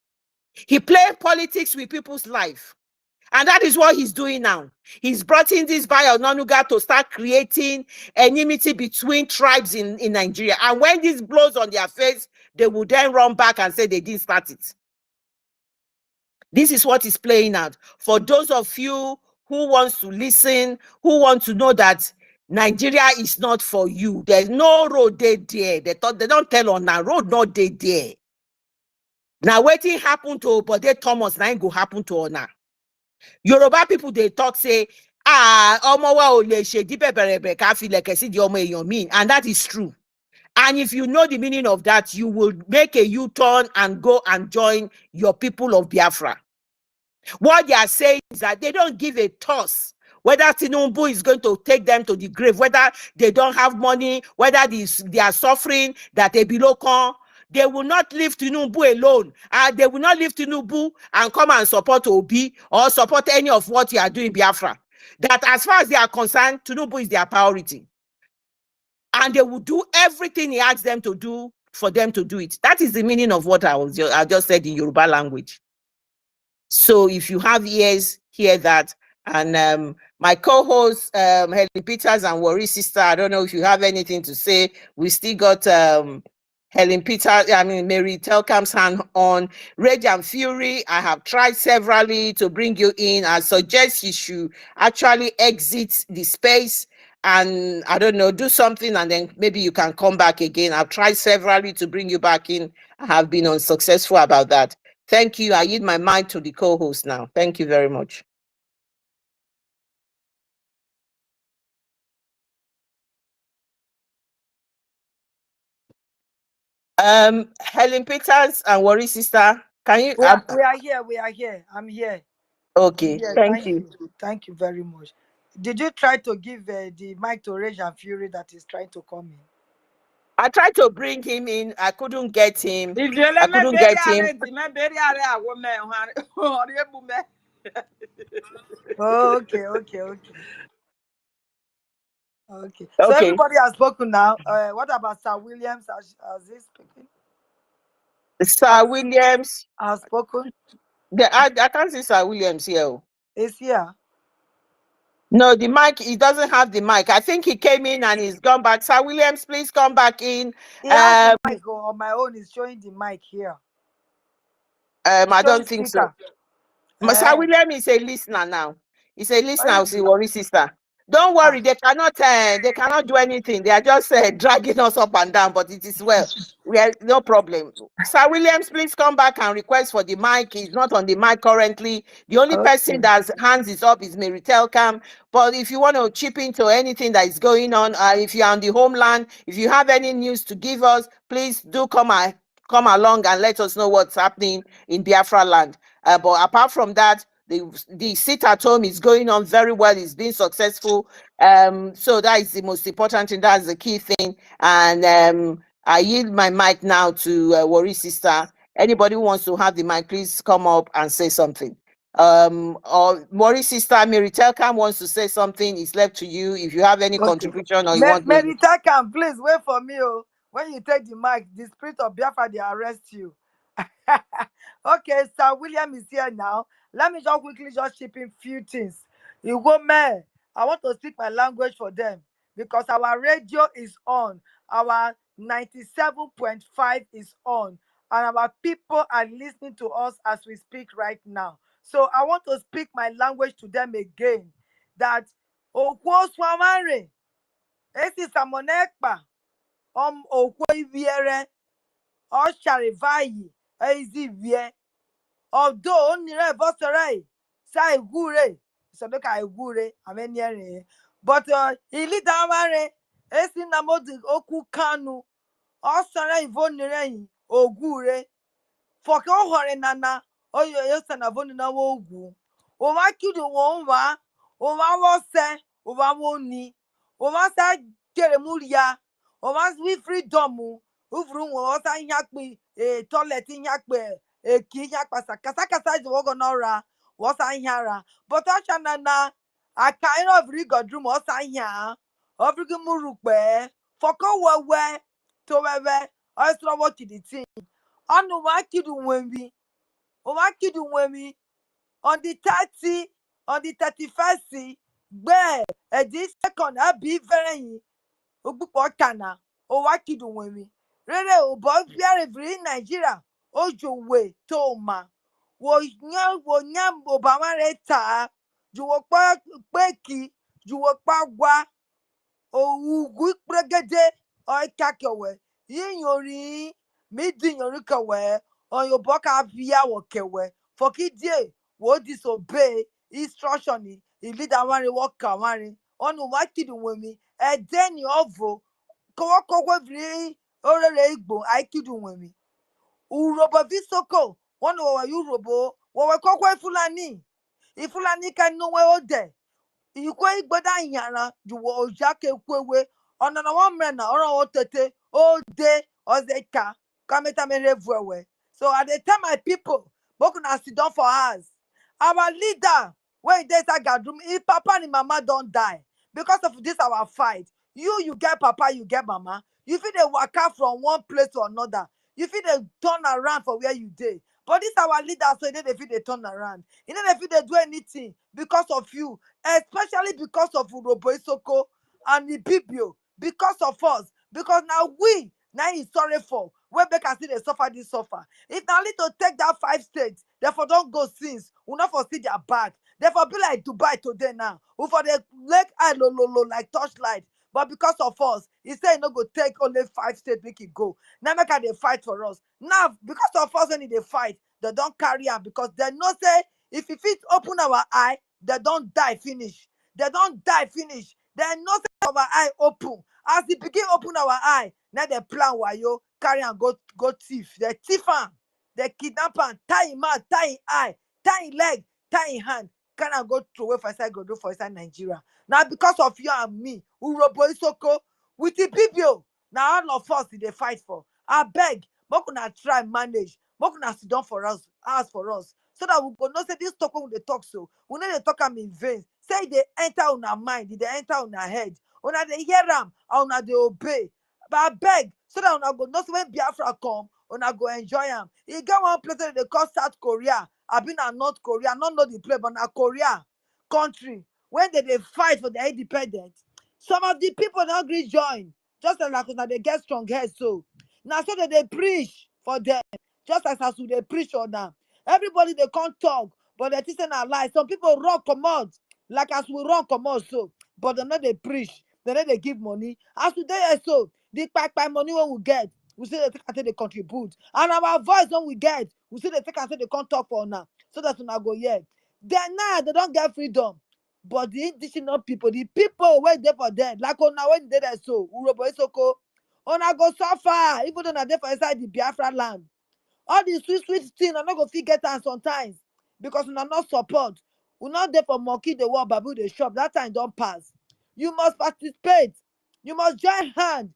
He played politics with people's life. And that is what he's doing now. He's brought in this Bayo Nonuga to start creating enmity between tribes in Nigeria. And when this blows on their face, they will then run back and say they didn't start it. This is what is playing out. For those of you who wants to listen, who want to know that Nigeria is not for you. There's no road there. They don't tell on that road not there. Now, waiting happen to Bode Thomas, now it go happen to Ona. Yoruba people, they talk, say, omowa ole se dipe berebe ka fi leke si di omo eyan mean. And that is true. And if you know the meaning of that, you will make a U-turn and go and join your people of Biafra. What they are saying is that they don't give a toss whether Tinubu is going to take them to the grave, whether they don't have money, whether they are suffering, that they below con. They will not leave Tinubu alone. They will not leave Tinubu and come and support Obi or support any of what you are doing, Biafra. That as far as they are concerned, Tinubu is their priority. And they will do everything he asks them to do for them to do it. That is the meaning of what I just said in Yoruba language. So if you have ears, hear that. And my co-host, Helen Peters and Worry Sister, I don't know if you have anything to say. We still got Helen Peters, Mary Telkam's hand on. Rage and Fury, I have tried severally to bring you in. I suggest you should actually exit the space and, I don't know, do something, and then maybe you can come back again. I've tried severally to bring you back in. I have been unsuccessful about that. Thank you. I yield my mic to the co-host now. Thank you very much. Helen Peters and Worry Sister, can you? We are here. We are here. I'm here. Okay. Thank you. Thank you very much. Did you try to give the mic to Rage and Fury that is trying to come in? I tried to bring him in. I couldn't get him. I couldn't get him. Oh, okay. So everybody has spoken now. What about Sir Williams? Has he spoken? Sir Williams has spoken. I can't see Sir Williams here. Is here. No, the mic, he doesn't have the mic. I think he came in and he's gone back. Sir Williams, please come back in. He has the mic on my own. He's showing the mic here. I don't think so. Sir William is a listener now. He's a listener. I'll see worry sister. Don't worry, they cannot do anything. They are just dragging us up and down, but it is well. We are no problem. Sir Williams, please come back and request for the mic. He's not on the mic currently. The only person that's hands is up is Mary Telcam. But if you want to chip into anything that is going on, if you're on the homeland, if you have any news to give us, please do come along and let us know what's happening in Biafra land. But apart from that, the sit at home is going on very well. It's been successful. So that is the most important thing. That's the key thing. And I yield my mic now to Worry Sister. Anybody who wants to have the mic, please come up and say something. Or Worry Sister Mary Telcam wants to say something. It's left to you. If you have any contribution or you want to. Mary Telcam, please wait for me. When you take the mic, the spirit of Biafra, they arrest you. Okay, Sir William is here now. Let me just quickly chip in few things. You go, man. I want to speak my language for them because our radio is on. Our 97.5 is on. And our people are listening to us as we speak right now. So I want to speak my language to them again. That Okwo Swamare, Esi Samonekpa, Okwo Iviere, Osharivayi, Ezi Vie. Although nire vosarai sai gure so make I gure ameniere but ili damare esi na modi oku kanu o sara ivonire ogure foke o hore nana oyo yesa na voni na wogu o ma kidu won wa o ma wo se o ma woni o ma sa kere muria o ma wi freedom uvru won sa nyakpi toilet nyakpe eki nyakpasa kasa is wogo nora was anyara but achana na akairo of rigodrum was anya obrigi murukpe foko wewe to wewe ostro what the thing anu wa kidu wenwi o wa kidu wenwi on the 30 on the 31st gbe edi second abi very ogbupo kana o wa kidu wenwi rere o bo biare vri Nigeria ojowe to ma wo nya obama reta juwo pa peki juwo pa gwa owu pregede o kakewe yiyori midi yori kawe on your boka via wo kewe for kidie wo disobey instruction i leader wan work wan on wa kidu wemi e den ovo kowo vri orere igbo aikidu wemi Urhobo Isoko one of Urhobo we kokwe Fulani Ifulani can know where ode ikwe igboda nyara juwo ojake kwewe ona na one man na oro otete ode ozeka kameta merevuwe so at the time my people boku na sit down for us our leader when dey inside gadroom if papa and mama don't die because of this our fight you get papa you get mama you fit dey waka from one place to another you fit dey turn around for where you dey but this our leader so they fit dey turn around you know they fit dey do anything because of you especially because of Urhobo Isoko and EKID because of us because now we now is sorry for where make us see they suffer this suffer if now need to take that 5 states therefore don't go since we not for see their back therefore be like Dubai today now we for the leg eye low like torchlight but because of us he say he no go take only 5 states make it go now make they fight for us now because of us when they fight they don't carry am because they know say if it fit open our eye they don't die finish they don't die finish they know say our eye open as the begin open our eye now they plan wayo carry and go thief they thief am they kidnap am tie him mouth tie him eye tie him leg tie him hand carry am go throw away for inside go do for inside Nigeria now because of you and me Urhobo Isoko with the EKID now all of us they fight for abeg make una try manage make una sit down for us ask for us so that we go know say this talk when they talk so we know they talk am in vain say they enter una mind they enter una head una they hear am and una they obey but abeg so that una go know say when Biafra come una go enjoy am e get one place wey they call South Korea abi na North Korea I no know the place but na Korea country when they fight for their independence, some of the people don't agree join. Just like now they get strong heads, so now so that they preach for them, just as they preach on them. Everybody they can't talk, but they think a lie. Some people run command, like as we run command so, but they know they preach, they know they give money. As today so, the by money when we get, we say they take until they contribute, and our voice when we get, we say they take until they can't talk for now, so that we not go yet. Then now they don't get freedom. But the indigenous people, the people wait there for them, like on now when they there so, Urhobo Isoko, una go suffer, even though they for inside the Biafra land. All the sweet thing, I not go fit get am sometimes because una not support. We not there for monkey the world, babu the shop. That time don't pass. You must participate. You must join hand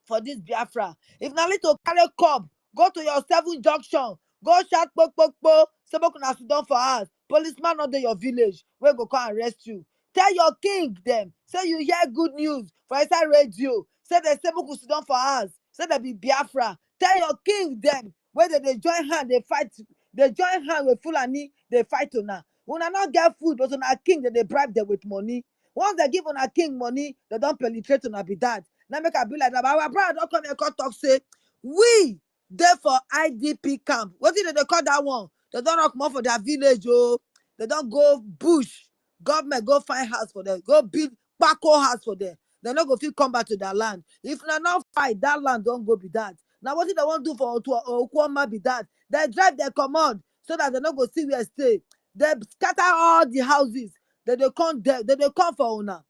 for this Biafra. If na need to carry cup, go to your 7 junction. Go shout pok pok pok. Say make una sit down for us. Policeman not dey your village. We go come arrest you. Tell your king them. Say you hear good news for inside radio. Say they say make we sit down for us. Say they be Biafra. Tell your king them. Where they join hand, they fight. They join hand with Fulani. They fight una. Una not get food, but una king they bribe them with money. Once they give una king money, they don't penetrate una be that. Now make I be like that. But our brother don't come here and talk say, we there for IDP camp. What did they call that one? They don't rock more for their village, oh. They don't go bush. Government go find house for them. Go build Paco house for them. They're not going to come back to their land. If they not fight, that land don't go be that. Now what did they want to do for Okwama be that? They drive their command so that they not go see where stay. They scatter all the houses. They come there. They come for una.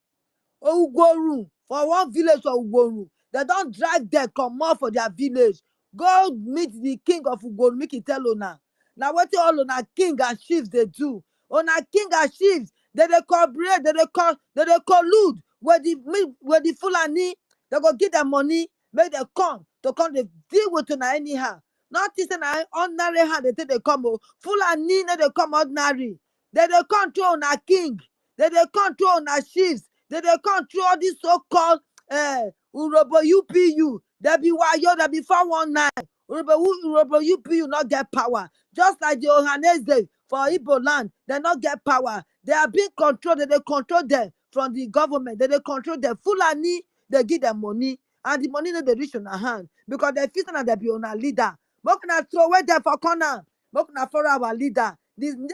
Ugworu for one village for Ugworu. They don't drive there, come out for their village. Go meet the king of Ugworu, make it tell una. Now what all una king and chiefs they do? Una king and chiefs, they cooperate, they collude where the Fulani, they go give them money, make them come they deal with una anyhow. Not this an ordinary hand they take they come. Fulani they come ordinary. They control una king. They control una chiefs. They control this so-called Urhobo UPU. They be Wayo, they be 419. Urhobo UPU not get power. Just like the Ohanese for Igbo land, they not get power. They are being controlled. They control them from the government. They control them. Fulani, they give them money. And the money no they reach on their hand. Because they feel that they be on a leader. But can I throw away there for corner? But can I follow our leader?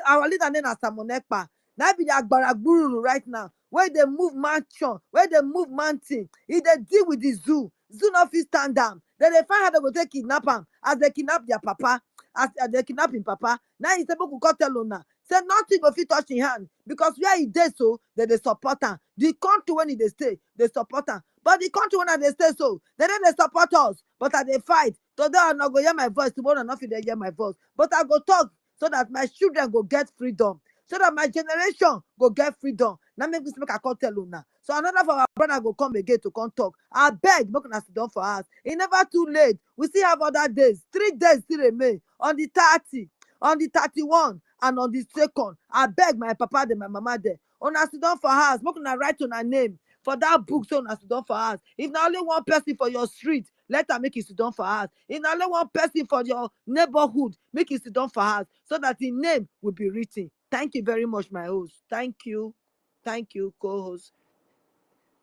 Our leader name is Samonekpa. Now be the Agbaragburu right now. Where they move mansion, where they move mountain. If they deal with the zoo not fit stand down. Then they find how they go take kidnap him as they kidnap their papa, as they kidnap him papa. Now he's able to go tell una. Say nothing go fit touch him hand because where he dey so, they support him. The country when he dey stay, they support him. But the country when they stay so, they support us. But they fight. Today I not go hear my voice. Tomorrow I not fit hear my voice. But I go talk so that my children go get freedom. So that my generation go get freedom. Now make this make I can't tell you now. So another of our brother go come again to come talk. I beg, make us sit down for us. It's never too late. We still have other days. 3 days still remain. On the 30, on the 31, and on the 2nd. I beg my papa and my mama there. On us sit down for us. Make us write on our name for that book. So on us sit down for us. If not only one person for your street, let her make it sit down for us. If not only one person for your neighborhood, make it sit down for us. So that the name will be written. Thank you very much, my host. Thank you. Thank you, co-host.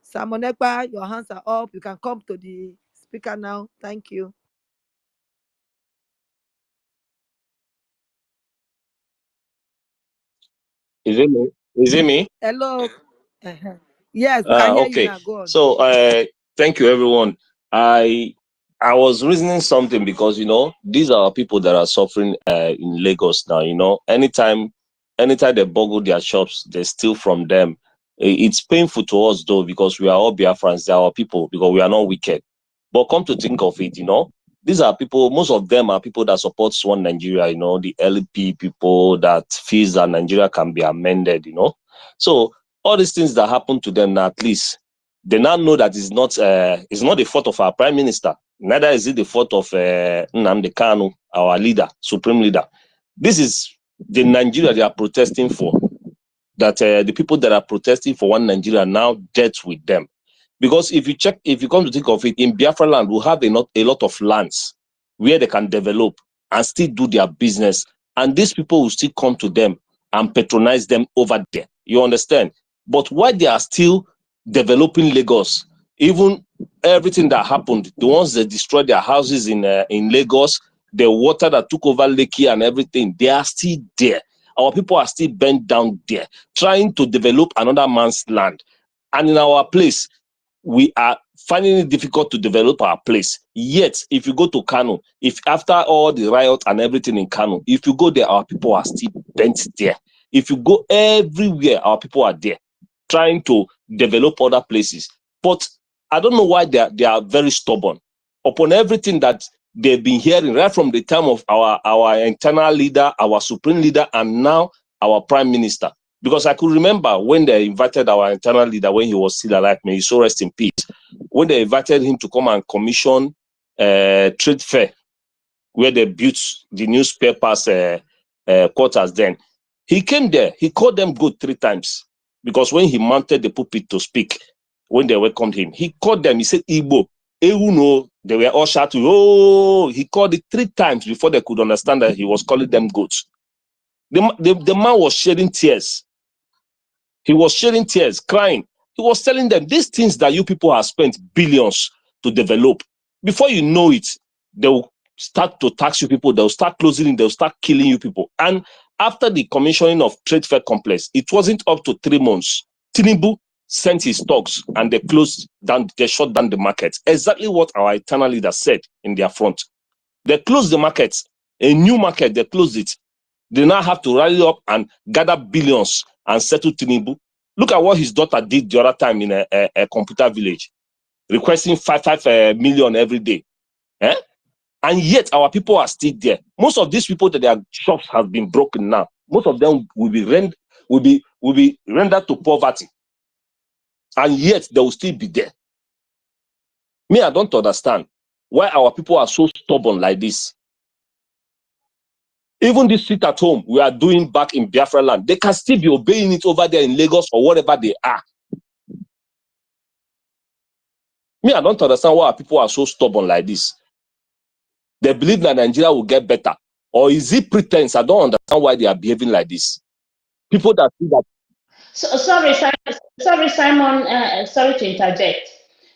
Samonekpa, your hands are up. You can come to the speaker now. Thank you. Is it me? Is it me? Hello. Yes, we can hear you Okay. now. Go on. So thank you, everyone. I was reasoning something because these are people that are suffering in Lagos now. Anytime they boggle their shops, they steal from them. It's painful to us though because we are all Biafrans. They are our people because we are not wicked. But come to think of it, these are people. Most of them are people that support one Nigeria. The LP people that feels that Nigeria can be amended. So all these things that happen to them now, at least they now know that it's not the fault of our prime minister. Neither is it the fault of Nnamdi Kanu, our leader, supreme leader. This is the Nigeria they are protesting for. That the people that are protesting for one Nigeria now dealt with them. Because if you come to think of it, in Biafra land, we have a lot of lands where they can develop and still do their business. And these people will still come to them and patronize them over there. You understand? But why they are still developing Lagos, even everything that happened, the ones that destroyed their houses in Lagos, the water that took over Lekki and everything, they are still there. Our people are still bent down there, trying to develop another man's land. And in our place, we are finding it difficult to develop our place. Yet, if you go to Kano, if after all the riot and everything in Kano, if you go there, our people are still bent there. If you go everywhere, our people are there, trying to develop other places. But I don't know why they are very stubborn upon everything that they've been hearing right from the time of our internal leader, our supreme leader, and now our prime minister. Because I could remember when they invited our internal leader when he was still alive, may he so rest in peace, when they invited him to come and commission trade fair, where they built the newspapers quarters then. He came there, he called them good 3 times. Because when he mounted the pulpit to speak, when they welcomed him, he called them, he said, Igbo, Euno, they were all shouting, oh, he called it 3 times before they could understand that he was calling them goats. The man was shedding tears. He was shedding tears, crying. He was telling them, these things that you people have spent billions to develop, before you know it, they will start to tax you people, they'll start closing it, they'll start killing you people. And after the commissioning of Trade Fair Complex, it wasn't up to 3 months. Tinubu sent his talks and they closed down, they shut down the market. Exactly what our eternal leader said in their front. They closed the market, a new market, they closed it. They now have to rally up and gather billions and settle Tinubu. Look at what his daughter did the other time in a computer village, requesting 5 million every day. Eh? And yet our people are still there. Most of these people that their shops have been broken now, most of them will be rendered to poverty. And yet they will still be there. Me, I don't understand why our people are so stubborn like this. Even this sit at home we are doing back in Biafra land, they can still be obeying it over there in Lagos or whatever they are. Me, I don't understand why our people are so stubborn like this. They believe that Nigeria will get better. Or is it pretense? I don't understand why they are behaving like this. People that see that. So, sorry, Simon, sorry to interject.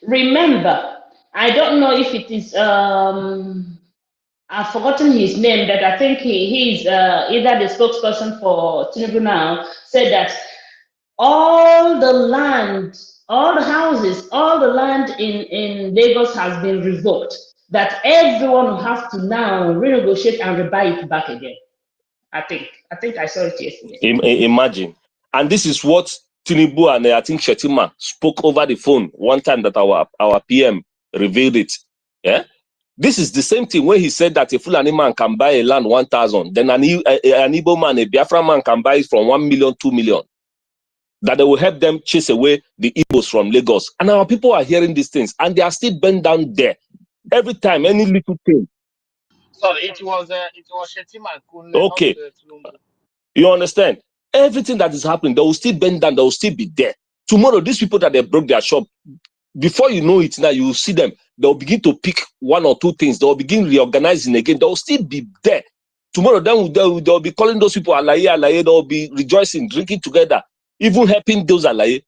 Remember, I don't know if it is, I've forgotten his name, but I think he's either the spokesperson for Tinubu now, said that all the land, all the houses, all the land in Lagos has been revoked, that everyone will have to now renegotiate and rebuy it back again. I think I saw it yesterday. Imagine. And this is what Tinubu and I think Shetima spoke over the phone one time that our PM revealed it. Yeah. This is the same thing when he said that a Fulani man can buy a land 1,000, then an Igbo man, a Biafra man can buy it from 1 million, 2 million. That they will help them chase away the Igbos from Lagos. And our people are hearing these things and they are still bent down there. Every time, any little thing. Sorry, it was Shetima Kunle, okay. Not You understand? Everything that is happening, they will still bend down, they will still be there. Tomorrow, these people that they broke their shop, before you know it now, you will see them. They'll begin to pick 1 or 2 things. They'll begin reorganizing again. They'll still be there. Tomorrow, then they'll be calling those people alaye, alaye. They'll be rejoicing, drinking together, even helping those alaye.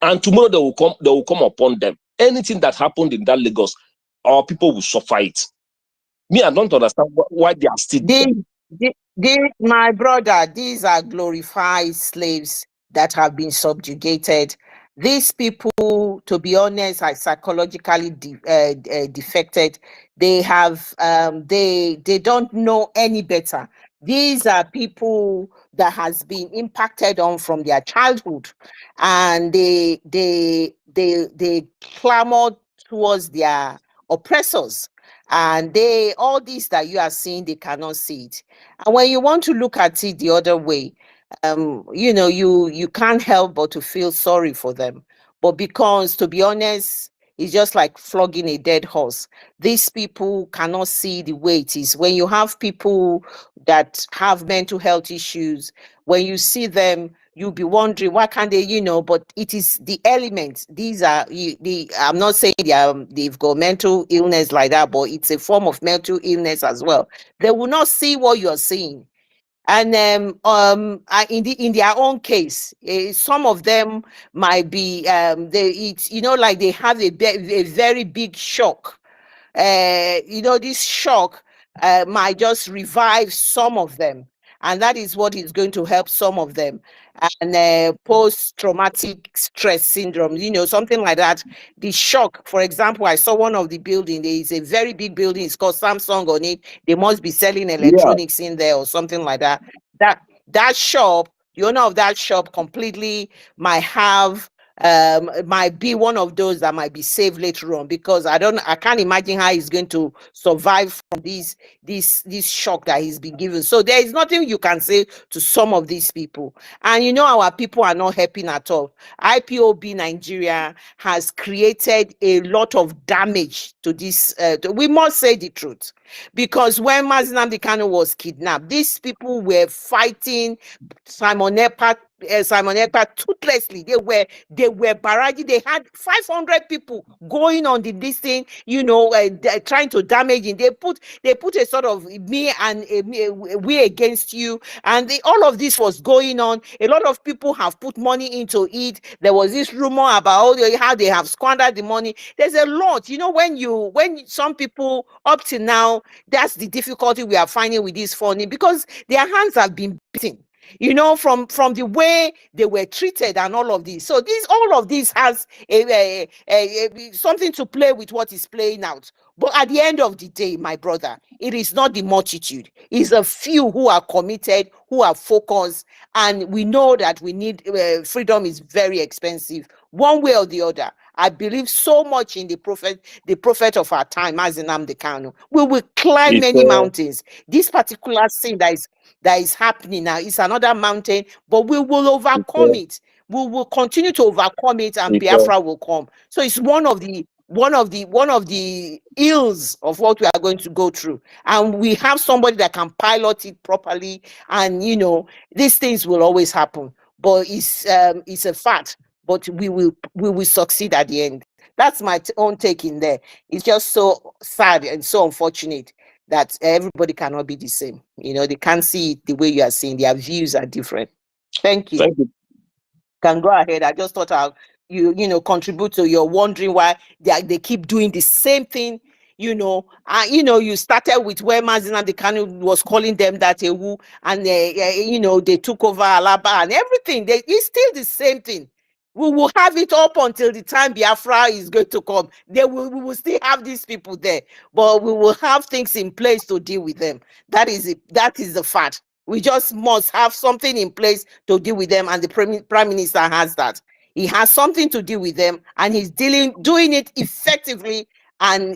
And tomorrow they will come upon them. Anything that happened in that Lagos, our people will suffer it. Me, I don't understand why they are still there. My brother, these are glorified slaves that have been subjugated. These people, to be honest, are psychologically defected. They have, they don't know any better. These are people that has been impacted on from their childhood, and they clamor towards their oppressors. And all these that you are seeing, they cannot see it. And when you want to look at it the other way, you know, you can't help but to feel sorry for them. But because, to be honest, it's just like flogging a dead horse. These people cannot see the way it is. When you have people that have mental health issues, when you see them, you'll be wondering why can't they, you know, but it is the elements. These are I'm not saying they've got mental illness like that, but it's a form of mental illness as well. They will not see what you're seeing. And in their own case, some of them might be it's like they have a very big shock. This shock might just revive some of them, and that is what is going to help some of them. And post-traumatic stress syndrome, something like that. The shock, for example, I saw one of the building. There is a very big building. It's called Samsung on it. They must be selling electronics in there or something like that. That shop, the owner of that shop, completely might be one of those that might be saved later on, because I can't imagine how he's going to survive from this shock that he's been given. So there is nothing you can say to some of these people. And our people are not helping at all. IPOB Nigeria has created a lot of damage to this. We must say the truth, because when Mazi Nnamdi Kanu was kidnapped, these people were fighting Simon Ekpa toothlessly. They were barraging. They had 500 people going on this thing, trying to damage him. They put a sort of me and we against you, and all of this was going on. A lot of people have put money into it. There was this rumor about how they have squandered the money. There's a lot, when some people up to now, that's the difficulty we are finding with this funding, because their hands have been beaten, from the way they were treated and all of this. So all of this has something to play with what is playing out. But at the end of the day, my brother, it is not the multitude. It's a few who are committed, who are focused, and we know that we need freedom is very expensive, one way or the other. I believe so much in the prophet of our time, Mazi Nnamdi Kanu. We will climb many mountains. This particular thing that is happening now is another mountain, but we will overcome it. We will continue to overcome it, and Biafra will come. So it's one of the ills of what we are going to go through, and we have somebody that can pilot it properly. And these things will always happen, but it's a fact. But we will succeed at the end. That's my own take in there. It's just so sad and so unfortunate that everybody cannot be the same. They can't see it the way you are seeing. Their views are different. Thank you. Thank you. Can go ahead. I just thought I'll contribute to your wondering why they keep doing the same thing. You started with where Mazi Nnamdi Kanu was calling them that ewu, and they took over Alaba and everything. It's still the same thing. We will have it up until the time Biafra is going to come. We will still have these people there, but we will have things in place to deal with them. That is it. That is the fact. We just must have something in place to deal with them, and the Prime Minister has that. He has something to deal with them, and he's doing it effectively. And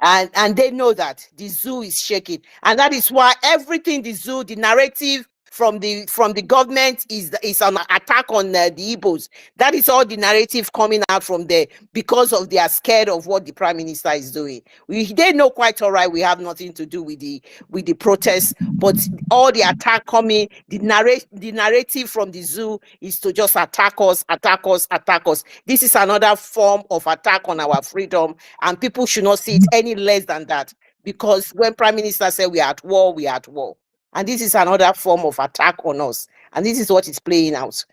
and they know that the zoo is shaking, and that is why everything the narrative from the government is an attack on the Igbos. That is all the narrative coming out from there, because they are scared of what the Prime Minister is doing. They know quite all right we have nothing to do with the protests, but all the attack coming, the narrative from the zoo is to just attack us. This is another form of attack on our freedom, and people should not see it any less than that, because when Prime Minister said we are at war, we are at war. And this is another form of attack on us, and this is what is playing out.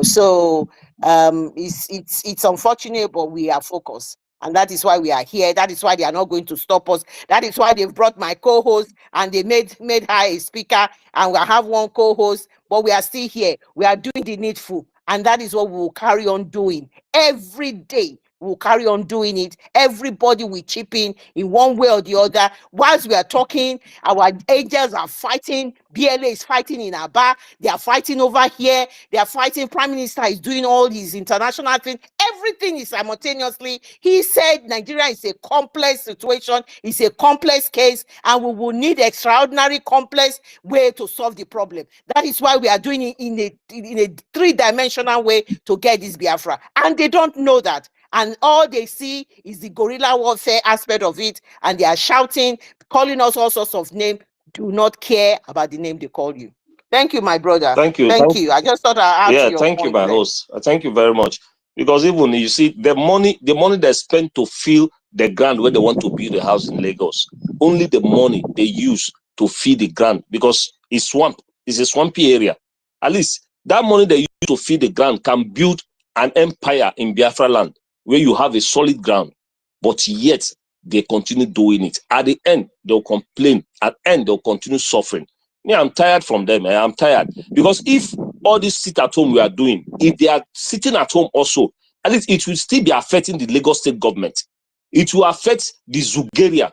So it's unfortunate, but we are focused, and that is why we are here. That is why they are not going to stop us. That is why they've brought my co-host, and they made her a speaker, and we have one co-host, but we are still here. We are doing the needful, and that is what we will carry on doing every day. We'll carry on doing it. Everybody will chip in one way or the other. Whilst we are talking, our angels are fighting. BLA is fighting in Aba. They are fighting over here. They are fighting. Prime Minister is doing all these international things. Everything is simultaneously. He said Nigeria is a complex situation. It's a complex case, and we will need extraordinary complex way to solve the problem. That is why we are doing it in a three-dimensional way to get this Biafra. And they don't know that. And all they see is the guerrilla warfare aspect of it, and they are shouting, calling us all sorts of names. Do not care about the name they call you. Thank you, my brother. Thank you. Thank you. I just thought I'd add to your thank point you, my there. host. Thank you very much. Because even you see the money they spend to fill the ground where they want to build a house in Lagos, only the money they use to feed the ground, because it's swamp. It's a swampy area. At least that money they use to feed the ground can build an empire in Biafra land where you have a solid ground. But yet they continue doing it. At the end, they'll complain. At the end, they'll continue suffering. Me, I'm tired from them. I'm tired. Because if all this sit at home we are doing, if they are sitting at home also, at least it will still be affecting the Lagos state government. It will affect the Zugeria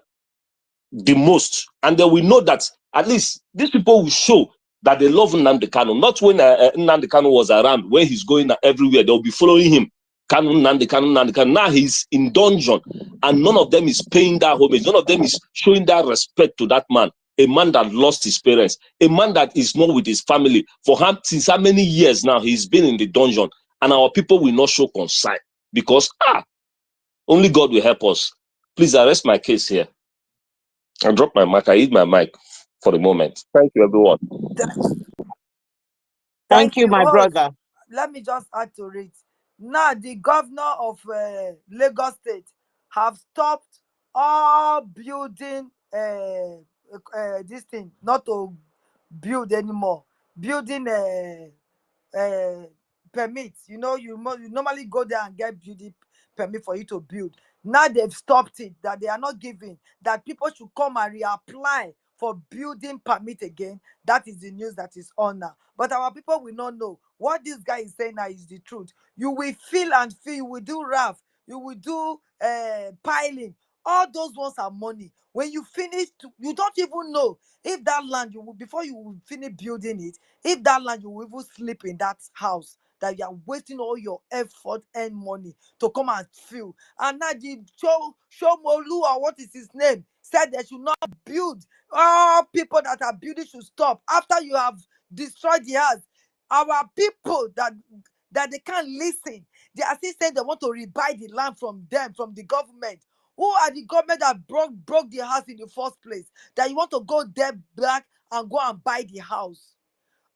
the most. And then we know that at least these people will show that they love Nnamdi Kanu. Not when Nnamdi Kanu was around, when he's going everywhere, they'll be following him. Kanu, Nnamdi Kanu, Nnamdi Kanu. Now he's in dungeon, and none of them is paying that homage. None of them is showing that respect to that man. A man that lost his parents, a man that is not with his family for him since how many years now he's been in the dungeon, and our people will not show concern because only God will help us. Please arrest my case here. I drop my mic. I hit my mic for the moment. Thank you, everyone. Thank you, my Hold. brother. Let me just add to it. Now, the governor of Lagos State have stopped all building this thing, not to build anymore. Building permits. You know, you normally go there and get building permit for you to build. Now they've stopped it, that they are not giving, that people should come and reapply for building permit again. That is the news that is on now. But our people will not know. What this guy is saying now is the truth. You will feel and feel, you will do RAF, you will do piling. All those ones are money. When you finish, you don't even know if that land, you will, before you will finish building it, if that land, you will even sleep in that house, that you are wasting all your effort and money to come and fill. And now the Shomolu, or what is his name, said they should not build. All people that are building should stop after you have destroyed the house. Our people that they can't listen, they are still saying they want to rebuy the land from them, from the government. Who are the government that broke the house in the first place? That you want to go there back and go and buy the house?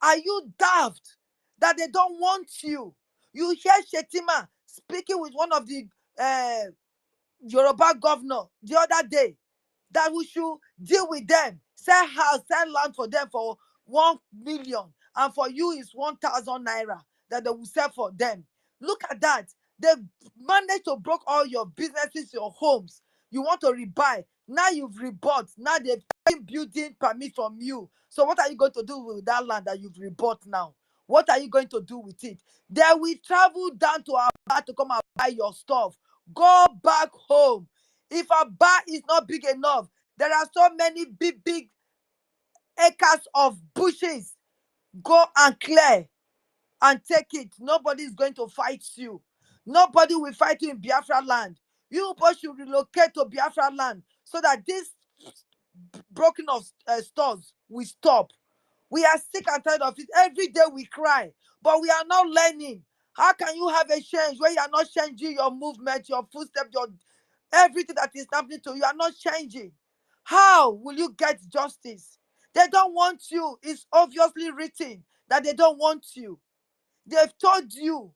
Are you daft that they don't want you? You hear Shetima speaking with one of the Yoruba governor the other day, that we should deal with them, sell house, sell land for them for 1 million, and for you is 1,000 naira that they will sell for them. Look at that. They managed to broke all your businesses, your homes. You want to rebuy. Now you've rebought. Now they've taken building permit from you. So what are you going to do with that land that you've rebought now? What are you going to do with it? They will travel down to Aba to come and buy your stuff. Go back home. If a bar is not big enough, there are so many big acres of bushes. Go and clear and take it. Nobody is going to fight you. Nobody will fight you in Biafra land. You both should relocate to Biafra land so that this broken of stores will stop. We are sick and tired of it. Every day we cry, but we are not learning. How can you have a change when you are not changing your movement, your footsteps, your everything that is happening to you? You are not changing. How will you get justice? They don't want you. It's obviously written that they don't want you. They've told you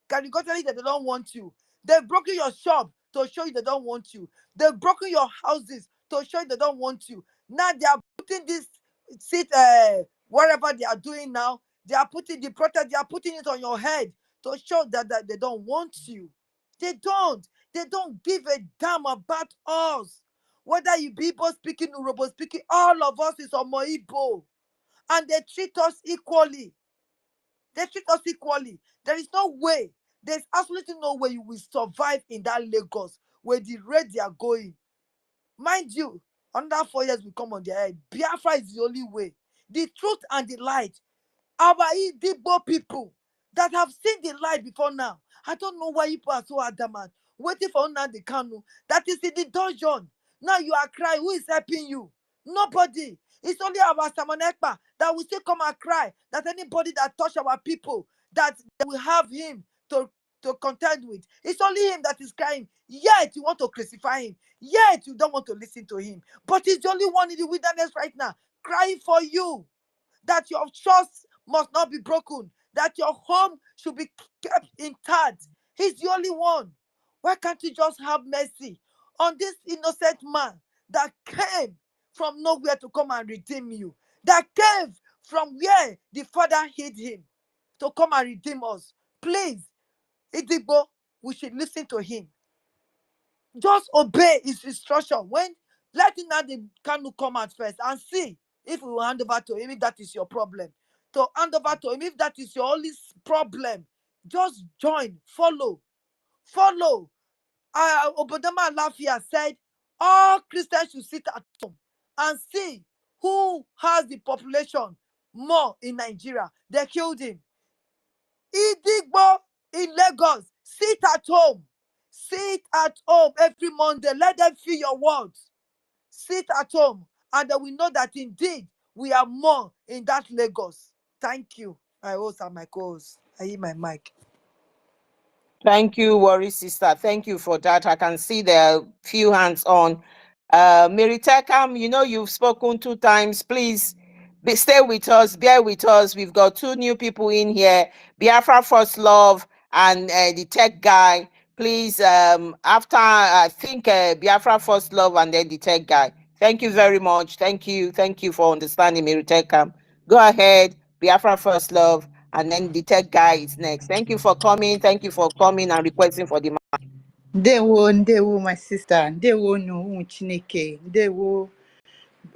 categorically that they don't want you. They've broken your shop to show you they don't want you. They've broken your houses to show you they don't want you. Now they are putting this seat, whatever they are doing now, they are putting the protest, they are putting it on your head to show that they don't want you. They don't. They don't give a damn about us. Whether you be Igbo speaking, Urhobo speaking, all of us is Omo Igbo. And they treat us equally. They treat us equally. There is no way. There's absolutely no way you will survive in that Lagos where the rate they are going. Mind you, under 4 years we come on their head. Biafra is the only way. The truth and the light. Our Igbo people that have seen the light before now. I don't know why people are so adamant, waiting for Nnamdi Kanu that is in the dungeon. Now you are crying. Who is helping you? Nobody. It's only our Samonekpa that will still come and cry that anybody that touch our people, that we have him to contend with. It's only him that is crying. Yet you want to crucify him. Yet you don't want to listen to him. But he's the only one in the wilderness right now crying for you, that your trust must not be broken, that your home should be kept intact. He's the only one. Why can't you just have mercy on this innocent man that came from nowhere to come and redeem you, that came from where the Father hid him to come and redeem us. Please, Idigbo, we should listen to him. Just obey his instruction. When let him have the canoe come out first and see if we will hand over to him, if that is your problem. To hand over to him, if that is your only problem, just join, follow. Obodama Lafia said all Christians should sit at home and see who has the population more in Nigeria. They killed him. Idigbo in Lagos, sit at home. Sit at home every Monday. Let them feel your words. Sit at home, and then we know that indeed we are more in that Lagos. Thank you. I host and my co-host. I hear my mic. Thank you, Worry Sister. Thank you for that. I can see there are few hands on. Mary Tekam, you know you've spoken 2 times. Please stay with us, bear with us. We've got 2 new people in here, Biafra First Love and the tech guy. Please, after I think Biafra First Love and then the tech guy. Thank you very much. Thank you for understanding, Mary Tekam. Go ahead, Biafra First Love, and then the tech guy is next. Thank you for coming. Thank you for coming and requesting for the mic. Ndewo, my sister. Ndewo no umu Chineke. Ndewo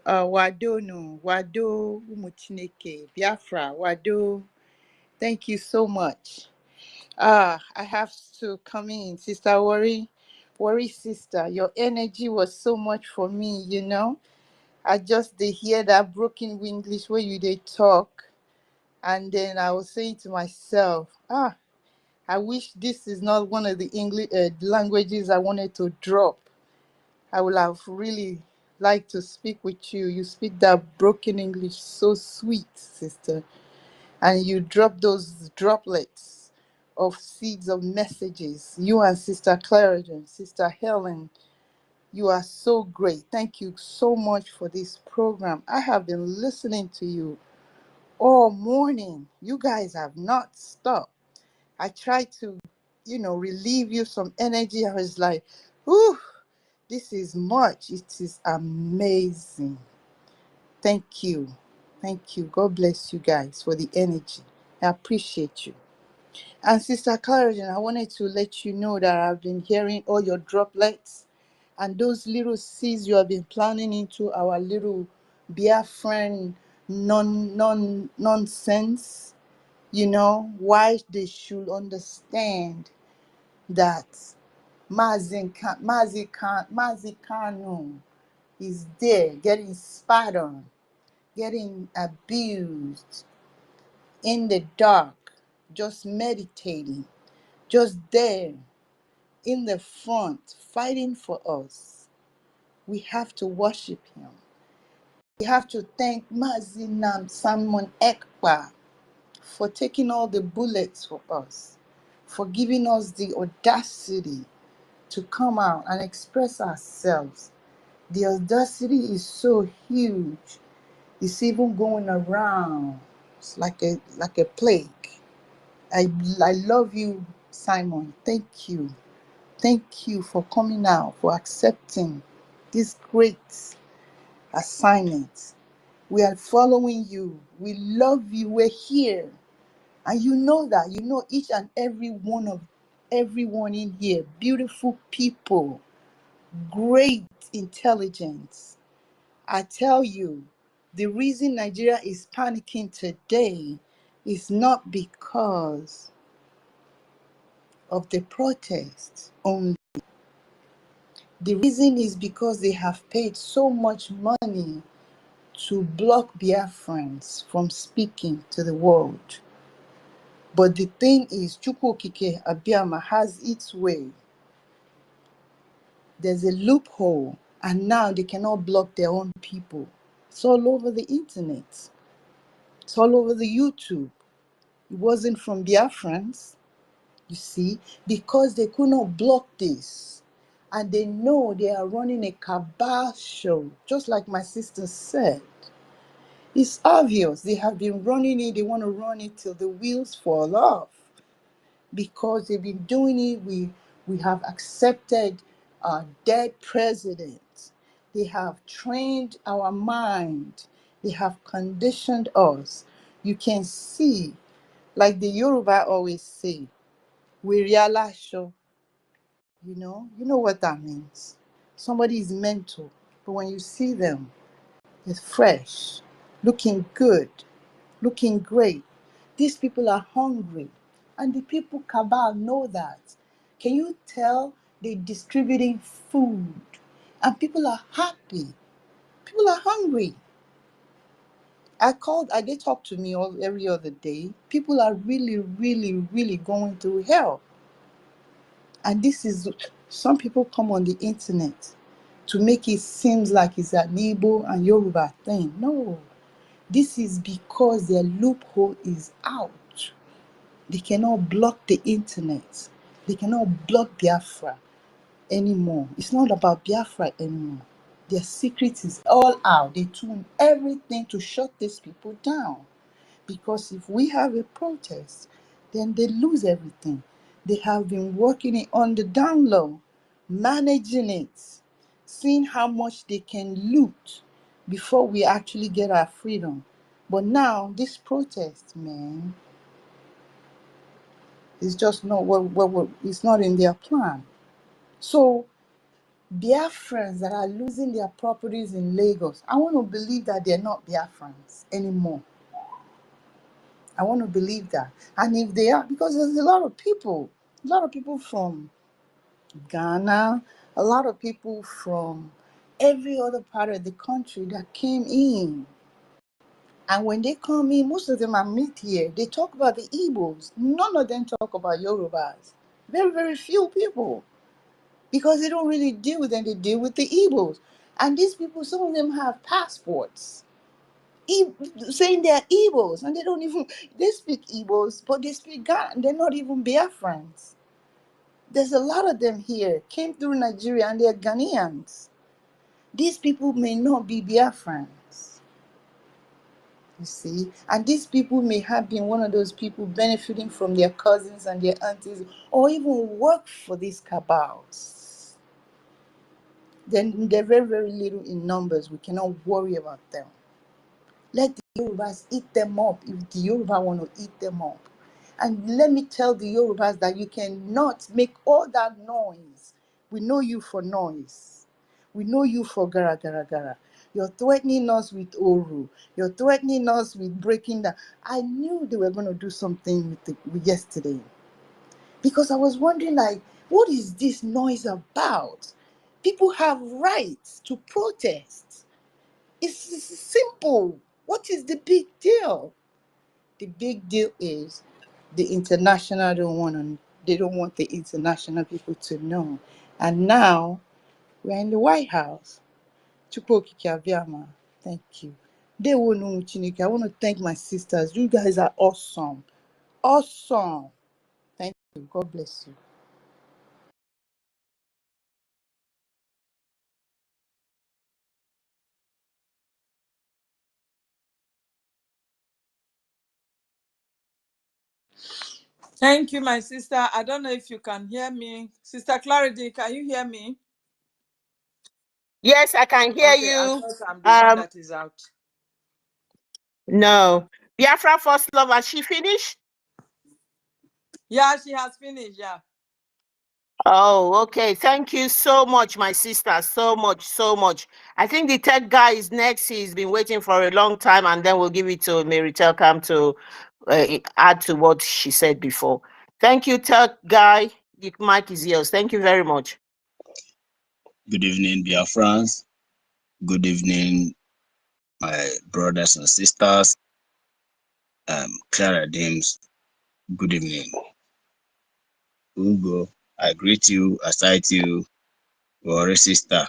wado no wado umu Chineke. Biafra wado. Thank you so much. I have to come in, Sister Worry sister. Your energy was so much for me, you know. I just did hear that broken English where you they talk, and then I was saying to myself, I wish this is not one of the English languages I wanted to drop. I would have really liked to speak with you. You speak that broken English so sweet, sister. And you drop those droplets of seeds of messages. You and Sister Clarendon, Sister Helen, you are so great. Thank you so much for this program. I have been listening to you all morning. You guys have not stopped. I tried to, relieve you some energy. I was like, whew, this is much. It is amazing. Thank you. Thank you. God bless you guys for the energy. I appreciate you. And Sister Clarendon, I wanted to let you know that I've been hearing all your droplets and those little seeds you have been planting into our little Biafran nonsense. Why they should understand that Mazi Kanu is there getting spat on, getting abused in the dark, just meditating, just there in the front, fighting for us. We have to worship him. We have to thank Mazi Nam Salmon Ekpa for taking all the bullets for us, for giving us the audacity to come out and express ourselves. The audacity is so huge. It's even going around. It's like a plague. I love you, Simon. Thank you. Thank you for coming out, for accepting this great assignment. We are following you. We love you. We're here. And you know that. You know each and everyone in here. Beautiful people. Great intelligence. I tell you, the reason Nigeria is panicking today is not because of the protests only. The reason is because they have paid so much money to block Biafrans from speaking to the world. But the thing is, Chukwu Okike Abiyama has its way. There's a loophole, and now they cannot block their own people. It's all over the internet. It's all over the YouTube. It wasn't from Biafrans, you see, because they could not block this. And they know they are running a cabal show, just like my sister said. It's obvious they have been running it. They want to run it till the wheels fall off, because they've been doing it. We have accepted a dead president. They have trained our mind. They have conditioned us. You can see, like the Yoruba always say, we realize, show, you know what that means. Somebody is mental, but when you see them, it's fresh, looking good, looking great. These people are hungry, and the people cabal know that. Can you tell they're distributing food, and people are happy? People are hungry. I they talk to me every other day. People are really, really, really going through hell. And this is, some people come on the internet to make it seem like it's an Igbo and Yoruba thing. No, this is because their loophole is out. They cannot block the internet. They cannot block Biafra anymore. It's not about Biafra anymore. Their secret is all out. They tune everything to shut these people down. Because if we have a protest, then they lose everything. They have been working it on the down low, managing it, seeing how much they can loot before we actually get our freedom. But now this protest, man, is just not it's not in their plan. So Biafrans that are losing their properties in Lagos, I want to believe that they're not Biafrans anymore. I want to believe that. And if they are, because there's a lot of people from Ghana, a lot of people from every other part of the country that came in. And when they come in, most of them are meet here. They talk about the Igbos. None of them talk about Yorubas. Very, very few people. Because they don't really deal with them, they deal with the Igbos. And these people, some of them have passports. Saying they're Igbos, and they speak Igbos, but they speak Ghana, they're not even Biafrans. There's a lot of them here, came through Nigeria, and they're Ghanaians. These people may not be Biafrans, you see, and these people may have been one of those people benefiting from their cousins and their aunties, or even work for these cabals. Then they're very, very little in numbers. We cannot worry about them. Let the Yorubas eat them up if the Yoruba want to eat them up. And let me tell the Yorubas that you cannot make all that noise. We know you for noise. We know you for gara gara gara. You're threatening us with Oru. You're threatening us with breaking down. I knew they were going to do something with yesterday. Because I was wondering, like, what is this noise about? People have rights to protest. It's simple. What is the big deal? The big deal is the international they don't want the international people to know. And now we're in the White House. Chukwu okike abiama. Thank you. I want to thank my sisters. You guys are awesome. Awesome. Thank you. God bless you. Thank you, my sister. I don't know if you can hear me. Sister Clarity, can you hear me? Yes, I can hear Okay, I you. thought I'm the one that is out. No. Biafra First Love, has she finished? Yeah, she has finished, yeah. Oh, okay. Thank you so much, my sister. So much, so much. I think the tech guy is next. He's been waiting for a long time, and then we'll give it to Mary Telcam to add to what she said before. Thank you, tech guy. The mic is yours. Thank you very much. Good evening, Biafrans. Good evening, my brothers and sisters. Clara Dames. Good evening. Ugo, I greet you, I cite you, your sister.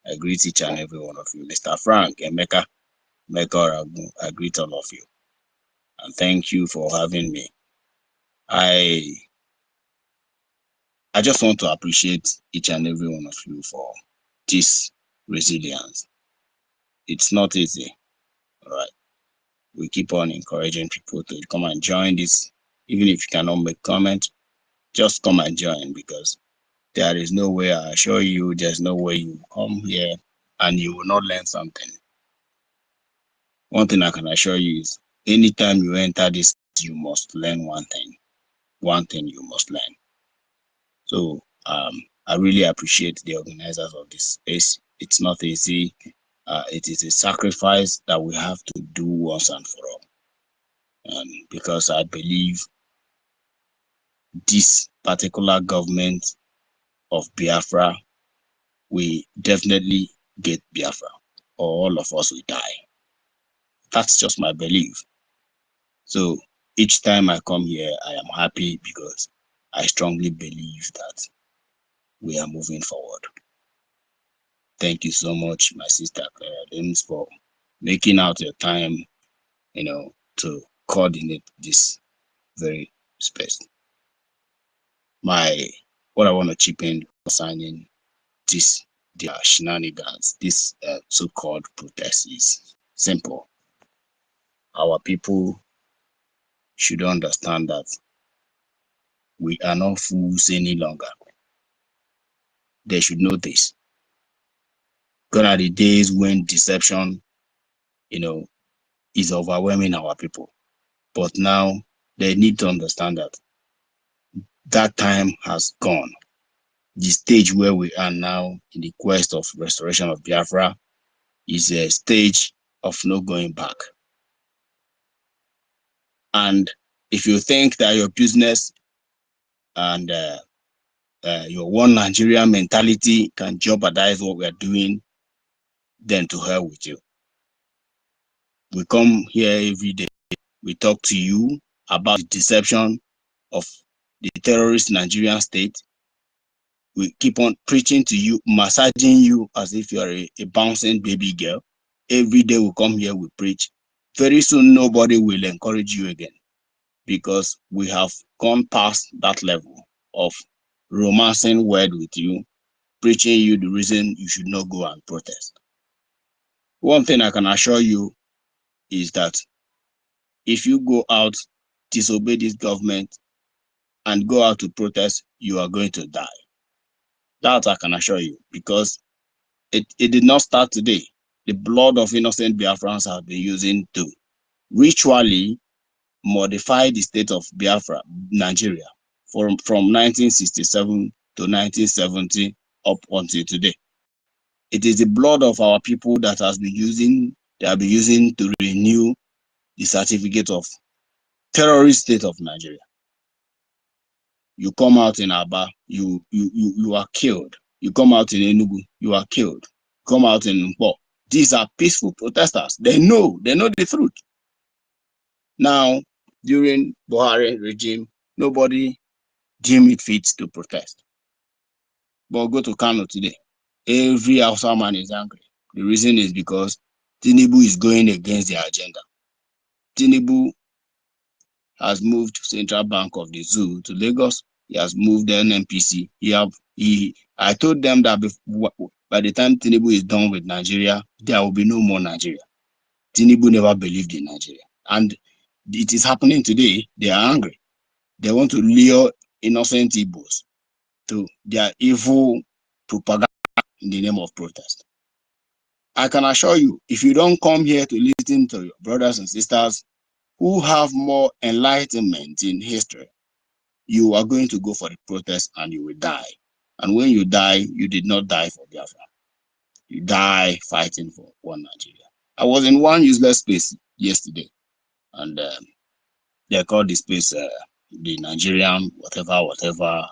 I greet each and every one of you. Mr. Frank, Emeka, I greet all of you. And thank you for having me. I just want to appreciate each and every one of you for this resilience. It's not easy, all right? We keep on encouraging people to come and join this. Even if you cannot make comment, just come and join, because there is no way, I assure you, there's no way you come here and you will not learn something. One thing I can assure you is anytime you enter this, you must learn one thing. One thing you must learn. So I really appreciate the organizers of this space. It's not easy. It is a sacrifice that we have to do once and for all. Because I believe this particular government of Biafra, we definitely get Biafra, or all of us will die. That's just my belief. So each time I come here, I am happy because I strongly believe that we are moving forward. Thank you so much, my sister Clara James, for making out your time, to coordinate this very space. What I want to chip in concerning this, their shenanigans, this so-called protest is simple. Our people should understand that we are not fools any longer. They should know this. Gone are the days when deception, is overwhelming our people. But now they need to understand that that time has gone. The stage where we are now in the quest of restoration of Biafra is a stage of no going back. And if you think that your business and your one Nigerian mentality can jeopardize what we are doing, then to hell with you. We come here every day. We talk to you about the deception of the terrorist Nigerian state. We keep on preaching to you, massaging you as if you are a bouncing baby girl. Every day we come here, we preach. Very soon, nobody will encourage you again because we have gone past that level of romancing word with you, preaching you the reason you should not go and protest. One thing I can assure you is that if you go out, disobey this government, and go out to protest, you are going to die. That I can assure you, because it did not start today. The blood of innocent Biafrans have been using to ritually modify the state of Biafra, Nigeria, from 1967 to 1970 up until today. It is the blood of our people that has been using, they have been using to renew the certificate of terrorist state of Nigeria. You come out in Aba, you are killed. You come out in Enugu, you are killed. Come out in Mpo. These are peaceful protesters. They know the truth. Now, during Buhari regime, nobody deemed it fit to protest. But go to Kano today. Every Hausa man is angry. The reason is because Tinubu is going against their agenda. Tinubu has moved Central Bank of the Zoo to Lagos. He has moved the NNPC. I told them that by the time Tinubu is done with Nigeria, there will be no more Nigeria. Tinubu never believed in Nigeria. And it is happening today. They are angry. They want to lure innocent Igbos to their evil propaganda in the name of protest. I can assure you, if you don't come here to listen to your brothers and sisters who have more enlightenment in history, you are going to go for the protest and you will die. And when you die, you did not die for Biafra. You die fighting for one Nigeria. I was in one useless space yesterday, and they called the space the Nigerian whatever,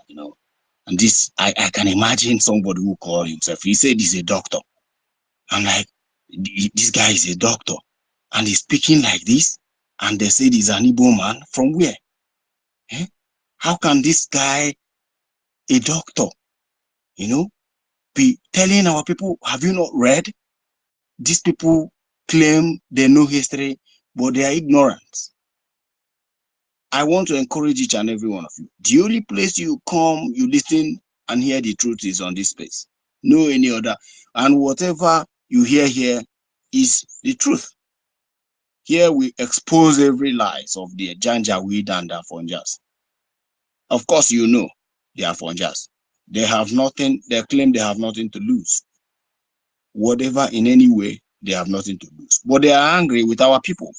And this, I can imagine somebody who called himself. He said he's a doctor. I'm like, this guy is a doctor, and he's speaking like this, and they said he's an Igbo man. From where? Eh? How can this guy, a doctor, be telling our people, have you not read? These people claim they know history, but they are ignorant. I want to encourage each and every one of you. The only place you come, you listen and hear the truth is on this space. No any other. And whatever you hear here is the truth. Here we expose every lies of the Janjaweed and the Fonjas. Of course, they are Fonjas. They have nothing, they claim they have nothing to lose. Whatever in any way, they have nothing to lose. but they are angry with our people.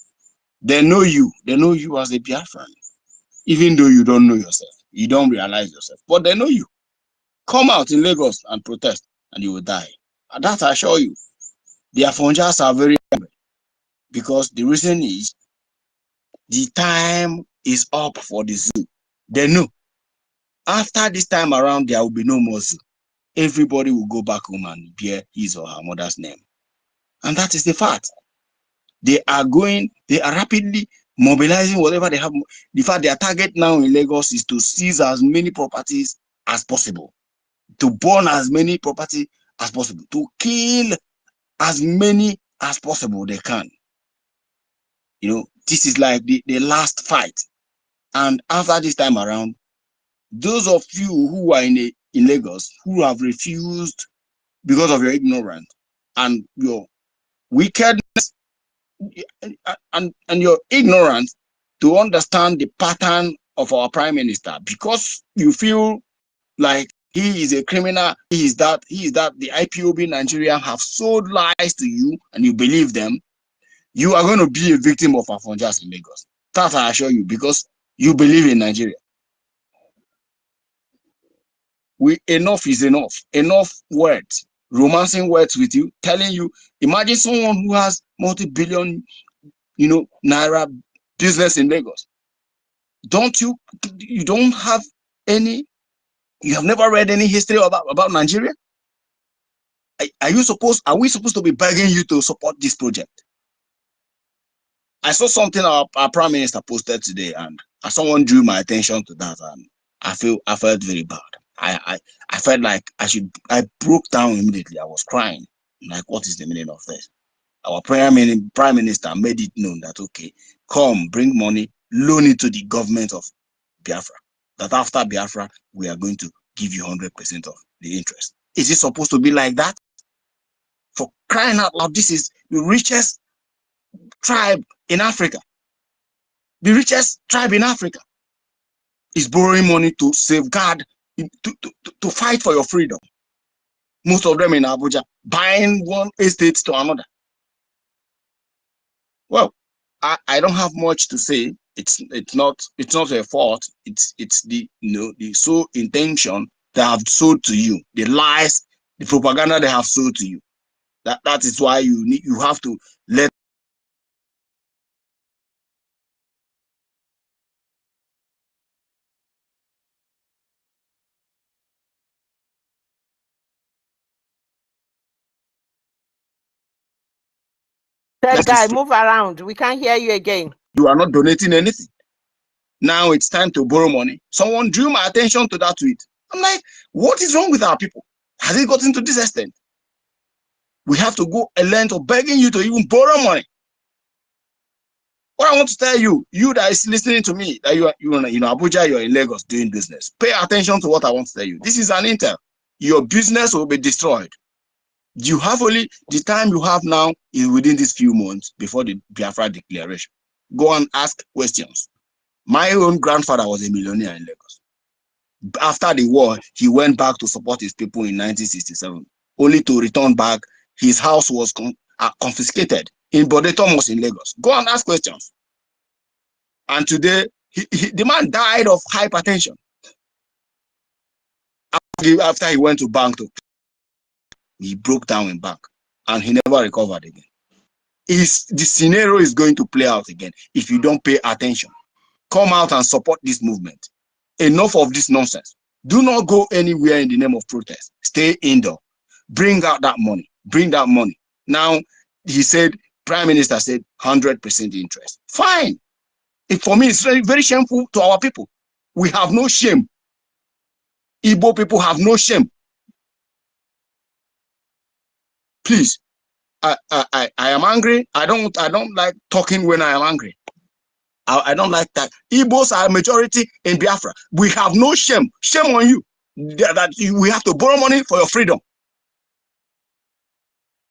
They know you. They know you as a Biafran. Even though you don't know yourself, you don't realize yourself, but they know you. Come out in Lagos and protest, and you will die. And that I assure you. The Afonjas are very angry because the reason is the time is up for the zoo. They know after this time around there will be no more zoo. Everybody will go back home and bear his or her mother's name, and that is the fact. They are rapidly mobilizing whatever they have. In fact, their target now in Lagos is to seize as many properties as possible, to burn as many property as possible, to kill as many as possible they can. You know, this is like the last fight. And after this time around, those of you who are in Lagos, who have refused because of your ignorance and your wickedness and your ignorance to understand the pattern of our prime minister, because you feel like he is a criminal, he is that, the IPOB Nigerian have sold lies to you and you believe them, you are going to be a victim of Afonjas in Lagos. That I assure you, because you believe in Nigeria. Enough is enough. Enough words, romancing words with you, telling you, imagine someone who has multi-billion, naira business in Lagos. You don't have any, you have never read any history about Nigeria? Are we supposed to be begging you to support this project? I saw something our prime minister posted today, and someone drew my attention to that, and I felt very bad. I felt like I broke down immediately. I was crying. Like, what is the meaning of this? Our prime minister made it known that, okay, come, bring money, loan it to the government of Biafra. That after Biafra, we are going to give you 100% of the interest. Is it supposed to be like that? For crying out loud, this is the richest tribe in Africa. The richest tribe in Africa is borrowing money to safeguard, to fight for your freedom. Most of them in Abuja, buying one estate to another. Well, I don't have much to say. It's not their fault. It's the the sole intention they have sold to you, the lies, the propaganda they have sold to you. That is why you have to let. That guy, move around. We can't hear you again. You are not donating anything. Now it's time to borrow money. Someone drew my attention to that tweet. I'm like, what is wrong with our people? Has it gotten to this extent? We have to go a length of begging you to even borrow money. What I want to tell you, you that is listening to me, that you are Abuja, you're in Lagos doing business. Pay attention to what I want to tell you. This is an intel. Your business will be destroyed. You have only the time you have now is within these few months before the Biafra declaration. Go and ask questions. My own grandfather was a millionaire in Lagos. After the war, he went back to support his people in 1967, only to return back. His house was confiscated in Bode Thomas in Lagos. Go and ask questions. And today, the man died of hypertension after he went to bank he broke down in bank and he never recovered again. The scenario is going to play out again if you don't pay attention. Come out and support this movement. Enough of this nonsense. Do not go anywhere in the name of protest. Stay indoor. Bring out that money. Bring that money. Now, he said, Prime Minister said 100% interest. Fine. For me, it's very, very shameful to our people. We have no shame. Igbo people have no shame. Please, I am angry. I don't like talking when I am angry. I don't like that. Igbos are a majority in Biafra. We have no shame. Shame on you that we have to borrow money for your freedom.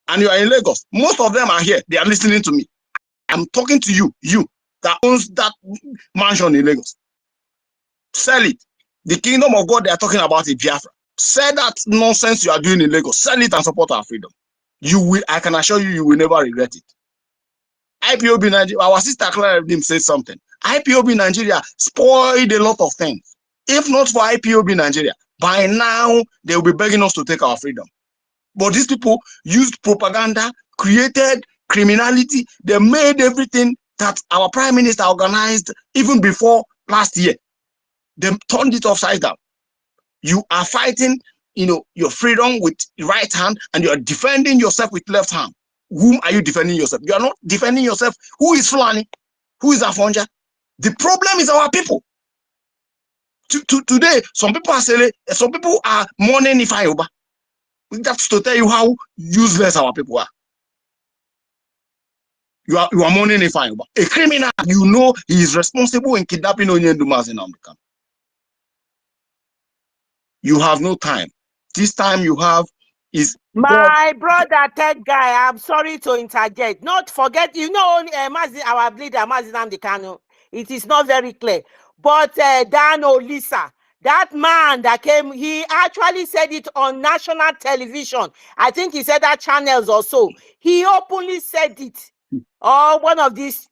And you are in Lagos. Most of them are here. They are listening to me. I'm talking to you that owns that mansion in Lagos. Sell it. The kingdom of God they are talking about is Biafra. Sell that nonsense you are doing in Lagos. Sell it and support our freedom. You will. I can assure you, you will never regret it. IPOB Nigeria, our sister Clara said something. IPOB Nigeria spoiled a lot of things. If not for IPOB Nigeria, by now they will be begging us to take our freedom. But these people used propaganda, created criminality. They made everything that our prime minister organized even before last year. They turned it upside down. You are fighting, your freedom with right hand, and you are defending yourself with left hand. Whom are you defending yourself? You are not defending yourself. Who is Fulani? Who is Afonja? The problem is our people. Today, some people are saying, some people are mourning Ifeanyi. That's to tell you how useless our people are. You are mourning Ifeanyi. A criminal, he is responsible in kidnapping Onyendumas in America. You have no time. This time you have is my brother tech guy. I'm sorry to interject. Not forget, our leader Mazinam Dekano. It is not very clear, but Dan Olisa, that man that came, he actually said it on national television. I think he said that channels or so. He openly said it, or one of these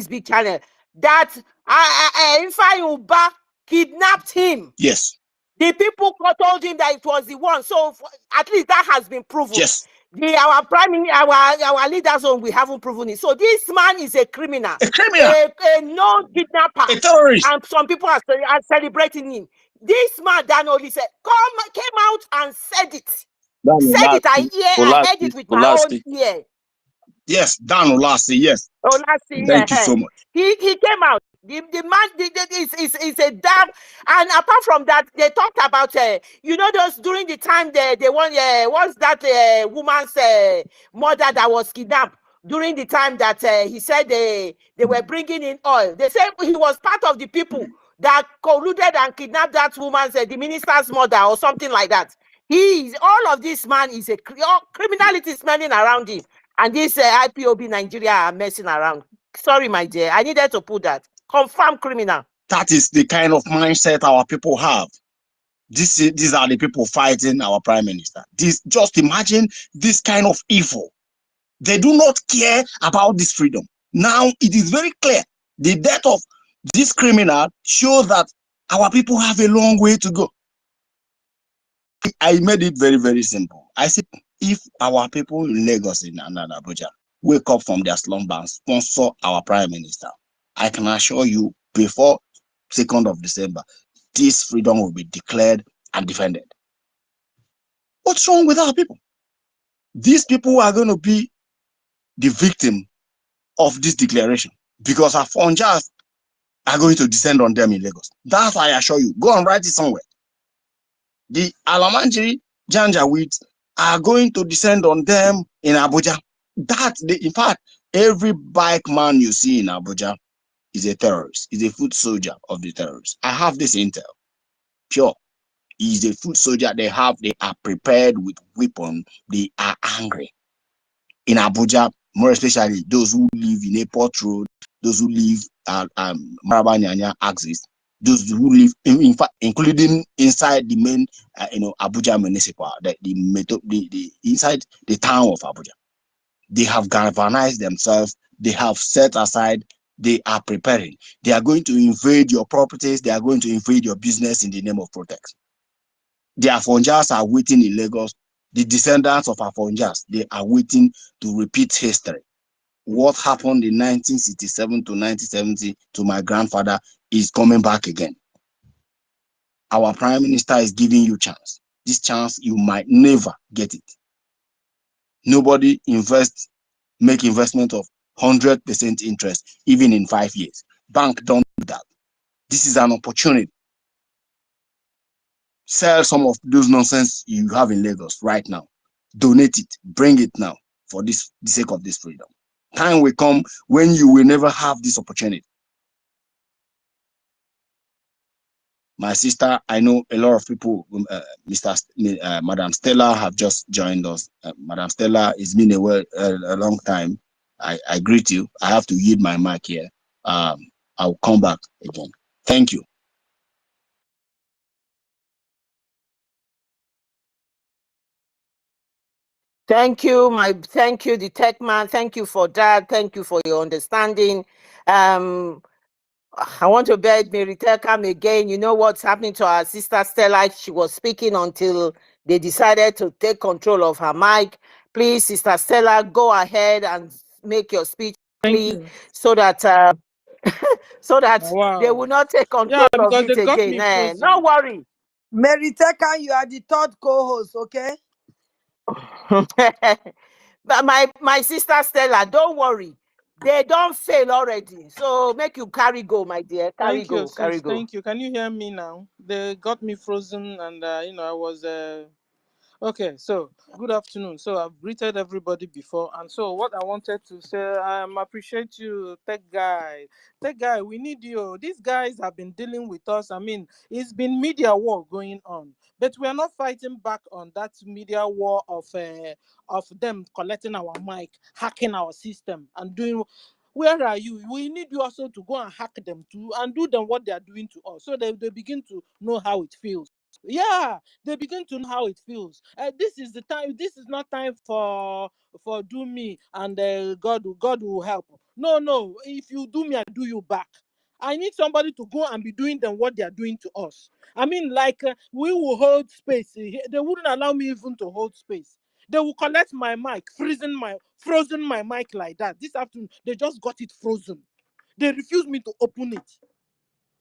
big channels, that Ifeanyi Ubah kidnapped him. Yes. The people told him that it was the one. So at least that has been proven. Yes. Our leaders, we haven't proven it. So this man is a criminal. A criminal. A known kidnapper. A terrorist. And some people are celebrating him. This man, Dan Oli said, came out and said it. I heard it with my own ear. Yes, Dan Olasi, yes. Olasi, thank you so much. He came out. The man is a damn, and apart from that, they talked about those during the time they won what's that woman's mother that was kidnapped during the time that he said they were bringing in oil. They said he was part of the people that colluded and kidnapped that woman's the minister's mother or something like that. All of this man is criminality smelling around him. And this IPOB Nigeria are messing around. Sorry, my dear. I needed to put that. Confirm criminal. That is the kind of mindset our people have. These are the people fighting our prime minister. Just imagine this kind of evil. They do not care about this freedom. Now, it is very clear. The death of this criminal shows that our people have a long way to go. I made it very, very simple. I said, if our people in Lagos and Abuja wake up from their slumber and sponsor our prime minister, I can assure you before 2nd of December, this freedom will be declared and defended. What's wrong with our people? These people are going to be the victim of this declaration because our Fonjas are going to descend on them in Lagos. That's I assure you. Go and write it somewhere. The Alamanjiri Janjaweeds are going to descend on them in Abuja. In fact, every bike man you see in Abuja is a terrorist, is a foot soldier of the terrorists. I have this intel. Pure. He's a foot soldier. They are prepared with weapons. They are angry. In Abuja, more especially those who live in Airport Road, those who live at Marabanyanya axis, those who live, in fact, including inside the main, Abuja municipal, the inside the town of Abuja. They have galvanized themselves. They have set aside. They are preparing. They are going to invade your properties. They are going to invade your business in the name of protect. The Afonjas are waiting in Lagos. The descendants of Afonjas, they are waiting to repeat history. What happened in 1967 to 1970 to my grandfather is coming back again. Our prime minister is giving you chance. This chance, you might never get it. Nobody make investment of 100% interest, even in 5 years. Bank don't do that. This is an opportunity. Sell some of those nonsense you have in Lagos right now. Donate it. Bring it now for the sake of this freedom. Time will come when you will never have this opportunity. My sister, I know a lot of people, Madam Stella have just joined us. Madam Stella, it's been a long time. I greet you. I have to yield my mic here. I'll come back again. Thank you. Thank you, the tech man. Thank you for that. Thank you for your understanding. I want to beg Mary come again. You know what's happening to our sister Stella? She was speaking until they decided to take control of her mic. Please, Sister Stella, go ahead and make your speech Thank clearly you. so that they Wow. will not take Yeah, control of because it they got again. me No frozen. worry. Mary Teka, you are the third co-host, okay? But my sister Stella, don't worry. They don't fail already. So make you carry go, my dear. Carry Thank you, go, carry sis. go. Thank you. Can you hear me now? They got me frozen, and I was okay. So good afternoon. So I've greeted everybody before, and so what I wanted to say, appreciate you, tech guy. Tech guy, we need you. These guys have been dealing with us. I mean, it's been media war going on, but we are not fighting back on that media war of them collecting our mic, hacking our system, and doing. Where are you? We need you also to go and hack them too and do them what they are doing to us, so they begin to know how it feels. Yeah, they begin to know how it feels. This is the time. This is not time for do me and God will help. No. If you do me, I do you back. I need somebody to go and be doing them what they are doing to us. I mean, like we will hold space. They wouldn't allow me even to hold space. They will collect my mic, frozen my mic like that. This afternoon, they just got it frozen. They refuse me to open it.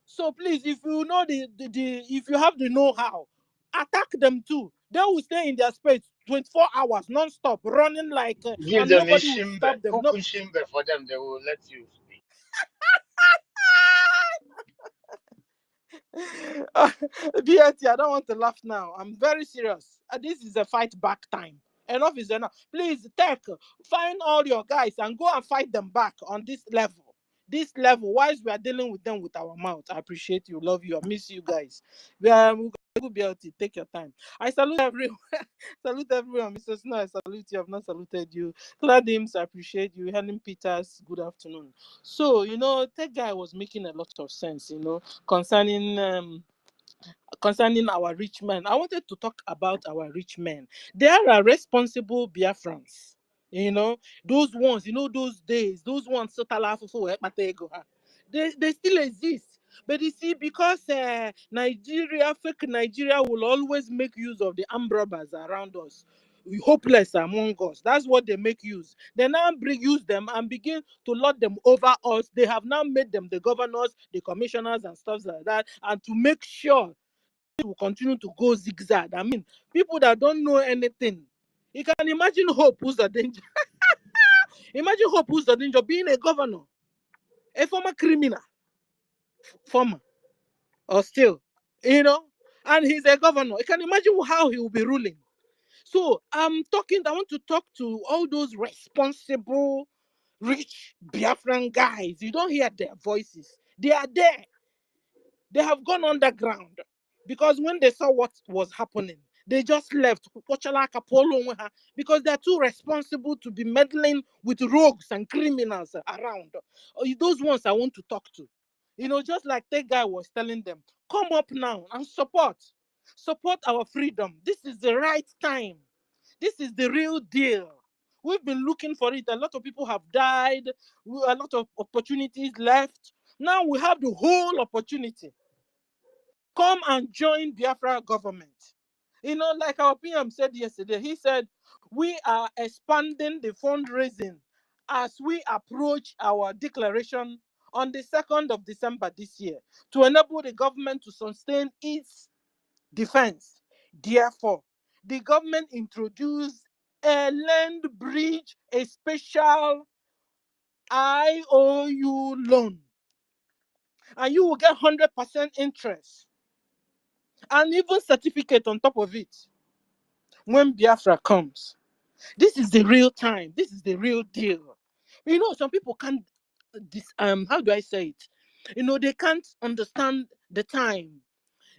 So please, if you know if you have the know-how, attack them too. They will stay in their space 24 hours non-stop, running like, Give and them a nobody will shimber. stop them. Cook No. shimber for them. They will let you speak. BLT, I don't want to laugh now. I'm very serious. This is a fight back time. Enough is enough. Please, tech, find all your guys and go and fight them back on this level. This level, whilst we are dealing with them with our mouth. I appreciate you, love you, I miss you guys. We'll BLT, take your time. I salute everyone. Salute everyone. Mr. Snow, I salute you. I've not saluted you. Cladims, I appreciate you. Helen Peters, good afternoon. So, tech guy was making a lot of sense, concerning our rich men. I wanted to talk about our rich men. They are responsible Biafrans. Those ones, those days, those ones, they still exist. But you see, because Nigeria, fake Nigeria will always make use of the armed robbers around us. Hopeless among us. That's what they make use. They now use them and begin to lord them over us. They have now made them the governors, the commissioners, and stuff like that. And to make sure will continue to go zigzag. I mean, people that don't know anything. You can imagine Hope who's the danger. Imagine Hope who's the danger being a governor, a former criminal, former or still, and he's a governor. You can imagine how he will be ruling. So I want to talk to all those responsible, rich Biafran guys. You don't hear their voices. They are there. They have gone underground because when they saw what was happening, they just left because they're too responsible to be meddling with rogues and criminals around. Those ones I want to talk to. Just like that guy was telling them, come up now and support our freedom. This is the right time. This is the real deal. We've been looking for it. A lot of people have died. A lot of opportunities left. Now we have the whole opportunity. Come and join Biafra government. Like our PM said yesterday, he said, we are expanding the fundraising as we approach our declaration on the 2nd of December this year to enable the government to sustain its defense. Therefore, the government introduced a land bridge, a special IOU loan, and you will get 100% interest and even certificate on top of it when Biafra comes. This is the real time. This is the real deal. Some people can't how do I say it? They can't understand the time.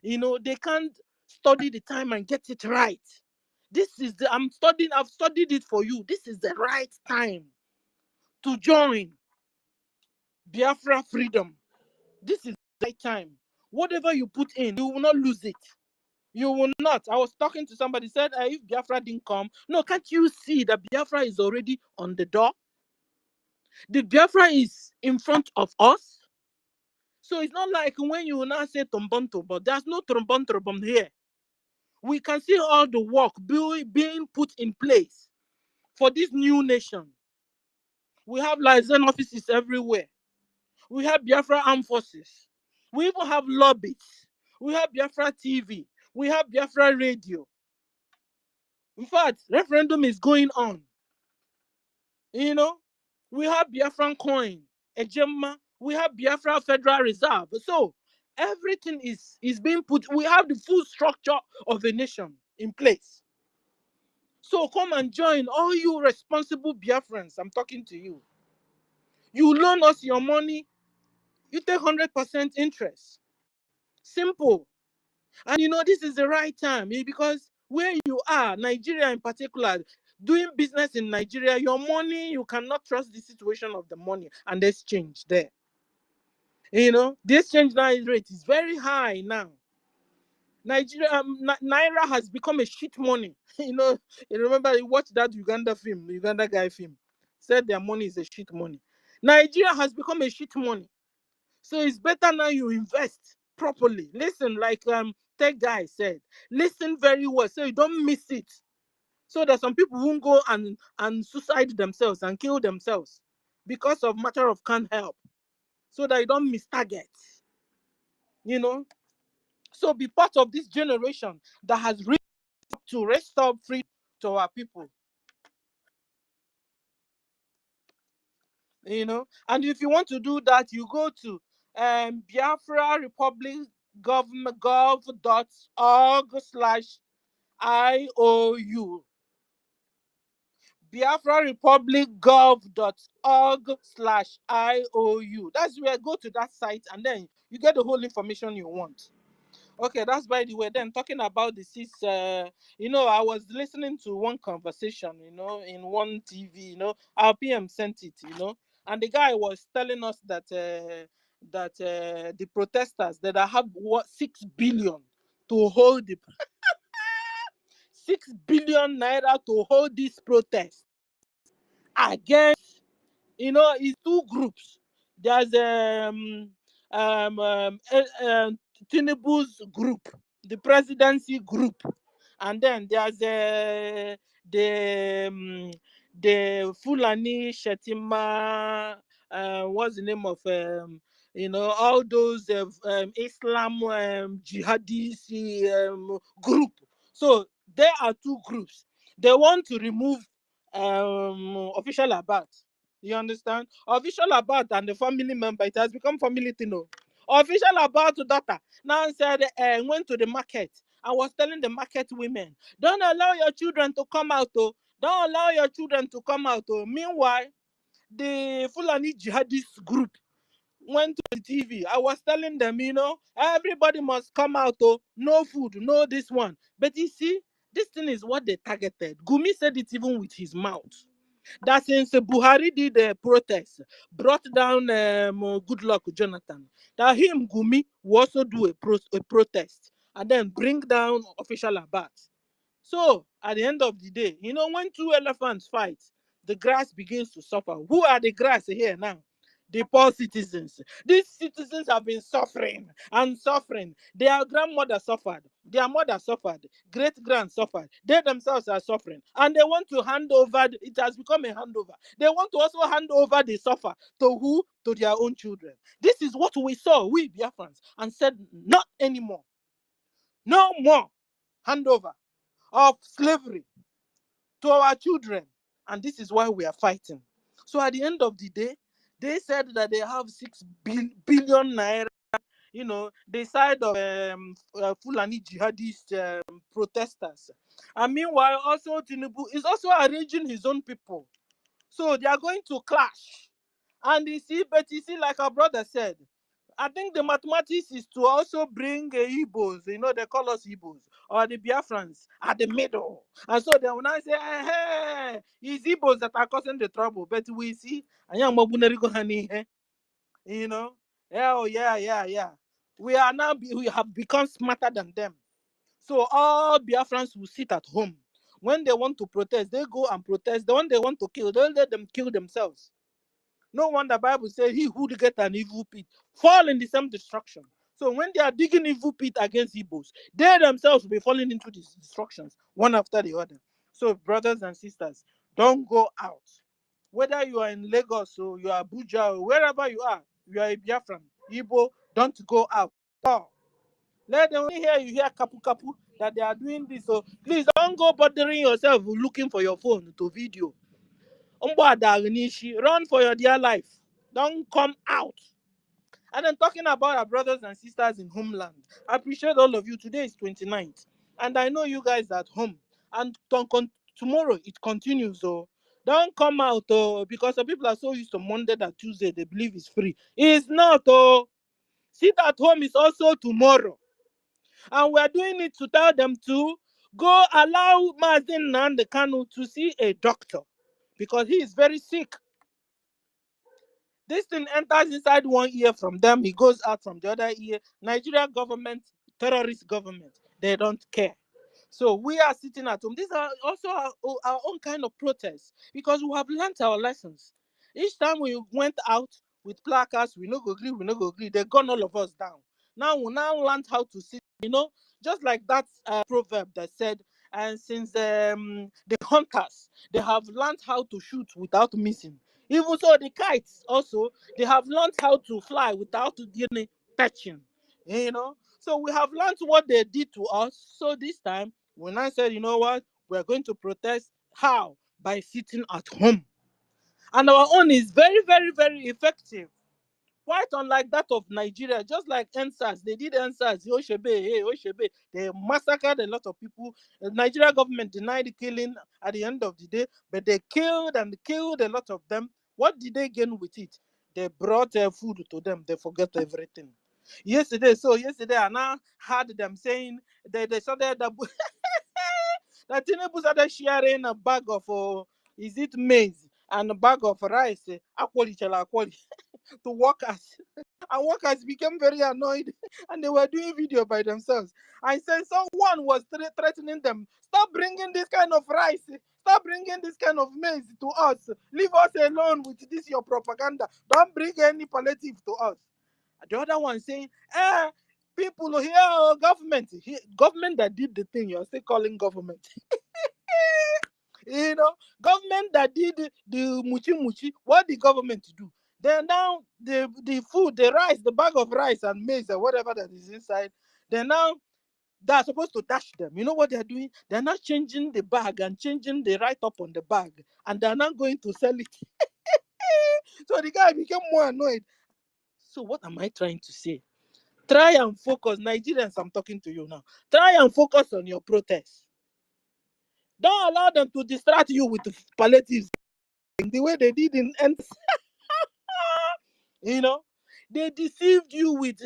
They can't study the time and get it right. I've studied it for you. This is the right time to join Biafra freedom. This is the right time. Whatever you put in, you will not lose it. You will not. I was talking to somebody, said, if Biafra didn't come, no, can't you see that Biafra is already on the door? The Biafra is in front of us. So it's not like when you now say tombon, but there's no tombon here. We can see all the work being put in place for this new nation. We have liaison offices everywhere. We have Biafra Armed Forces. We even have lobbies. We have Biafra TV. We have Biafra Radio. In fact, referendum is going on. You know, we have Biafran coin, Ejema. We have Biafra Federal Reserve. So everything is being put. We have the full structure of a nation in place. So come and join, all you responsible Biafrans. I'm talking to you. You loan us your money, you take 100% interest. Simple. And you know, this is the right time because where you are, Nigeria in particular, doing business in Nigeria, your money, you cannot trust the situation of the money and the exchange there. You know, the exchange rate is very high now. Nigeria, Naira has become a shit money. You know, you remember you watched that Uganda guy film, said their money is a shit money. Nigeria has become a shit money. So it's better now you invest properly. Listen, like Tech Guy said, listen very well so you don't miss it. So that some people won't go and suicide themselves and kill themselves because of matter of can't help. So that you don't miss target. You know? So be part of this generation that has reached to restore freedom to our people. You know? And if you want to do that, you go to Biafra Republic gov.org/IOU. Biafra Republic gov.org/IOU. That's where go to that site and then you get the whole information you want. Okay, that's by the way. Then talking about the CIS, you know, I was listening to one conversation, you know, in one TV, you know, our PM sent it, you know, and the guy was telling us that the protesters that have what 6 billion to hold the 6 billion naira to hold this protest against, you know, it's two groups. There's Tinubu's group, the presidency group, and then there's the Fulani Shetima, what's the name of you know, all those Islam jihadist group. So there are two groups. They want to remove official Abat. You understand? Official Abat and the family member, it has become family thing. Official Abat daughter now said, went to the market. I was telling the market women, don't allow your children to come out. Oh. Don't allow your children to come out. Oh. Meanwhile, the Fulani jihadist group went to the TV. I was telling them, you know, everybody must come out. Oh. No food, no this one. But you see, this thing is what they targeted. Gumi said it even with his mouth. That since Buhari did a protest, brought down good luck Jonathan, that him, Gumi, will also do a protest and then bring down official Abat. So at the end of the day, you know, when two elephants fight, the grass begins to suffer. Who are the grass here now? The poor citizens. These citizens have been suffering and suffering. Their grandmother suffered. Their mother suffered. Great-grand suffered. They themselves are suffering. And they want to hand over. It has become a handover. They want to also hand over the suffer to who? To their own children. This is what we saw, we Biafrans, and said, not anymore. No more handover of slavery to our children. And this is why we are fighting. So at the end of the day, they said that they have 6 billion naira, you know, the side of Fulani jihadist protesters. And meanwhile, also Tinubu is also arranging his own people. So they are going to clash. And you see, like our brother said, I think the mathematics is to also bring Igbos, you know, they call us Igbos, or the Biafrans at the middle. And so they will now say, hey, it's Igbos that are causing the trouble. But we see, you know, yeah. We have become smarter than them. So all Biafrans will sit at home. When they want to protest, they go and protest. The one they want to kill, they'll let them kill themselves. No wonder the Bible says, he who get an evil pit fall in the same destruction. So when they are digging evil pit against Igbos, they themselves will be falling into these destructions, one after the other. So brothers and sisters, don't go out. Whether you are in Lagos or you are Abuja or wherever you are a Biafran, Igbo, don't go out. Oh, let them hear you hear kapu kapu that they are doing this. So please don't go bothering yourself looking for your phone to video. Run for your dear life. Don't come out. And then talking about our brothers and sisters in homeland. I appreciate all of you. Today is 29th. And I know you guys are at home. And tomorrow it continues. So don't come out because some people are so used to Monday that Tuesday they believe is free. It's not. Sit at home is also tomorrow. And we're doing it to tell them to go allow Mazin Nnamdi Kanu to see a doctor because he is very sick. This thing enters inside one ear from them, he goes out from the other ear. Nigeria government, terrorist government, they don't care. So we are sitting at home. These are also our own kind of protests because we have learned our lessons. Each time we went out with placards, we no go agree, they gun all of us down. Now we learned how to sit, just like that proverb that said, and since the hunters, they have learned how to shoot without missing. Even so, the kites also, they have learned how to fly without patching, So we have learned what they did to us. So this time, when I said, you know what, we're going to protest, how? By sitting at home. And our own is very, very, very effective. Quite unlike that of Nigeria, just like NSAS, they did NSAS, Oshebe, they massacred a lot of people. The Nigeria government denied the killing at the end of the day, but they killed a lot of them. What did they gain with it? They brought food to them, they forget everything. Yesterday, I now heard them saying they started that Tinubu started sharing a bag of, is it maize, and a bag of rice, to workers. And workers became very annoyed and they were doing video by themselves. I said someone was threatening them, stop bringing this kind of rice, stop bringing this kind of maize to us, leave us alone with this your propaganda, don't bring any palliative to us. The other one saying, people here, government that did the thing, you're still calling government. Government that did the muchi, what the government do? Then now the food, the rice, the bag of rice and maize or whatever that is inside, they're supposed to dash them. You know what they're doing? They're not changing the bag and changing the write-up on the bag, and they're not going to sell it. So the guy became more annoyed. So what am I trying to say? Try and focus. Nigerians, I'm talking to you now. Try and focus on your protest. Don't allow them to distract you with palliatives the way they did in they deceived you with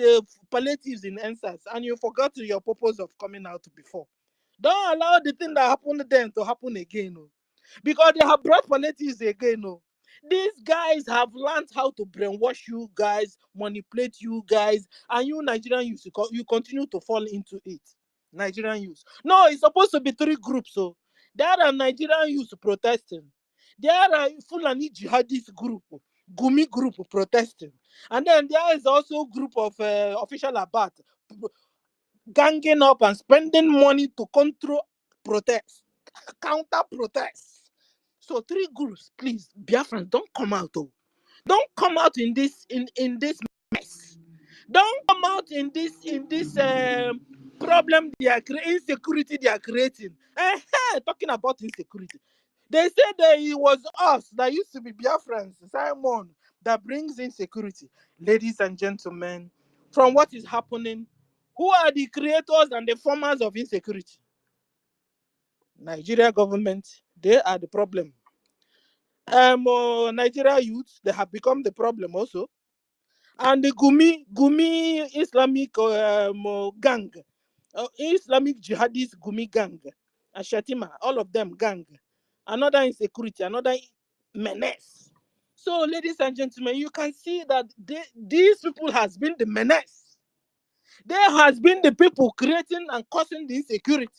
palliatives in NSAS and you forgot your purpose of coming out before. Don't allow the thing that happened then to happen again, because they have brought palliatives again. These guys have learned how to brainwash you guys, manipulate you guys, and you Nigerian youth, you continue to fall into it. Nigerian youth. No, it's supposed to be 3 groups. So there are Nigerian youth protesting. There are Fulani jihadist group, Gumi group protesting. And then there is also a group of official Abat ganging up and spending money to control protests, counter protests. So 3 groups, please, Biafrans, don't come out. Don't come out in this mess. Don't come out in this problem they are insecurity they are creating. Talking about insecurity. They said that it was us that used to be Biafrans, Simon, that brings insecurity. Ladies and gentlemen, from what is happening, who are the creators and the formers of insecurity? Nigeria government, they are the problem. Nigeria youth, they have become the problem also. And the Gumi Islamic gang, Islamic jihadist Gumi gang, Ashatima, all of them gang. Another insecurity, another menace. So, ladies and gentlemen, you can see that these people has been the menace. There has been the people creating and causing the insecurity.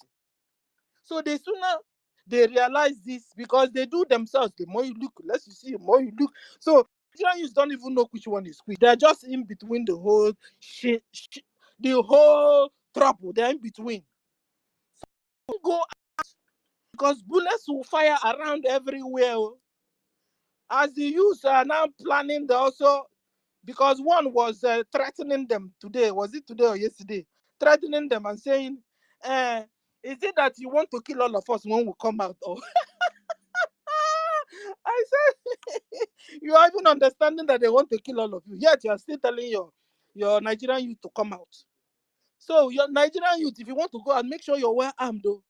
So the sooner they realize this, because they do themselves, the more you look, less you see, the more you look. So Nigerians don't even know which one is which. They're just in between the whole the whole trouble. They're in between. So don't go out, because bullets will fire around everywhere. As the youth are now planning, they also, because one was threatening them today. Was it today or yesterday? Threatening them and saying, is it that you want to kill all of us when we come out? Or I said, you are even understanding that they want to kill all of you, yet you are still telling your Nigerian youth to come out. So your Nigerian youth, if you want to go out, make sure you're well armed though.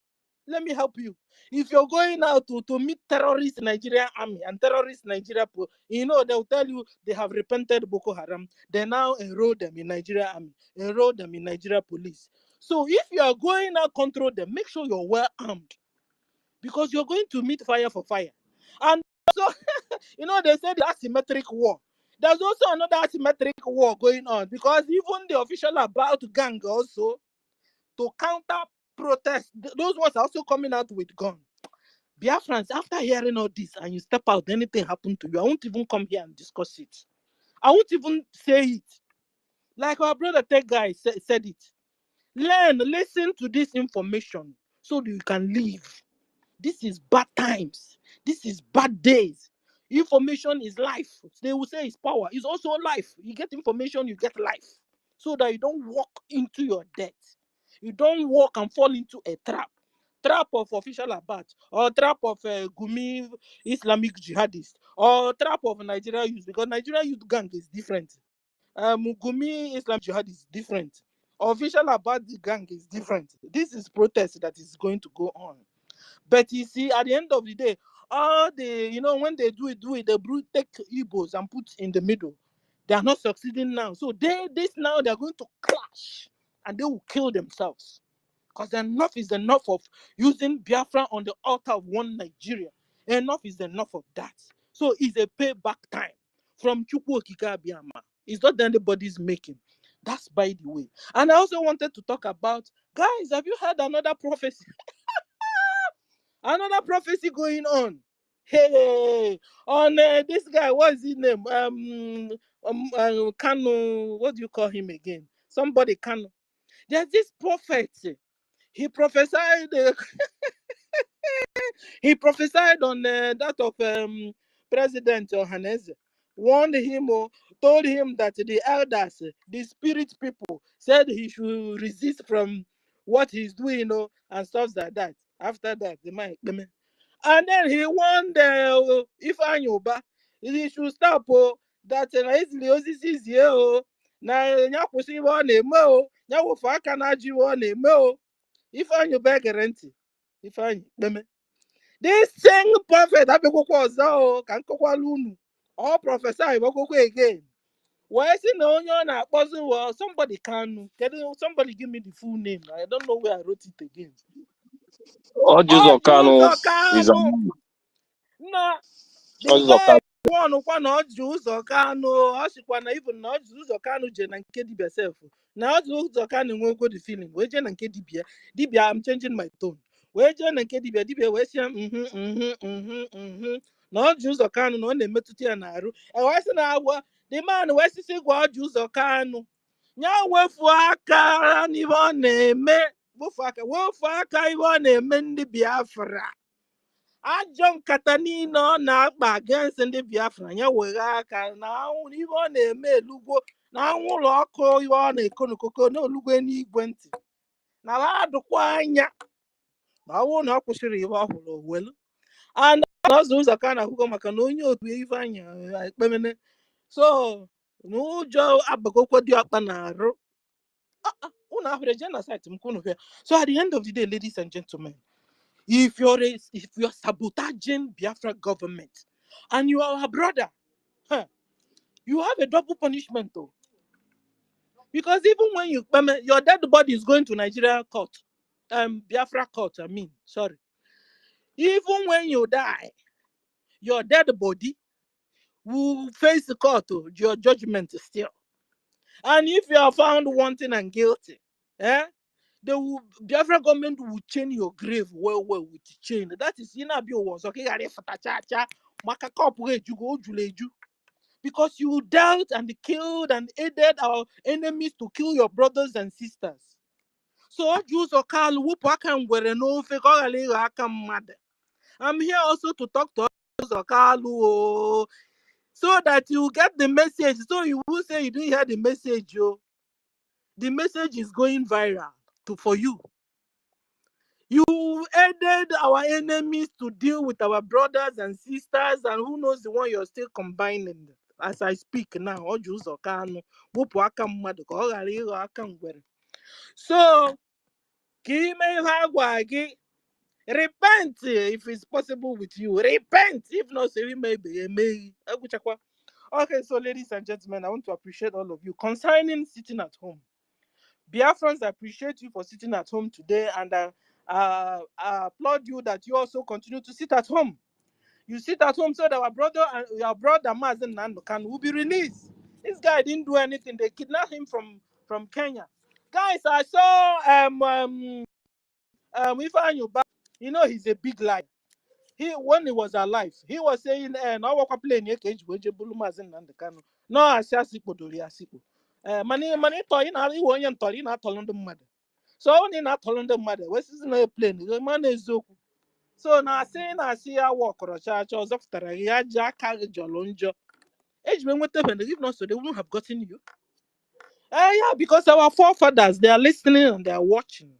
Let me help you. If you're going out to meet terrorist Nigerian army and terrorist Nigeria, they'll tell you they have repented Boko Haram. They now enroll them in Nigeria army, enroll them in Nigeria police. So if you are going out control them, make sure you're well armed, because you're going to meet fire for fire. And so, they say the asymmetric war. There's also another asymmetric war going on, because even the official about gang also, to counter protest, those ones are also coming out with gun. Biafrans, after hearing all this and you step out, anything happen to you, I won't even come here and discuss it. I won't even say it. Like our brother Tech guy said it. Learn, listen to this information so that you can live. This is bad times. This is bad days. Information is life. They will say it's power. It's also life. You get information, you get life. So that you don't walk into your death. You don't walk and fall into a trap. Trap of official abat, or trap of Gumi Islamic jihadist, or trap of Nigeria youth, because Nigeria youth gang is different. Gumi Islamic jihad is different. Official abat gang is different. This is protest that is going to go on. But you see, at the end of the day, all the, when they do it, they take Igbos and put in the middle. They are not succeeding now. So they're going to clash and they will kill themselves. Because enough is enough of using Biafra on the altar of one Nigeria. Enough is enough of that. So it's a payback time from Chukwu Okike Abiyama. It's not that anybody's making. That's by the way. And I also wanted to talk about, guys, have you heard another prophecy? Another prophecy going on. Hey, on this guy, what's his name? Kanu, what do you call him again? Somebody Kanu. There's this prophet. He prophesied. He prophesied on that of President Johannes. Warned him, told him that the elders, the spirit people, said he should resist from what he's doing, and stuff like that. After that, the man. And then he warned Ifeanyi Uba, he should stop that easily osisi here na nya kwụsị iwe ọ na-eme nya wụfu aka na ajọ iwe ọ na-eme Ifeanyi Uba gere ntị. Ifeanyi kpeme. This same prophet abịakwụkwọ ọzọ ka nkọkwala unu. All prophesy akwụkwọ again. Why is na onye ọ na-akpọzi somebody Kanu? Somebody give me the full name. I don't know where I wrote it again. Ojuzo Kanu is a no, the guy one na Ọjị Ụzọ Kanụ, ọ sịkwa na even na Ọjị Ụzọ Kanụ je na nke dibia self. Na Ọjị Ụzọ Kanụ nwego the feeling, wee je na nke dibia, I'm changing my tone. Wee je na nke dibia wee sị na Ọjị Ụzọ Kanụ na ọ na-emetụta ya n'arụ. Wee sị na agwa the man wee sịsị gwa Ọjị Ụzọ Kanụ nya wefu aka n'ihe ọ na-eme, wefu aka ihe ọ na-eme ndị Biafra. Ajọ nkata niile ọ na-akpa against ndị Biafra ya were aka na ihe ọ na-eme elugwo na anwụrụ ọkụ ihe ọ na-ekonokoko n'olugwo n'igwe ntị na ha dụkwa anya na ọnwụ na ọ kwụsịrị ihe ọ hụrụ owelu and Ọjị Ụzọ Kanụ na-akwụkwọ maka na onye otu Ifeanyi ekpemene so n'ụjọ abagokwo dị ọkpa na-arụ unu ahụrụ genocide m kwunu hịa. So at the end of the day, ladies and gentlemen, if you're sabotaging Biafra government and you are a brother, you have a double punishment though. Because even when your dead body is going to Nigeria court, Biafra court, sorry. Even when you die, your dead body will face the court, your judgment still. And if you are found wanting and guilty, the Biafra government will chain your grave well with the chain. That is Inabio was okay. Because you dealt and killed and aided our enemies to kill your brothers and sisters. So Jews or Carl whoop were no fake. I'm here also to talk to Jews or Carl so that you get the message. So you will say you didn't hear the message, yo. The message is going viral for you. You aided our enemies to deal with our brothers and sisters, and who knows the one you're still combining. As I speak now, so repent if it's possible with you. Repent. If not, say we may be. Okay, so ladies and gentlemen, I want to appreciate all of you concerning sitting at home. Biafrans, I appreciate you for sitting at home today, and I applaud you that you also continue to sit at home. You sit at home so that our brother and your brother Mazen Nandokan will be released. This guy didn't do anything. They kidnapped him from Kenya. Guys, I saw Ifeanyi Ubah. You know he's a big liar. When he was alive, he was saying, "No, what plane you cage go Bulu Mazen Nandokan. No, asiasipo dori asipo. Money to in ali won't to in atolon the mother. So only not telling the mother. What's his name plane? The man is Isoko. So now saying I see a walk or a church or after a jack jolonjo. Age when whatever if not so they wouldn't have gotten you. Yeah, because our forefathers they are listening and they are watching,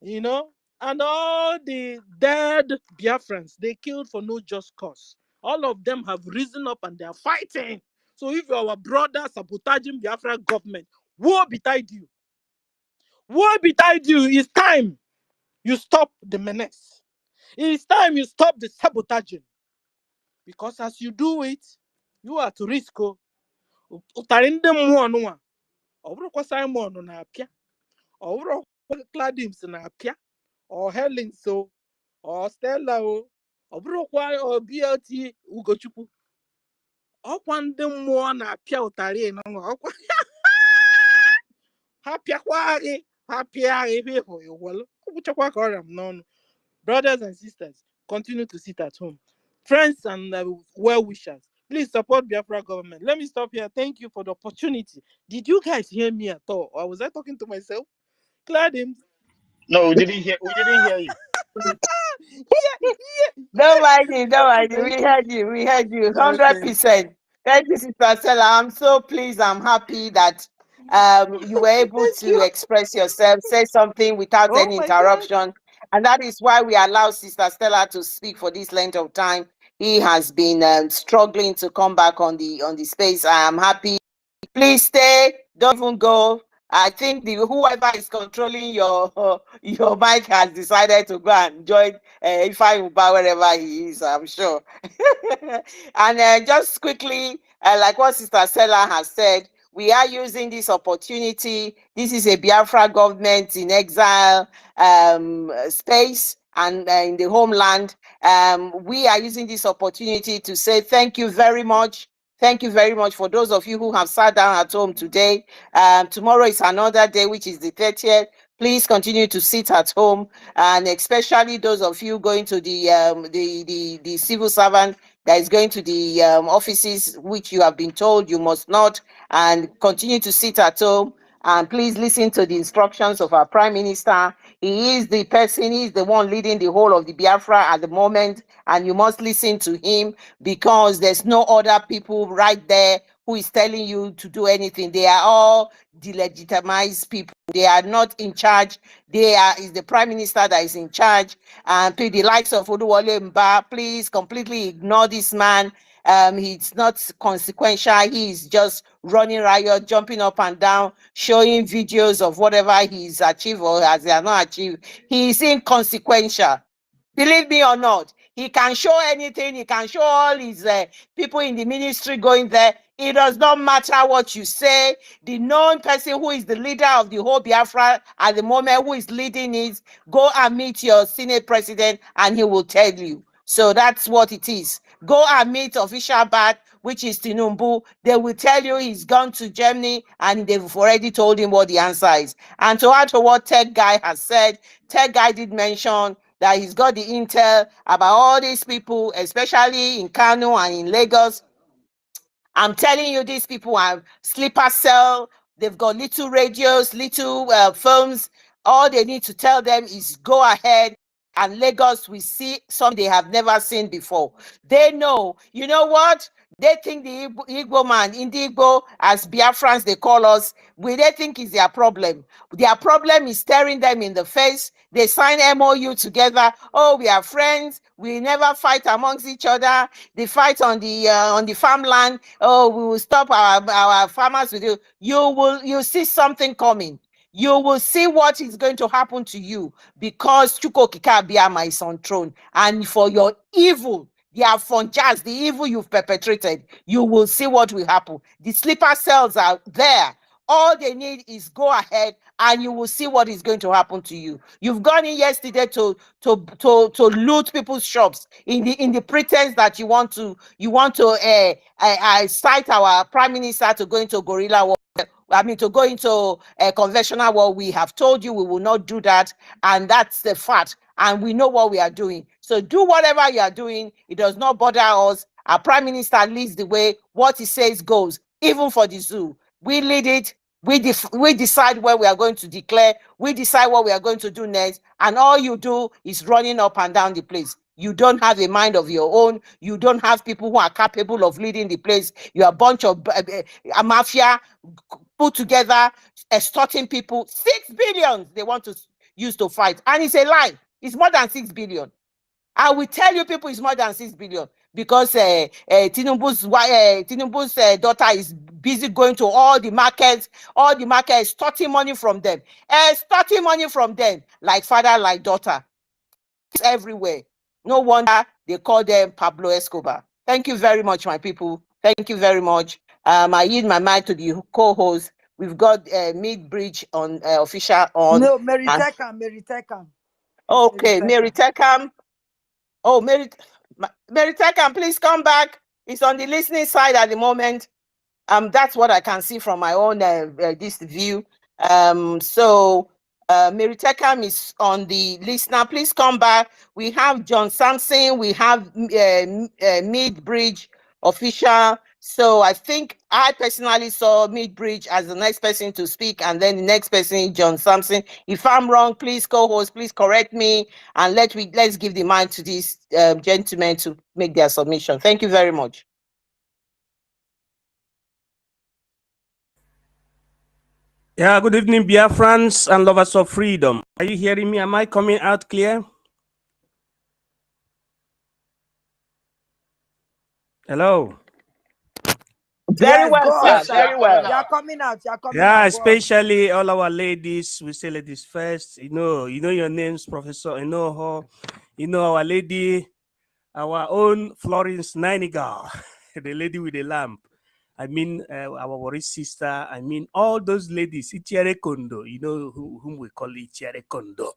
you know, and all the dead Biafrans they killed for no just cause. All of them have risen up and they are fighting. So if you're our brother sabotaging Biafra government, woe betide you. Woe betide you. It's time you stop the menace. It's time you stop the sabotaging. Because as you do it, you are to risk. Utarinde mwanwa. Obro kwa Simon na apia. Obro Cladims na apia. Or Helen so. Or Stella o. Obro kwa or BLT Ugochukwu. Okwande mwa na apia utari na okwa. Hapia kwari. Hapia people. Well, kubuchakwa koram no. Brothers and sisters, continue to sit at home. Friends and well-wishers, please support Biafra government. Let me stop here. Thank you for the opportunity. Did you guys hear me at all? Or was I talking to myself? Cladim. No, we didn't hear. We didn't hear you. Don't mind you, don't mind you. Thank We you. heard you, we heard you, Okay. 100%. Thank you, Sister Stella. I'm so pleased, I'm happy that you were able Thank to you. express yourself, say something without Oh any my God. interruption. And that is why we allow Sister Stella to speak for this length of time. He has been struggling to come back on the space. I am happy. Please stay, don't even go. I think whoever is controlling your mic has decided to go and join Ifeanyi Ubah wherever he is, I'm sure. And just quickly, like what Sister Stella has said, we are using this opportunity. This is a Biafra government in exile space and in the homeland. We are using this opportunity to say thank you very much. Thank you very much for those of you who have sat down at home today. Tomorrow is another day, which is the 30th. Please continue to sit at home, and especially those of you going to the civil servant that is going to the offices, which you have been told you must not, and continue to sit at home. And please listen to the instructions of our Prime Minister. He is the person, he is the one leading the whole of the Biafra at the moment, and you must listen to him because there's no other people right there who is telling you to do anything. They are all delegitimized people. They are not in charge. Is the Prime Minister that is in charge. And the likes of Oduwole Mba, please completely ignore this man. He's not consequential. He's just running riot, jumping up and down, showing videos of whatever he's achieved or has not achieved. He's inconsequential. Believe me or not, he can show anything. He can show all his people in the ministry going there. It does not matter what you say. The known person who is the leader of the whole Biafra at the moment, who is leading it, go and meet your Senate president and he will tell you. So that's what it is. Go and meet official bat, which is Tinubu. They will tell you he's gone to Germany and they've already told him what the answer is. And to add to what Tech Guy has said, Tech Guy did mention that he's got the intel about all these people, especially in Kano and in Lagos. I'm telling you, these people are sleeper cell. They've got little radios, little phones. All they need to tell them is go ahead, and Lagos will see something they have never seen before. They know. You know what? They think the Igbo man, Igbo, as Biafrans they call us, they think is their problem. Their problem is staring them in the face. They sign MOU together. Oh, we are friends. We never fight amongst each other. They fight on the farmland. Oh, we will stop our farmers with you. You see something coming. You will see what is going to happen to you because Chukwokika Abiyama is on throne, and for your evil, the Afonjas, the evil you've perpetrated, you will see what will happen. The sleeper cells are there. All they need is go ahead and you will see what is going to happen to you. You've gone in yesterday to loot people's shops in the pretense that you want to cite our prime minister to go into guerrilla war. I mean, to go into a conventional war. We have told you we will not do that, and that's the fact. And we know what we are doing. So do whatever you are doing. It does not bother us. Our prime minister leads the way. What he says goes, even for the zoo. We lead it. We decide where we are going to declare. We decide what we are going to do next. And all you do is running up and down the place. You don't have a mind of your own. You don't have people who are capable of leading the place. You're a bunch of a mafia put together, extorting people. 6 billion they want to use to fight. And it's a lie. It's more than 6 billion. I will tell you people it's more than 6 billion because Tinubu's daughter is busy going to all the markets extorting money from them. Extorting money from them like father, like daughter. It's everywhere. No wonder they call them Pablo Escobar. Thank you very much, my people. Thank you very much. I yield my mic to the co-host. We've got Mid-Bridge on official on. No, Mary Tekam. Okay, Mary Tekam. Oh, Mary Tekam, please come back. It's on the listening side at the moment. That's what I can see from my own this view. So Mary Tekam is on the listener. Please come back. We have John Sampson. We have Mid-Bridge official. So I think I personally saw Mid-Bridge as the next person to speak, and then the next person, John Sampson. If I'm wrong, please, co-host, please correct me, and let's give the mic to these gentlemen to make their submission. Thank you very much. Yeah, good evening, Biafrans and lovers of freedom. Are you hearing me? Am I coming out clear? Hello. Very well, sir. Very well. You're coming out. Yeah, especially all our ladies. We say ladies first. You know your names, Professor. You know her. You know our lady, our own Florence Nightingale, the lady with the lamp. I mean, our worry sister. I mean, all those ladies, Itiere Kondo, you know whom we call Itiere Kondo,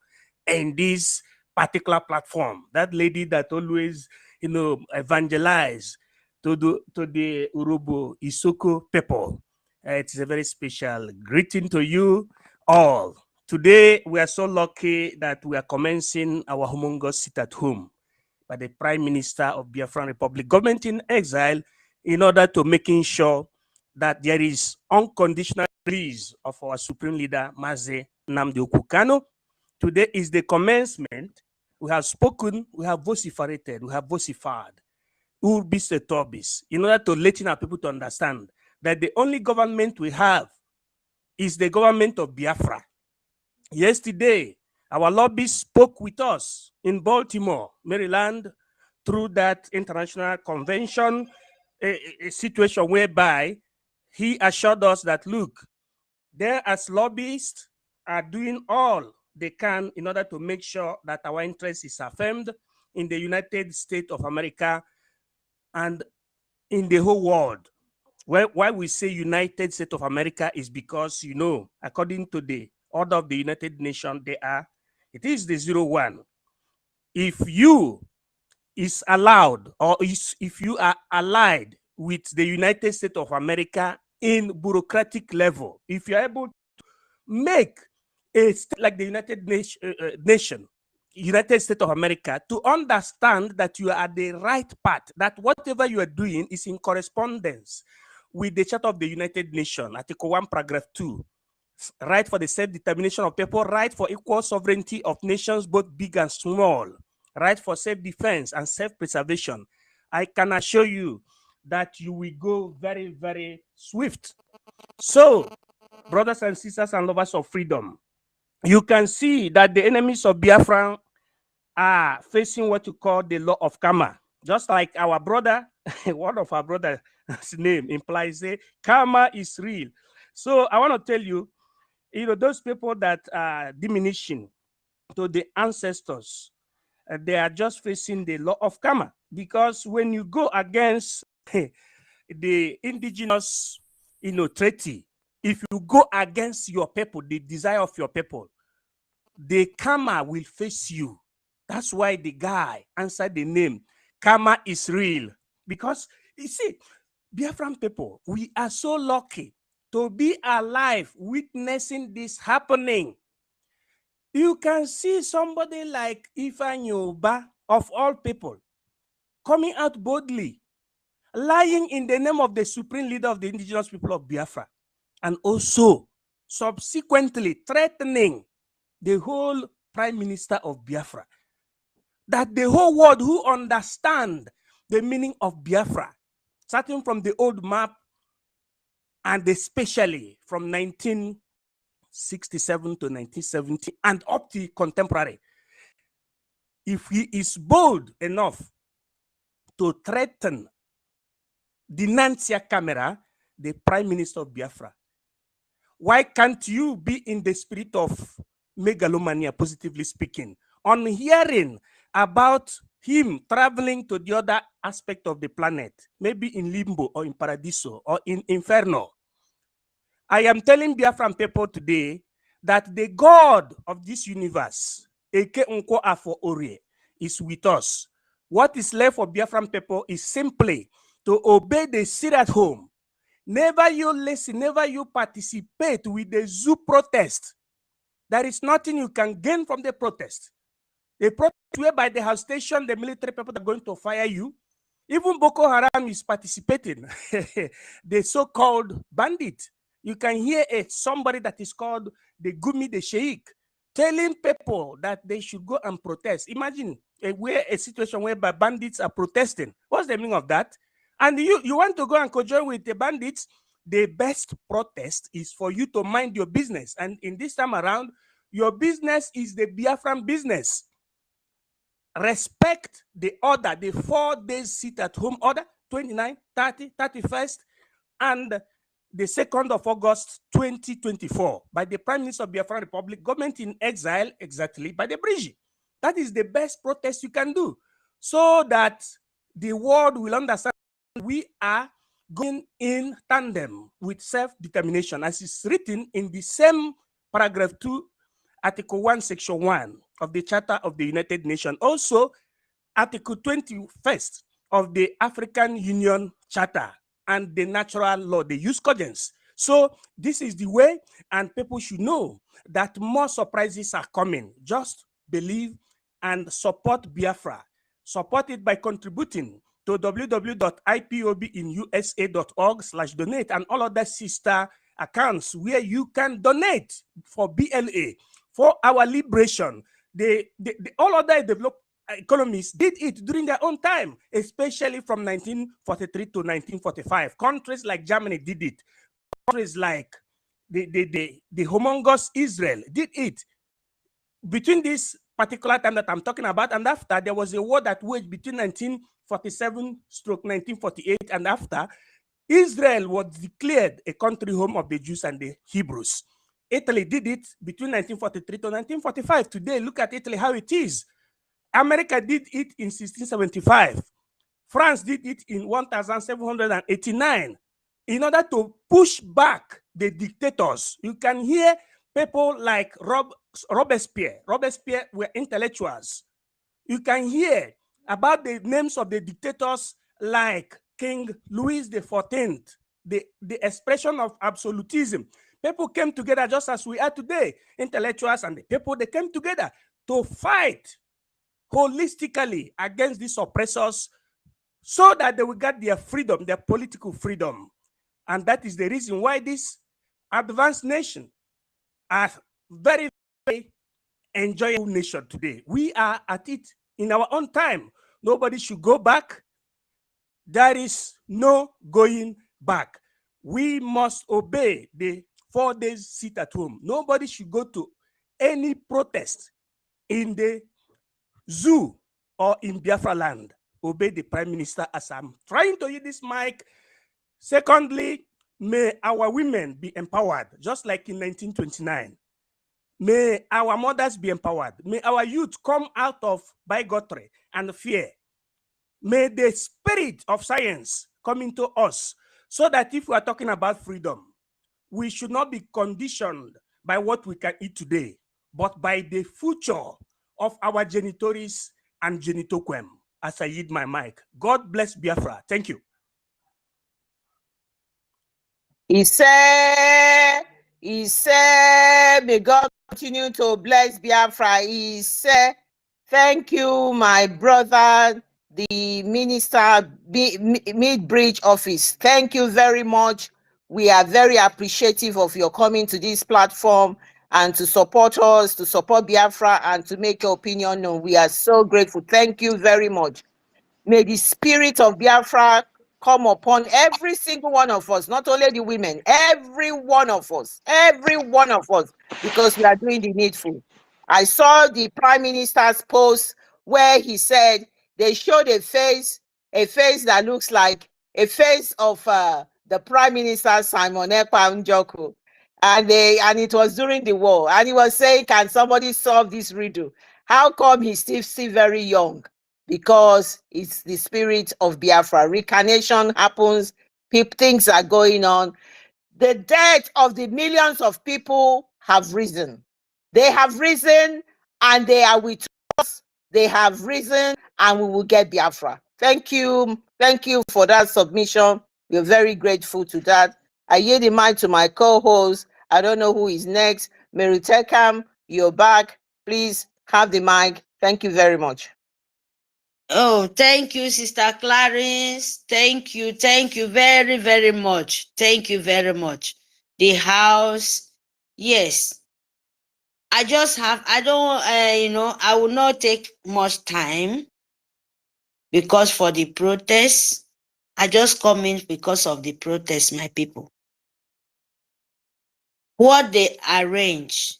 and this particular platform. That lady that always, evangelize to the Urhobo Isoko people. It's a very special greeting to you all. Today, we are so lucky that we are commencing our humongous sit at home by the Prime Minister of Biafran Republic, government in exile, in order to making sure that there is unconditional release of our Supreme Leader, Mazi Nnamdi Kanu. Today is the commencement. We have spoken, we have vociferated, we have vocified, urbis et orbis, in order to let our people to understand that the only government we have is the government of Biafra. Yesterday, our lobbyists spoke with us in Baltimore, Maryland, through that international convention, a situation whereby he assured us that, look, they as lobbyists are doing all they can in order to make sure that our interest is affirmed in the United States of America and in the whole world. Why we say United States of America is because, according to the order of the United Nations, it is the 01. If you is allowed, or is if you are allied with the United States of America in bureaucratic level, if you're able to make a state like the United States of America to understand that you are at the right path, that whatever you are doing is in correspondence with the Charter of the United Nations, Article 1, Paragraph 2, right for the self-determination of people, right for equal sovereignty of nations, both big and small, right for self-defense and self-preservation, I can assure you that you will go very, very swift. So, brothers and sisters and lovers of freedom, you can see that the enemies of Biafra are facing what you call the law of karma. Just like our brother, one of our brother's name implies, karma is real. So I want to tell you, those people that are diminishing to the ancestors, they are just facing the law of karma. Because when you go against the indigenous, treaty, if you go against your people, the desire of your people, the karma will face you. That's why the guy answered the name. Karma is real. Because, you see, Biafran people, we are so lucky to be alive witnessing this happening. You can see somebody like Ifeanyi of all people coming out boldly, lying in the name of the supreme leader of the indigenous people of Biafra, and also subsequently threatening the whole prime minister of Biafra, that the whole world who understand the meaning of Biafra, starting from the old map and especially from 1967 to 1970 and up to contemporary, if he is bold enough to threaten the Nancia camera, the prime minister of Biafra, why can't you be in the spirit of megalomania, positively speaking, on hearing about him traveling to the other aspect of the planet, maybe in Limbo or in Paradiso or in Inferno? I am telling Biafran people today that the God of this universe, Eke Unko Afo Ore, is with us. What is left for Biafran people is simply to obey the sit at home. Never you listen, never you participate with the zoo protest. There is nothing you can gain from the protest. The protest whereby they have stationed the military people that are going to fire you. Even Boko Haram is participating. The so-called bandit. You can hear somebody that is called the Gumi the Sheikh telling people that they should go and protest. Imagine a situation whereby bandits are protesting. What's the meaning of that? And you want to go and conjoin with the bandits? The best protest is for you to mind your business. And in this time around, your business is the Biafran business. Respect the order, the 4 days sit at home order, 29, 30, 31st, and the 2nd of August, 2024, by the Prime Minister of Biafran Republic, government in exile, exactly by the bridge. That is the best protest you can do, so that the world will understand we are going in tandem with self-determination, as is written in the same paragraph 2, Article 1, Section 1 of the Charter of the United Nations. Also, Article 21st of the African Union Charter and the natural law, the use cogents. So this is the way, and people should know that more surprises are coming. Just believe and support Biafra. Support it by contributing to www.ipobinusa.org/donate and all other sister accounts where you can donate for BLA, for our liberation. All other developed economies did it during their own time, especially from 1943 to 1945. Countries like Germany did it. Countries like the homongous Israel did it. Between this particular time that I'm talking about and after, there was a war that waged between 1947-1948, and after, Israel was declared a country home of the Jews and the Hebrews. Italy did it between 1943 to 1945. Today, look at Italy, how it is. America did it in 1675. France did it in 1789 in order to push back the dictators. You can hear people like Robespierre. Robespierre were intellectuals. You can hear about the names of the dictators like King Louis XIV, the expression of absolutism. People came together just as we are today, intellectuals and the people, they came together to fight holistically against these oppressors so that they will get their freedom, their political freedom. And that is the reason why this advanced nation are very, very enjoyable nation today. We are at it in our own time. Nobody should go back. There is no going back. We must obey the 4 days sit at home. Nobody should go to any protest in the zoo or in Biafra land. Obey the Prime Minister as I'm trying to use this mic. Secondly, may our women be empowered, just like in 1929. May our mothers be empowered. May our youth come out of bigotry and fear. May the spirit of science come into us so that if we are talking about freedom, we should not be conditioned by what we can eat today, but by the future of our genitories and genitoquem. As I yield my mic, God bless Biafra. Thank you. He said, may God continue to bless Biafra. He said, thank you, my brother, the minister, Mid-Bridge office. Thank you very much. We are very appreciative of your coming to this platform and to support us, to support Biafra, and to make your opinion known. We are so grateful. Thank you very much. May the spirit of Biafra come upon every single one of us, not only the women, every one of us, because we are doing the needful. I saw the Prime Minister's post where he said they showed a face that looks like a face of the Prime Minister Simon Ekpa Njoku. And it was during the war. And he was saying, can somebody solve this riddle? How come he's still very young? Because it's the spirit of Biafra. Reincarnation happens, things are going on. The death of the millions of people have risen. They have risen and they are with us. They have risen and we will get Biafra. Thank you. Thank you for that submission. We're very grateful to that. I yield the mic to my co-host. I don't know who is next. Mary Tekam, you're back. Please have the mic. Thank you very much. Oh, thank you, Sister Clarence. Thank you very, very much. Thank you very much. The house, yes. I will not take much time because for the protest, I just come in because of the protest, my people. What they arrange,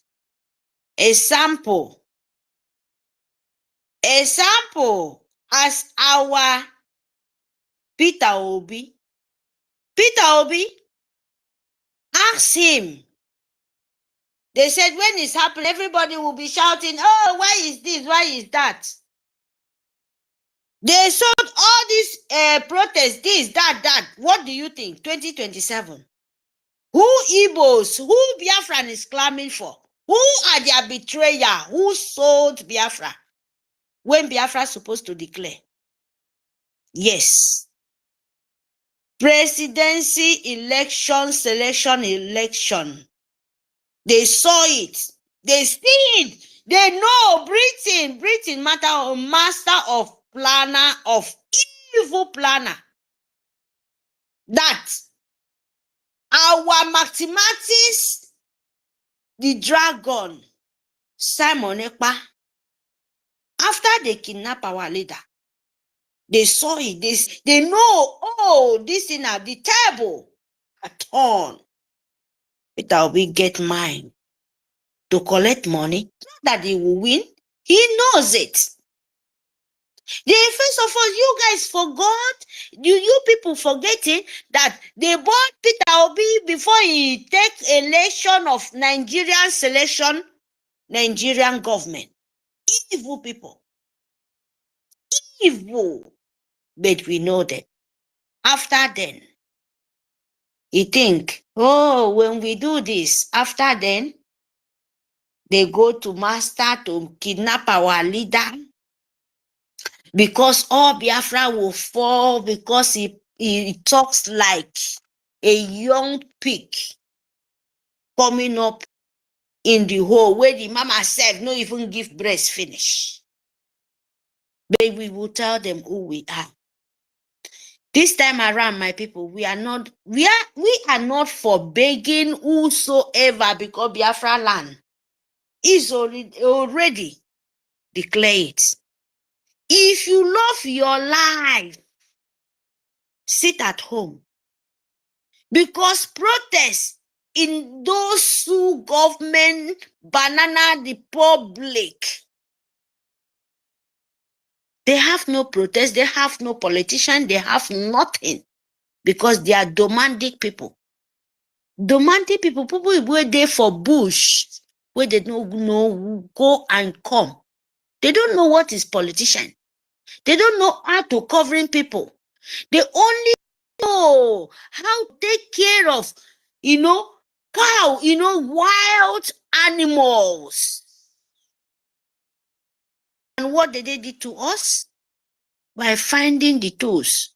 a sample as our Peter Obi asked him. They said when it's happening, everybody will be shouting, oh, why is this? Why is that? They sold all these protests, this, that. What do you think? 2027. Who Igbos, who Biafran is claiming for? Who are their betrayer? Who sold Biafra? When Biafra is supposed to declare? Yes. Presidency election. They saw it. They see it. They know Britain master of planner, of evil planner. That our mathematics, the dragon, Simon Ekpa, after they kidnap our leader, they saw it. They know, oh, this thing at the table, a turn. Peter Obi get mine to collect money. Not that he will win. He knows it. First of all, you guys forgot, you people forgetting that they bought Peter Obi before he take election of Nigerian selection, Nigerian government. Evil people. Evil. But we know that. After then, you think, oh, when we do this, after then, they go to master to kidnap our leader. Because all Biafra will fall because he talks like a young pig coming up in the hole where the mama said no even give breast finish. But we will tell them who we are. This time around, my people, we are not for begging whosoever, because Biafra land is already declared. If you love your life, sit at home. Because protests in those who government banana the public, they have no protest, they have no politician, they have nothing, because they are domestic people. Domestic people were there for bush, where they don't know go and come. They don't know what is politician. They don't know how to covering people. They only know how to take care of, cow, wild animals. And what did they do to us? By finding the tools,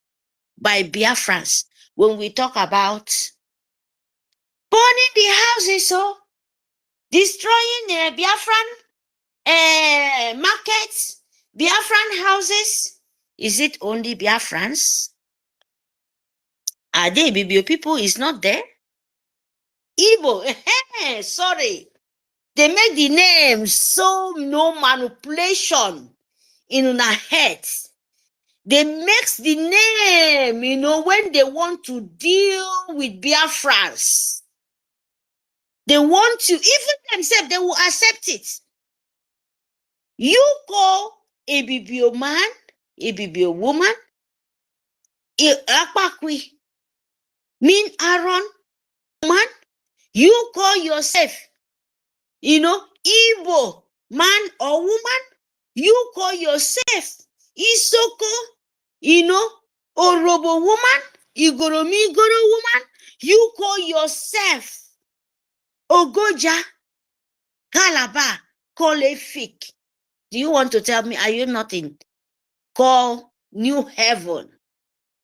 by Biafrans, when we talk about burning the houses, destroying the Biafran markets, Biafran houses. Is it only Biafrans? Are they Ibibio people? Is not there? Igbo, sorry. They make the names so no manipulation in our heads. They make the name, when they want to deal with Biafrans. They want to, even themselves, they will accept it. You call a Ibibio man, a Ibibio woman, Akpakwi, mean Aaron, man, you call yourself, Igbo man or woman, you call yourself Isoko, Urhobo woman, Igoro woman, you call yourself OGOJA, Calabar, call EFIK. Do you want to tell me, are you not in call new heaven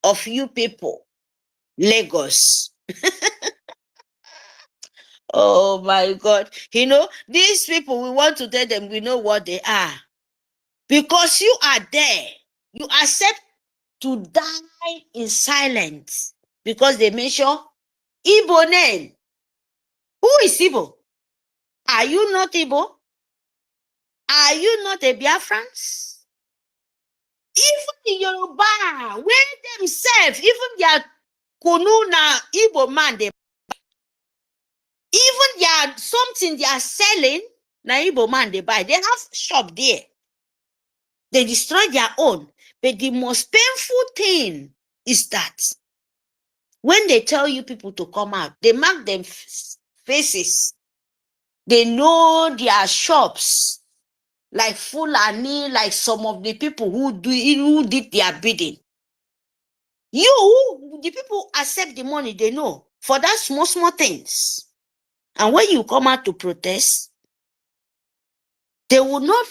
of you people, Lagos? Oh my God. These people, we want to tell them we know what they are. Because you are there. You accept to die in silence. Because they mention Igbo name. Who is Igbo? Are you not Igbo? Are you not a Biafrans? Even the Yoruba, when themselves, even their Kununa Igbo man, even their something they are selling, na Igbo man they buy. They have shop there. They destroy their own. But the most painful thing is that when they tell you people to come out, they mark them faces. They know their shops, like Fulani, like some of the people who did their bidding. The people accept the money, they know, for that small things. And when you come out to protest, they will not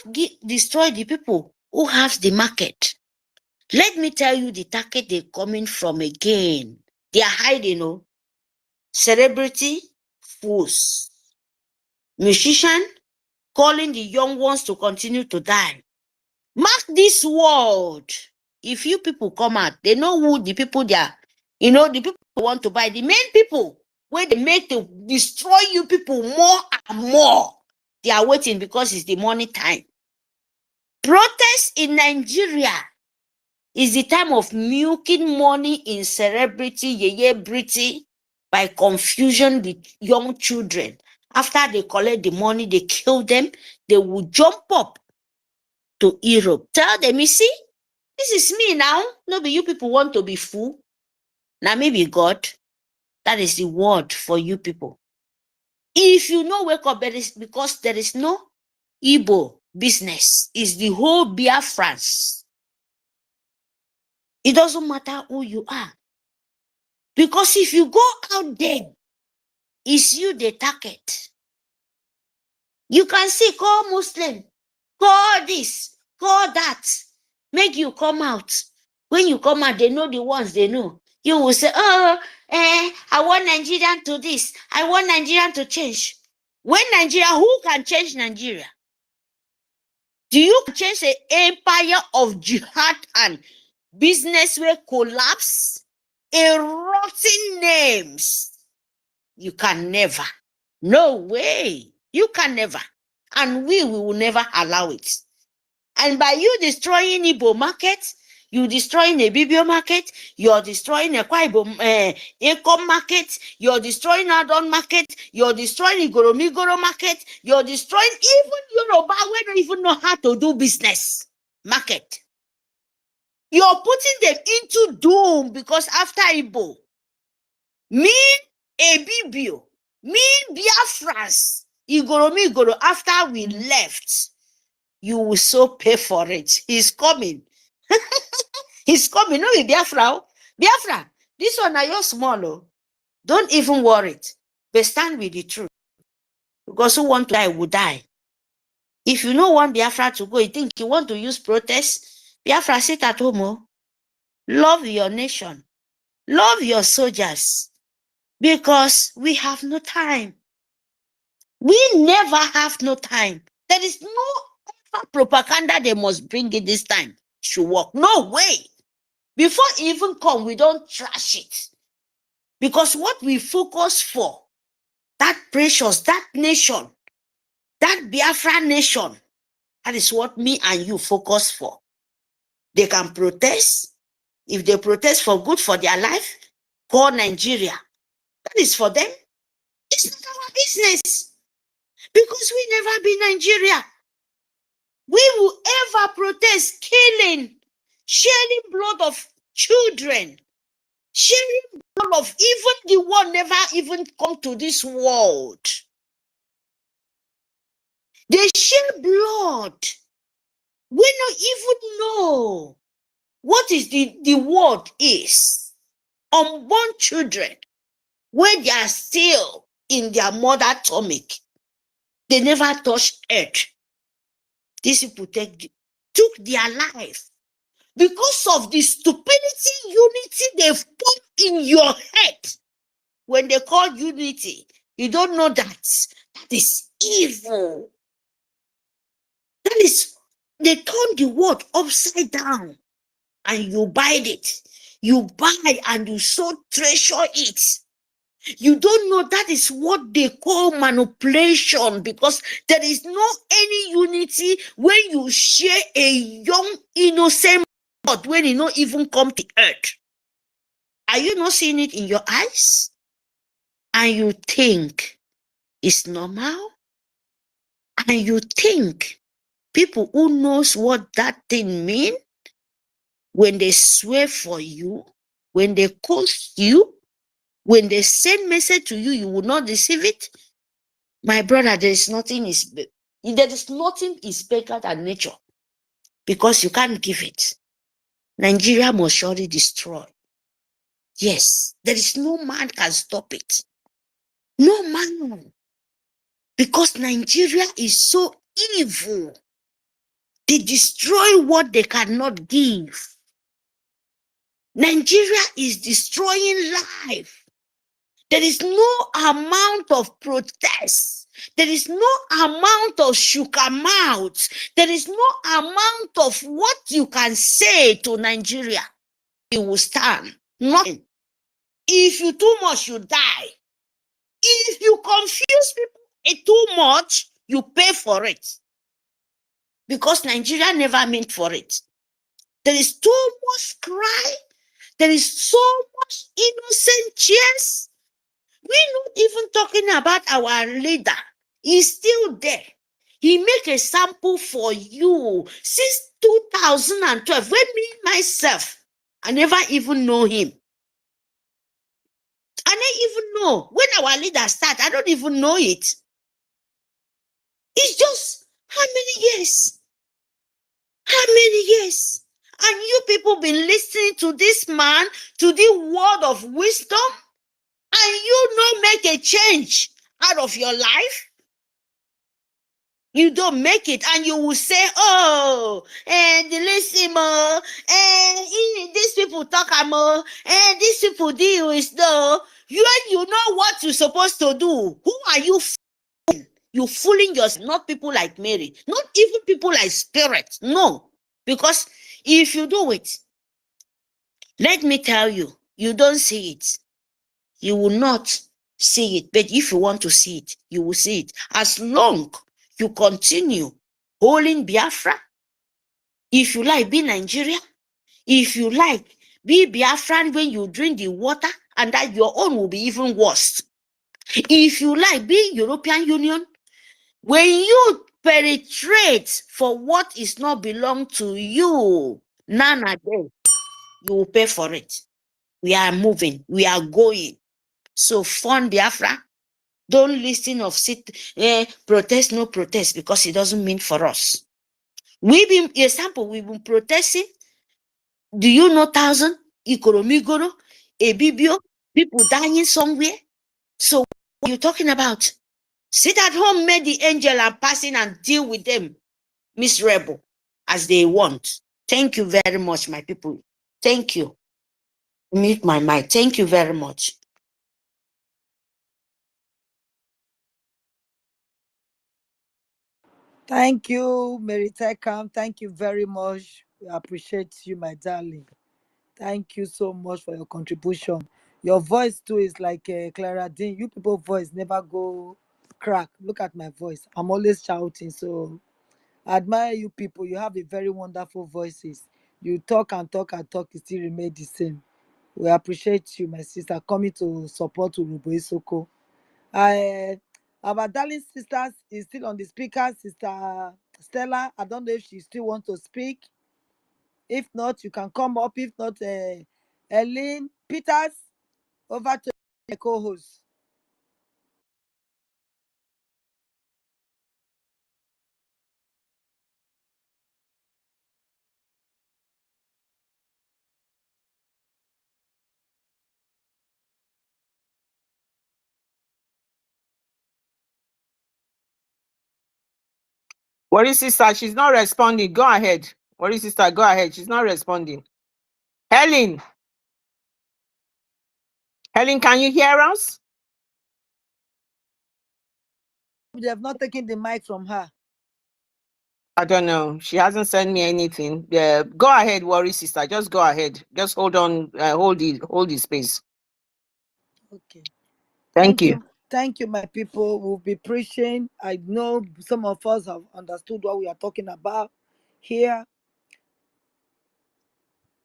destroy the people who have the market. Let me tell you the target they're coming from again. They are hiding, celebrity, fools, musician, calling the young ones to continue to die. Mark this word. If you people come out, they know who the people they are. The people who want to buy, the main people, where they make to destroy you people more and more. They are waiting because it's the money time. Protest in Nigeria is the time of milking money in celebrity, pretty, by confusion with young children. After they collect the money, they kill them, they will jump up to Europe. Tell them, you see, this is me now. No, but you people want to be fool. Now maybe God, that is the word for you people. If you know wake up, because there is no Igbo business, it's the whole Biafrans. It doesn't matter who you are. Because if you go out there, it's you the target. You can see, call Muslim, call this, call that. make you come out. When you come out, they know the ones they know. You will say, oh, I want Nigerian to this. I want Nigerian to change. When Nigeria, who can change Nigeria? Do you change the empire of jihad and business will collapse? Erupting names. You can never. No way. You can never. And we will never allow it. And by you destroying Igbo market, you destroying a BBO market, you're destroying a EKOM market, you're destroying Adon market, you're destroying Igoromigoro market, you're destroying even Yoruba, we don't even know how to do business market. You're putting them into doom because after Igbo, mean EBIBIO, mean Biafras, Igoromigoro, after we left, you will so pay for it. He's coming. He's coming. No, Biafra. Biafra, this one are your small. Oh. Don't even worry. But stand with the truth. Because who want to die will die. If you don't want Biafra to go, you think you want to use protest, Biafra, sit at home. Oh. Love your nation. Love your soldiers. Because we have no time. We never have no time. There is no propaganda they must bring in this time. Should work. No way. Before it even come, we don't trash it. Because what we focus for, that precious, that nation, that Biafra nation, that is what me and you focus for. They can protest. If they protest for good for their life, call Nigeria. That is for them. It's not our business. Because we never be Nigeria. We will ever protest killing, shedding blood of children, sharing blood of even the one never even come to this world. They share blood. We don't even know what is the word is. Unborn children, where they are still in their mother stomach, they never touch earth. These people took their life because of the stupidity, unity they've put in your head. When they call unity, you don't know that is evil. That is, they turn the word upside down and you bite it. You buy and you so treasure it. You don't know that is what they call manipulation, because there is no any unity when you share a young innocent blood when it not even come to earth. Are you not seeing it in your eyes? And you think it's normal? And you think people who knows what that thing mean, when they swear for you, when they curse you, when they send message to you, you will not receive it. My brother, there is nothing is bigger than nature, because you can't give it. Nigeria must surely destroy. Yes, there is no man can stop it. No man. Because Nigeria is so evil. They destroy what they cannot give. Nigeria is destroying life. There is no amount of protest. There is no amount of sugar mouth. There is no amount of what you can say to Nigeria. It will stand. Nothing. If you too much, you die. If you confuse people too much, you pay for it. Because Nigeria never meant for it. There is too much cry. There is so much innocent tears. We're not even talking about our leader. He's still there. He make a sample for you since 2012. When me, myself, I never even know him. I don't even know. When our leader start, I don't even know it. It's just how many years? How many years? And you people been listening to this man, to the word of wisdom, and you not make a change out of your life? You don't make it, and you will say, oh, and listen, and these people talk, and these people deal with no. You know what you're supposed to do. Who are you fooling? You're fooling yourself, not people like Mary, not even people like Spirit. No, because if you do it, let me tell you, you don't see it. You will not see it. But if you want to see it, you will see it. As long you continue holding Biafra, if you like, be Nigeria. If you like, be Biafran when you drink the water, and that your own will be even worse. If you like, be European Union. When you penetrate for what is not belong to you, none of them, you will pay for it. We are moving. We are going. So fund Biafra. Don't listen of protest, no protest, because it doesn't mean for us. We've been protesting. Do you know 1,000? Ikoromigoro, EBIBIO, people dying somewhere. So what are you talking about? Sit at home, make the angel and passing and deal with them, miserable, as they want. Thank you very much, my people. Thank you. Mute my mic. Thank you very much. Thank you, Mary Tekam. Thank you very much. We appreciate you, my darling. Thank you so much for your contribution. Your voice too is like Clara Dean. You people voice never go crack. Look at my voice. I'm always shouting. So I admire you people. You have a very wonderful voices. You talk and talk and talk. You still remain the same. We appreciate you, my sister, coming to support Urhobo Isoko. Our darling sisters is still on the speaker, Sister Stella. I don't know if she still wants to speak. If not, you can come up. If not, Ellen Peters, over to the co-host. Worry sister, she's not responding. Go ahead. Worry sister, go ahead. She's not responding. Helen. Helen, can you hear us? They have not taken the mic from her. I don't know. She hasn't sent me anything. Go ahead, worry sister. Just go ahead. Just hold on. Hold the space. Okay. Thank you. Thank you, my people. We'll be preaching. I know some of us have understood what we are talking about here.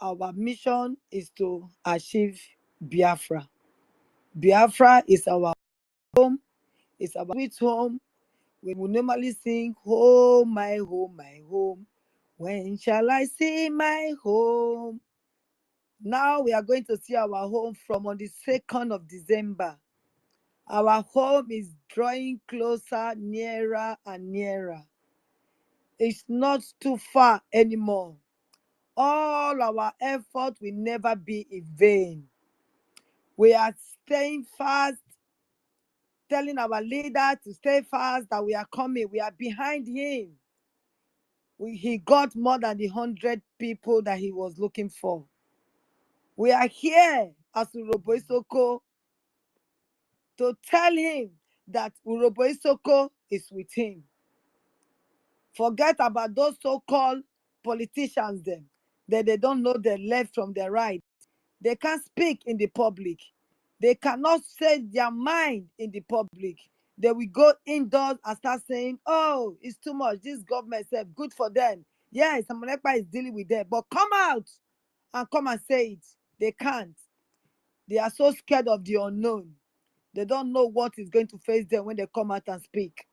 Our mission is to achieve Biafra. Biafra is our home. It's our sweet home. We will normally sing, home, my home, my home. When shall I see my home? Now we are going to see our home from on the 2nd of December. Our home is drawing closer, nearer and nearer. It's not too far anymore. All our effort will never be in vain. We are staying fast, telling our leader to stay fast, that we are coming. We are behind him. He got more than the 100 people that he was looking for. We are here as Urhobo Isoko to tell him that Urhobo Isoko is with him. Forget about those so-called politicians them. They don't know the left from the right. They can't speak in the public. They cannot say their mind in the public. They will go indoors and start saying, oh, it's too much. This government said good for them. Yes, Amalekpa is dealing with them. But come out and come and say it. They can't. They are so scared of the unknown. They don't know what is going to face them when they come out and speak.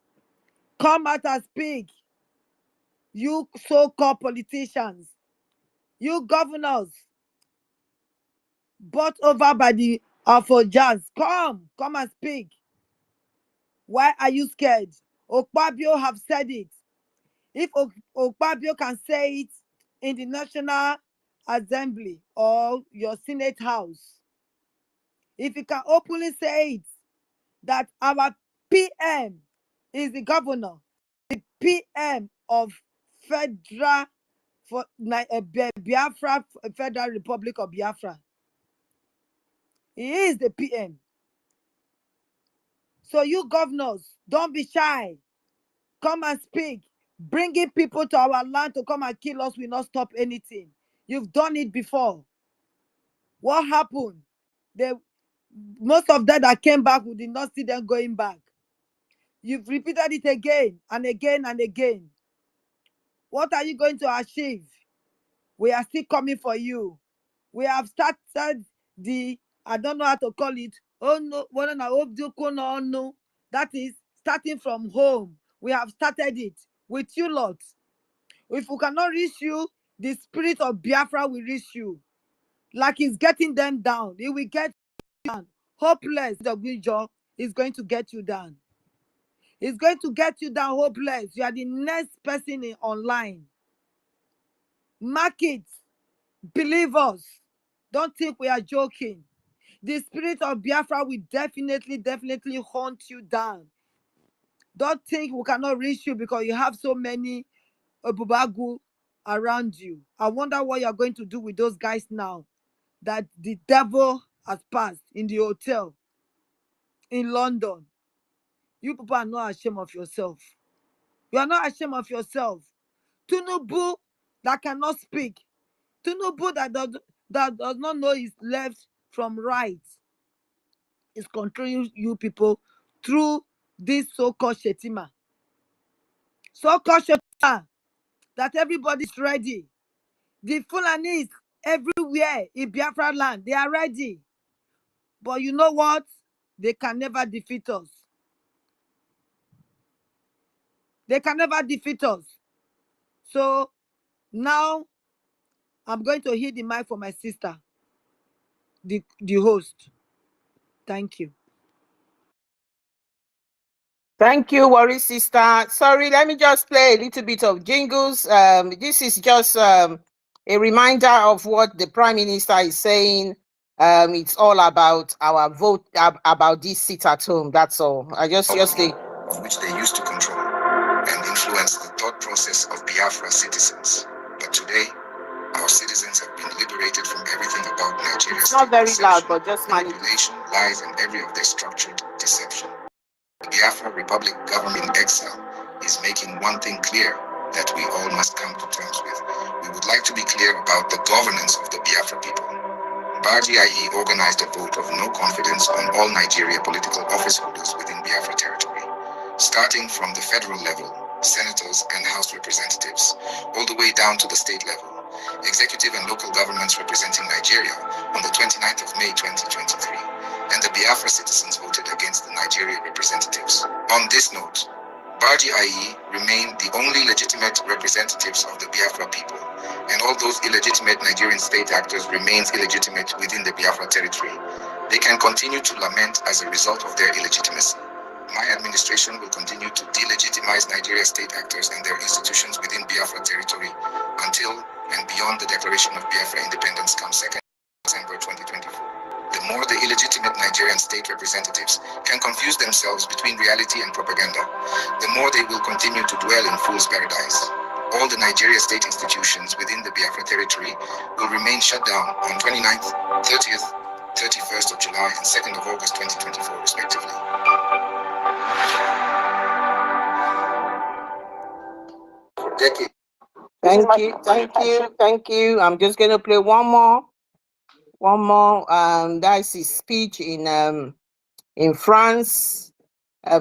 Come out and speak. You so-called politicians, you governors, bought over by the Afojans, come and speak. Why are you scared? Okpabio have said it. If Okpabio can say it in the National Assembly or your Senate House, if he can openly say it, that our PM is the governor, the PM of Federal for Biafra, Federal Republic of Biafra. He is the PM. So you governors, don't be shy. Come and speak. Bringing people to our land to come and kill us will not stop anything. You've done it before. What happened? Most of them that came back, we did not see them going back. You've repeated it again and again and again. What are you going to achieve? We are still coming for you. We have started I don't know how to call it. Oh no, that is starting from home. We have started it with you lot. If we cannot reach you, the spirit of Biafra will reach you. Like it's getting them down. It will get you down. Hopeless, the job is going to get you down. It's going to get you down, hopeless. You are the next person online. Mark it. Believe us. Don't think we are joking. The spirit of Biafra will definitely hunt you down. Don't think we cannot reach you because you have so many Obubagu around you. I wonder what you're going to do with those guys now that the devil has passed in the hotel in London. You people are not ashamed of yourself. You are not ashamed of yourself. Tinubu that cannot speak. Tinubu that does not know his left from right is controlling you people through this so-called Shetima. So-called Shetima that everybody's ready. The Fulanis everywhere in Biafra land, they are ready. But you know what? They can never defeat us. They can never defeat us. So now I'm going to hit the mic for my sister, the host. Thank you. Thank you, Worry Sister. Sorry, let me just play a little bit of jingles. This is just a reminder of what the Prime Minister is saying. It's all about our vote, about this seat at home. That's all. I just of which they used to control and influence the thought process of Biafra citizens. But today, our citizens have been liberated from everything about Nigeria's It's not very loud, but just manipulation, lies, and every of their structured deception. The Biafra Republic government in exile is making one thing clear that we all must come to terms with. We would like to be clear about the governance of the Biafra people. BARGIE organized a vote of no confidence on all Nigeria political office holders within Biafra territory, starting from the federal level, senators and House representatives, all the way down to the state level, executive and local governments representing Nigeria on the 29th of May 2023, and the Biafra citizens voted against the Nigeria representatives. On this note, BARGIE remain the only legitimate representatives of the Biafra people, and all those illegitimate Nigerian state actors remains illegitimate within the Biafra territory. They can continue to lament as a result of their illegitimacy. My administration will continue to delegitimize Nigeria state actors and their institutions within Biafra territory until and beyond the declaration of Biafra independence comes 2nd December 2024. The more the illegitimate Nigerian state representatives can confuse themselves between reality and propaganda, the more they will continue to dwell in fool's paradise. All the Nigeria state institutions within the Biafra territory will remain shut down on 29th, 30th, 31st of July and 2nd of August 2024 respectively. For decades. Thank you. I'm just gonna play one more. That's his speech in France,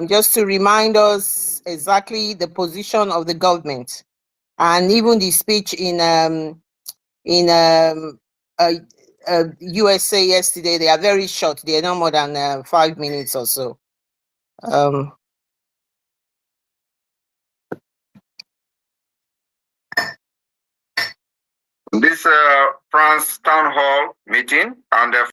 just to remind us exactly the position of the government, and even the speech in USA yesterday. They are very short. They are no more than 5 minutes or so. This France town hall meeting, and a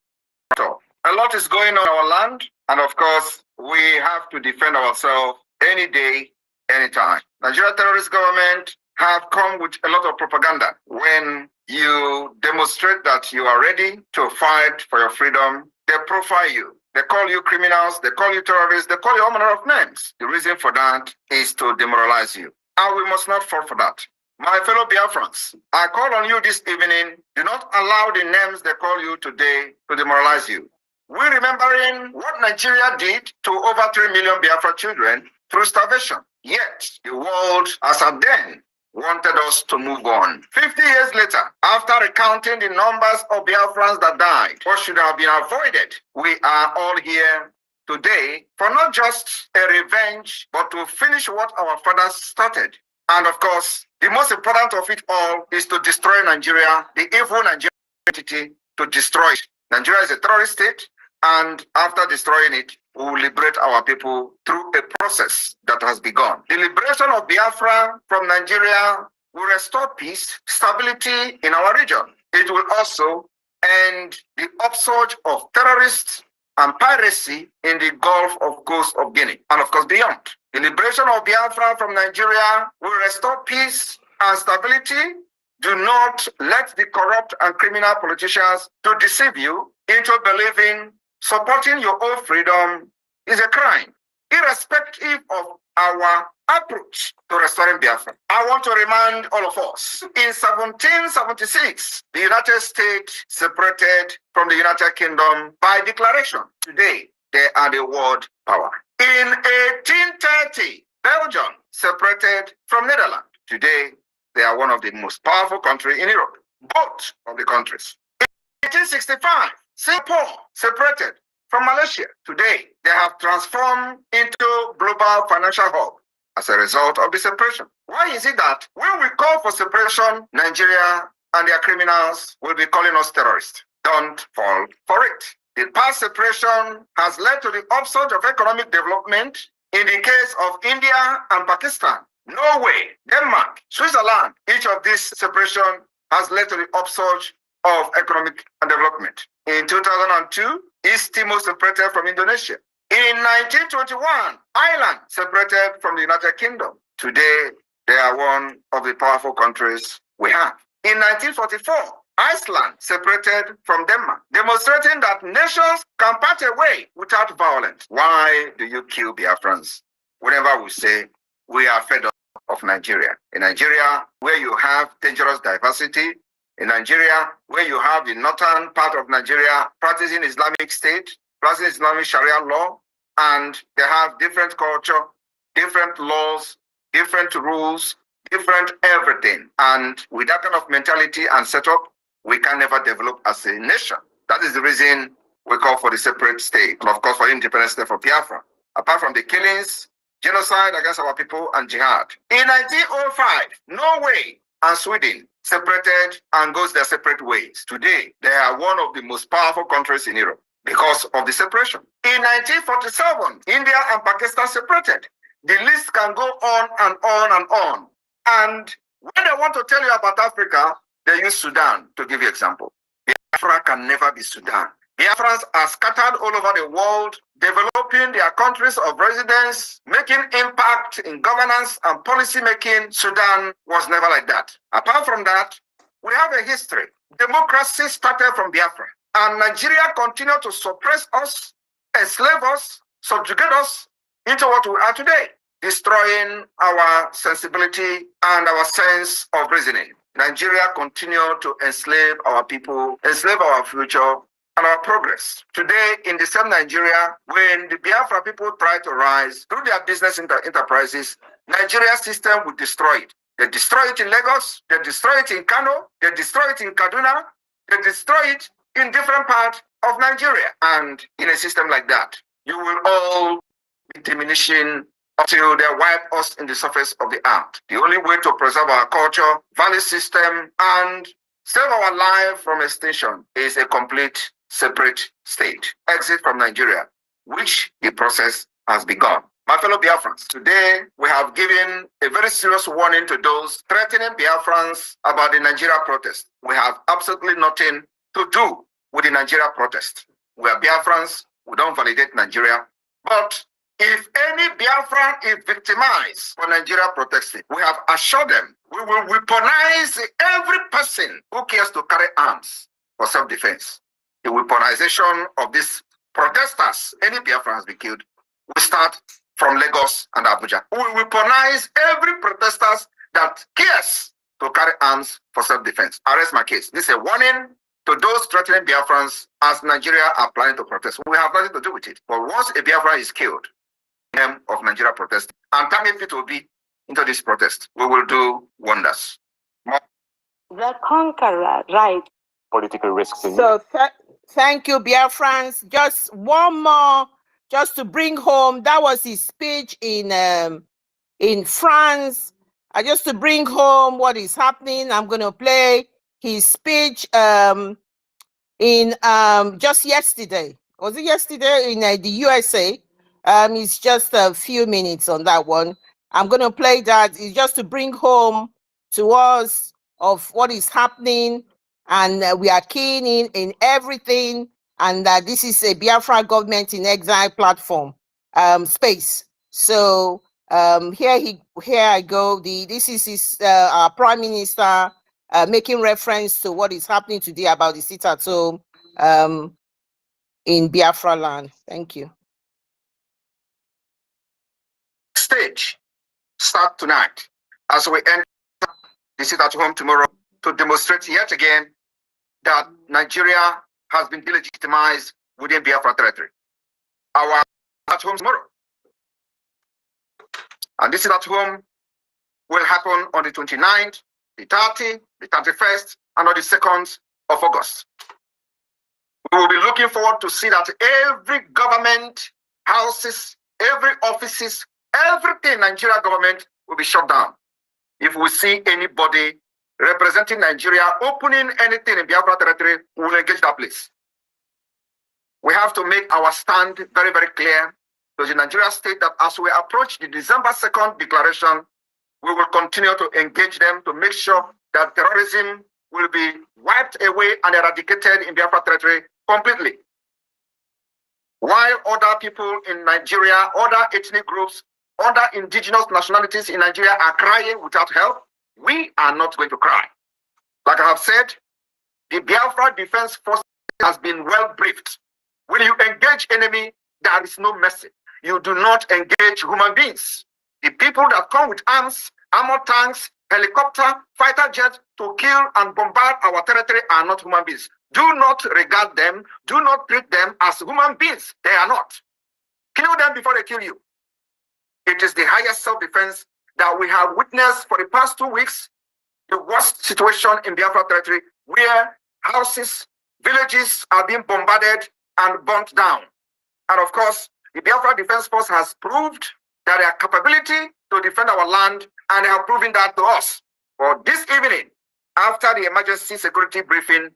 lot is going on in our land, and of course we have to defend ourselves any day, anytime. Nigeria terrorist government have come with a lot of propaganda. When you demonstrate that you are ready to fight for your freedom, they profile you. They call you criminals, they call you terrorists, they call you all manner of names. The reason for that is to demoralize you. and we must not fall for that. My fellow Biafrans, I call on you this evening, do not allow the names they call you today to demoralize you. We're remembering what Nigeria did to over 3 million Biafra children through starvation. Yet, the world, as at then, wanted us to move on. 50 years later, after recounting the numbers of Biafrans that died, what should have been avoided, we are all here today for not just a revenge, but to finish what our fathers started. And of course, the most important of it all is to destroy Nigeria, the evil Nigerian entity, to destroy it. Nigeria is a terrorist state, and after destroying it, we will liberate our people through a process that has begun. The liberation of Biafra from Nigeria will restore peace, stability in our region. It will also end the upsurge of terrorists and piracy in the Gulf of Coast of Guinea, and of course beyond. The liberation of Biafra from Nigeria will restore peace and stability. Do not let the corrupt and criminal politicians to deceive you into believing supporting your own freedom is a crime, irrespective of our approach to restoring Biafra. I want to remind all of us, in 1776, the United States separated from the United Kingdom by declaration. Today, they are the world power. In 1830, Belgium separated from Netherlands. Today, they are one of the most powerful countries in Europe, both of the countries. In 1865, Singapore separated from Malaysia. Today, they have transformed into global financial hub as a result of the separation. Why is it that when we call for separation, Nigeria and their criminals will be calling us terrorists? Don't fall for it. The past separation has led to the upsurge of economic development in the case of India and Pakistan, Norway, Denmark, Switzerland. Each of these separation has led to the upsurge of economic development. In 2002, East Timor separated from Indonesia. In 1921, Ireland separated from the United Kingdom. Today, they are one of the powerful countries we have. In 1944, Iceland separated from Denmark, demonstrating that nations can part away without violence. Why do you kill Biafrans? Whenever we say we are fed up of Nigeria. In Nigeria, where you have dangerous diversity, in Nigeria, where you have the northern part of Nigeria practicing Islamic State, practicing Islamic Sharia law, and they have different culture, different laws, different rules, different everything. And with that kind of mentality and setup, we can never develop as a nation. That is the reason we call for the separate state, and of course for independent state for Biafra. Apart from the killings, genocide against our people, and jihad. In 1905, Norway and Sweden separated and goes their separate ways. Today, they are one of the most powerful countries in Europe because of the separation. In 1947, India and Pakistan separated. The list can go on and on and on. And when they want to tell you about Africa, they use Sudan to give you example. Biafra can never be Sudan. Biafrans are scattered all over the world, developing their countries of residence, making impact in governance and policy making. Sudan was never like that. Apart from that, we have a history. Democracy started from Biafra, and Nigeria continued to suppress us, enslave us, subjugate us into what we are today, destroying our sensibility and our sense of reasoning. Nigeria continued to enslave our people, enslave our future, and our progress. Today, in the same Nigeria, when the Biafra people try to rise through their business enterprises, Nigeria system will destroy it. They destroy it in Lagos, they destroy it in Kano, they destroy it in Kaduna, they destroy it in different parts of Nigeria. And in a system like that, you will all be diminishing until they wipe us in the surface of the earth. The only way to preserve our culture, value system, and save our life from extinction is a complete separate state. Exit from Nigeria, which the process has begun. My fellow Biafrans, today we have given a very serious warning to those threatening Biafrans about the Nigeria protest. We have absolutely nothing to do with the Nigeria protest. We are Biafrans, we don't validate Nigeria. But if any Biafran is victimized for Nigeria protesting, we have assured them we will weaponize every person who cares to carry arms for self-defense. The weaponization of these protesters, any Biafran has been killed, will start from Lagos and Abuja. We will weaponize every protesters that cares to carry arms for self-defense. I rest my case. This is a warning to those threatening Biafrans as Nigeria are planning to protest. We have nothing to do with it. But once a Biafran is killed in the name of Nigeria protest and target it will be into this protest, we will do wonders. The conqueror, right? Political risks. So thank you, Biafrans. Just one more, just to bring home. That was his speech in France. Just to bring home what is happening, I'm going to play his speech in just yesterday. Was it yesterday in the USA? It's just a few minutes on that one. I'm going to play that. It's just to bring home to us of what is happening, and we are keen in everything, and this is a Biafra government in exile platform space. So here I go. This is his our Prime Minister making reference to what is happening today about the sit-at-home in Biafra land. Thank you. Stage start tonight as we enter the sit-at-home tomorrow to demonstrate yet again that Nigeria has been delegitimized within Biafra territory. Our at-home tomorrow. And this sit-at-home will happen on the 29th, the 30th, the 31st, and on the 2nd of August. We will be looking forward to see that every government houses, every offices, everything Nigeria government will be shut down. If we see anybody representing Nigeria opening anything in Biafra territory, we will engage that place. We have to make our stand very, very clear to the Nigeria state that as we approach the December 2nd declaration, we will continue to engage them to make sure that terrorism will be wiped away and eradicated in Biafra territory completely. While other people in Nigeria, other ethnic groups, other indigenous nationalities in Nigeria are crying without help, we are not going to cry. Like I have said, the Biafra Defense Force has been well briefed. When you engage enemy, there is no mercy. You do not engage human beings. The people that come with arms, armored tanks, helicopter, fighter jets to kill and bombard our territory are not human beings. Do not regard them, do not treat them as human beings. They are not. Kill them before they kill you. It is the highest self-defense that we have witnessed for the past 2 weeks, the worst situation in Biafra territory, where houses, villages are being bombarded and burnt down. And of course, the Biafra Defense Force has proved that their capability to defend our land, and they have proven that to us. For this evening, after the emergency security briefing,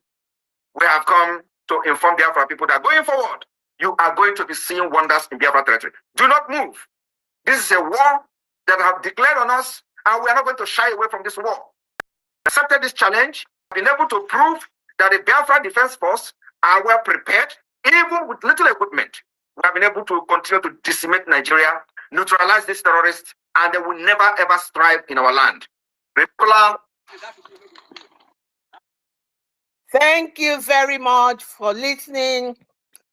we have come to inform Biafra people that going forward, you are going to be seeing wonders in Biafra territory. Do not move. This is a war that have declared on us, and we are not going to shy away from this war. Accepted this challenge, been able to prove that the Biafra Defense Force are well prepared, even with little equipment. We have been able to continue to decimate Nigeria, neutralize these terrorists, and they will never ever strive in our land. Thank you very much for listening.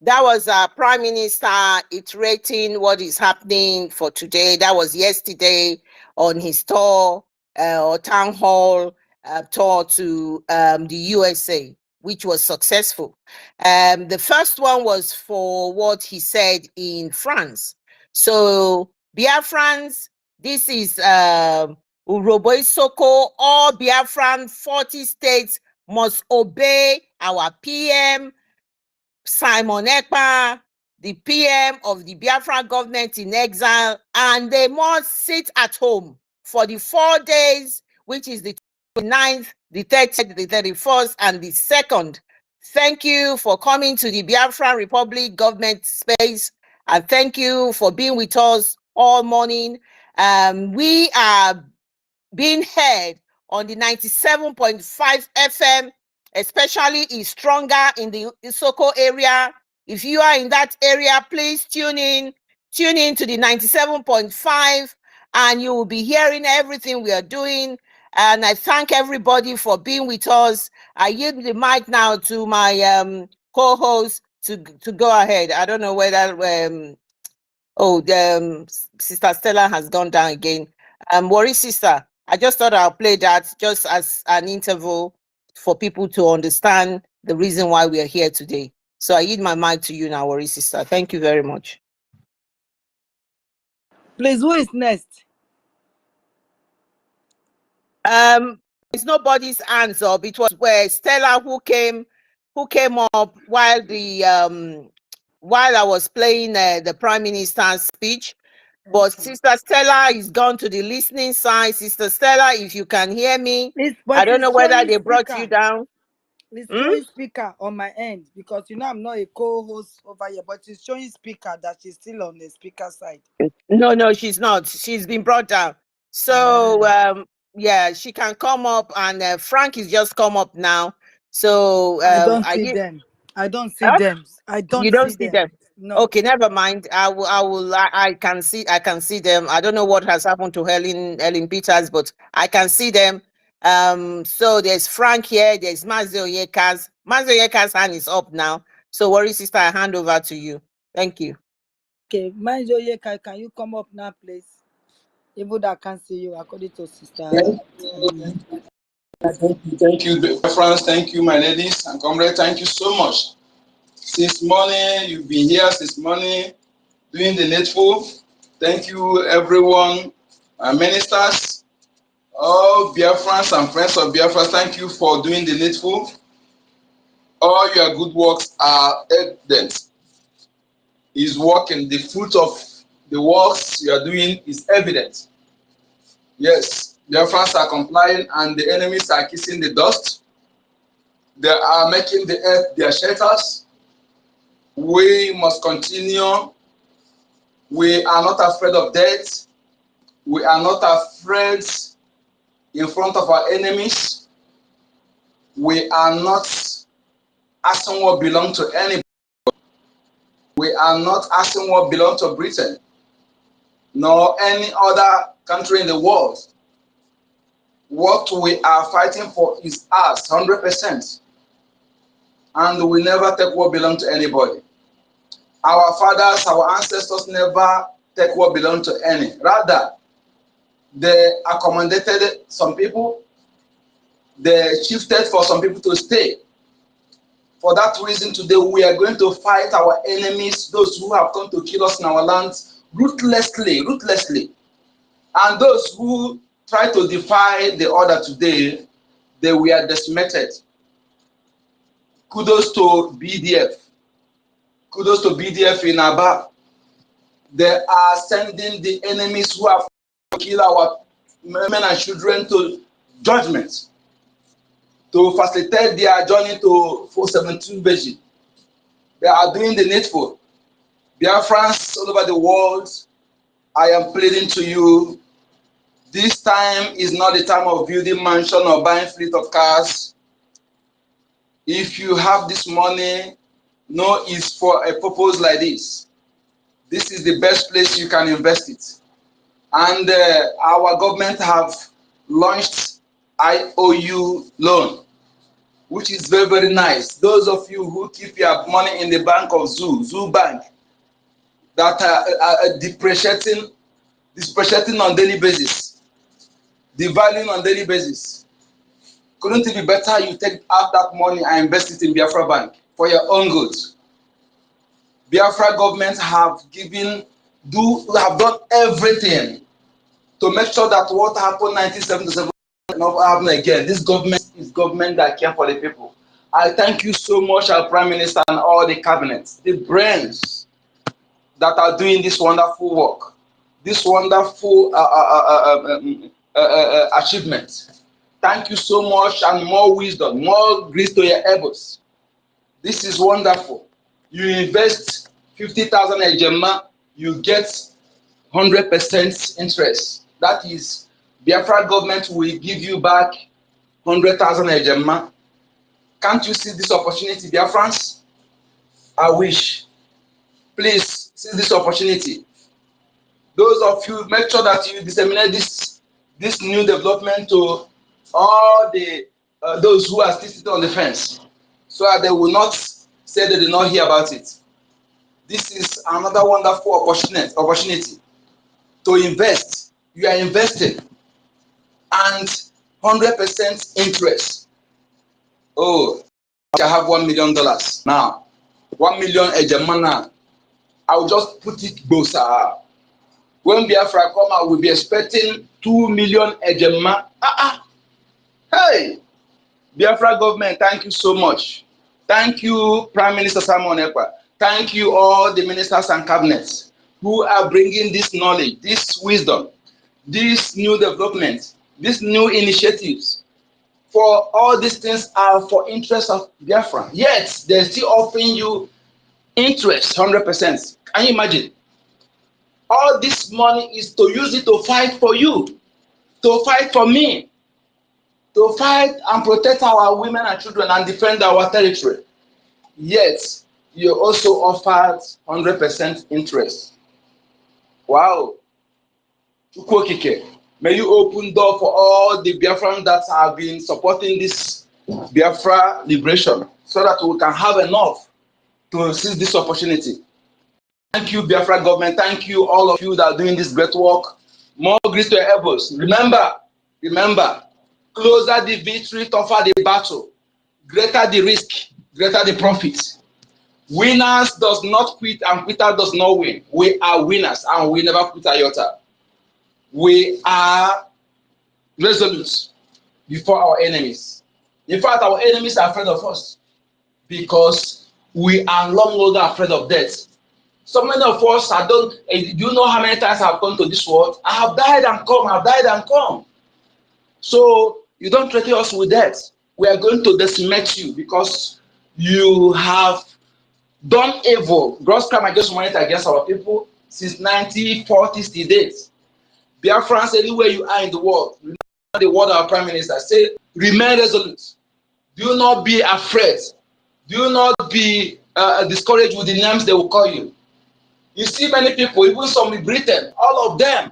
That was our Prime Minister iterating what is happening for today. That was yesterday on his tour or town hall tour to the USA, which was successful. The first one was for what he said in France. So Biafrans, this is Urhobo Isoko, all Biafran 40 states must obey our PM, Simon Ekpa, the PM of the Biafra government in exile, and they must sit at home for the 4 days, which is the 29th, the 30th, the 31st, and the 2nd. Thank you for coming to the Biafra Republic government space, and thank you for being with us all morning. We are being heard on the 97.5 FM, especially is stronger in the Isoko area. If you are in that area, please tune in to the 97.5, and you will be hearing everything we are doing. And I thank everybody for being with us. I yield the mic now to my co-host to go ahead. I don't know whether Oh, Sister Stella has gone down again. Worry sister, I just thought I'll play that just as an interval for people to understand the reason why we are here today. So I yield my mic to you now, Worry sister. Thank you very much. Please, who is next? It's nobody's hands up. It was where Stella who came up while the while I was playing the Prime Minister's speech. But Sister Stella is gone to the listening side. Sister Stella, if you can hear me, I don't know whether they brought you down. It's showing speaker on my end because you know I'm not a co-host over here, but it's showing speaker that she's still on the speaker side. No, she's not. She's been brought down. So yeah, she can come up, and Frank is just come up now. So I don't see them. I don't see them. I don't. You don't see them. No. Okay, never mind. I can see them. I don't know what has happened to Helen Peters, but I can see them. So there's Frank here, there's Mazio Yekas. Mazio Yekas' hand is up now. So Worry sister, I hand over to you. Thank you. Okay, Mazio Yekas, can you come up now, please? Even though I can't see you, according to sister. Thank you, friends. Thank you, my ladies and comrades. Thank you so much. Since morning, you've been here since morning doing the needful. Thank you, everyone, ministers, all Biafrans and friends of Biafra. Thank you for doing the needful. All your good works are evident. Is working. The fruit of the works you are doing is evident. Yes, Biafrans are complying and the enemies are kissing the dust. They are making the earth their shelters. We must continue. We are not afraid of death. We are not afraid in front of our enemies. We are not asking what belongs to anybody. We are not asking what belongs to Britain, nor any other country in the world. What we are fighting for is us, 100%. And we never take what belongs to anybody. Our fathers, our ancestors never take what belongs to any. Rather, they accommodated some people. They shifted for some people to stay. For that reason, today we are going to fight our enemies, those who have come to kill us in our lands, ruthlessly. And those who try to defy the order today, they were decimated. Kudos to BDF. Kudos to BDF in Aba. They are sending the enemies who have killed our men and children to judgment, to facilitate their journey to 472 Beijing. They are doing the needful. Biafrans all over the world, I am pleading to you, this time is not the time of building mansion or buying fleet of cars. If you have this money, know it's for a purpose like this. This is the best place you can invest it. And our government have launched IOU loan, which is very, very nice. Those of you who keep your money in the bank of Zoo Bank, that are depreciating on daily basis, devaluing on daily basis. Couldn't it be better you take out that money and invest it in Biafra Bank for your own good? Biafra government have done everything to make sure that what happened 1977 not happen again. This government is government that care for the people. I thank you so much, our Prime Minister and all the cabinets, the brains that are doing this wonderful work, this wonderful achievement. Thank you so much, and more wisdom, more grace to your elbows. This is wonderful. You invest 50,000 ejema, you get 100% interest. That is, Biafra government will give you back 100,000 ejema. Can't you see this opportunity, Biafrans? I wish. Please see this opportunity. Those of you, make sure that you disseminate this new development to all the those who are still sitting on the fence, so that they will not say they did not hear about it. This is another wonderful opportunity to invest. You are investing and 100% interest. Oh, I have $1 million now. 1 million ejemana. I will just put it bosa. When Biafra come out, we'll be expecting 2 million ejema. Hey, Biafra government, thank you so much. Thank you, Prime Minister Simon Ekpa. Thank you, all the ministers and cabinets who are bringing this knowledge, this wisdom, this new development, these new initiatives. For all these things are for interest of Biafra. Yet, they're still offering you interest 100%. Can you imagine? All this money is to use it to fight for you, to fight for me, to fight and protect our women and children and defend our territory. Yet, you also offered 100% interest. Wow. May you open door for all the Biafran that have been supporting this Biafra liberation so that we can have enough to seize this opportunity. Thank you, Biafra government. Thank you, all of you that are doing this great work. More grace to your elbows. Remember, closer the victory, tougher the battle, greater the risk, greater the profit. Winners does not quit and quitter does not win. We are winners and we never quit iota. We are resolute before our enemies. In fact, our enemies are afraid of us because we are no longer afraid of death. So many of us, do you know how many times I've gone to this world? I have died and come. So you don't threaten us with death. We are going to decimate you because you have done evil, gross crime against humanity against our people since 1940s to date. Biafrans, anywhere you are in the world, remember the word of our Prime Minister, say, remain resolute. Do not be afraid. Do not be discouraged with the names they will call you. You see many people, even some in Britain, all of them,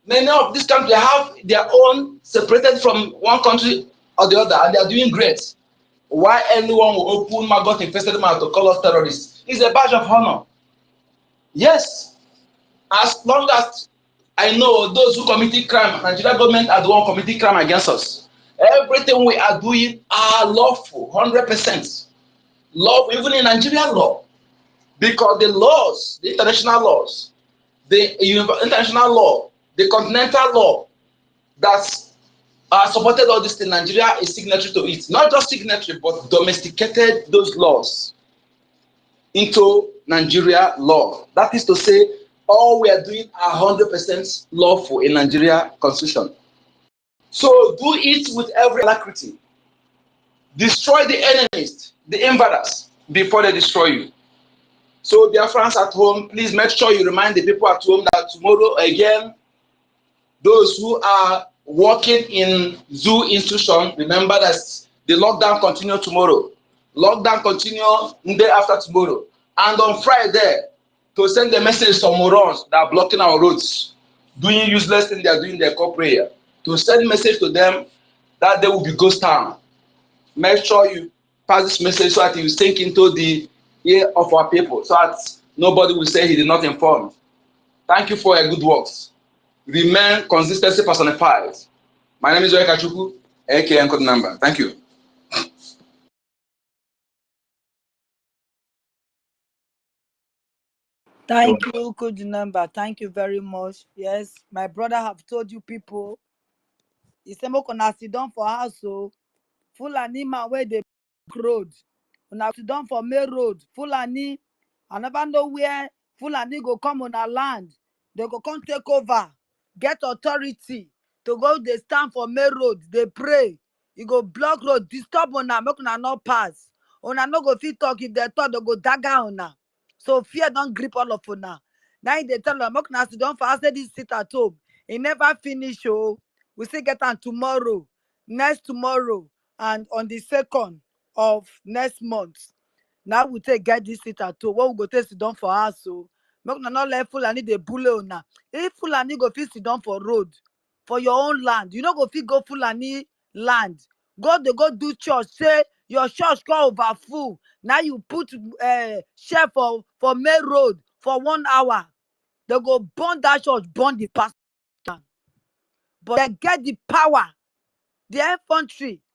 many of these countries have their own separated from one country or the other, and they are doing great. Why anyone will open maggot infested mouth to call us terrorists? It's a badge of honor. Yes, as long as I know those who committed crime, Nigerian government are the one committing crime against us. Everything we are doing are lawful, 100%. Lawful, even in Nigerian law. Because the laws, the international laws, the international law, the continental law that are supported all this in Nigeria is signatory to it. Not just signatory, but domesticated those laws into Nigeria law. That is to say, all we are doing are 100% lawful in Nigeria constitution. So do it with every alacrity. Destroy the enemies, the invaders, before they destroy you. So dear friends at home, please make sure you remind the people at home that tomorrow again, those who are working in zoo institution, remember that the lockdown continue tomorrow. Lockdown continue the day after tomorrow. And on Friday, to send the message to morons that are blocking our roads, doing useless things they are doing their core prayer, to send message to them that they will be ghost town. Make sure you pass this message so that you sink into the ear of our people, so that nobody will say he did not inform. Thank you for your good works. Remain consistency personified. My name is Oeka Chukwu, aka Code Number. Thank you. Thank you, good number. Thank you very much. Yes, my brother have told you people. He said, "Make una sit down for house, so Fulani man where they road. Una sit down for main road. Fulani, I never know where Fulani go come on our land. They go come take over, get authority to go. They stand for main road. They pray. You go block road, disturb una, make una not pass. Una no go fit talk. If they talk, they go dagger una. So fear don't grip all of una. Now they tell them, make una sit down for house. Say this sit at home. It never finish. Oh, we still get on tomorrow, next tomorrow, and on the 2nd of next month. Now we take get this sit at home. What we go take sit down for us, so make una not let Fulani dey bully una. If Fulani go fit sit down for road, for your own land, you no go fit go Fulani land. Go they go do church. Say Your church come over full. Now you put chef for main road for 1 hour. They go burn that church, burn the pastor. But they get the power, the infantry